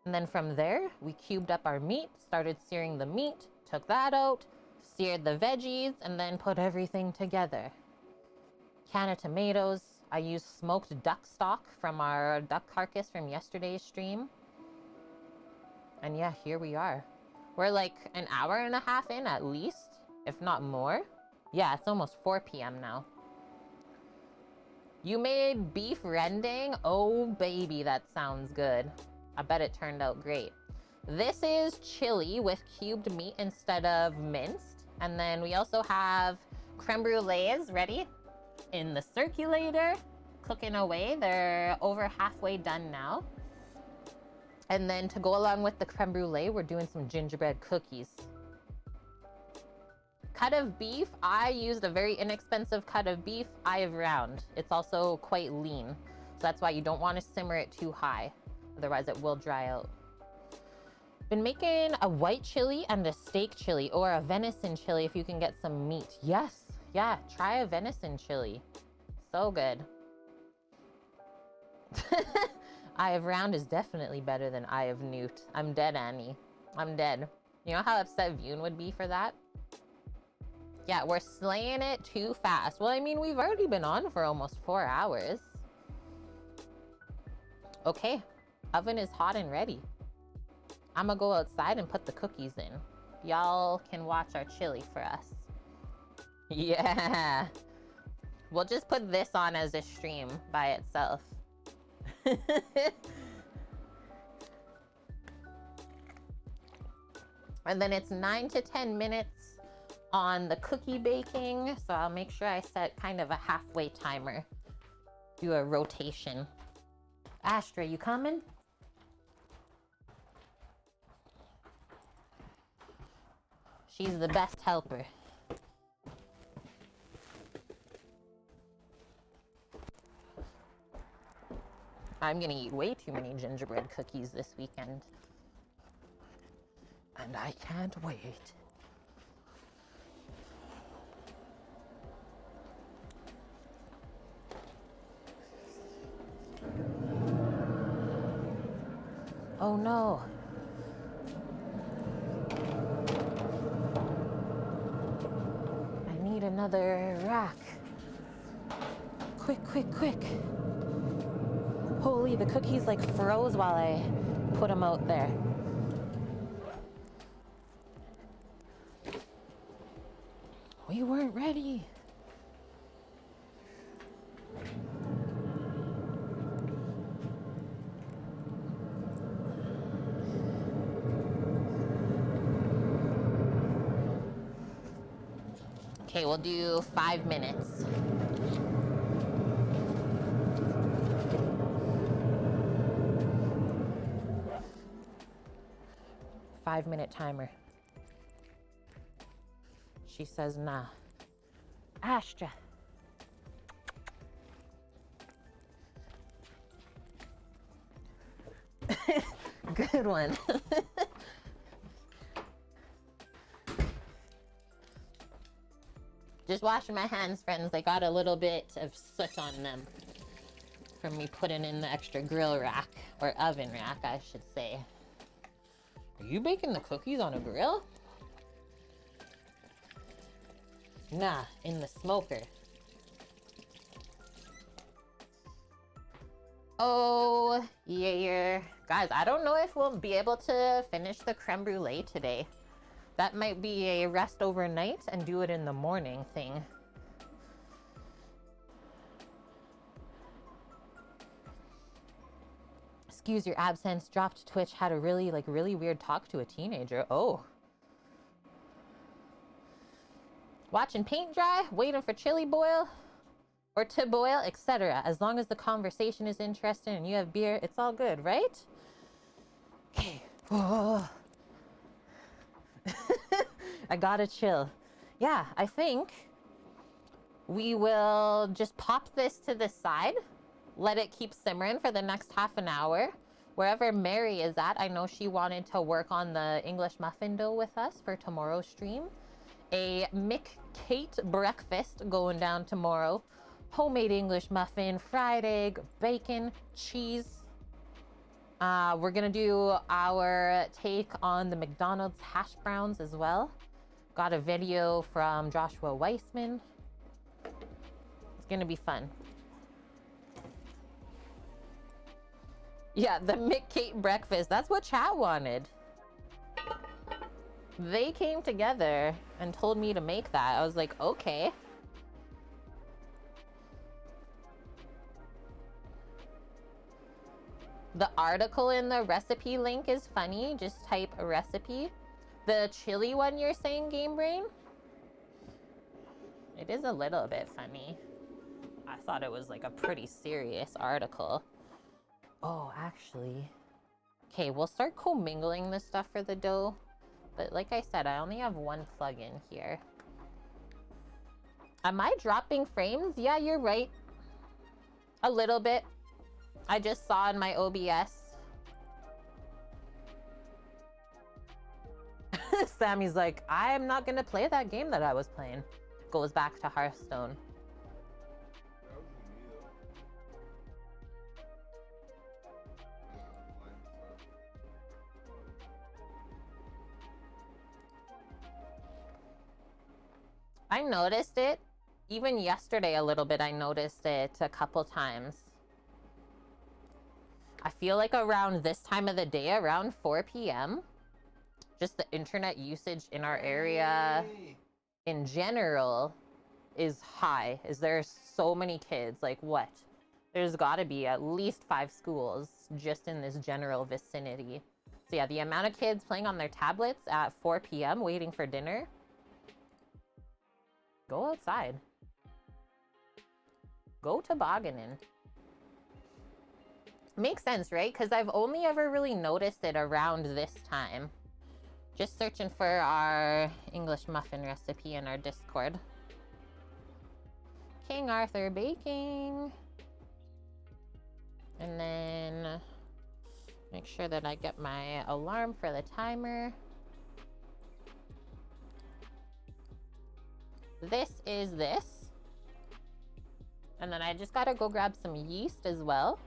And then from there, we cubed up our meat, started searing the meat, took that out, seared the veggies, and then put everything together. Can of tomatoes. I used smoked duck stock from our duck carcass from yesterday's stream. And yeah, here we are. We're like an hour and a half in at least, if not more. Yeah, it's almost 4 p.m. now. You made beef rendang? Oh baby, that sounds good. I bet it turned out great. This is chili with cubed meat instead of minced. And then we also have creme brulees ready in the circulator, cooking away. They're over halfway done now. And then to go along with the creme brulee, we're doing some gingerbread cookies. Cut of beef, I used a very inexpensive cut of beef, I've round. It's also quite lean, so that's why you don't want to simmer it too high, otherwise it will dry out. Been making a white chili and a steak chili, or a venison chili if you can get some meat. Yes, yeah, try a venison chili. So good. Eye of Round is definitely better than Eye of Newt. I'm dead, Annie. I'm dead. You know how upset Vune would be for that? Yeah, we're slaying it too fast. Well, I mean, we've already been on for almost 4 hours. Okay, oven is hot and ready. I'm gonna go outside and put the cookies in. Y'all can watch our chili for us. Yeah. We'll just put this on as a stream by itself. And then it's 9 to 10 minutes on the cookie baking. So I'll make sure I set kind of a halfway timer. Do a rotation. Astra, you coming? She's the best helper. I'm gonna eat way too many gingerbread cookies this weekend. And I can't wait. Oh no. I need another rack. Quick, quick, quick. Holy, the cookies like froze while I put them out there. We weren't ready. Okay, we'll do 5 minutes. Five-minute timer. She says nah. Astra. Good one. Just washing my hands, friends. They got a little bit of soot on them from me putting in the extra grill rack, or oven rack, I should say. Are you baking the cookies on a grill? Nah, in the smoker. Oh, yeah. Guys, I don't know if we'll be able to finish the creme brulee today. That might be a rest overnight and do it in the morning thing. Excuse your absence, dropped Twitch, had a really weird talk to a teenager. Oh. Watching paint dry, waiting for chili boil or to boil, etc. As long as the conversation is interesting and you have beer, it's all good, right? Okay. Oh. I gotta chill. Yeah, I think we will just pop this to the side, let it keep simmering for the next half an hour. Wherever Mary is at, I know she wanted to work on the English muffin dough with us for tomorrow's stream. A Mick-Kate breakfast going down tomorrow. Homemade English muffin, fried egg, bacon, cheese. We're gonna do our take on the McDonald's hash browns as well. Got a video from Joshua Weissman. It's gonna be fun. Yeah, the Mick-Kate breakfast. That's what chat wanted. They came together and told me to make that. I was like, okay. The article in the recipe link is funny. Just type a recipe. The chili one you're saying, Game Brain? It is a little bit funny. I thought it was like a pretty serious article. Oh, actually. Okay, we'll start commingling this stuff for the dough. But like I said, I only have one plug-in here. Am I dropping frames? Yeah, you're right. A little bit. I just saw in my OBS. Sammy's like, I'm not gonna play that game that I was playing. Goes back to Hearthstone. I noticed it. Even yesterday a little bit, I noticed it a couple times. I feel like around this time of the day, around 4 p.m., just the internet usage in our area in general is high. There's so many kids. Like what? There's gotta be at least 5 schools just in this general vicinity. So yeah, the amount of kids playing on their tablets at 4 p.m. waiting for dinner. Go outside. Go tobogganing. Makes sense, right? Because I've only ever really noticed it around this time. Just searching for our English muffin recipe in our Discord. King Arthur baking. And then make sure that I get my alarm for the timer. This is this. And then I just gotta go grab some yeast as well.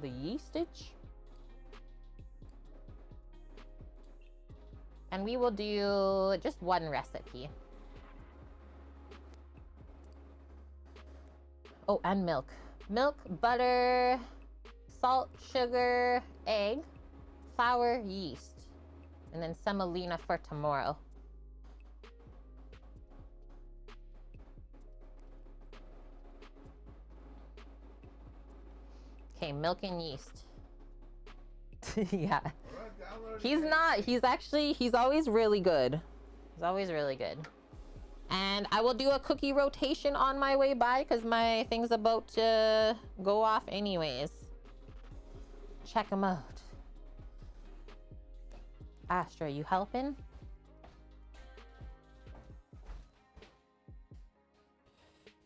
The yeastage. And we will do just one recipe. Oh, and milk. Milk, butter, salt, sugar, egg, flour, yeast. And then semolina for tomorrow. Okay, milk and yeast. Yeah. He's not. He's always really good. He's always really good. And I will do a cookie rotation on my way by because my thing's about to go off anyways. Check him out. Astra, you helping?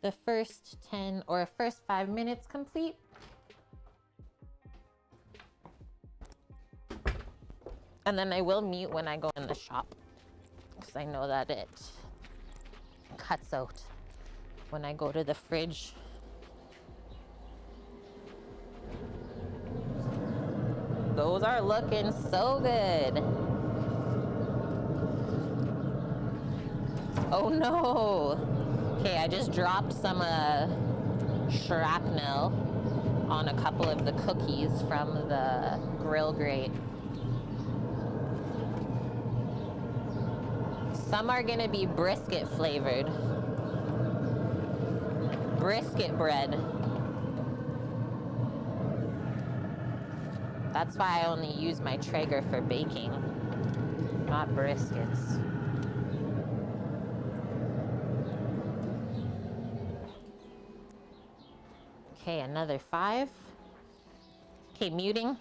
The first 10 or first 5 minutes complete. And then I will mute when I go in the shop because I know that it cuts out when I go to the fridge. Those are looking so good. Oh no. Okay, I just dropped some shrapnel on a couple of the cookies from the grill grate. Some are gonna be brisket flavored. Brisket bread. That's why I only use my Traeger for baking, not briskets. Okay, another 5. Okay, muting.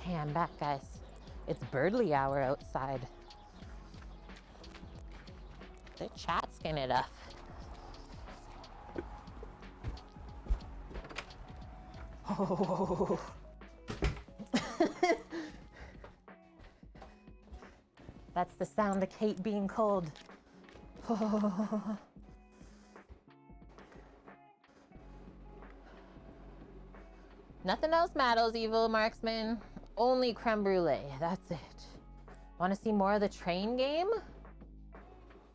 Okay, I'm back, guys. It's Brulee hour outside. The chat's skin it up. Oh. That's the sound of Kate being cold. Oh. Nothing else matters, evil marksman. Only creme brulee. That's it. Want to see more of the train game?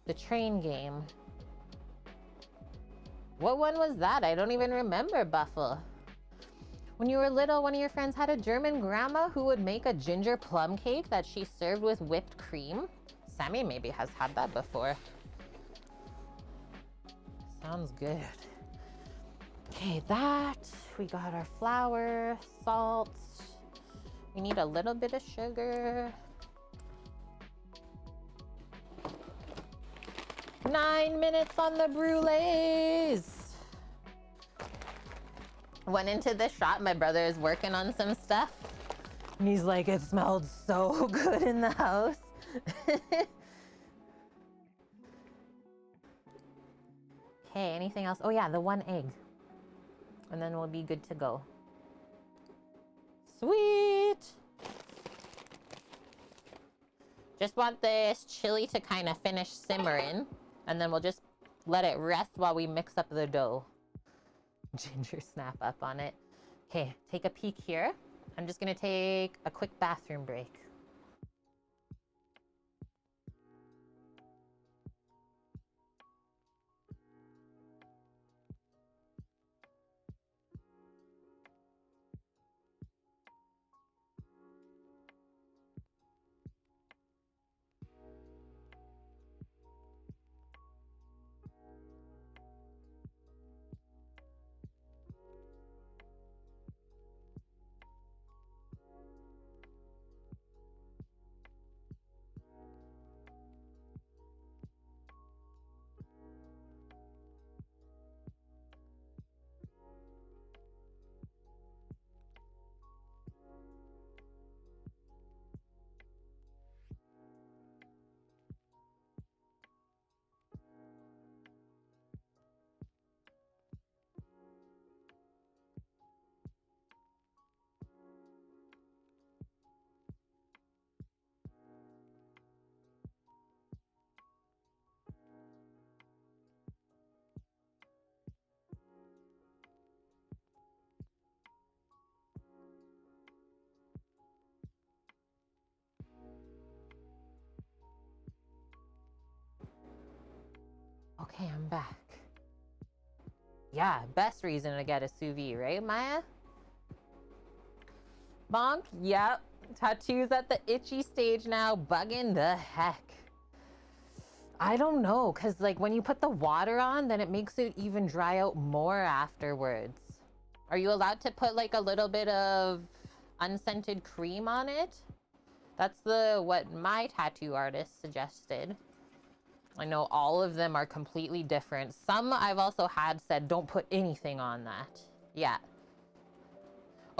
The train game. What one was that? I don't even remember, Buffalo. When you were little, one of your friends had a German grandma who would make a ginger plum cake that she served with whipped cream. Sammy maybe has had that before. Sounds good. Okay, that. We got our flour, salt. We need a little bit of sugar. 9 minutes on the brulees. Went into the shop. My brother is working on some stuff. And he's like, it smelled so good in the house. Okay, anything else? Oh yeah, the 1 egg. And then we'll be good to go. Sweet. Just want this chili to kind of finish simmering, and then we'll just let it rest while we mix up the dough. Ginger snap up on it. Okay, take a peek here. I'm just gonna take a quick bathroom break. Okay, I'm back. Yeah, best reason to get a sous vide, right, Maya? Bonk, yep. Tattoos at the itchy stage now, bugging the heck. I don't know, because like when you put the water on, then it makes it even dry out more afterwards. Are you allowed to put like a little bit of unscented cream on it? That's what my tattoo artist suggested. I know all of them are completely different. Some I've also had said don't put anything on that. Yeah.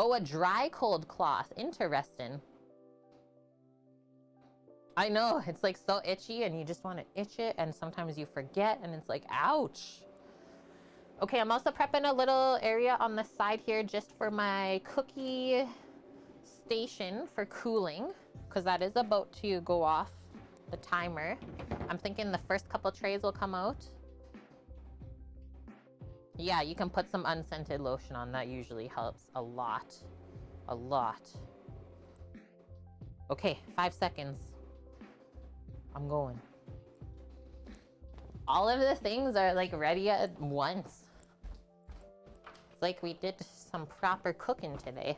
Oh, a dry cold cloth. Interesting. I know, it's like so itchy and you just want to itch it and sometimes you forget and it's like, ouch. Okay, I'm also prepping a little area on the side here just for my cookie station for cooling because that is about to go off the timer. I'm thinking the first couple trays will come out. Yeah, you can put some unscented lotion on. That usually helps a lot. A lot. Okay, 5 seconds. I'm going. All of the things are like ready at once. It's like we did some proper cooking today.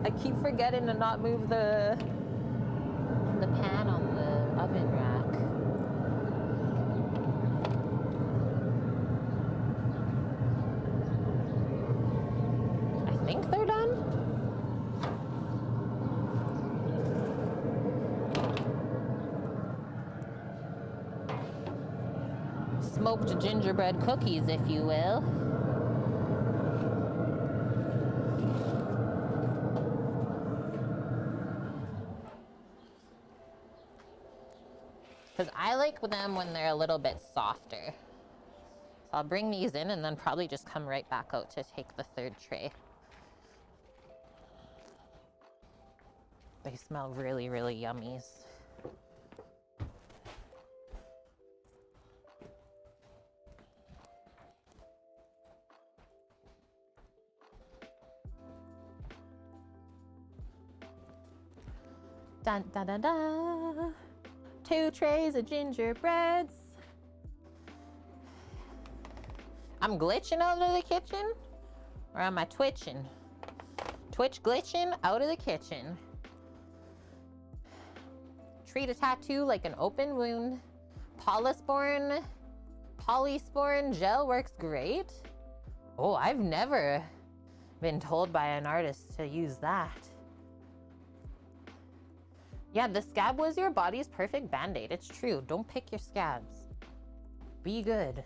I keep forgetting to not move the pan on the oven rack. I think they're done. Smoked gingerbread cookies, if you will. Because I like them when they're a little bit softer. So I'll bring these in and then probably just come right back out to take the third tray. They smell really, really yummies. Dun, dun, dun, dun. 2 trays of gingerbreads. I'm glitching out of the kitchen, or am I twitching? Twitch glitching out of the kitchen. Treat a tattoo like an open wound. Polysporin gel works great. Oh, I've never been told by an artist to use that. Yeah, the scab was your body's perfect band-aid. It's true. Don't pick your scabs. Be good.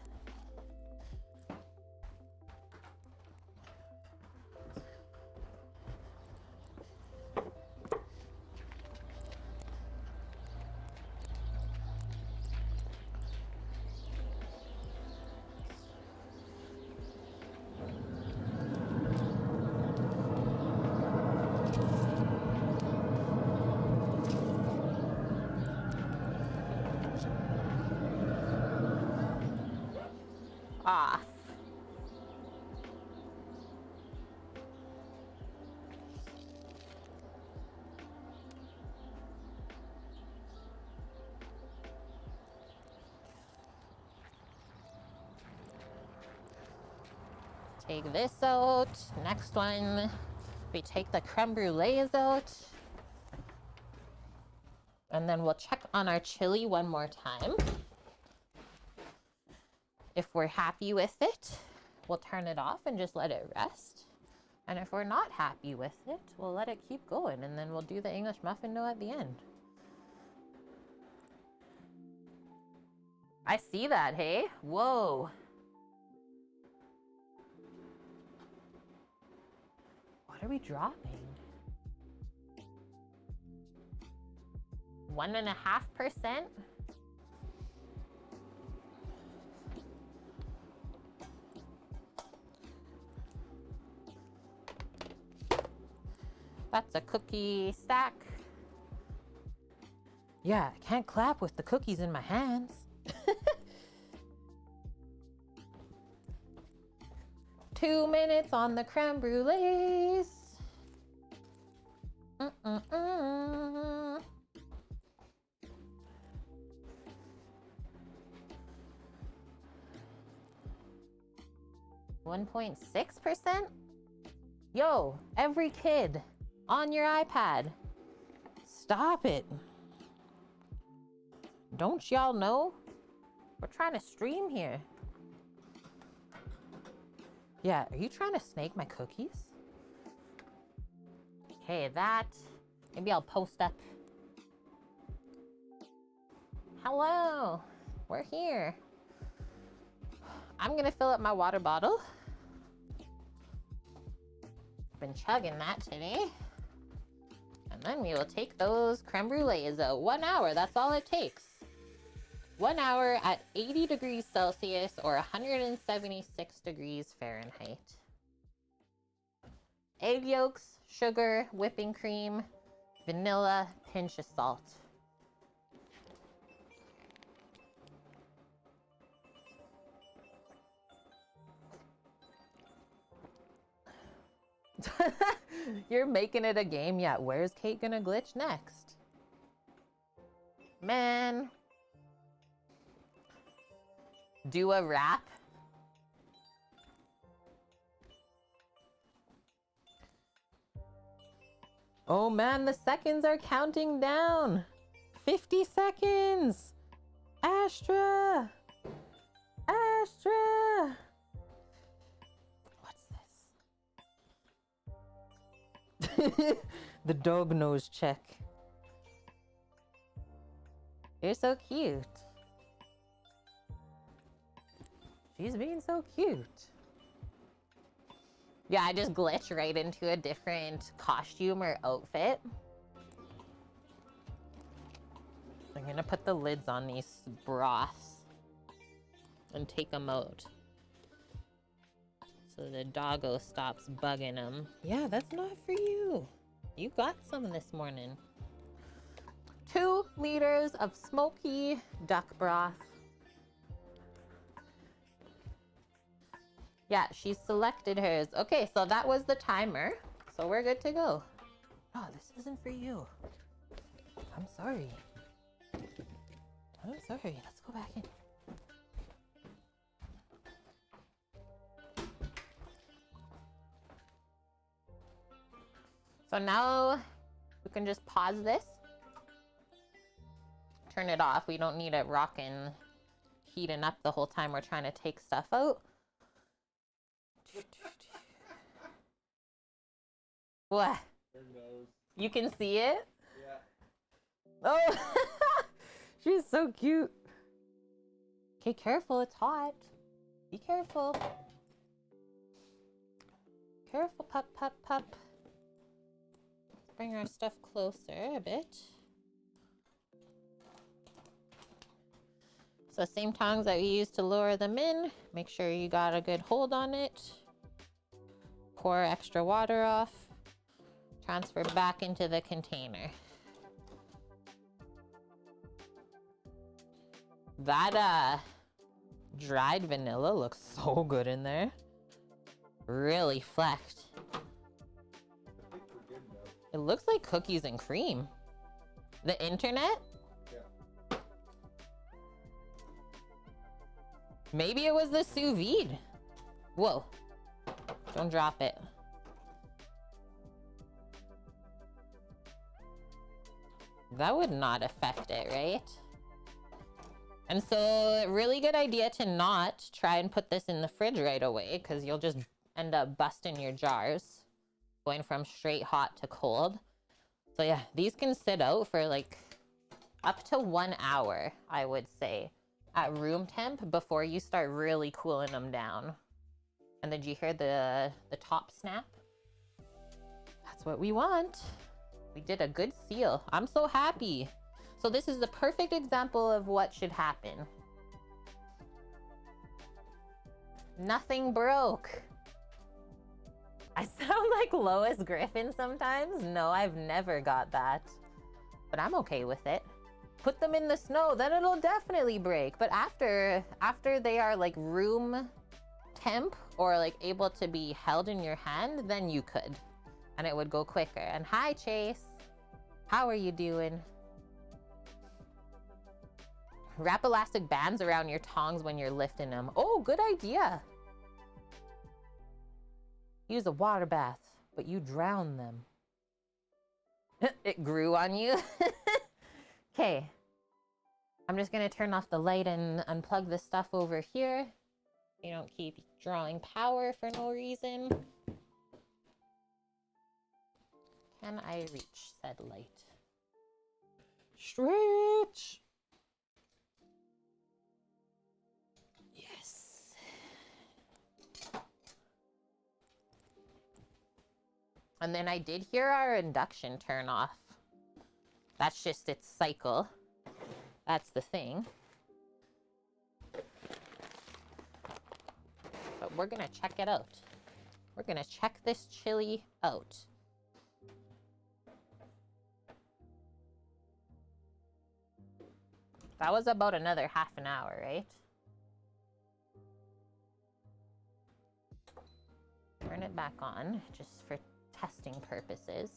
Off. Take this out. Next one, we take the creme brulees out. And then we'll check on our chili one more time. If we're happy with it, we'll turn it off and just let it rest. And if we're not happy with it, we'll let it keep going and then we'll do the English muffin dough at the end. I see that, hey? Whoa. What are we dropping? 1.5%? That's a cookie stack. Yeah, I can't clap with the cookies in my hands. 2 minutes on the creme brulees. 1.6%? Yo, every kid on your iPad. Stop it. Don't y'all know We're trying to stream here. Yeah, are you trying to snake my cookies? Okay, that. Maybe I'll post up. Hello, we're here. I'm gonna fill up my water bottle. Been chugging that today. And then we will take those creme brulees out. 1 hour, that's all it takes. 1 hour at 80 degrees Celsius or 176 degrees Fahrenheit. Egg yolks, sugar, whipping cream, vanilla, pinch of salt. You're making it a game. Yeah, where's Kate gonna glitch next? Man. Do a rap. Oh man, the seconds are counting down. 50 seconds. Astra. Astra. What's this? The dog nose check. You're so cute. She's being so cute. Yeah, I just glitch right into a different costume or outfit. I'm gonna put the lids on these broths and take them out so the doggo stops bugging them. Yeah, that's not for you. You got some this morning. 2 liters of smoky duck broth. Yeah, she selected hers. Okay, so that was the timer. So we're good to go. Oh, this isn't for you. I'm sorry. I'm sorry. Let's go back in. So now we can just pause this. Turn it off. We don't need it rocking, heating up the whole time we're trying to take stuff out. What? You can see it? Yeah. Oh, she's so cute. Okay, careful, it's hot. Be careful. Careful, pup, pup, pup. Let's bring our stuff closer a bit. So same tongs that we used to lower them in. Make sure you got a good hold on it. Pour extra water off. Transfer back into the container. That dried vanilla looks so good in there. Really flecked. I think we're good now. It looks like cookies and cream. The internet? Yeah. Maybe it was the sous vide. Whoa. Don't drop it. That would not affect it, right? And so, really good idea to not try and put this in the fridge right away, because you'll just end up busting your jars, going from straight hot to cold. So yeah, these can sit out for like up to 1 hour, I would say, at room temp before you start really cooling them down. And did you hear the top snap? That's what we want. We did a good seal. I'm so happy. So this is the perfect example of what should happen. Nothing broke. I sound like Lois Griffin sometimes. No, I've never got that. But I'm okay with it. Put them in the snow, then it'll definitely break. But after they are like room temp or like able to be held in your hand, then you could. And it would go quicker. And hi, Chase. How are you doing? Wrap elastic bands around your tongs when you're lifting them. Oh, good idea. Use a water bath, but you drown them. It grew on you. Okay. I'm just gonna turn off the light and unplug the stuff over here. You don't keep drawing power for no reason. Can I reach said light? Stretch! Yes. And then I did hear our induction turn off. That's just its cycle. That's the thing. But we're gonna check it out. We're gonna check this chili out. That was about another half an hour, right? Turn it back on, just for testing purposes.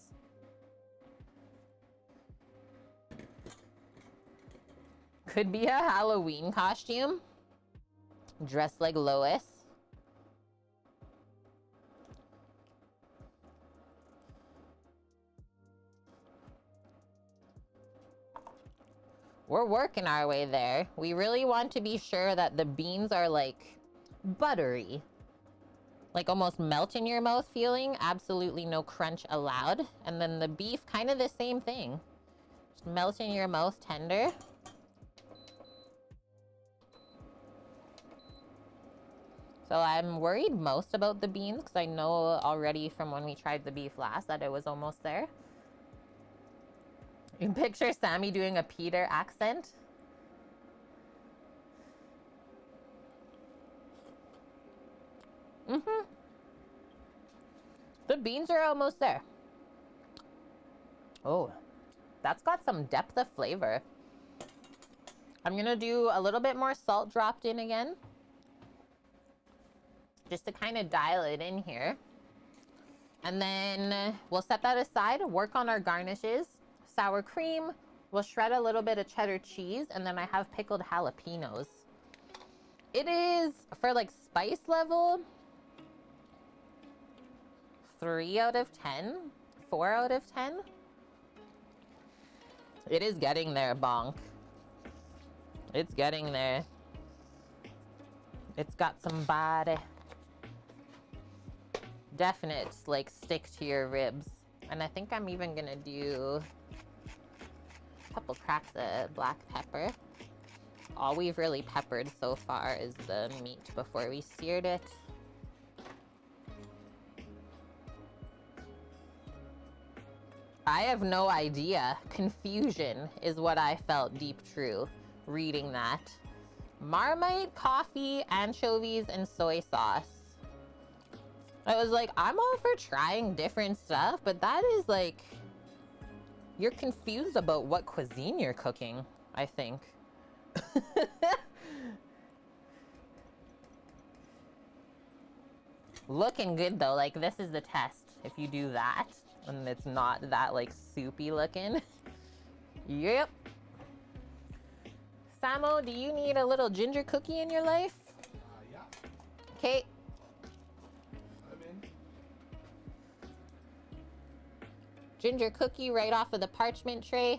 Could be a Halloween costume. Dressed like Lois. We're working our way there. We really want to be sure that the beans are like buttery. Like almost melt in your mouth feeling. Absolutely no crunch allowed. And then the beef, kind of the same thing. Just melt in your mouth tender. So I'm worried most about the beans because I know already from when we tried the beef last that it was almost there. You can picture Sammy doing a Peter accent. The beans are almost there. Oh, that's got some depth of flavor. I'm gonna do a little bit more salt dropped in again. Just to kind of dial it in here. And then we'll set that aside, work on our garnishes. Sour cream, we'll shred a little bit of cheddar cheese, and then I have pickled jalapenos. It is, for like spice level, 3 out of 10, 4 out of 10. It is getting there, bonk. It's getting there. It's got some body. Definite, like, stick to your ribs. And I think I'm even gonna do a couple cracks of black pepper. All we've really peppered so far is the meat before we seared it. I have no idea. Confusion is what I felt deep true reading that. Marmite, coffee, anchovies, and soy sauce. I was like, I'm all for trying different stuff, but that is like, you're confused about what cuisine you're cooking, I think. Looking good though, like this is the test. If you do that, and it's not that like soupy looking. Yep. Samo, do you need a little ginger cookie in your life? Yeah. Okay. I'm in. Ginger cookie right off of the parchment tray.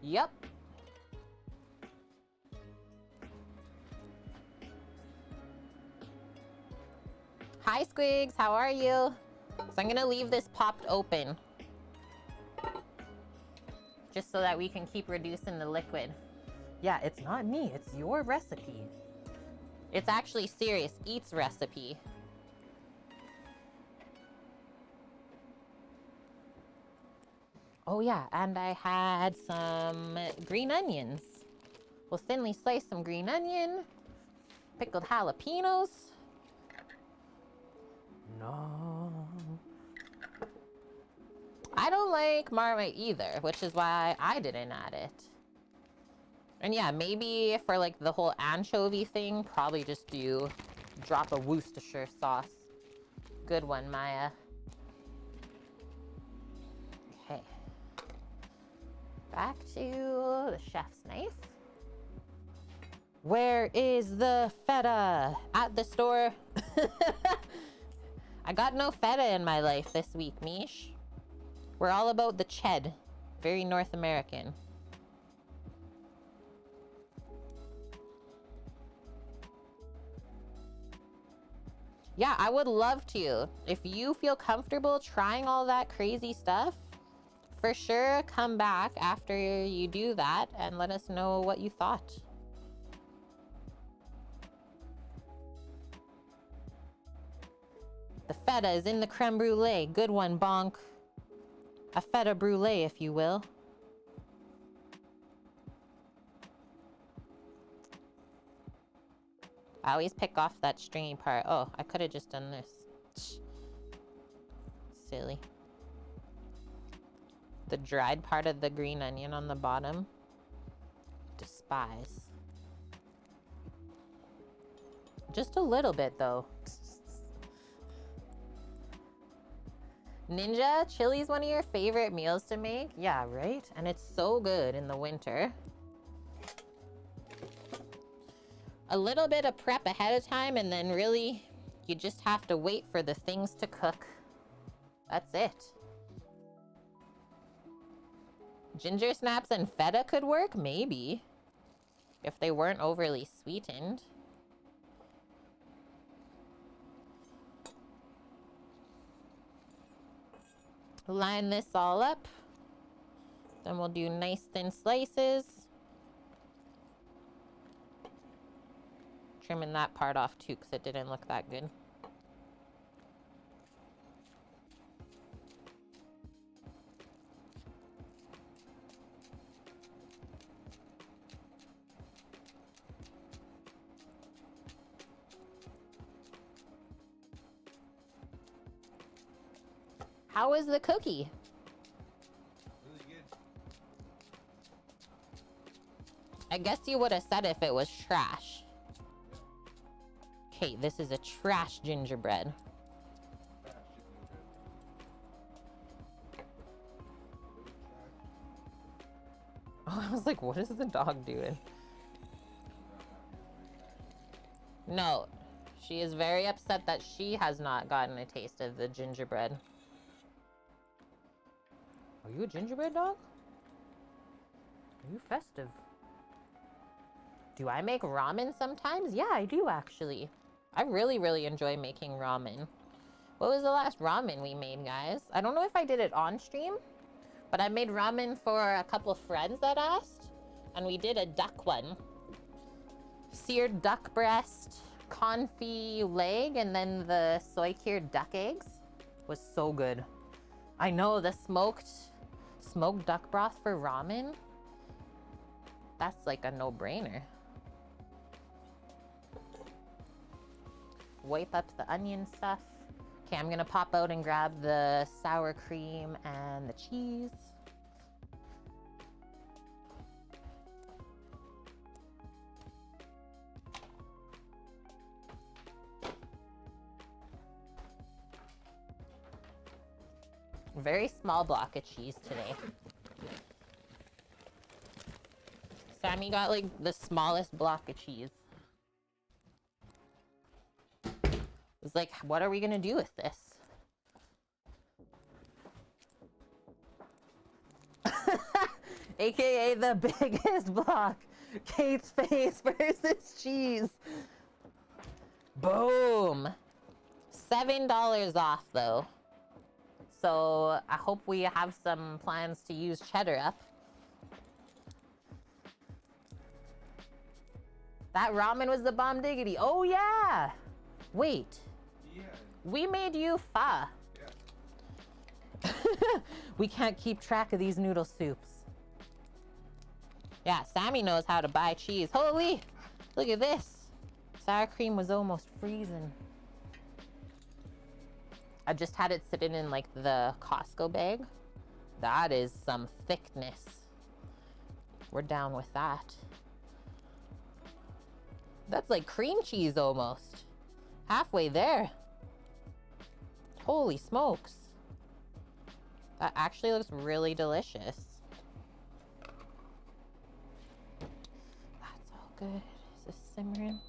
Yep. Hi Squigs, how are you? So I'm gonna leave this popped open. Just so that we can keep reducing the liquid. Yeah, it's not me, it's your recipe. It's actually Serious Eats recipe. Oh yeah, and I had some green onions. We'll thinly slice some green onion, pickled jalapenos. No. I don't like Marmite either, which is why I didn't add it. And yeah, maybe for like the whole anchovy thing, probably just drop a Worcestershire sauce. Good one, Maya. Okay. Back to the chef's knife. Where is the feta? At the store. I got no feta in my life this week, Mish. We're all about the ched. Very North American. Yeah, I would love to. If you feel comfortable trying all that crazy stuff, for sure come back after you do that and let us know what you thought. The feta is in the creme brulee. Good one, Bonk. A feta brulee, if you will. I always pick off that stringy part. Oh, I could have just done this. Silly. The dried part of the green onion on the bottom. Despise. Just a little bit, though. Ninja, chili's one of your favorite meals to make? Yeah, right? And it's so good in the winter. A little bit of prep ahead of time, and then really, you just have to wait for the things to cook. That's it. Ginger snaps and feta could work? Maybe. If they weren't overly sweetened. Line this all up. Then we'll do nice thin slices. Trimming that part off too, because it didn't look that good. How is the cookie? Really good. I guess you would have said if it was trash. Okay, this is a trash gingerbread. Oh, I was like, what is the dog doing? No, she is very upset that she has not gotten a taste of the gingerbread. Are you a gingerbread dog? Are you festive? Do I make ramen sometimes? Yeah, I do actually. I really enjoy making ramen. What was the last ramen we made, guys? I don't know if I did it on stream, but I made ramen for a couple friends that asked, and we did a duck one. Seared duck breast, confit leg, and then the soy cured duck eggs was so good. I know, the smoked duck broth for ramen, that's like a no-brainer. Wipe up the onion stuff. Okay, I'm gonna pop out and grab the sour cream and the cheese. Very small block of cheese today. Sammy got like the smallest block of cheese. It's like, what are we gonna do with this? AKA the biggest block. Kate's face versus cheese. Boom. $7 off though. So I hope we have some plans to use cheddar up. That ramen was the bomb diggity. Oh yeah. Wait. Yeah. We made you pho. Yeah. We can't keep track of these noodle soups. Yeah, Sammy knows how to buy cheese. Holy, look at this. Sour cream was almost freezing. I just had it sitting in like the Costco bag. That is some thickness. We're down with that. That's like cream cheese almost. Halfway there. Holy smokes. That actually looks really delicious. That's all good. Is this simmering?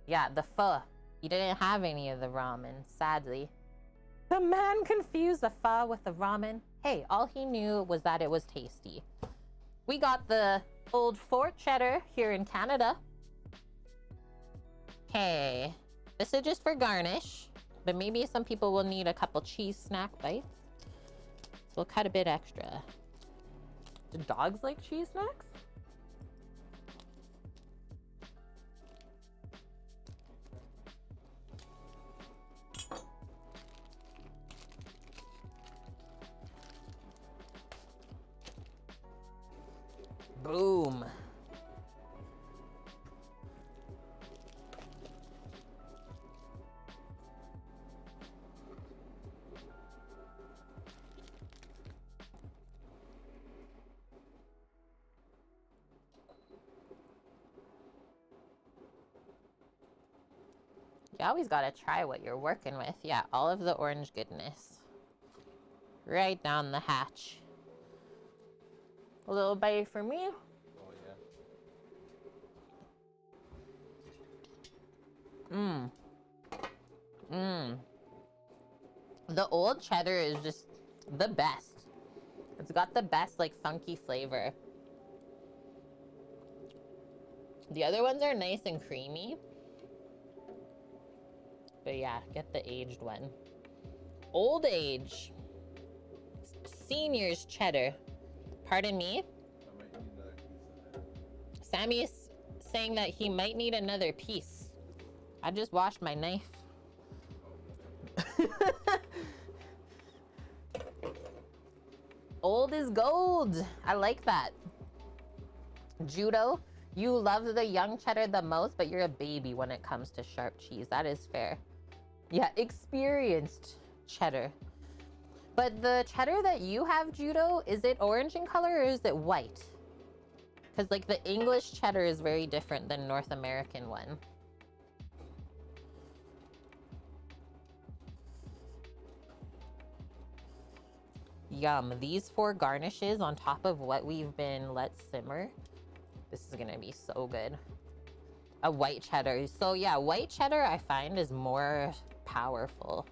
Yeah, the pho. You didn't have any of the ramen, sadly. The man confused the pho with the ramen. Hey, all he knew was that it was tasty. We got the Old Fort cheddar here in Canada. Okay, this is just for garnish, but maybe some people will need a couple cheese snack bites. So we'll cut a bit extra. Do dogs like cheese snacks? Boom. You always gotta try what you're working with. Yeah, all of the orange goodness. Right down the hatch. A little bite for me. Oh, yeah. The old cheddar is just the best. It's got the best, like, funky flavor. The other ones are nice and creamy. But yeah, get the aged one. Old age. Senior's cheddar. Pardon me? I might need another piece of that. Sammy is saying that he might need another piece. I just washed my knife. Old is gold. I like that. Judo, you love the young cheddar the most, but you're a baby when it comes to sharp cheese. That is fair. Yeah, experienced cheddar. But the cheddar that you have, Judo, is it orange in color or is it white? Because, like, the English cheddar is very different than North American one. Yum. These 4 garnishes on top of what we've been let simmer. This is gonna be so good. A white cheddar. So yeah, white cheddar I find is more powerful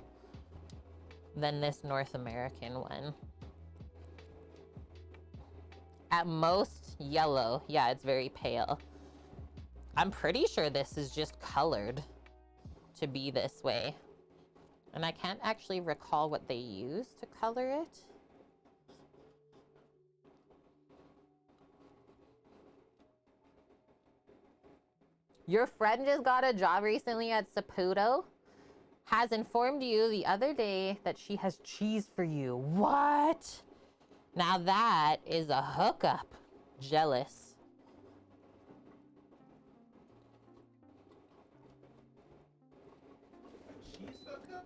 than this North American one. At most yellow. Yeah, it's very pale. I'm pretty sure this is just colored to be this way. And I can't actually recall what they use to color it. Your friend just got a job recently at Saputo. Has informed you the other day that she has cheese for you. What? Now that is a hookup. Jealous. Cheese hookup?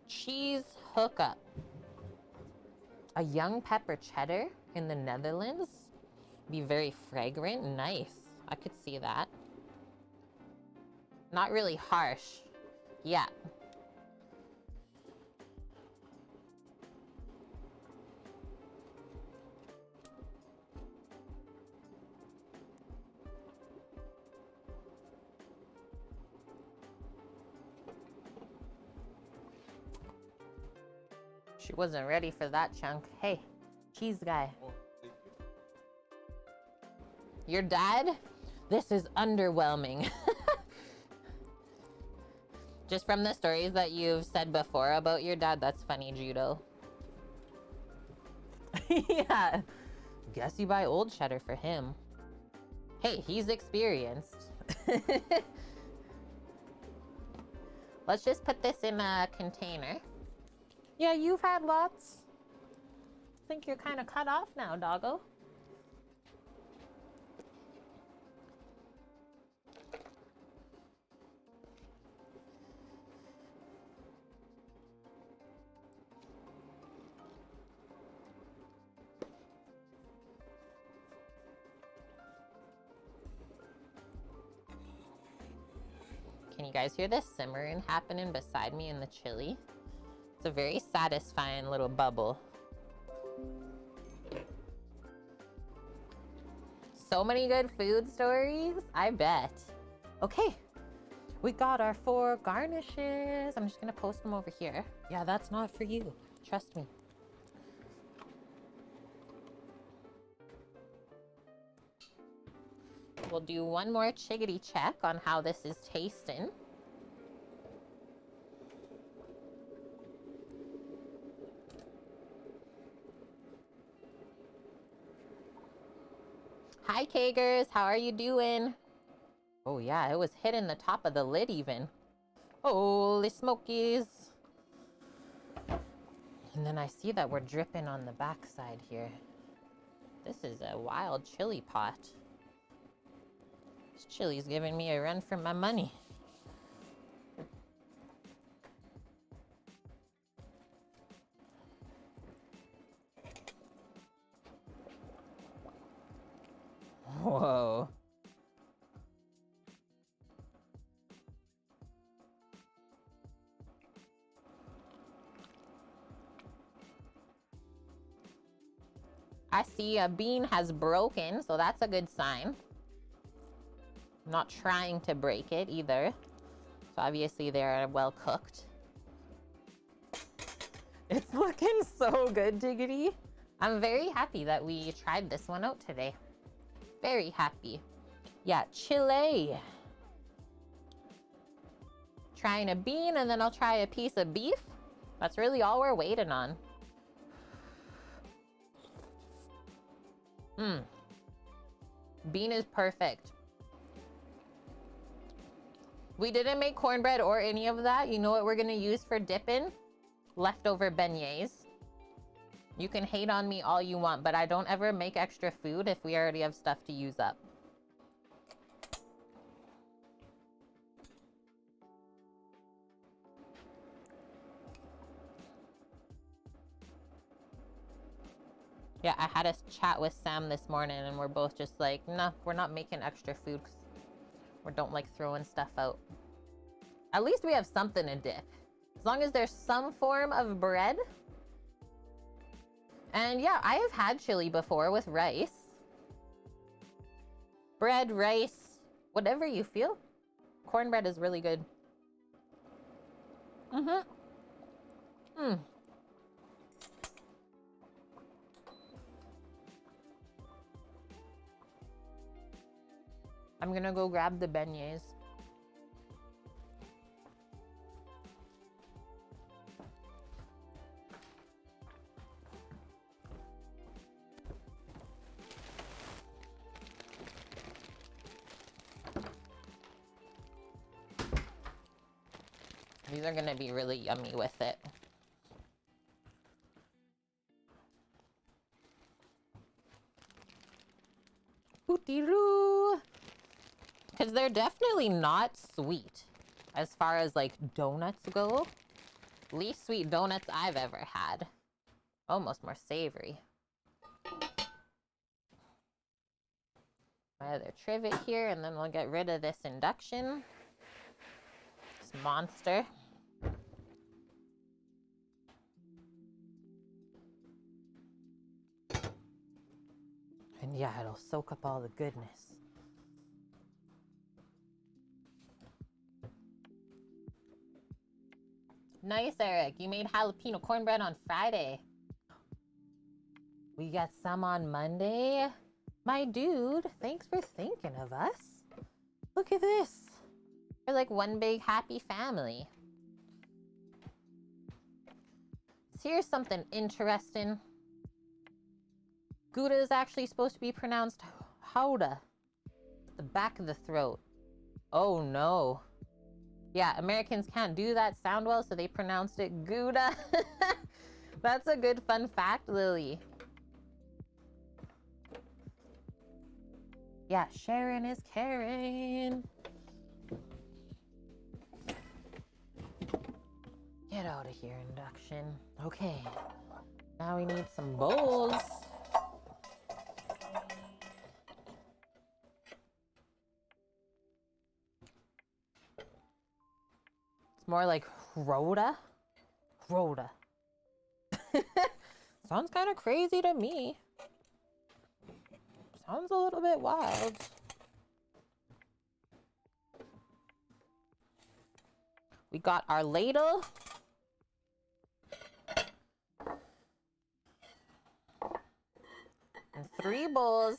Cheese hookup. A young pepper cheddar in the Netherlands. Be very fragrant. Nice. I could see that. Not really harsh. Yeah. She wasn't ready for that chunk. Hey, cheese guy. Oh, thank you. Your dad? This is underwhelming. Just from the stories that you've said before about your dad, that's funny, Judo. Yeah. Guess you buy old cheddar for him. Hey, he's experienced. Let's just put this in a container. Yeah, you've had lots. I think you're kind of cut off now, doggo. Can you guys hear this simmering happening beside me in the chili? It's a very satisfying little bubble. So many good food stories, I bet. Okay, we got our 4 garnishes. I'm just gonna post them over here. Yeah, that's not for you, trust me. We'll do one more chickadee check on how this is tasting. Hi, Kagers. How are you doing? Oh, yeah, it was hitting the top of the lid even. Holy smokies. And then I see that we're dripping on the backside here. This is a wild chili pot. This chili's giving me a run for my money. Whoa. I see a bean has broken, so that's a good sign. I'm not trying to break it either. So obviously they're well cooked. It's looking so good, Diggity. I'm very happy that we tried this one out today. Very happy. Yeah, chile. Trying a bean and then I'll try a piece of beef. That's really all we're waiting on. Bean is perfect. We didn't make cornbread or any of that. You know what we're gonna use for dipping? Leftover beignets. You can hate on me all you want, but I don't ever make extra food if we already have stuff to use up. Yeah, I had a chat with Sam this morning and we're both just like, nah, we're not making extra food because we don't like throwing stuff out. At least we have something to dip. As long as there's some form of bread. And yeah, I have had chili before with rice. Bread, rice, whatever you feel. Cornbread is really good. I'm gonna go grab the beignets. These are gonna be really yummy with it. Ooty-roo! Because they're definitely not sweet as far as like donuts go. Least sweet donuts I've ever had. Almost more savory. My other trivet here, and then we'll get rid of this induction. This monster. And yeah, it'll soak up all the goodness. Nice, Eric. You made jalapeno cornbread on Friday. We got some on Monday. My dude, thanks for thinking of us. Look at this. We're like one big happy family. So here's something interesting. Gouda is actually supposed to be pronounced Houda. The back of the throat. Oh no. Yeah, Americans can't do that sound well, so they pronounced it Gouda. That's a good fun fact, Lily. Yeah, Sharon is caring. Get out of here, induction. Okay, now we need some bowls. It's more like Rhoda. Rhoda. Sounds kind of crazy to me. Sounds a little bit wild. We got our ladle. And 3 bowls.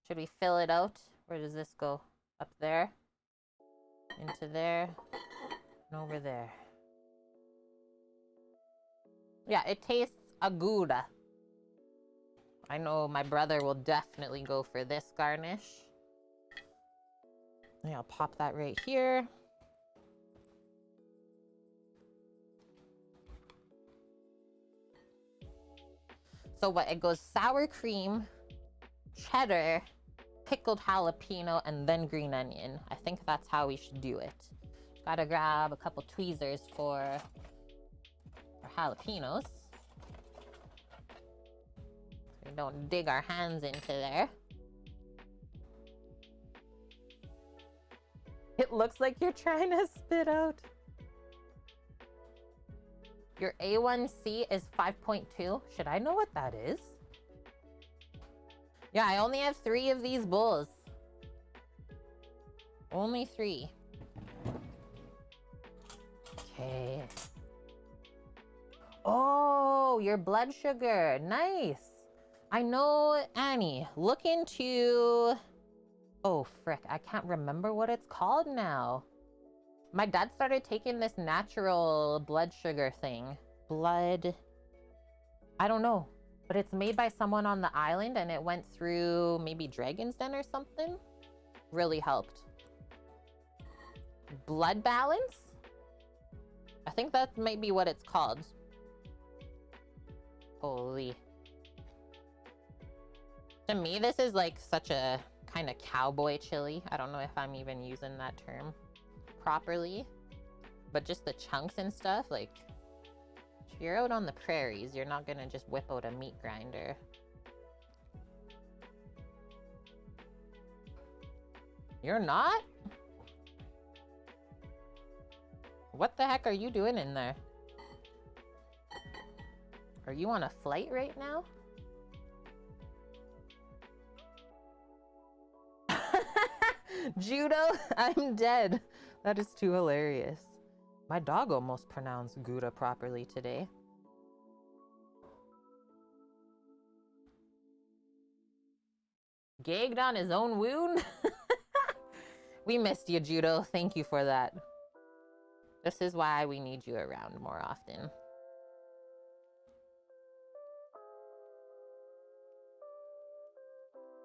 Should we fill it out Where does this go? Up there, into there, and over there. Yeah, it tastes a Gouda. I know my brother will definitely go for this garnish. Yeah, I'll pop that right here. So what, it goes sour cream, cheddar, pickled jalapeno, and then green onion. I think that's how we should do it. Gotta grab a couple tweezers for our jalapenos. So we don't dig our hands into there. It looks like you're trying to spit out. Your A1C is 5.2. Should I know what that is? Yeah, I only have 3 of these bowls. Only 3. Okay. Oh, your blood sugar. Nice. I know, Annie. Look into... Oh, frick. I can't remember what it's called now. My dad started taking this natural blood sugar thing. Blood... I don't know. But it's made by someone on the island and it went through maybe Dragon's Den or something. Really helped. Blood balance? I think that might be what it's called. Holy. To me, this is like such a kind of cowboy chili. I don't know if I'm even using that term properly. But just the chunks and stuff, like... If you're out on the prairies, you're not gonna just whip out a meat grinder. You're not? What the heck are you doing in there? Are you on a flight right now? Judo, I'm dead. That is too hilarious. My dog almost pronounced Gouda properly today. Gagged on his own wound? We missed you, Judo. Thank you for that. This is why we need you around more often.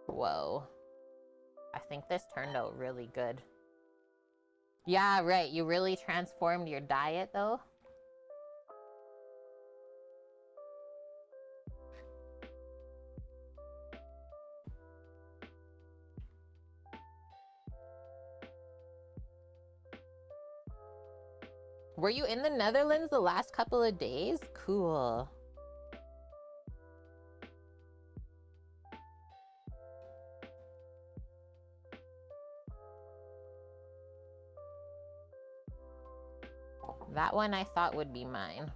Whoa. I think this turned out really good. Yeah, right. You really transformed your diet, though. Were you in the Netherlands the last couple of days? Cool. That one I thought would be mine.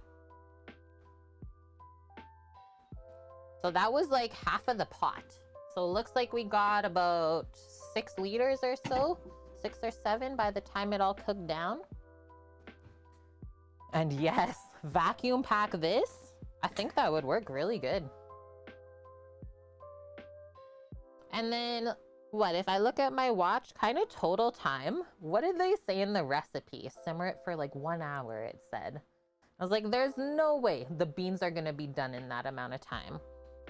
So that was like half of the pot. So it looks like we got about 6 liters or so. 6 or 7 by the time it all cooked down. And yes, vacuum pack this. I think that would work really good. And then... What, if I look at my watch, kind of total time, what did they say in the recipe? Simmer it for like 1 hour, it said. I was like, there's no way the beans are going to be done in that amount of time.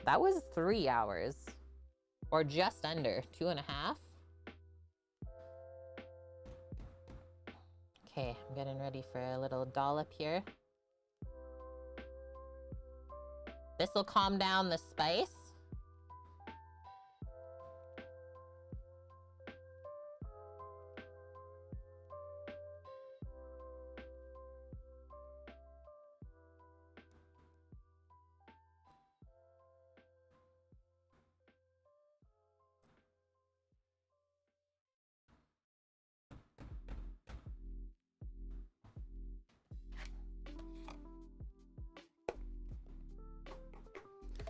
That was 3 hours. Or just under, 2.5. Okay, I'm getting ready for a little dollop here. This will calm down the spice.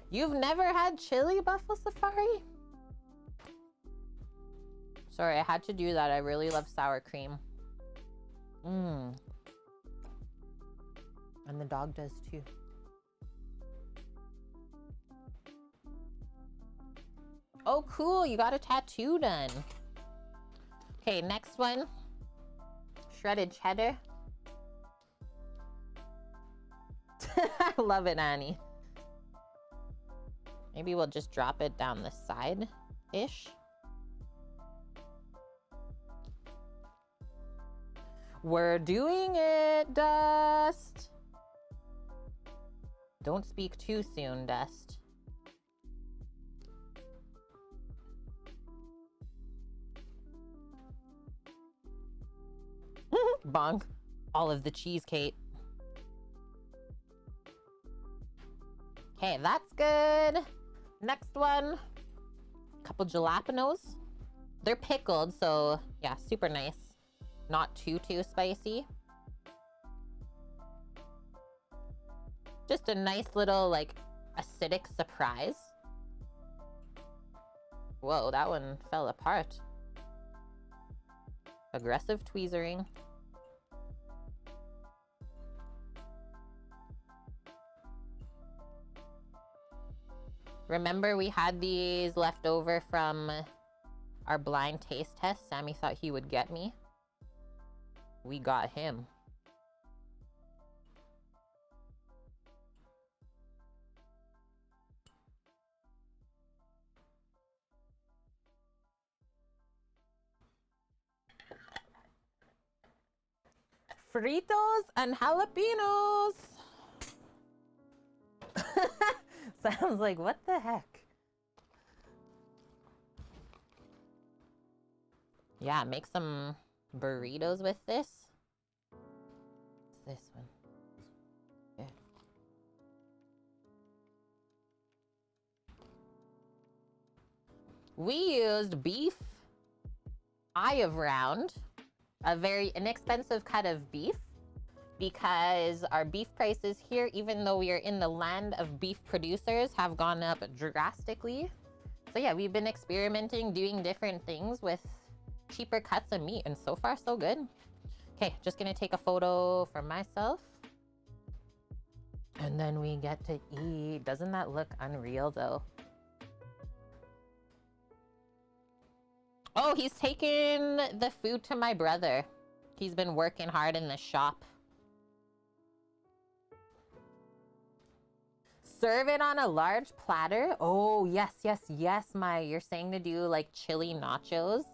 You've never had chili, Buffalo Safari? Sorry, I had to do that. I really love sour cream. And the dog does too. Oh, cool. You got a tattoo done. Okay, next one. Shredded cheddar. I love it, Annie. Maybe we'll just drop it down the side-ish. We're doing it, Dust. Don't speak too soon, Dust. Bonk. All of the cheesecake. Okay, that's good. Next one. Couple jalapenos. They're pickled, so yeah, super nice. Not too spicy. Just a nice little like acidic surprise. Whoa, that one fell apart. Aggressive tweezering. Remember we had these left over from our blind taste test? Sammy thought he would get me. We got him. Fritos and jalapenos. Sounds like, what the heck? Yeah, make some burritos with this. What's this one? Yeah. We used beef eye of round, a very inexpensive cut of beef, because our beef prices here, even though we are in the land of beef producers, have gone up drastically. So yeah, we've been experimenting, doing different things with cheaper cuts of meat, and so far so good. Okay, just gonna take a photo for myself. And then we get to eat. Doesn't that look unreal though? Oh, he's taking the food to my brother. He's been working hard in the shop. Serve it on a large platter. Oh, yes, yes, yes, Mai. You're saying to do like chili nachos.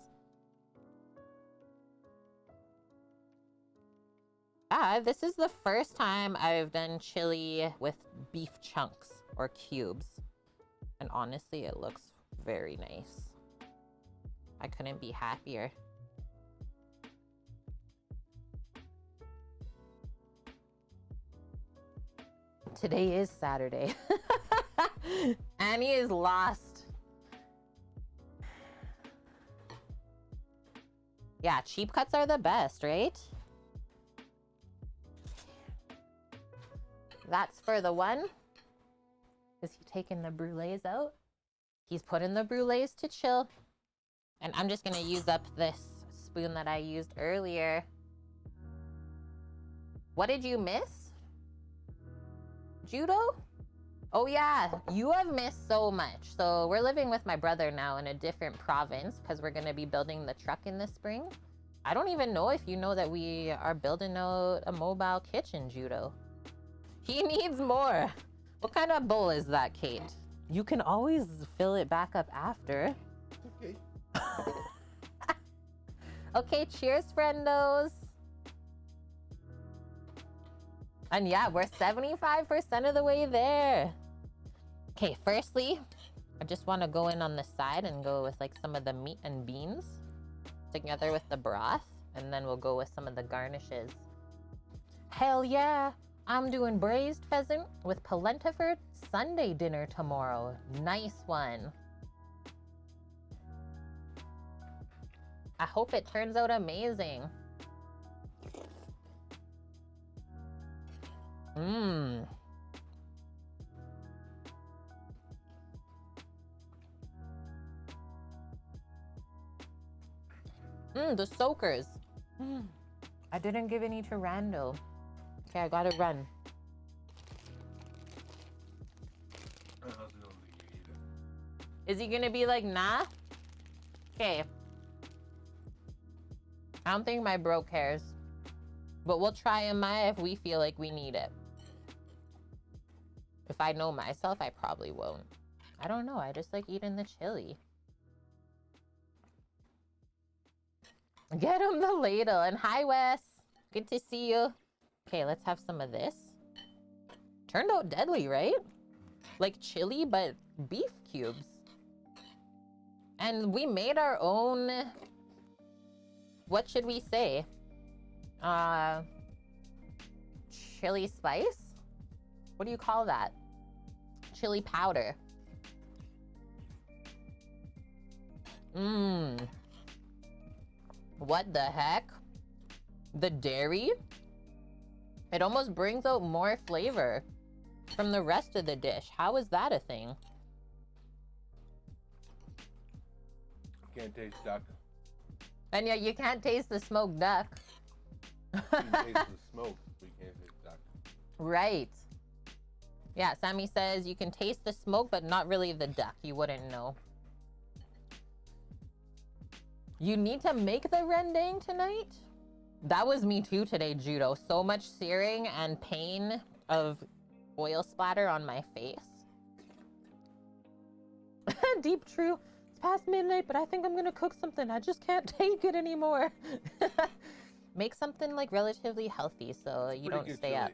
This is the first time I've done chili with beef chunks or cubes. And honestly, it looks very nice. I couldn't be happier. Today is Saturday. Annie is lost. Yeah, cheap cuts are the best, right? That's for the one. Is he taking the brulees out? He's putting the brulees to chill. And I'm just gonna use up this spoon that I used earlier. What did you miss? Judo? Oh yeah, you have missed so much. So we're living with my brother now in a different province because we're gonna be building the truck in the spring. I don't even know if you know that we are building out a mobile kitchen, Judo. He needs more. What kind of bowl is that, Kate? You can always fill it back up after. Okay. Okay, cheers, friendos. And yeah, we're 75% of the way there. Okay, firstly, I just want to go in on the side and go with like some of the meat and beans together with the broth, and then we'll go with some of the garnishes. Hell yeah, I'm doing braised pheasant with polenta for Sunday dinner tomorrow. Nice one. I hope it turns out amazing. Mmm. The soakers. I didn't give any to Rando. Okay, I gotta run. Is he gonna be like, nah? Okay. I don't think my bro cares. But we'll try a Maya if we feel like we need it. If I know myself, I probably won't. I don't know. I just like eating the chili. Get him the ladle. And hi, Wes. Good to see you. Okay, let's have some of this. Turned out deadly, right? Like chili, but beef cubes. And we made our own... What should we say? Chili spice? What do you call that? Chili powder. Mmm. What the heck? The dairy? It almost brings out more flavor from the rest of the dish. How is that a thing? Can't taste duck. And yeah, you can't taste the smoked duck. You can taste the smoke, but you can't taste duck. Right. Yeah, Sammy says you can taste the smoke, but not really the duck. You wouldn't know. You need to make the rendang tonight? That was me too today, Judo. So much searing and pain of oil splatter on my face. Deep true. It's past midnight, but I think I'm gonna cook something. I just can't take it anymore. Make something like relatively healthy so you don't stay chili. up.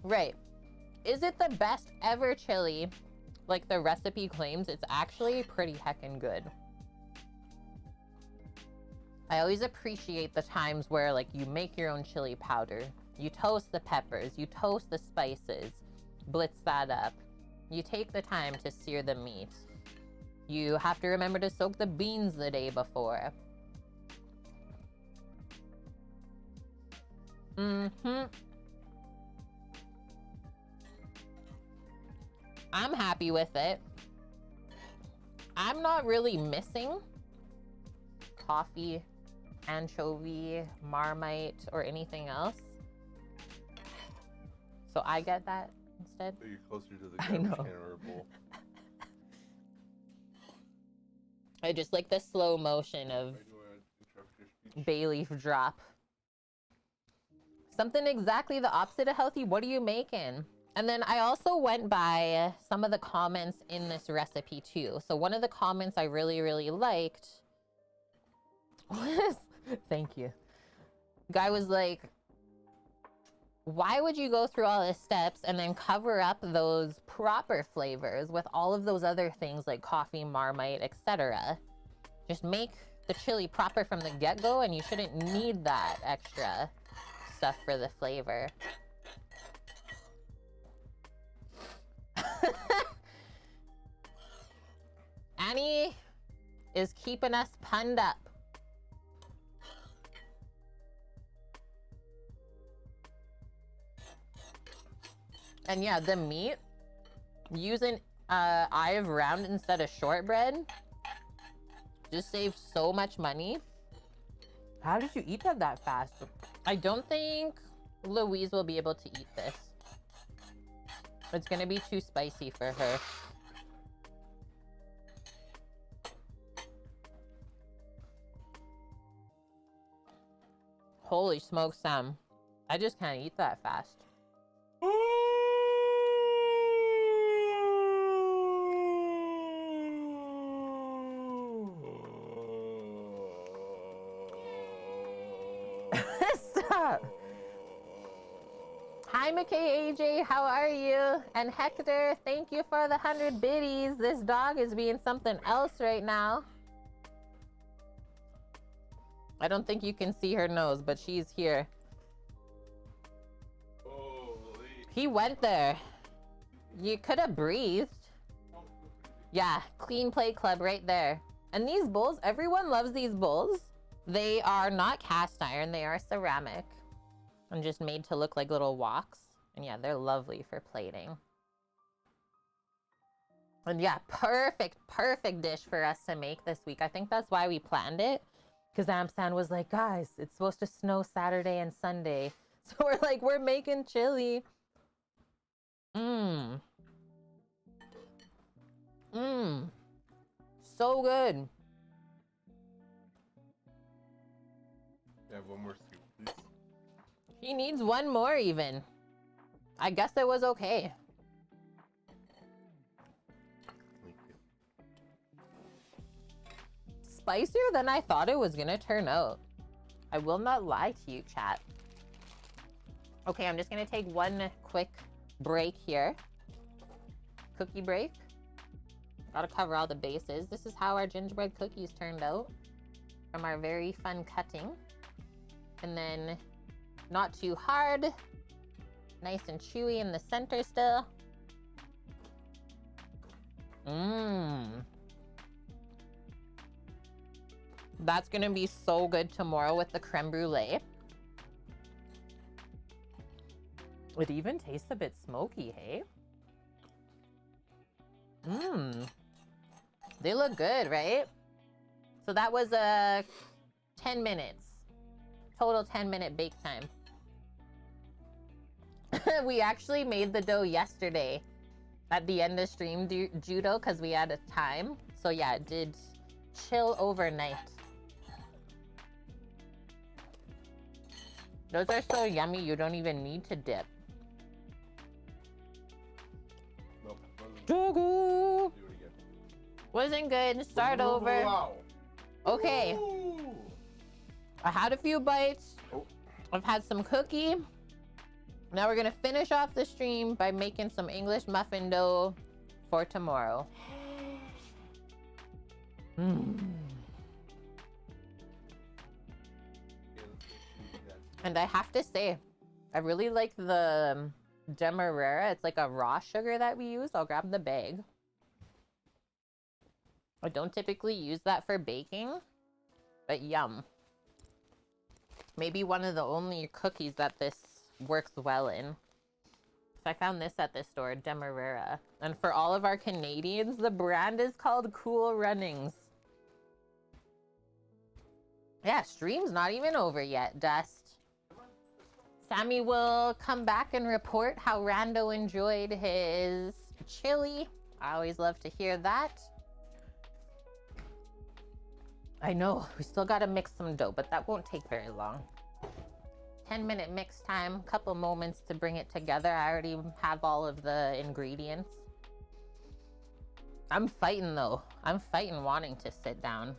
Right. Is it the best ever chili? Like the recipe claims, it's actually pretty heckin' good. I always appreciate the times where like you make your own chili powder. You toast the peppers, you toast the spices, blitz that up. You take the time to sear the meat. You have to remember to soak the beans the day before. Mm-hmm. I'm happy with it. I'm not really missing coffee, anchovy, Marmite, or anything else. So I get that instead. So you're closer to the I garbage know. can or a bowl. I just like the slow motion of Why do I interrupt your speech? bay leaf drop. Something exactly the opposite of healthy. What are you making? And then I also went by some of the comments in this recipe too. So one of the comments I really, really liked was, thank you. Guy was like, why would you go through all the steps and then cover up those proper flavors with all of those other things like coffee, Marmite, etc.? Just make the chili proper from the get-go and you shouldn't need that extra stuff for the flavor. Annie is keeping us punned up. And yeah, the meat, using Ive round instead of shortbread just saved so much money. How did you eat that fast? I don't think Louise will be able to eat this. It's gonna be too spicy for her. Holy smokes, Sam. I just can't eat that fast. Stop. Hi, McKay AJ, how are you? And Hector, thank you for the 100 biddies. This dog is being something else right now. I don't think you can see her nose, but she's here. Holy. He went there. You could have breathed. Yeah, clean plate club right there. And these bowls, everyone loves these bowls. They are not cast iron, they are ceramic. And just made to look like little woks. And yeah, they're lovely for plating. And yeah, perfect dish for us to make this week. I think that's why we planned it. Because Amsan was like, guys, it's supposed to snow Saturday and Sunday. So we're like, we're making chili. So good. Yeah, one more scoop, please. He needs one more even. I guess it was okay. Thank you. Spicier than I thought it was gonna turn out. I will not lie to you, chat. Okay, I'm just gonna take one quick break here. Cookie break. Gotta cover all the bases. This is how our gingerbread cookies turned out from our very fun cutting. And then not too hard. Nice and chewy in the center still. Mmm. That's gonna be so good tomorrow with the creme brulee. It even tastes a bit smoky, hey? Mmm. They look good, right? So that was 10 minutes. Total 10-minute bake time. We actually made the dough yesterday at the end of stream judo because we had a time. So yeah, it did chill overnight. Those are so yummy, you don't even need to dip. Nope, wasn't. Dogu! Do it again. Wasn't good. Start over. Wow. Okay. Ooh. I had a few bites. Oh. I've had some cookie. Now we're gonna finish off the stream by making some English muffin dough for tomorrow. Mm. And I have to say, I really like the demerara. It's like a raw sugar that we use. I'll grab the bag. I don't typically use that for baking, but yum. Maybe one of the only cookies that this works well in. So I found this at the store, demerara. And for all of our Canadians, the brand is called Cool Runnings. Yeah, stream's not even over yet, Dust. Sammy will come back and report how Rando enjoyed his chili. I always love to hear that. I know, we still gotta mix some dough, but that won't take very long. 10-minute mix time, couple moments to bring it together. I already have all of the ingredients. I'm fighting though. I'm fighting wanting to sit down.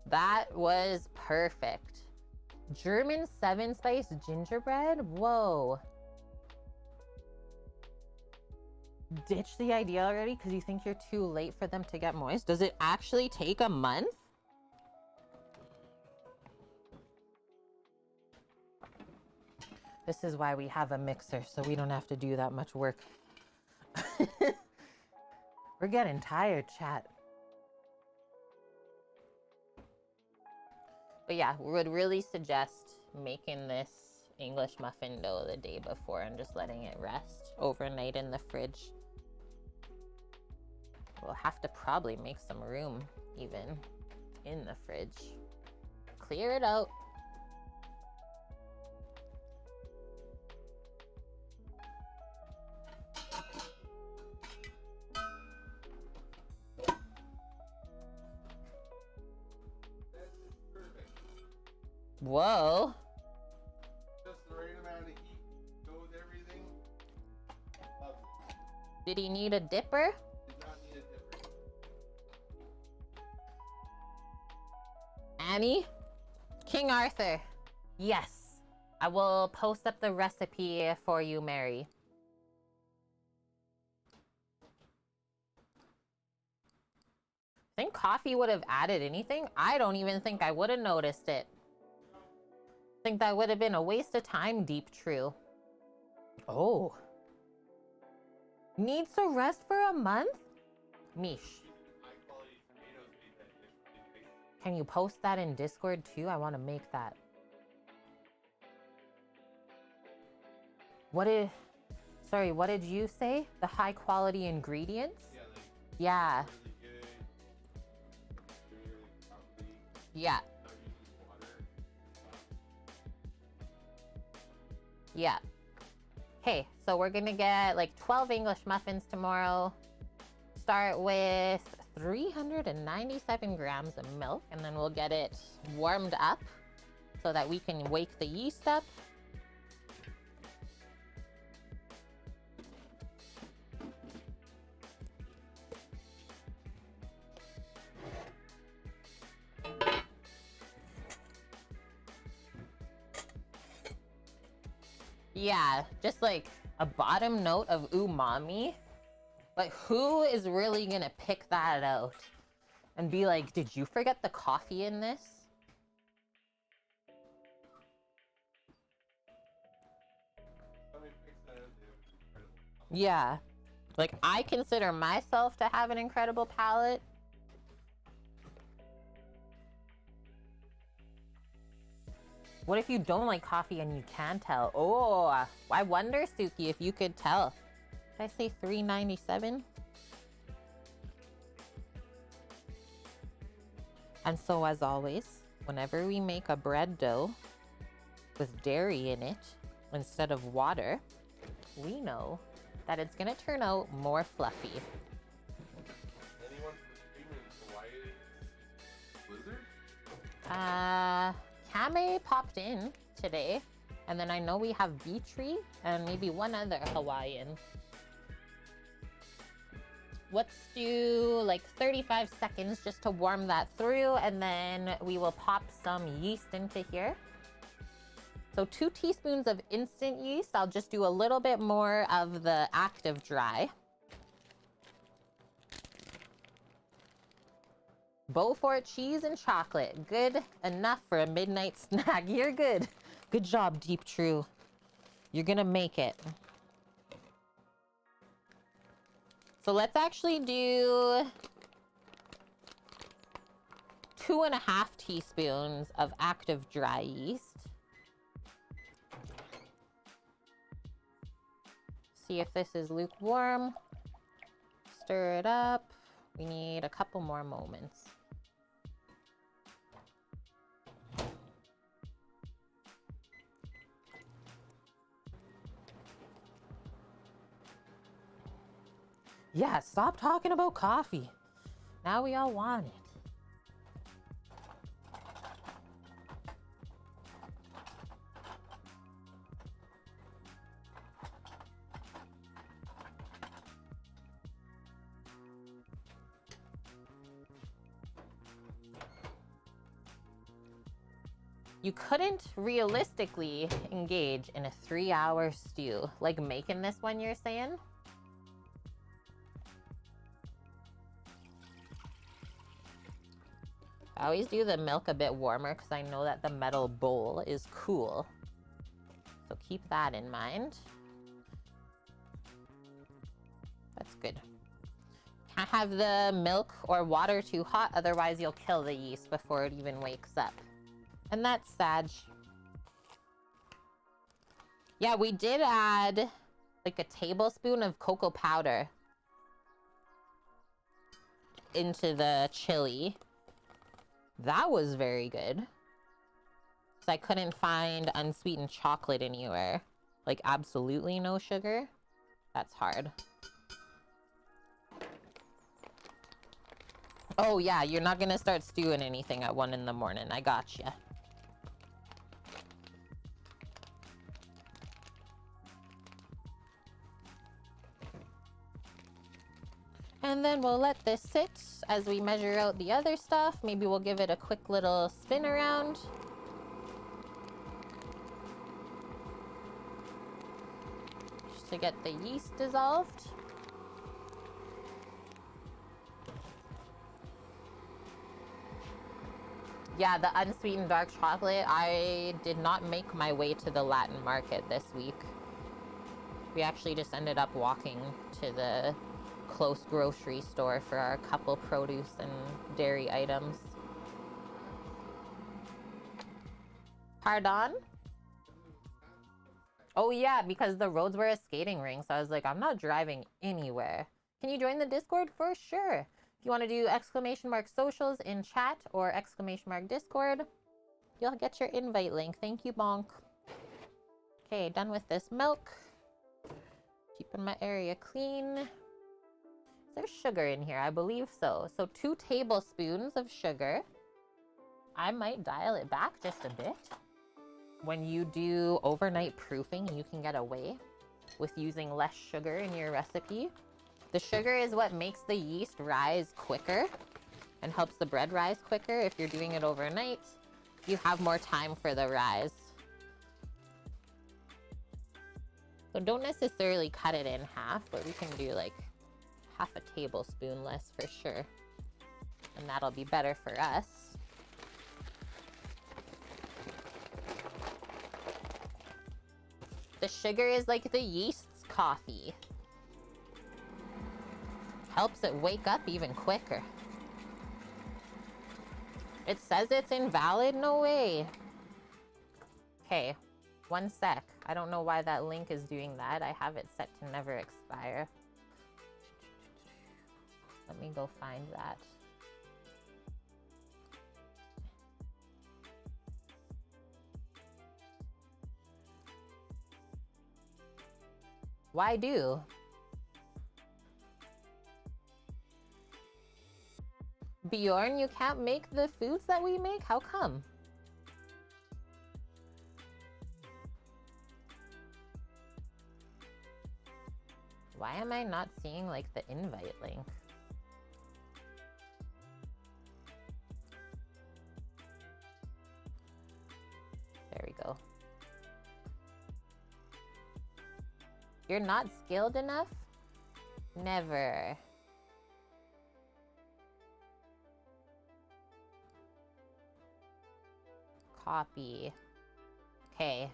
That was perfect. German 7-spice gingerbread? Whoa. Ditch the idea already because you think you're too late for them to get moist? Does it actually take a month? This is why we have a mixer, so we don't have to do that much work. We're getting tired, chat. But yeah, we would really suggest making this English muffin dough the day before and just letting it rest overnight in the fridge. We'll have to probably make some room even in the fridge. Clear it out. Whoa. Just the right amount of heat. Go with everything. Love it. Did he need a dipper? Did not need a dipper. Annie? King Arthur. Yes. I will post up the recipe for you, Mary. Think coffee would have added anything? I don't even think I would have noticed it. Think that would have been a waste of time, Deep True. Oh. Needs to rest for a month? Mish. Can you post that in Discord too? I want to make that. What did... Sorry, what did you say? The high quality ingredients? Yeah, Yeah. like really good. Really properly. Yeah. Not using water. Yeah. Okay, so we're gonna get like 12 English muffins tomorrow. Start with 397 grams of milk, and then we'll get it warmed up so that we can wake the yeast up. Yeah, just like a bottom note of umami. But who is really gonna pick that out and be like, did you forget the coffee in this? Yeah, like I consider myself to have an incredible palate. What if you don't like coffee and you can tell? Oh, I wonder, Suki, if you could tell. Did I say 397? And so as always, whenever we make a bread dough with dairy in it instead of water, we know that it's gonna turn out more fluffy. Anyone from Creme in Hawaii? Blizzard? Kame popped in today, and then I know we have Beatree and maybe one other Hawaiian. Let's do like 35 seconds just to warm that through, and then we will pop some yeast into here. So 2 teaspoons of instant yeast. I'll just do a little bit more of the active dry. Beaufort cheese and chocolate. Good enough for a midnight snack. You're good. Good job, Deep True. You're gonna make it. So let's actually do 2.5 teaspoons of active dry yeast. See if this is lukewarm. Stir it up. We need a couple more moments. Yeah, stop talking about coffee. Now we all want it. You couldn't realistically engage in a 3-hour stew. Like making this one, you're saying? I always do the milk a bit warmer because I know that the metal bowl is cool. So keep that in mind. That's good. Can't have the milk or water too hot, otherwise you'll kill the yeast before it even wakes up. And that's sad. Yeah, we did add like a tablespoon of cocoa powder into the chili. That was very good. Because I couldn't find unsweetened chocolate anywhere. Like absolutely no sugar. That's hard. Oh yeah, you're not gonna start stewing anything at 1 in the morning. I gotcha. And then we'll let this sit as we measure out the other stuff. Maybe we'll give it a quick little spin around. Just to get the yeast dissolved. Yeah, the unsweetened dark chocolate, I did not make my way to the Latin market this week. We actually just ended up walking to the close grocery store for our couple produce and dairy items. Pardon? Oh yeah, because the roads were a skating rink, so I was like, I'm not driving anywhere. Can you join the Discord? For sure. If you want to do !socials in chat or !Discord, you'll get your invite link. Thank you, Bonk. Okay, done with this milk. Keeping my area clean. There's sugar in here, I believe so. So 2 tablespoons of sugar. I might dial it back just a bit. When you do overnight proofing, you can get away with using less sugar in your recipe. The sugar is what makes the yeast rise quicker and helps the bread rise quicker. If you're doing it overnight, you have more time for the rise. So don't necessarily cut it in half, but we can do like half a tablespoon less for sure. And that'll be better for us. The sugar is like the yeast's coffee. Helps it wake up even quicker. It says it's invalid? No way. Okay, 1 sec. I don't know why that link is doing that. I have it set to never expire. Let me go find that. Why do? Bjorn, you can't make the foods that we make? How come? Why am I not seeing like the invite link? There we go. You're not skilled enough? Never. Copy. Okay.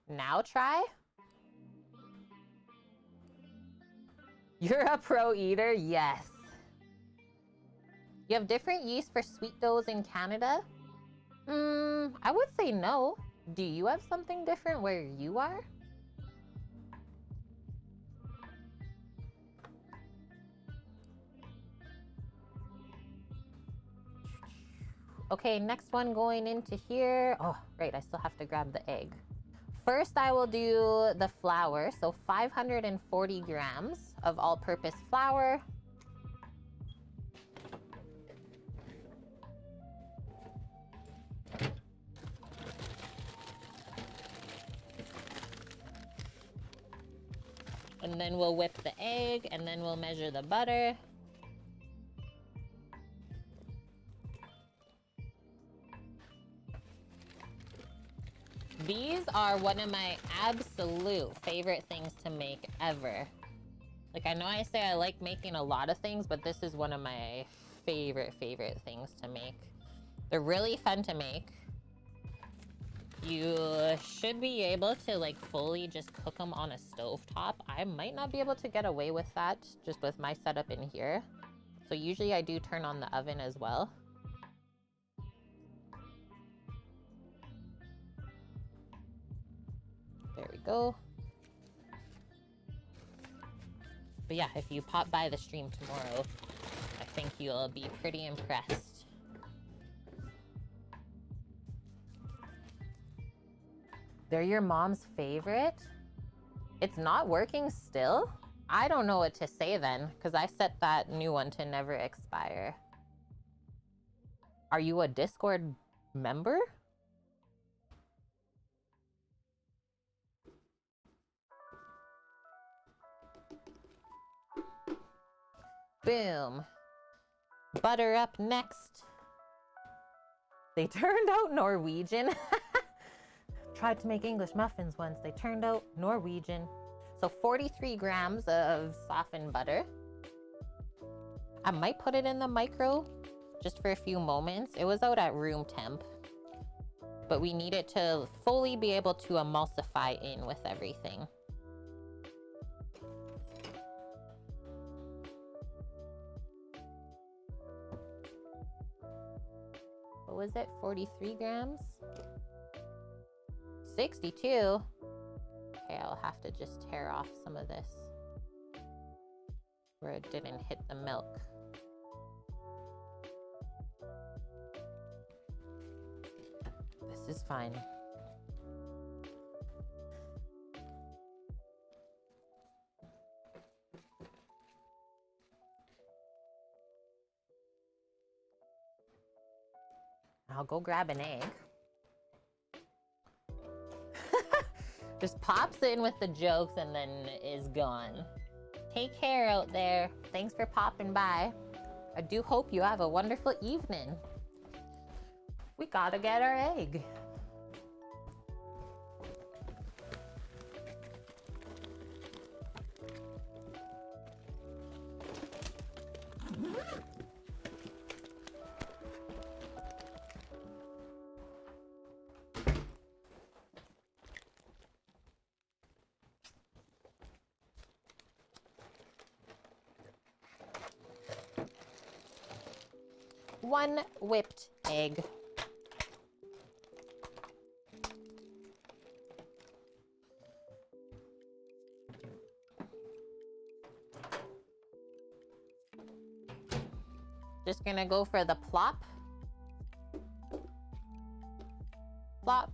Now try? You're a pro eater? Yes. You have different yeast for sweet doughs in Canada? I would say no. Do you have something different where you are? Okay, next one going into here. Oh, right, I still have to grab the egg. First, I will do the flour. So 540 grams of all-purpose flour. And then we'll whip the egg, and then we'll measure the butter. These are one of my absolute favorite things to make ever. Like, I know I say I like making a lot of things, but this is one of my favorite things to make. They're really fun to make. You should be able to like fully just cook them on a stovetop. I might not be able to get away with that just with my setup in here. So usually I do turn on the oven as well. There we go. But yeah, if you pop by the stream tomorrow, I think you'll be pretty impressed. They're your mom's favorite? It's not working still? I don't know what to say then, because I set that new one to never expire. Are you a Discord member? Boom. Butter up next. They turned out Norwegian. Tried to make English muffins once. They turned out Norwegian. So 43 grams of softened butter. I might put it in the micro just for a few moments. It was out at room temp. But we need it to fully be able to emulsify in with everything. What was it? 43 grams? 62? Okay, I'll have to just tear off some of this where it didn't hit the milk. is fine. I'll go grab an egg. Just pops in with the jokes and then is gone. Take care out there. Thanks for popping by. I do hope you have a wonderful evening. We gotta get our egg. One whipped egg. Just gonna go for the plop. Plop.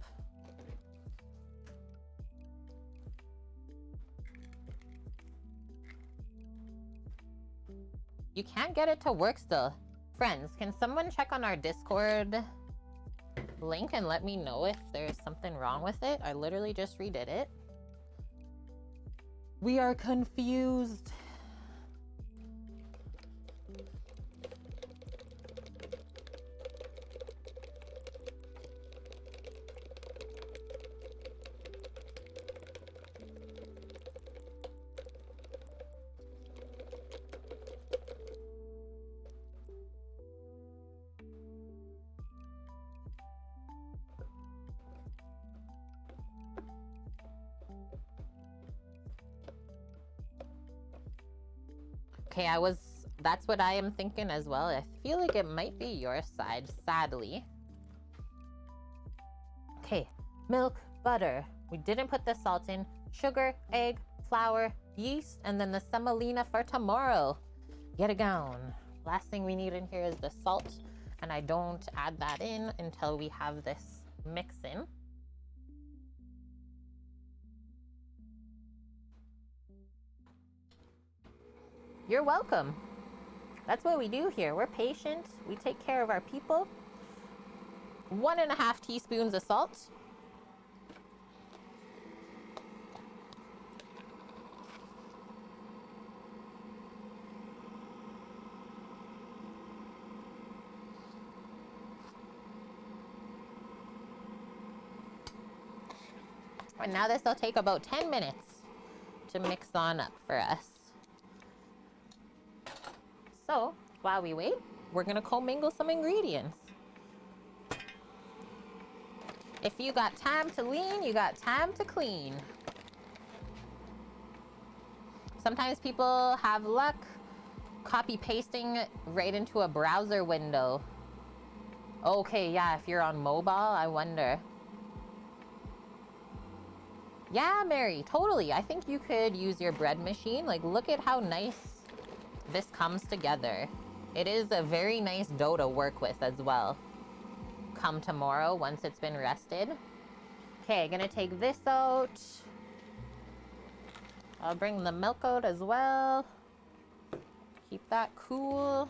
You can't get it to work still. Friends, can someone check on our Discord link and let me know if there's something wrong with it? I literally just redid it. We are confused. Okay, that's what I am thinking as well. I feel like it might be your side, sadly. Okay, milk, butter. We didn't put the salt in. Sugar, egg, flour, yeast, and then the semolina for tomorrow. Get it going. Last thing we need in here is the salt, and I don't add that in until we have this mix in. You're welcome. That's what we do here. We're patient. We take care of our people. 1.5 teaspoons of salt. And now this will take about 10 minutes to mix on up for us. So while we wait, we're gonna commingle some ingredients. If you got time to lean, you got time to clean. Sometimes people have luck copy pasting right into a browser window. Okay, yeah, if you're on mobile, I wonder. Yeah, Mary, totally. I think you could use your bread machine. Like, look at how nice this comes together. It is a very nice dough to work with as well. Come tomorrow once it's been rested. Okay, gonna take this out. I'll bring the milk out as well. Keep that cool.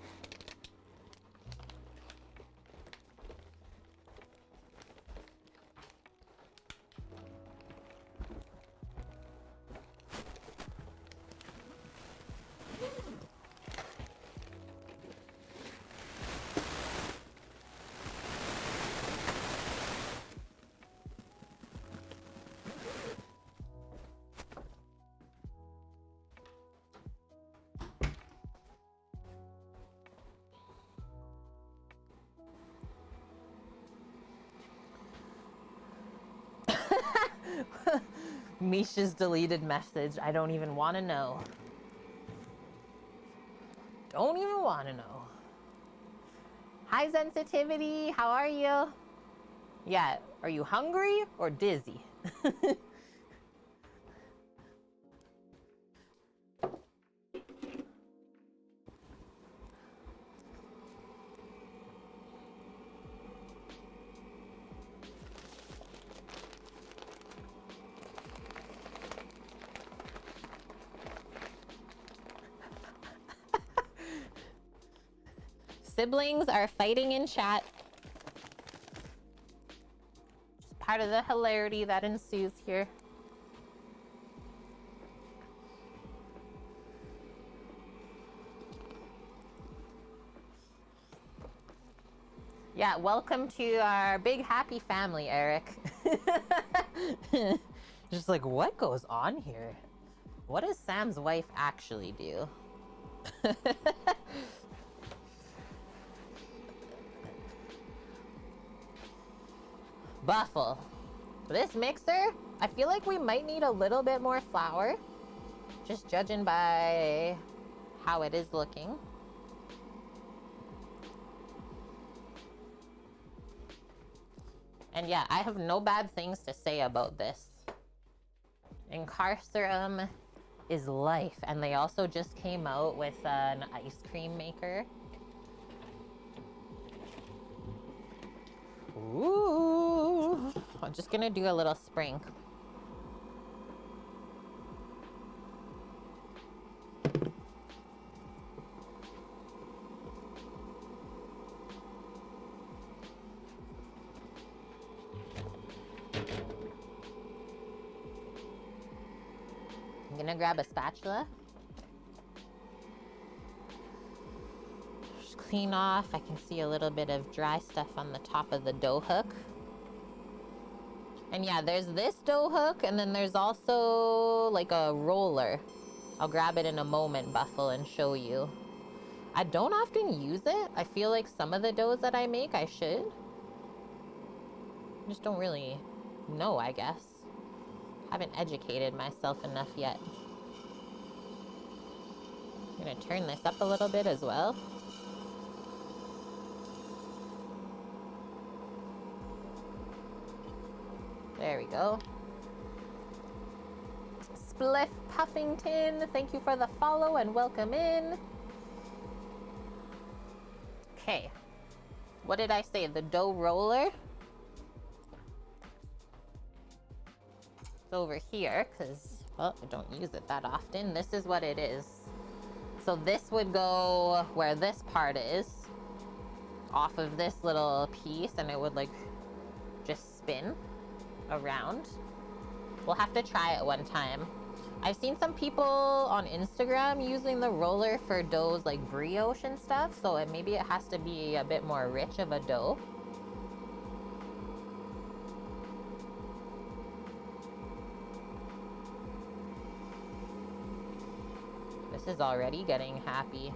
Misha's deleted message. I don't even want to know. Don't even want to know. Hi, Sensitivity. How are you? Yeah, are you hungry or dizzy? siblings are fighting in chat. Just part of the hilarity that ensues here. Yeah, welcome to our big happy family, Eric. Just like, what goes on here? What does Sam's wife actually do? Buffle. This mixer, I feel like we might need a little bit more flour. Just judging by how it is looking. And yeah, I have no bad things to say about this. Incarcerum is life. And they also just came out with an ice cream maker. Ooh. I'm just gonna do a little sprink. I'm gonna grab a spatula. Just clean off. I can see a little bit of dry stuff on the top of the dough hook. And yeah, there's this dough hook, and then there's also like a roller. I'll grab it in a moment, Buffle, and show you. I don't often use it. I feel like some of the doughs that I make, I should. I just don't really know, I guess. Haven't educated myself enough yet. I'm gonna turn this up a little bit as well. There we go. Spliff Puffington, thank you for the follow and welcome in. Okay. What did I say? The dough roller? Over here, because, well, I don't use it that often. This is what it is. So this would go where this part is, off of this little piece, and it would like just spin around. We'll have to try it one time. I've seen some people on Instagram using the roller for doughs like brioche and stuff, so maybe it has to be a bit more rich of a dough. This is already getting happy.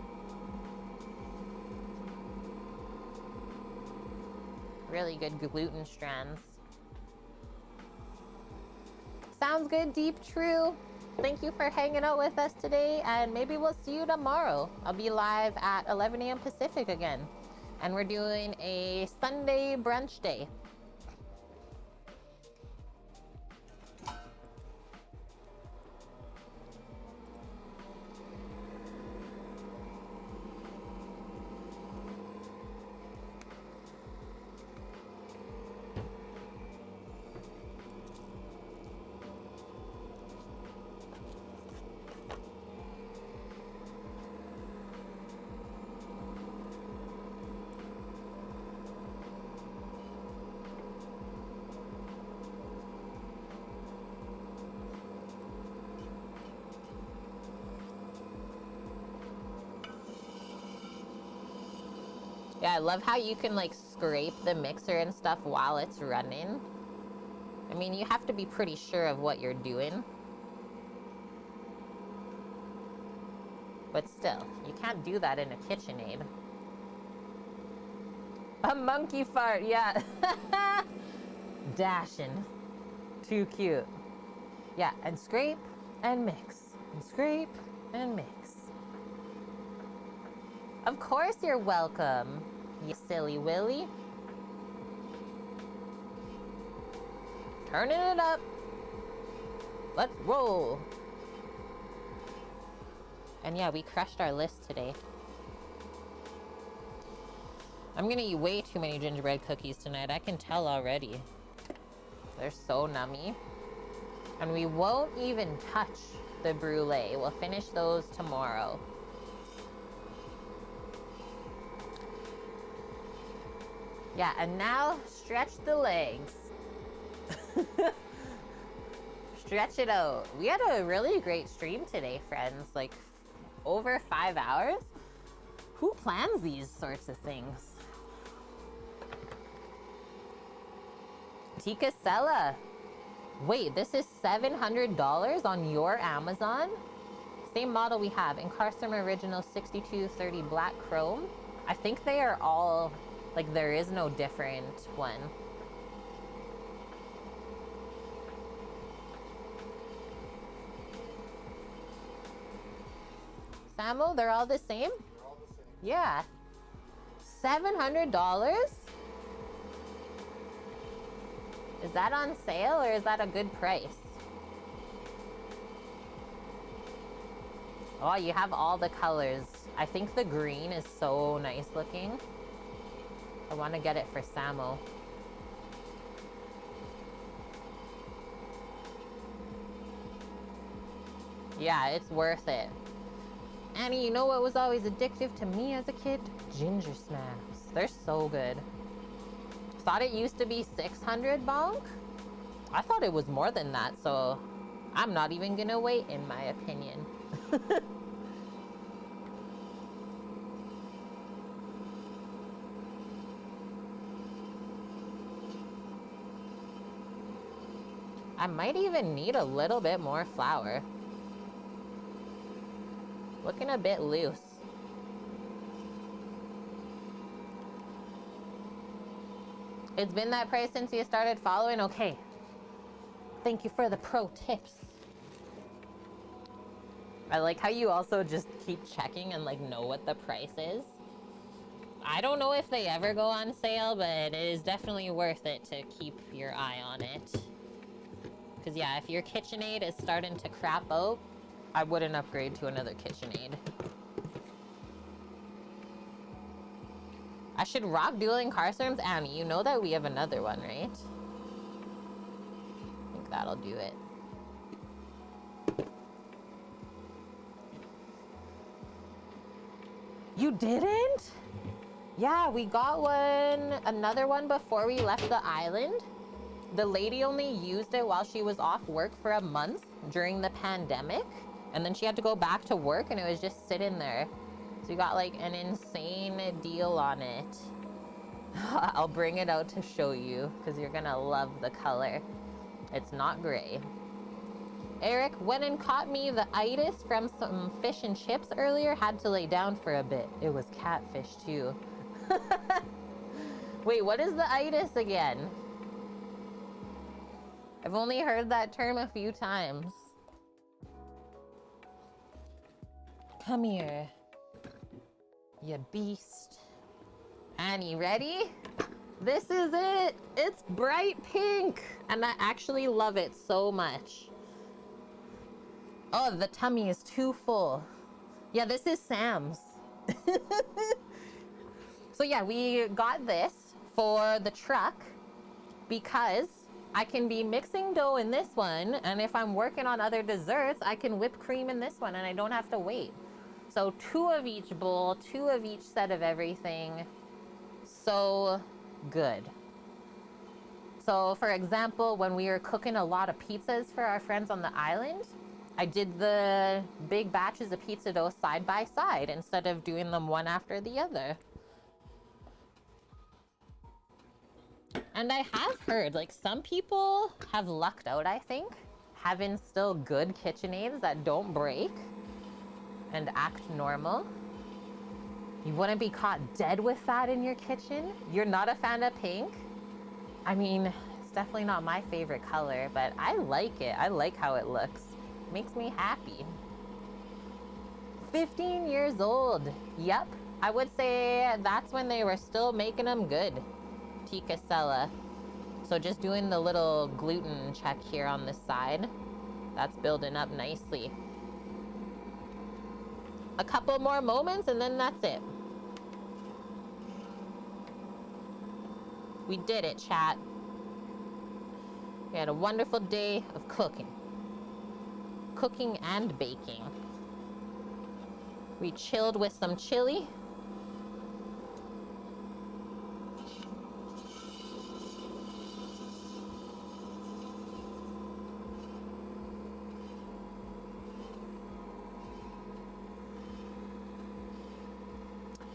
Really good gluten strands. Sounds good, Deep True. Thank you for hanging out with us today, and maybe we'll see you tomorrow. I'll be live at 11 a.m. Pacific again, and we're doing a Sunday brunch day. Yeah, I love how you can like scrape the mixer and stuff while it's running. I mean, you have to be pretty sure of what you're doing. But still, you can't do that in a KitchenAid. A monkey fart, yeah. Dashing. Too cute. Yeah, and scrape and mix. And scrape and mix. Of course you're welcome, you silly Willy. Turning it up. Let's roll. And yeah, we crushed our list today. I'm gonna eat way too many gingerbread cookies tonight. I can tell already. They're so nummy. And we won't even touch the brulee. We'll finish those tomorrow. Yeah, and now stretch the legs. Stretch it out. We had a really great stream today, friends. Like over 5 hours. Who plans these sorts of things? Tikasella. Wait, this is $700 on your Amazon? Same model we have. Incarsum Original 6230 Black Chrome. I think they are all, like, there is no different one. Samo, they're all the same? They're all the same. Yeah. $700? Is that on sale or is that a good price? Oh, you have all the colors. I think the green is so nice looking. I want to get it for Samo. Yeah, it's worth it. Annie, you know what was always addictive to me as a kid? Ginger snaps. They're so good. Thought it used to be 600 bonk? I thought it was more than that, so I'm not even gonna wait, in my opinion. I might even need a little bit more flour. Looking a bit loose. It's been that price since you started following? Okay. Thank you for the pro tips. I like how you also just keep checking and like know what the price is. I don't know if they ever go on sale, but it is definitely worth it to keep your eye on it. Because yeah, if your KitchenAid is starting to crap out, I wouldn't upgrade to another KitchenAid. I should rock dueling car sermons. Annie, you know that we have another one, right? I think that'll do it. You didn't? Yeah, we got another one before we left the island. The lady only used it while she was off work for a month during the pandemic. And then she had to go back to work and it was just sitting there. So we got like an insane deal on it. I'll bring it out to show you because you're gonna love the color. It's not gray. Eric went and caught me the itis from some fish and chips earlier. Had to lay down for a bit. It was catfish too. Wait, what is the itis again? I've only heard that term a few times. Come here, you beast. Annie, ready? This is it. It's bright pink. And I actually love it so much. Oh, the tummy is too full. Yeah, this is Sam's. So yeah, we got this for the truck because I can be mixing dough in this one, and if I'm working on other desserts, I can whip cream in this one and I don't have to wait. So 2 of each bowl, 2 of each set of everything. So good. So for example, when we were cooking a lot of pizzas for our friends on the island, I did the big batches of pizza dough side by side instead of doing them one after the other. And I have heard, like, some people have lucked out, I think, having still good KitchenAids that don't break and act normal. You wouldn't be caught dead with that in your kitchen? You're not a fan of pink? I mean, it's definitely not my favorite color, but I like it. I like how it looks. It makes me happy. 15 years old. Yep. I would say that's when they were still making them good. Tikasella. So just doing the little gluten check here on this side. That's building up nicely. A couple more moments and then that's it. We did it, chat. We had a wonderful day of cooking. Cooking and baking. We chilled with some chili.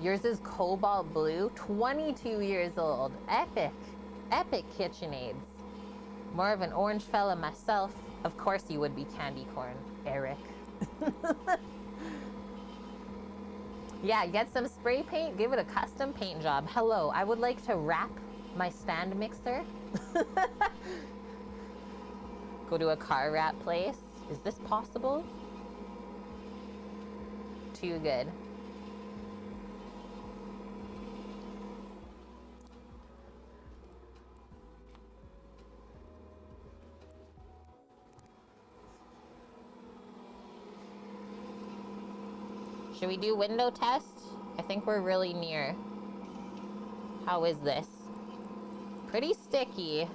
Yours is cobalt blue, 22 years old. Epic. Epic KitchenAids. More of an orange fella myself. Of course you would be candy corn, Eric. Yeah, get some spray paint, give it a custom paint job. Hello, I would like to wrap my stand mixer. Go to a car wrap place. Is this possible? Too good. Should we do window test? I think we're really near. How is this? Pretty sticky.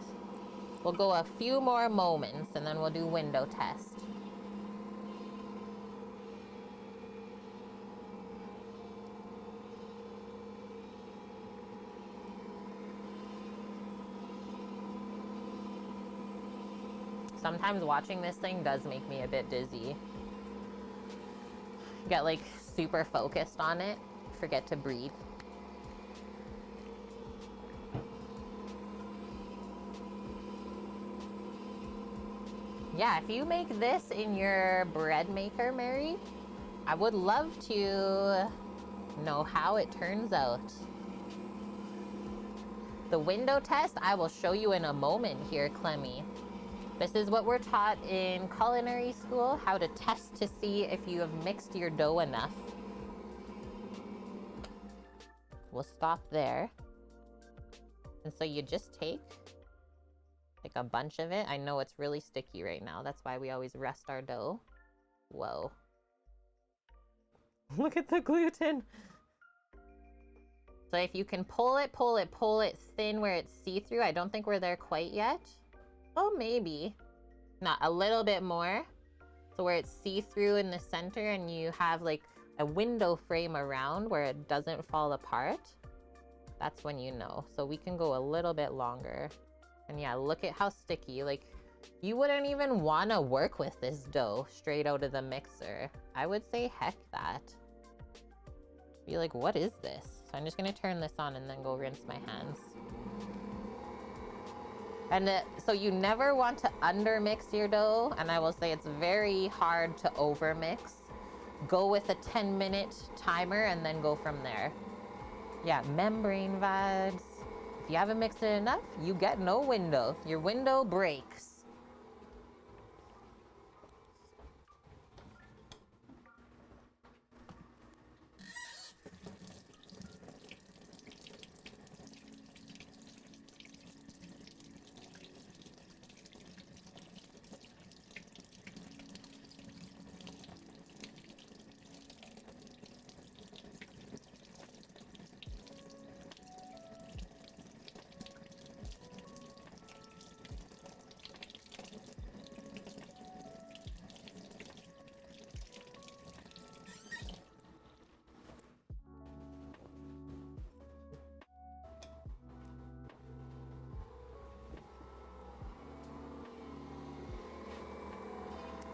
We'll go a few more moments and then we'll do window test. Sometimes watching this thing does make me a bit dizzy. Get like super focused on it, forget to breathe. Yeah, if you make this in your bread maker, Mary, I would love to know how it turns out. The window test, I will show you in a moment here, Clemmy. This is what we're taught in culinary school, how to test to see if you have mixed your dough enough. We'll stop there. And so you just take like a bunch of it. I know it's really sticky right now. That's why we always rest our dough. Whoa. Look at the gluten. So if you can pull it thin where it's see-through. I don't think we're there quite yet. Oh, maybe. Not a little bit more. So where it's see-through in the center and you have like a window frame around where it doesn't fall apart. That's when you know. So we can go a little bit longer. And yeah, look at how sticky. Like, you wouldn't even want to work with this dough straight out of the mixer. I would say heck that. Be like, what is this? So I'm just gonna turn this on and then go rinse my hands. And so you never want to undermix your dough, and I will say it's very hard to overmix. Go with a 10-minute timer and then go from there. Yeah, membrane vibes. If you haven't mixed it enough, you get no window. Your window breaks.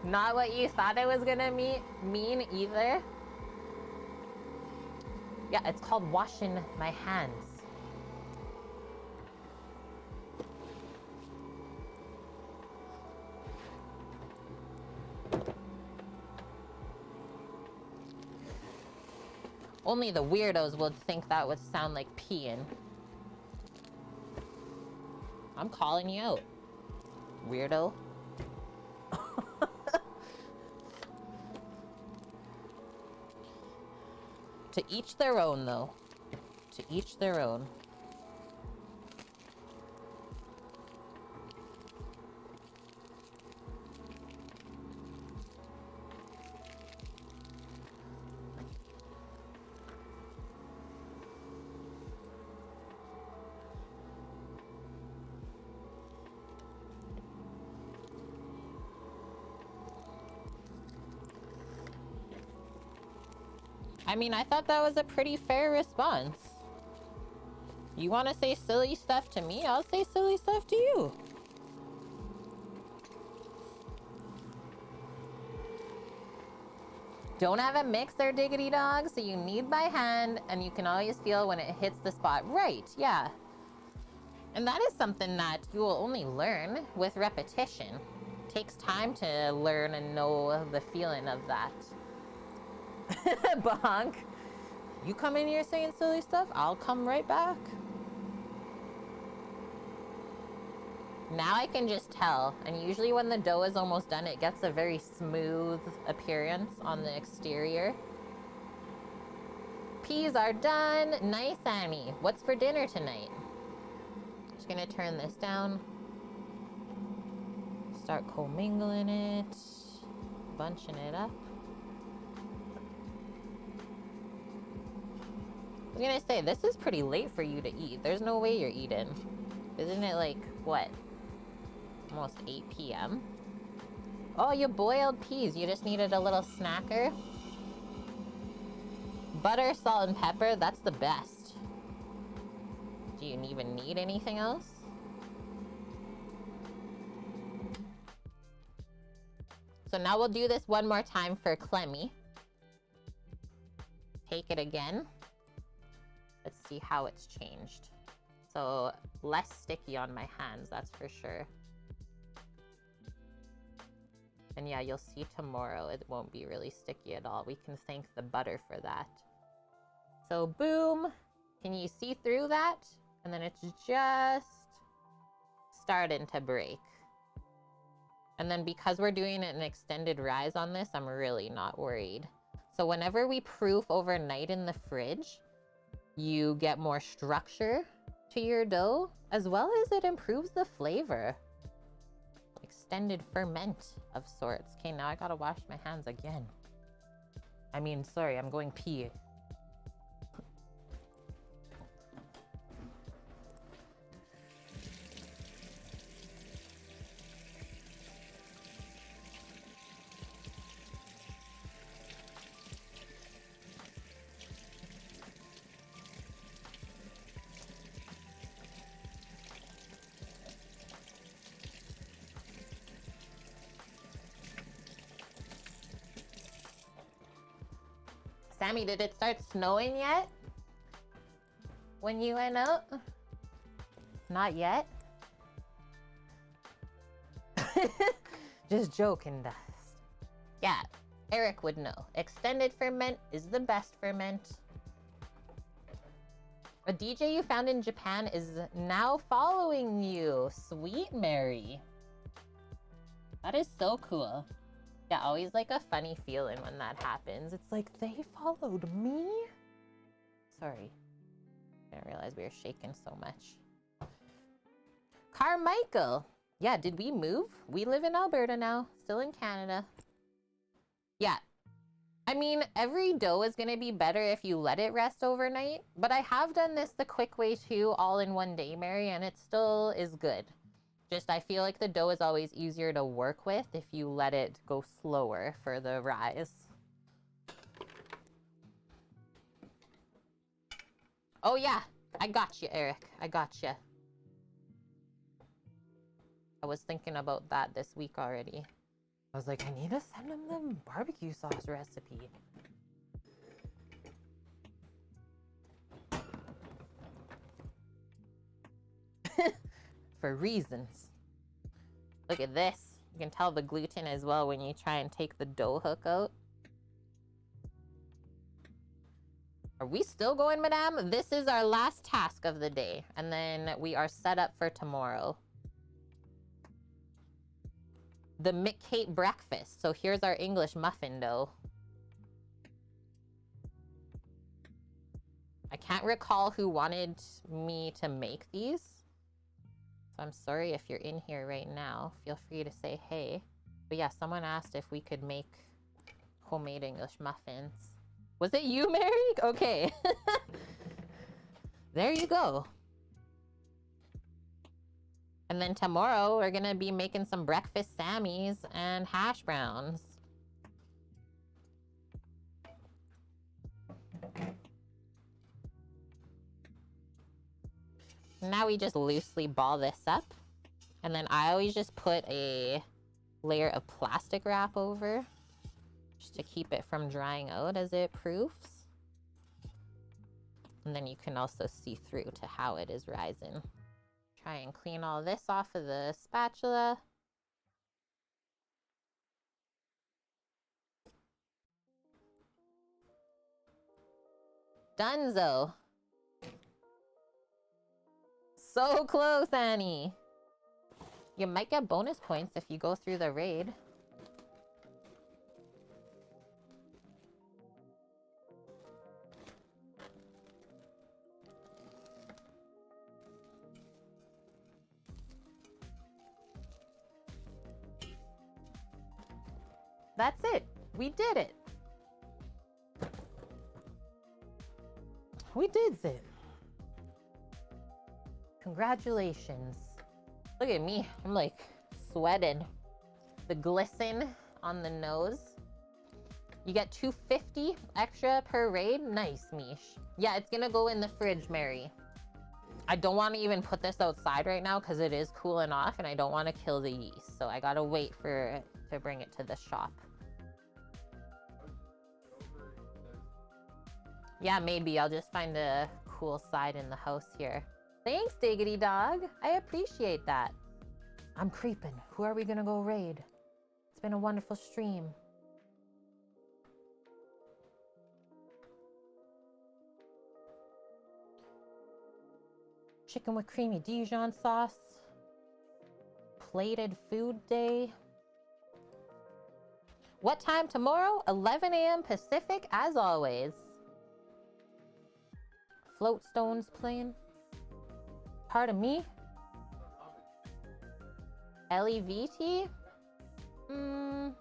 Not what you thought it was gonna mean either. Yeah, it's called washing my hands. Only the weirdos would think that would sound like peeing. I'm calling you out, weirdo. To each their own, though. To each their own. I mean, I thought that was a pretty fair response. You want to say silly stuff to me? I'll say silly stuff to you. Don't have a mixer, diggity dog, so you need by hand, and you can always feel when it hits the spot. Right, yeah. And that is something that you will only learn with repetition. It takes time to learn and know the feeling of that. Bonk. You come in here saying silly stuff, I'll come right back. Now I can just tell, and usually when the dough is almost done, it gets a very smooth appearance on the exterior. Peas are done. Nice, Annie. What's for dinner tonight? Just gonna turn this down. Start commingling it, bunching it up. I was gonna say, this is pretty late for you to eat. There's no way you're eating. Isn't it like, what? Almost 8 p.m. Oh, you boiled peas. You just needed a little snacker. Butter, salt, and pepper. That's the best. Do you even need anything else? So now we'll do this one more time for Clemmy. Take it again. Let's see how it's changed. So less sticky on my hands, that's for sure. And yeah, you'll see tomorrow it won't be really sticky at all. We can thank the butter for that. So boom, can you see through that? And then it's just starting to break. And then because we're doing an extended rise on this, I'm really not worried. So whenever we proof overnight in the fridge, you get more structure to your dough, as well as it improves the flavor. Extended ferment of sorts. Okay, now I gotta wash my hands again. I mean, sorry, I'm going pee. Sammy, did it start snowing yet? When you went out? Not yet? Just joking, Dust. Yeah, Eric would know. Extended ferment is the best ferment. A DJ you found in Japan is now following you. Sweet Mary. That is so cool. Yeah, always like a funny feeling when that happens. It's like, they followed me? Sorry. I didn't realize we were shaking so much. Carmichael. Yeah, did we move? We live in Alberta now, still in Canada. Yeah. I mean, every dough is gonna be better if you let it rest overnight, but I have done this the quick way too, all in one day, Mary, and it still is good. Just I feel like the dough is always easier to work with if you let it go slower for the rise. Oh yeah, I got you, Eric. I got you. I was thinking about that this week already. I was like, I need to send him the barbecue sauce recipe. For reasons. Look at this. You can tell the gluten as well when you try and take the dough hook out. Are we still going, madame? This is our last task of the day, and then we are set up for tomorrow. The McCate breakfast. So here's our English muffin dough. I can't recall who wanted me to make these. So I'm sorry if you're in here right now. Feel free to say hey. But yeah, someone asked if we could make homemade English muffins. Was it you, Mary? Okay. There you go. And then tomorrow we're gonna be making some breakfast Sammies and hash browns. Now we just loosely ball this up. And then I always just put a layer of plastic wrap over, just to keep it from drying out as it proofs. And then you can also see through to how it is rising. Try and clean all this off of the spatula. Dunzo. So close, Annie. You might get bonus points if you go through the raid. That's it. We did it. We did it. Congratulations. Look at me. I'm like sweating. The glisten on the nose. You get 250 extra per raid. Nice, Mish. Yeah, it's gonna go in the fridge, Mary. I don't want to even put this outside right now because it is cooling off and I don't want to kill the yeast. So I gotta wait for it to bring it to the shop. Yeah, maybe I'll just find a cool side in the house here. Thanks, Diggity Dog. I appreciate that. I'm creeping. Who are we gonna go raid? It's been a wonderful stream. Chicken with creamy Dijon sauce. Plated food day. What time tomorrow? 11 a.m. Pacific, as always. Float stones playing. Pardon me? LEVT? I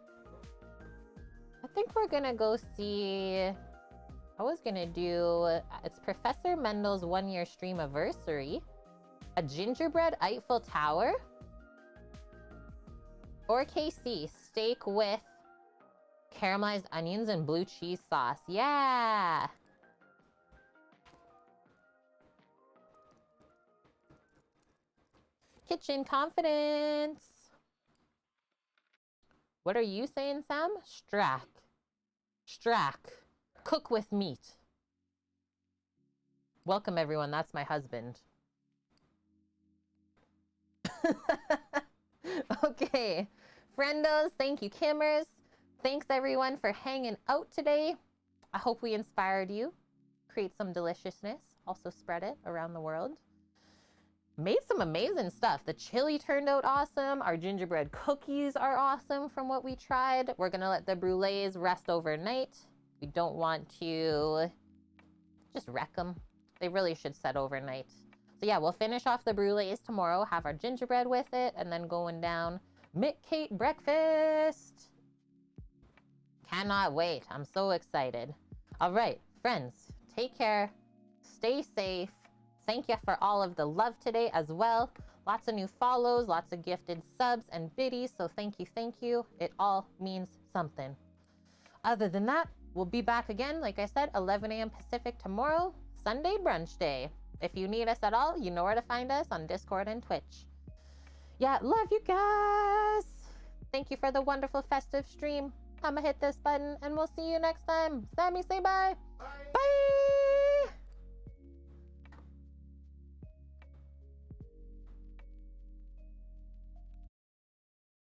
think we're gonna go see... I was gonna do... It's Professor Mendel's 1-year stream anniversary. A gingerbread Eiffel Tower. Or KC, steak with caramelized onions and blue cheese sauce. Yeah! Kitchen confidence. What are you saying, Sam? Strack. Strack. Cook with meat. Welcome, everyone. That's my husband. Okay. Friendos, thank you, Kimmers. Thanks, everyone, for hanging out today. I hope we inspired you. Create some deliciousness. Also spread it around the world. Made some amazing stuff. The chili turned out awesome. Our gingerbread cookies are awesome from what we tried. We're gonna let the brulees rest overnight. We don't want to just wreck them. They really should set overnight. So yeah, we'll finish off the brulees tomorrow, have our gingerbread with it, and then going down Mick Kate breakfast. Cannot wait. I'm so excited. All right, friends, take care. Stay safe. Thank you for all of the love today as well. Lots of new follows, lots of gifted subs and biddies. So thank you. It all means something. Other than that, we'll be back again, like I said, 11 a.m. Pacific tomorrow, Sunday brunch day. If you need us at all, you know where to find us on Discord and Twitch. Yeah, love you guys. Thank you for the wonderful festive stream. I'ma hit this button and we'll see you next time. Sammy, say bye. Bye. Bye.